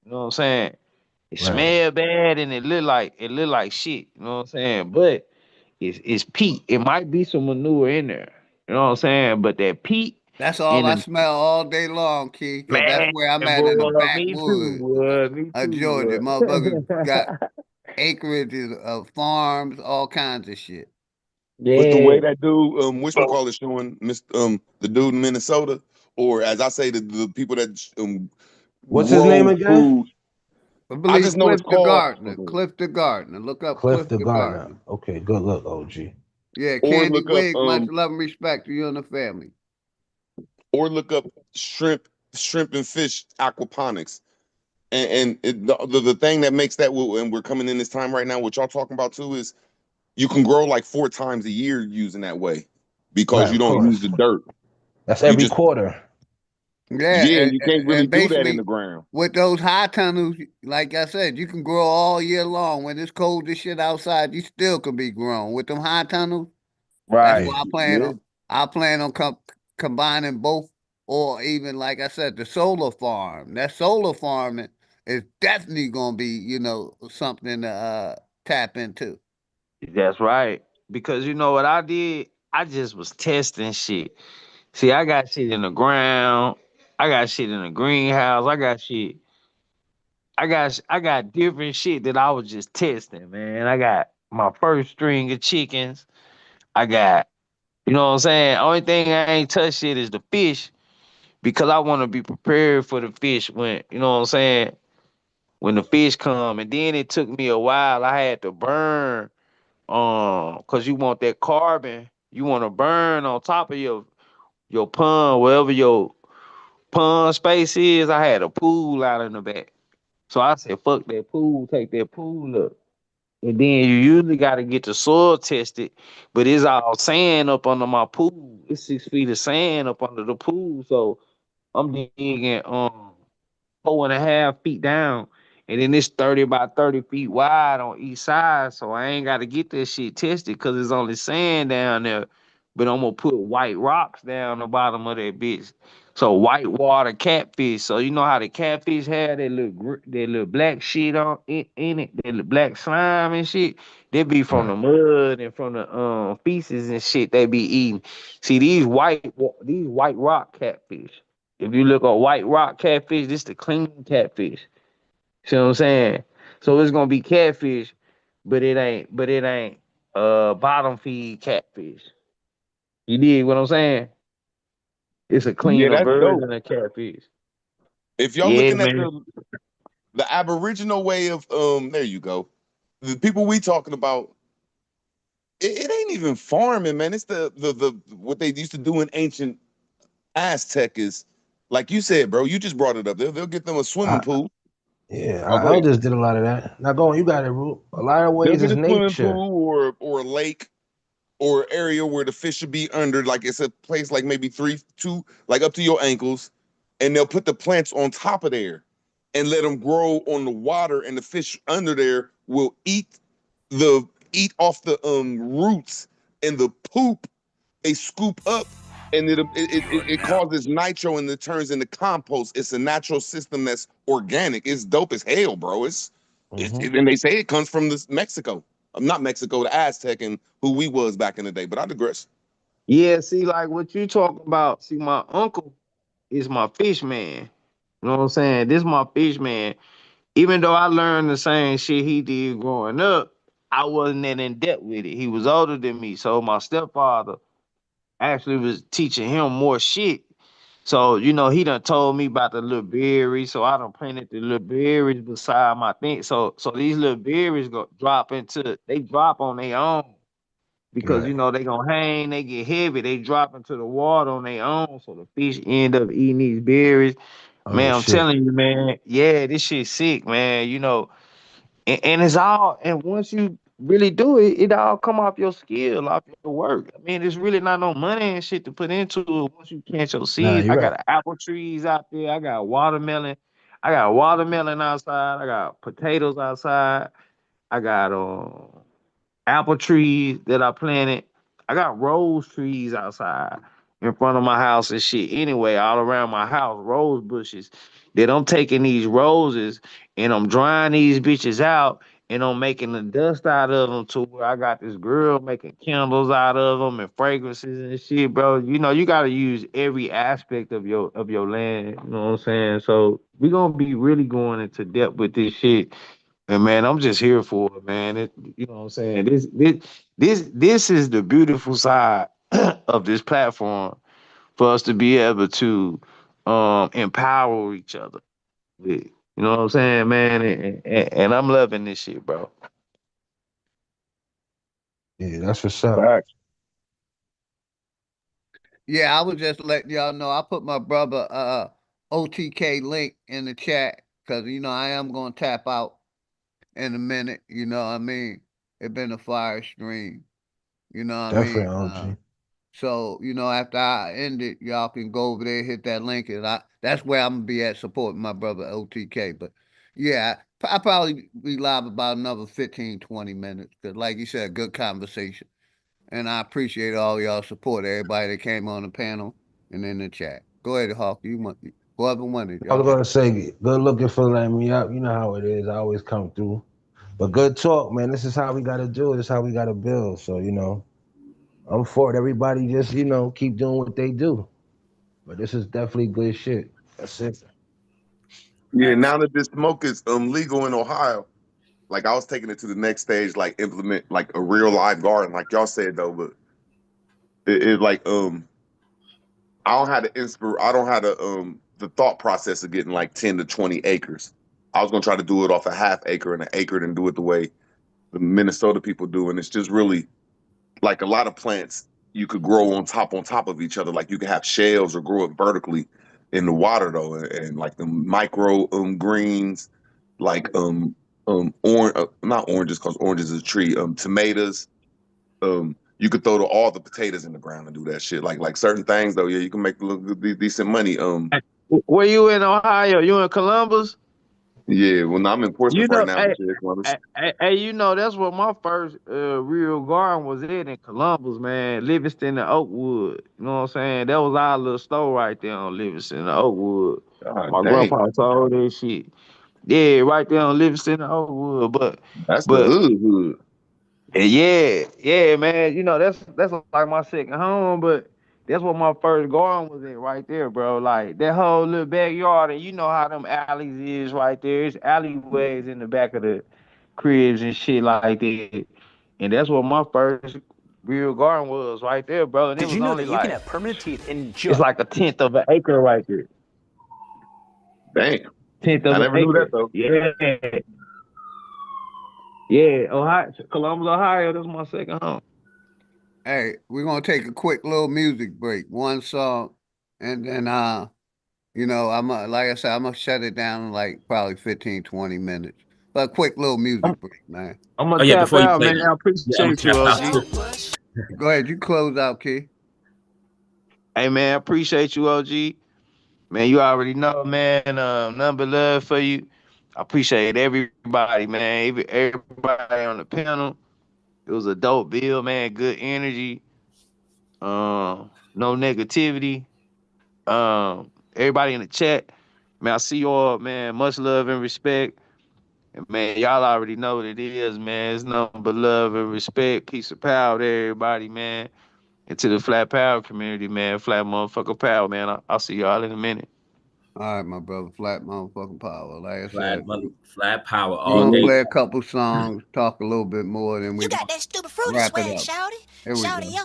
You know what I'm saying? It smell bad and it look like shit. You know what I'm saying? But it's peat. It might be some manure in there. You know what I'm saying? But that peat That's all in I the smell all day long, Key, because that's man, where I'm at in the boy, me too, backwoods boy, me of too, Georgia. Motherfuckers boy. got acreages of farms, all kinds of shit. But the Yeah. way that dude, whatchamacallit is showing, the dude in Minnesota, or as I say, the people that What's his name grow again? food. I I believe just know it's Cliff the called. Gardener. Cliff the Gardener. Look up Cliff Cliff the the Gardener. Gardener. Okay, good look, OG. Yeah, Or Candy look up Wig, much love and respect to you and the family. or look up shrimp and fish aquaponics. And the thing that makes that, and we're coming in this time right now, what y'all talking about too, is you can grow like 4 times a year using that way, because Right, you of don't use course. the dirt. That's You every just, quarter. Yeah, yeah, you can't really and do that in basically the ground. with those high tunnels, like I said, you can grow all year long. When it's cold as shit outside, you still could be grown. With them high tunnels, that's Right. why I plan Yeah. on combining both, or even like I said, the solar farm. That solar farming is definitely gonna be, something to tap into. That's right. Because you know what I did? I just was testing shit. See, I got shit in the ground. I got shit in the greenhouse. I got different shit that I was just testing, man. I got my first string of chickens. I got, you know what I'm saying? Only thing I ain't touched yet is the fish because I want to be prepared for the fish when, you know what I'm saying? When the fish come. And then it took me a while. I had to burn cause you want that carbon. You want to burn on top of your pond, wherever your pond space is. I had a pool out in the back. So I said, fuck that pool, take that pool up. And then you usually got to get the soil tested, but it's all sand up under my pool. It's 6 feet of sand up under the pool. So I'm digging 4.5 feet down, and then it's 30 by 30 feet wide on each side. So I ain't got to get this shit tested because it's only sand down there. But I'm gonna put white rocks down the bottom of that bitch. So white water catfish. So you know how the catfish have that little black shit on in it, that little black slime and shit. They be from the mud and from the feces and shit they be eating. See these white rock catfish. If you look at white rock catfish, this the clean catfish. See what I'm saying? So it's gonna be catfish, but it ain't bottom feed catfish. You dig what I'm saying? It's a Yeah, cleaner that's dope. version of catfish. If y'all Yeah, looking at man. the Aboriginal way of, there you go. The people we talking about, it ain't even farming, man. It's the what they used to do in ancient Aztec is, like you said, bro. You just brought it up. They'll get them a swimming I, pool. yeah, Oh, our go ahead. elders did a lot of that. Now go on, you got it, Root. A lot of They'll ways get is a swimming nature. pool or a lake or area where the fish should be under, like it's a place like maybe 2, like up to your ankles, and they'll put the plants on top of there. and let them grow on the water, and the fish under there will eat off the roots and the poop they scoop up, and it causes nitro and it turns into compost. It's a natural system that's organic. It's dope as hell, bro. And they say it comes from this Mexico. Not Mexico, the Aztec and who we was back in the day. But I digress. Yeah, see, like what you talking about. See, my uncle is my fish man. You know what I'm saying? This is my fish man. Even though I learned the same shit he did growing up, I wasn't that in depth with it. He was older than me. So my stepfather actually was teaching him more shit. So, you know, he done told me about the little berries. So I done planted the little berries beside my thing. So these little berries drop on their own. Because you know they gonna hang, they get heavy, they drop into the water on their own, so the fish end up eating these berries. Man, I'm telling you, man, yeah, this shit's sick, man. You know, and it's all, and once you really do it, it all come off your skill, off your work. I mean, there's really not no money and shit to put into it once you plant your seeds. I got apple trees out there, I got watermelon outside, I got potatoes outside, I got apple trees that I planted. I got rose trees outside in front of my house and shit. Anyway, all around my house, rose bushes. That I'm taking these roses and I'm drying these bitches out and I'm making the dust out of them to where I got this girl making candles out of them and fragrances and shit, bro. You know, you gotta use every aspect of your land. You know what I'm saying? So we gonna be really going into depth with this shit. And man, I'm just here for it, man. You know what I'm saying? This is the beautiful side of this platform for us to be able to empower each other with. You know what I'm saying, man? And I'm loving this shit, bro. Yeah, that's what's up. Facts. Yeah, I was just letting y'all know. I put my brother OTK link in the chat because I am gonna tap out in a minute. You know what I mean? It been a fire stream. You know what I Definitely, mean? OG. So, after I end it, y'all can go over there, hit that link, and that's where I'm gonna be at supporting my brother OTK. But yeah, I probably be live about another 15, 20 minutes. Cause like you said, good conversation. And I appreciate all y'all support, everybody that came on the panel and in the chat. Go ahead, Hawk. Whoever wanted, I was y'all. gonna say, good looking for letting me up. You know how it is. I always come through. But good talk, man. This is how we gotta do it. This is how we gotta build. So, I'm for it. Everybody just, keep doing what they do. But this is definitely good shit. That's it. Yeah, now that this smoke is legal in Ohio, like I was taking it to the next stage, like implement like a real live garden, like y'all said though, but it like I don't have the thought process of getting like 10 to 20 acres. I was gonna try to do it off a half acre and an acre and do it the way the Minnesota people do. And it's just really like a lot of plants you could grow on top of each other. Like you could have shells or grow it vertically in the water though, and like the micro greens, like orange, not oranges because oranges is a tree. Tomatoes. You could throw all the potatoes in the ground and do that shit. Like certain things though, yeah, you can make a little decent money. Where you in Ohio? You in Columbus? Yeah, well, I'm in Portsmouth You right know, now, hey, but yeah, Columbus. that's where my first real garden was in Columbus, man. Livingston and Oakwood. You know what I'm saying? That was our little store right there on Livingston and Oakwood. God My dang, grandpa sold that shit. Yeah, right there on Livingston and Oakwood. that's the But hood. yeah, man. You know, that's like my second home, but that's what my first garden was in right there, bro. Like that whole little backyard, and you know how them alleys is right there. It's alleyways in the back of the cribs and shit like that. And that's what my first real garden was right there, bro. And it Did was you know only that you can like have permanent teeth in it's like a tenth of an acre right there. Damn, Tenth I of an never knew that acre. though. Yeah. Yeah, Ohio, Columbus, Ohio. That's my second home. Hey, we're gonna take a quick little music break, one song, and then I'm like I said, I'm gonna shut it down in like probably 15, 20 minutes. But a quick little music break, man. I'm gonna Oh yeah, tap before you out, play man. that, I yeah, I'm appreciate you, tapped out OG. too. Go ahead, you close out, Key. Hey man, appreciate you, OG. Man, you already know, man. Nothing but love for you. I appreciate everybody, man. Everybody on the panel. It was a dope bill, man. Good energy. No negativity. Everybody in the chat, man. I see you all, man. Much love and respect. And man, y'all already know what it is, man. It's nothing but love and respect. Peace and power to everybody, man. And to the Flat Power community, man. Flat motherfucker power, man. I'll see y'all in a minute. All right, my brother. Flat motherfucking power. Like I said, flat power we're all gonna day. play a couple songs, talk a little bit more, then we got that stupid fruity wrap swag, it up. shouty. Here we Shouty, go. yo.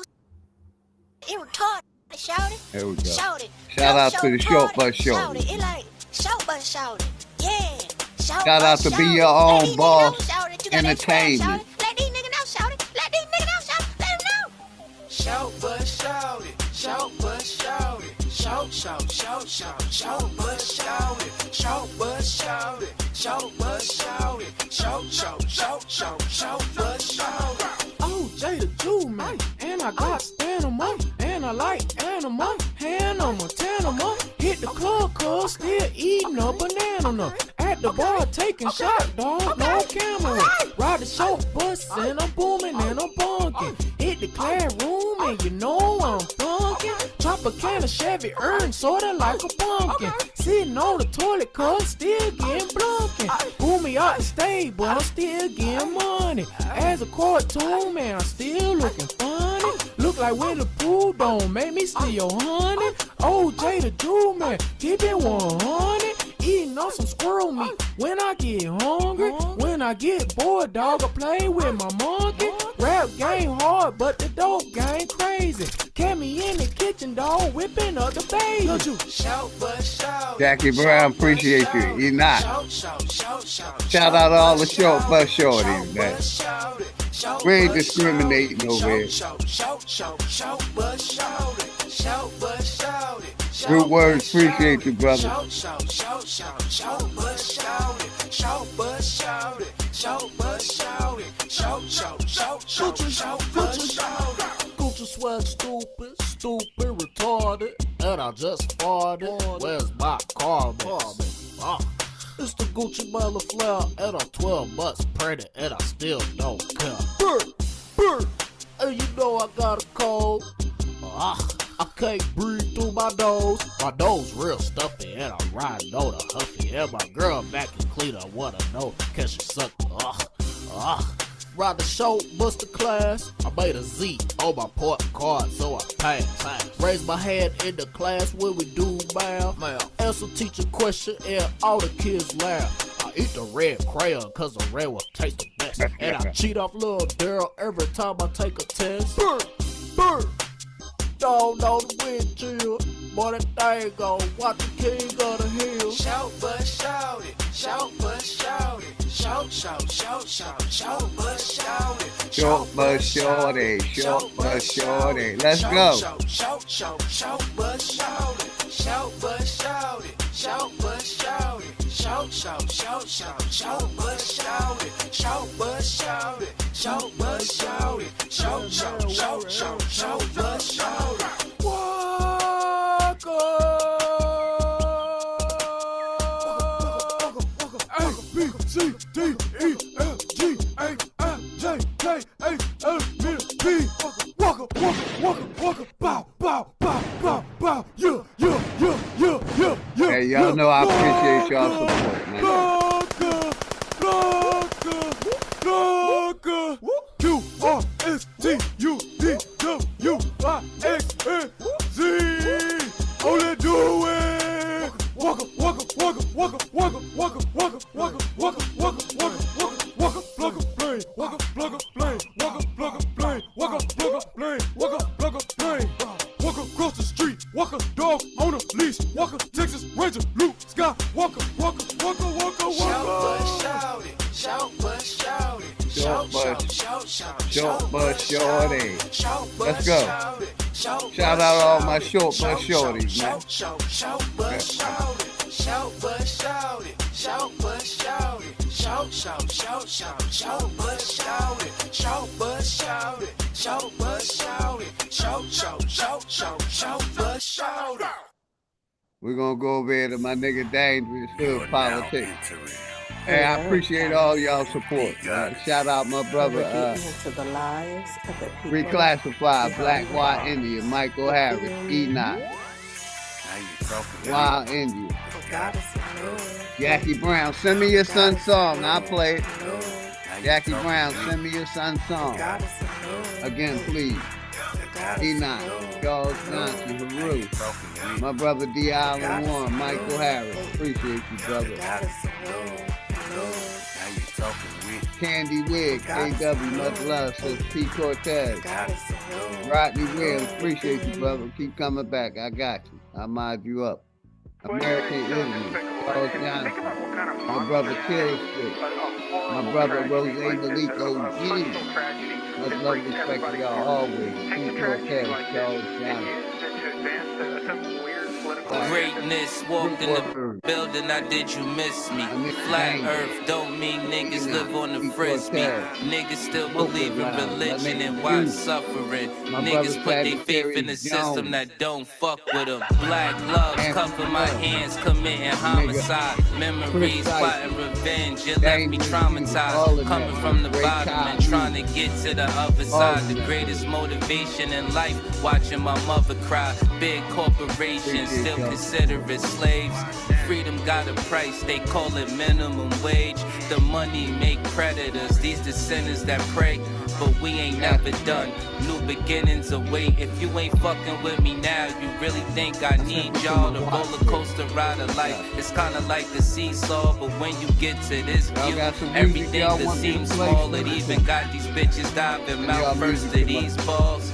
It retarded, shouty. Here we go. Shouty. Shout out to the short bus Shouty. shorty. It like short bus shouty. Yeah. Shout out to be your own boss entertainment. Let these niggas know, shouty. Let these niggas know, shouty. Let them know. Shout but shout it, shout but shout it, shout, shout, shout, shout, shout but shout it, shout but shout it, shout but shout it, shout, shout, shout, shout, shout but shout it. Oh, Jada Jew, man, and I got stamina, and I like animal, hand on my tanama, hit the club, cuz still eating a banana. At the bar, taking shot, dog, no camera. Ride the short bus, and I'm booming and I'm bunking. Hit the classroom, and you know I'm funkin'. Drop a can of Chevy Earn, sorta like a pumpkin. Sitting on the toilet, cuz still getting blunkin'. Pull me out the stage, but I'm still getting money. As a cartoon, man, I'm still looking funny. Look like Winnie the Pooh, don't make me steal honey. Oh, Jada Jew, man, keep it 100. Eating on some squirrel meat when I get hungry. When I get bored, dog, I play with my monkey. Rap game hard, but the dope game crazy. Kept me in the kitchen, dog, whipping up the baby. Shout but shout. Jackie Brown, appreciate you. You're not. Shout out to all the short bus shorties, man. We ain't discriminating over here. Good words, appreciate you, brother. Gucci swag stupid, retarded, and I just farted. Where's my carbon? It's the Gucci Miller Flair, and I'm 12 months pregnant, and I still don't care. And you know I got a cold. I can't breathe through my nose. My nose real stuffy, and I'm riding on a huffy. And my girl back and clean, I wanna know, can she suck? Ride the show, bust the class. I made a Z on my port card, so I passed. Raise my hand in the class when we do math. Answer teacher question, and all the kids laugh. I eat the red crayon, cause the red one tastes the best. And I cheat off little Daryl every time I take a test. Bird. Don't know the wind chill. Boy, that thing gon' watch the king of the hill. Shout but shout it, shout but shout it, shout, shout, shout, shout, shout but shout it. Short bus shorty, short bus shorty. Let's go. Shout, shout, shout, shout but shout it, shout but shout it, shout but shout it, shout, shout, shout, shout, shout but shout it, shout but shout it, shout but shout it, shout, shout, shout, shout, shout but shout it. Hey, y'all know I appreciate y'all support, man. QRSTUDWIXNZ. Oh, they do it. Walk up, plug a plane. Walk up, plug a plane. Walk across the street. Walk a dog on a leash. Walk a Texas Ranger, Luke Scott. Walk. Shout but shout it, shout but shout it, shout, shout, shout, shout, Short bus shorty. Let's go. Shout out all my short bus shorties, man. Shout but shout it, shout but shout it, shout but shout it, shout, shout, shout, shout, shout but shout it, shout but shout it, shout but shout it, shout, shout, shout, shout, shout but shout it. We're gonna go over here to my nigga Dangerous Hood Politics. Hey, I appreciate all y'all support, man. Shout out my brother, into the lives of the people. Reclassified, Black White Indian, Michael Harris, Enoch, Wild Indian, Jackie Brown. Send me your son's song. I'll play it. Jackie Brown, send me your son's song. Again, please. Enoch, Charles Johnson, Haru, my brother D. Allen Warren, Michael Harris. Appreciate you, brother. Candy Wig, KW, much love, says P. Cortez. Rodney Williams, appreciate you, brother. Keep coming back. I got you. I'll mod you up. American Indian, Charles Johnson, my brother Killstick, my brother Rose Malik OG. Much love and respect to y'all always. P. Cortez, Charles Johnson. Greatness walked in the building, I did you miss me? Flat earth don't mean niggas live on the frisbee. Niggas still believe in religion and watch suffering. Niggas put their faith in the system that don't fuck with them. Black gloves cover my hands, committing homicide. Memories, plotting revenge, it left me traumatized. Coming from the bottom and trying to get to the other side. The greatest motivation in life, watching my mother cry. Big corporations still consider it slaves. Freedom got a price, they call it minimum wage. The money make predators, these the sinners that pray. But we ain't never done, new beginnings await. If you ain't fucking with me now, you really think I need y'all? The roller coaster ride of life, it's kinda like a seesaw. But when you get to this view, everything that seems small, it even got these bitches diving mouth first to these balls.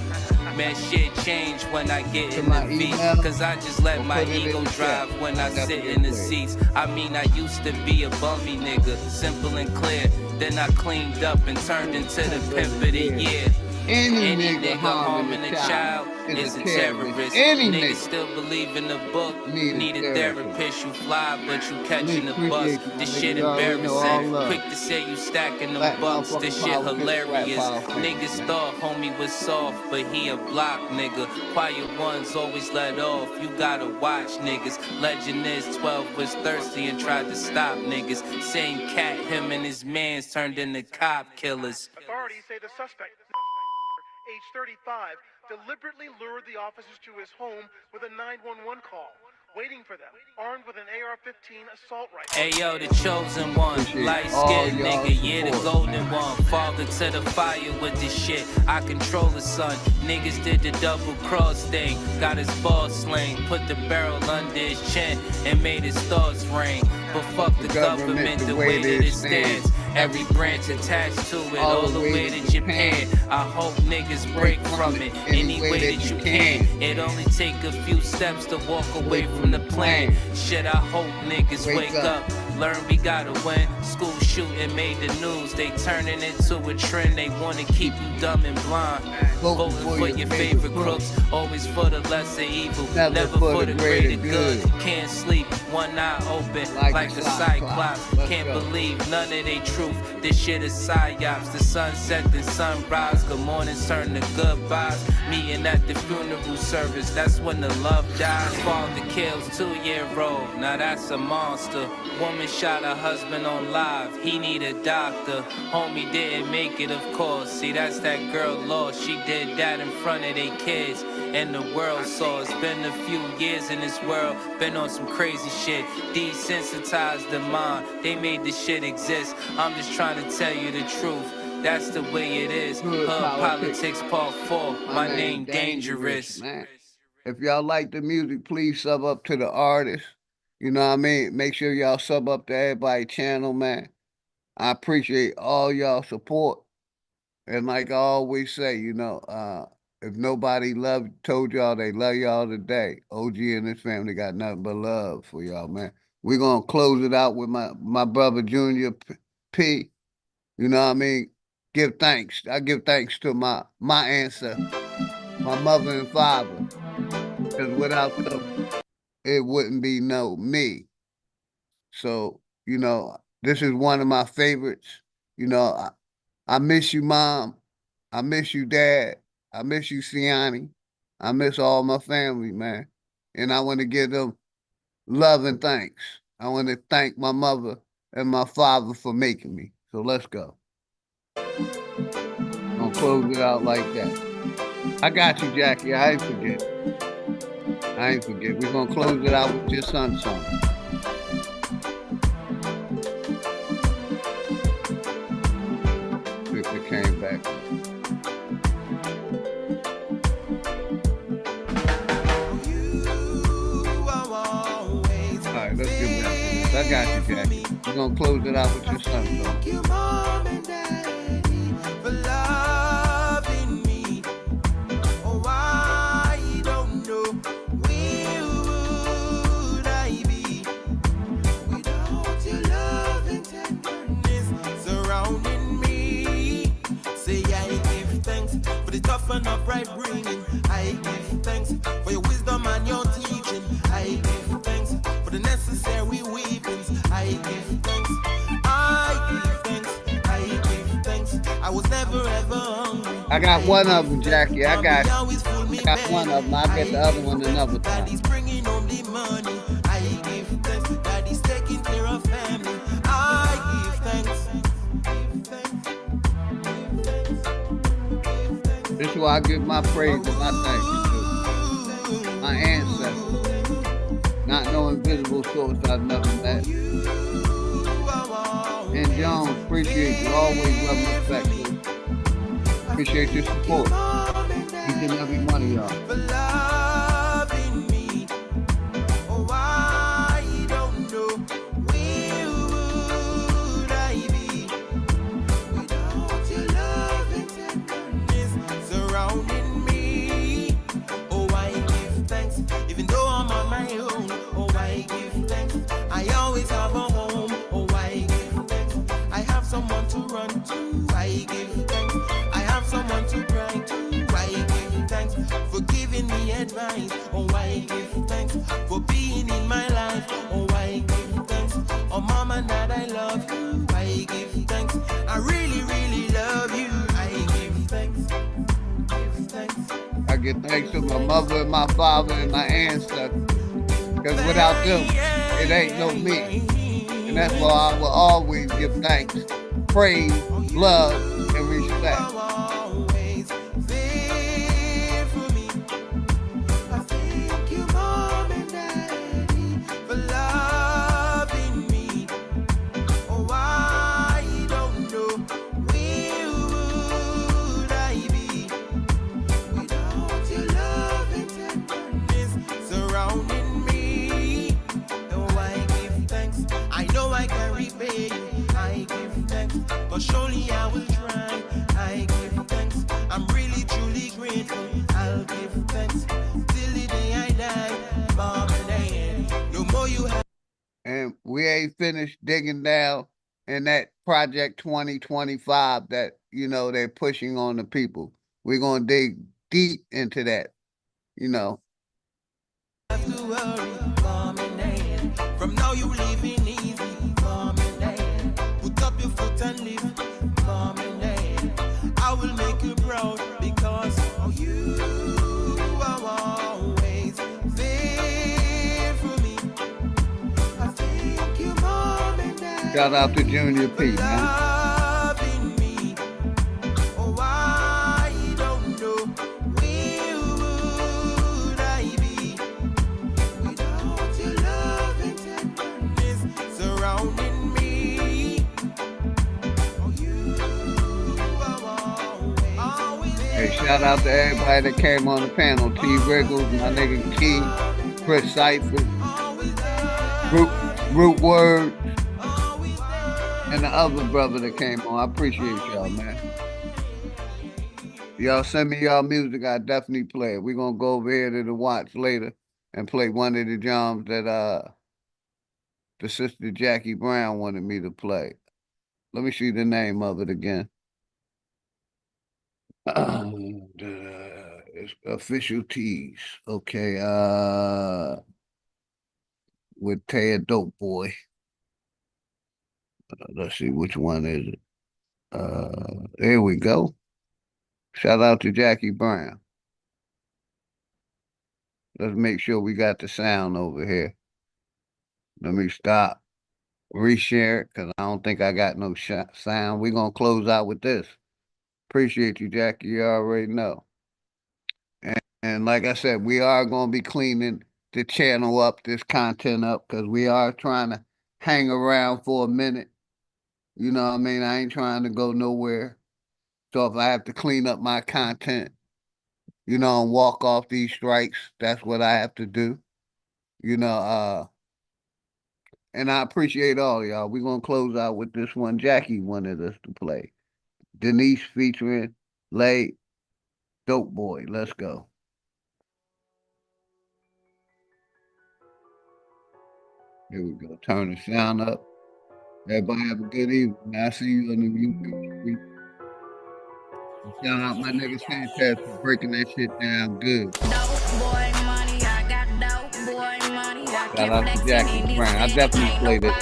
Man, shit changed when I get in the V, cause I just let my ego drive when I sit in the seats. I mean, I used to be a bummy nigga, simple and clear. Then I cleaned up and turned into the pimp of the year. Any nigga harming a child is a terrorist. Niggas still believe in the book. Need a therapist. You fly, but you catching the bus. This shit embarrassing. Quick to say you stacking them bucks. This shit hilarious. Niggas thought homie was soft, but he a block nigga. Quiet ones always let off. You gotta watch niggas. Legend is 12 was thirsty and tried to stop niggas. Same cat, him and his mans turned into cop killers. Authorities say the suspect, age 35, deliberately lured the officers to his home with a 911 call, waiting for them, armed with an AR-15 assault rifle. Hey yo, the chosen one, light-skinned nigga, yeah, the golden one. Father to the fire with this shit, I control the sun. Niggas did the double cross thing, got his ball sling, put the barrel under his chin, and made his thoughts ring. But fuck the government, the way that it stands. Every branch attached to it, all the way to Japan. I hope niggas break from it any way that you can. It only take a few steps to walk away from the plan. Shit, I hope niggas wake up. Learn we gotta win. School shooting made the news. They turning into a trend. They wanna keep you dumb and blind. Voting for your favorite crooks. Always for the lesser evil. Never for the greater good. Can't sleep, one eye open like a cyclops. Can't believe none of they truth. This shit is psyops. The sunset and sunrise. Good mornings turn to goodbyes. Meeting at the funeral service. That's when the love dies. Father kills 2-year-old. Now that's a monster. Woman shot her husband on live. He need a doctor. Homie didn't make it, of course. See, that's that girl lost. She did that in front of their kids. And the world saw. It's been a few years in this world. Been on some crazy shit. Desensitized the mind. They made this shit exist. I'm just trying to tell you the truth. That's the way it is. Hood Politics Part 4. My name Dangerous. Man. If y'all like the music, please sub up to the artist. You know what I mean? Make sure y'all sub up to everybody's channel, man. I appreciate all y'all support. And like I always say, you know, if nobody told y'all they love y'all today, OG and his family got nothing but love for y'all, man. We're going to close it out with my brother Junior P. You know what I mean? Give thanks. I give thanks to my ancestor, my mother and father. Because without them, it wouldn't be no me. So, you know, this is one of my favorites. You know, I miss you, Mom. I miss you, Dad. I miss you, Siani. I miss all my family, man. And I want to give them love and thanks. I want to thank my mother and my father for making me. So let's go. Gonna close it out like that. I got you, Jackie. I ain't forget. We're gonna close it out with your son song. If it came back. All right, let's get back to this. I got you, Jackie. We're gonna close it out with your son song. And upright bringing. I give thanks for your wisdom and your teaching. I give thanks for the necessary weapons. I give thanks. I give thanks. I give thanks. I was never ever hungry. I got one of them, Jackie. I got one of them. I'll get the other one another time. Daddy's bringing home the money. I give thanks. Daddy's taking care of family. I give thanks. This is why I give my praise and my thanks to my ancestors. Not no invisible source I've never met. And Jones, appreciate you. Always love and respect you. Appreciate your support. Each and every one of y'all. Someone to run to, I give thanks. I have someone to cry to, I give thanks for giving me advice. Oh, I give thanks for being in my life. Oh, I give thanks. Oh, mom and dad, I love you. I give thanks. I really, really love you. I give thanks. Give thanks. I give thanks to my mother and my father and my ancestors. Because without them, it ain't no me. And that's why I will always give thanks, praise, love, and respect. But surely I will try. I give thanks. I'm really truly grateful. I'll give thanks till the day I die. Mom and Dad, the more you have. And we ain't finished digging down in that Project 2025 that, you know, they're pushing on the people. We're going to dig deep into that, you know. Have to worry, Mom and Dad. From now you living easy, Mom and Dad. Put up your foot and live, Mom and Dad. I will make you proud because of you are always there for me. I thank you, Mom and Dad. Shout out to Junior P, man. Shout out to everybody that came on the panel. T. Riggles, my nigga Key, Chris Cypher, Root Word, and the other brother that came on. I appreciate y'all, man. Y'all send me y'all music, I definitely play it. We're gonna go over here to the watch later and play one of the jams that the sister Jackie Brown wanted me to play. Let me see the name of it again. It's Official Tees. Okay, with Ted Dope Boy. Let's see, which one is it? There we go. Shout out to Jackie Brown. Let's make sure we got the sound over here. Let me stop. Reshare it because I don't think I got no sound. We're going to close out with this. Appreciate you, Jackie. You already know. And like I said, we are going to be cleaning the channel up, this content up, because we are trying to hang around for a minute. You know what I mean? I ain't trying to go nowhere. So if I have to clean up my content, you know, and walk off these strikes, that's what I have to do. You know, and I appreciate all y'all. We're going to close out with this one Jackie wanted us to play. Denise featuring Lay Dope Boy. Let's go. Here we go. Turn the sound up. Everybody have a good evening. I'll see you on the YouTube street. Shout out my nigga Sanchez for breaking that shit down good. Shout out to Jackie Brown. I definitely played it.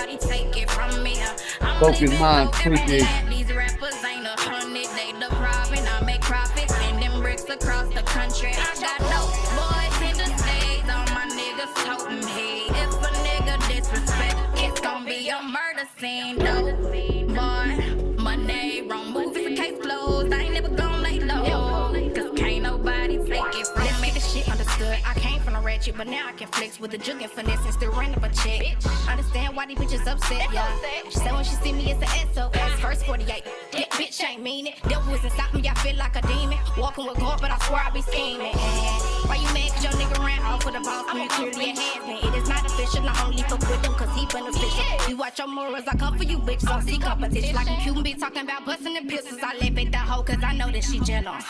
Focus Mind, appreciate These rappers ain't 100, they the profit. I make profits, sending bricks across the country. I got dope boys in the States, all my niggas toting me. If a nigga disrespect, it's gonna be a murder scene. Dope boy, money, wrong move, it's a case closed. I ain't never gonna lay low, cause can't nobody take it from me. Let's make the shit understood. I came from a ratchet, but now I can flex with the jug and finesse and still run up a check. Understand why these bitches upset, yeah. She said when she see me, it's an SOS. First 48, that bitch ain't mean it. Devil is inside me, I feel like a demon. Walking with God, but I swear I be scheming. Why you mad? Cause your nigga ran off with a boss when you clearly a has-been. It is not official, I only fuck with them cause he beneficial. You watch your morals, I come for you, bitch, so see competition. Like a Cuban be talking about busting the pistols. I laugh at that hoe cause I know that she jealous.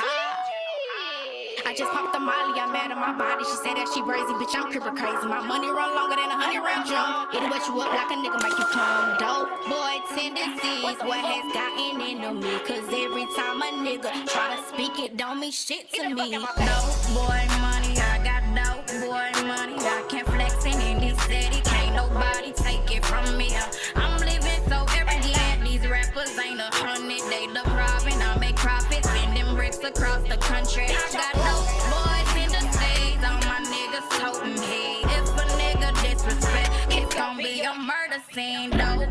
I just popped the molly, I'm mad at my body. She said that she crazy, bitch, I'm cripple crazy. My money run longer than 100-round drum. It'll wet you up like a nigga, make you come. Dope boy tendencies, what has gotten into me? Cause every time a nigga try to speak, it don't mean shit to me. Dope boy money, I got dope boy money. I can't flexing in this city, can't nobody take it from me. I'm living so arrogant, these rappers ain't 100, they the profit. I make profits, sending bricks across the country. I got dope boys in the States, all my niggas toting me. If a nigga disrespect, it's gonna be a murder scene. Dope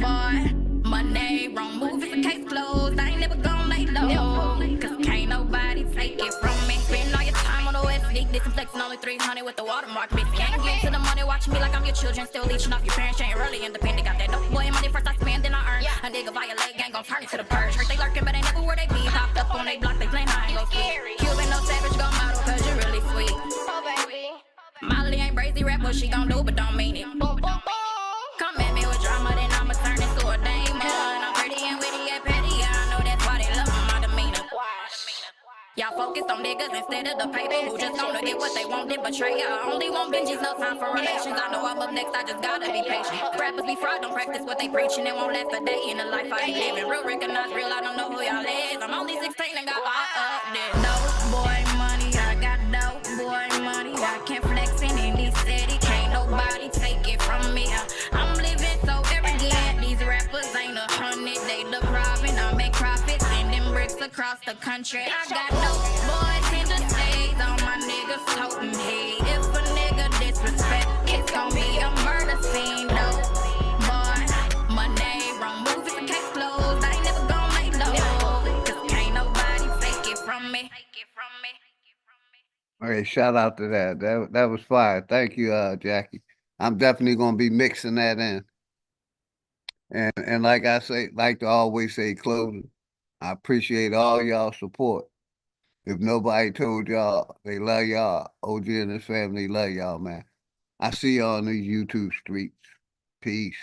boy, money, wrong move, it's a case closed. I ain't never gonna lay low, cause can't nobody take it from me. Spend all your time on the West, sneak this and flexing only 300 with the watermark. Bitch, can't get to the money, watching me like I'm your children. Still leeching off your parents, you ain't really independent. Got that dope boy money, first I spend, then I earn. A nigga violate, gang gon' turn it to the purge. Hurt they lurking, but they never where they be. Popped up on they block, they plain I ain't gon' sleep. Cuban, no savage, gon' model, cause you really sweet. Molly ain't brazy rap, what she gon' do, but don't mean it. Come at me with drama, then I'ma turn it to a demon. I'm pretty and witty and petty, I know that's why they love my demeanor. Y'all focused on niggas instead of the paper. Who just gonna get what they want, then betray ya. Only want Benjis, no time for relations. I know I'm up next, I just gotta be patient. Rappers be fraud, don't practice what they preaching. It won't last a day in the life I ain't living. Real recognize real, I don't know who y'all is. I'm only 16 and got all up there. Dope boy money, I got dope boy money. I can't flexing in this city, can't nobody take it from me. I'm living so arrogant, these rappers ain't 100, they the profit. I make profits, sending bricks across the country. I got dope boys in the States, all my niggas toting me. If a nigga disrespect, it's gonna be a murder scene. Dope boy, money, wrong move, it's a case closed. I ain't never gonna lay low, cause can't nobody take it from me. Okay, shout out to that. That was fire. Thank you, Jackie. I'm definitely gonna be mixing that in. And like I say, like to always say, closing. I appreciate all y'all support. If nobody told y'all they love y'all, OG and his family love y'all, man. I see y'all on these YouTube streets. Peace.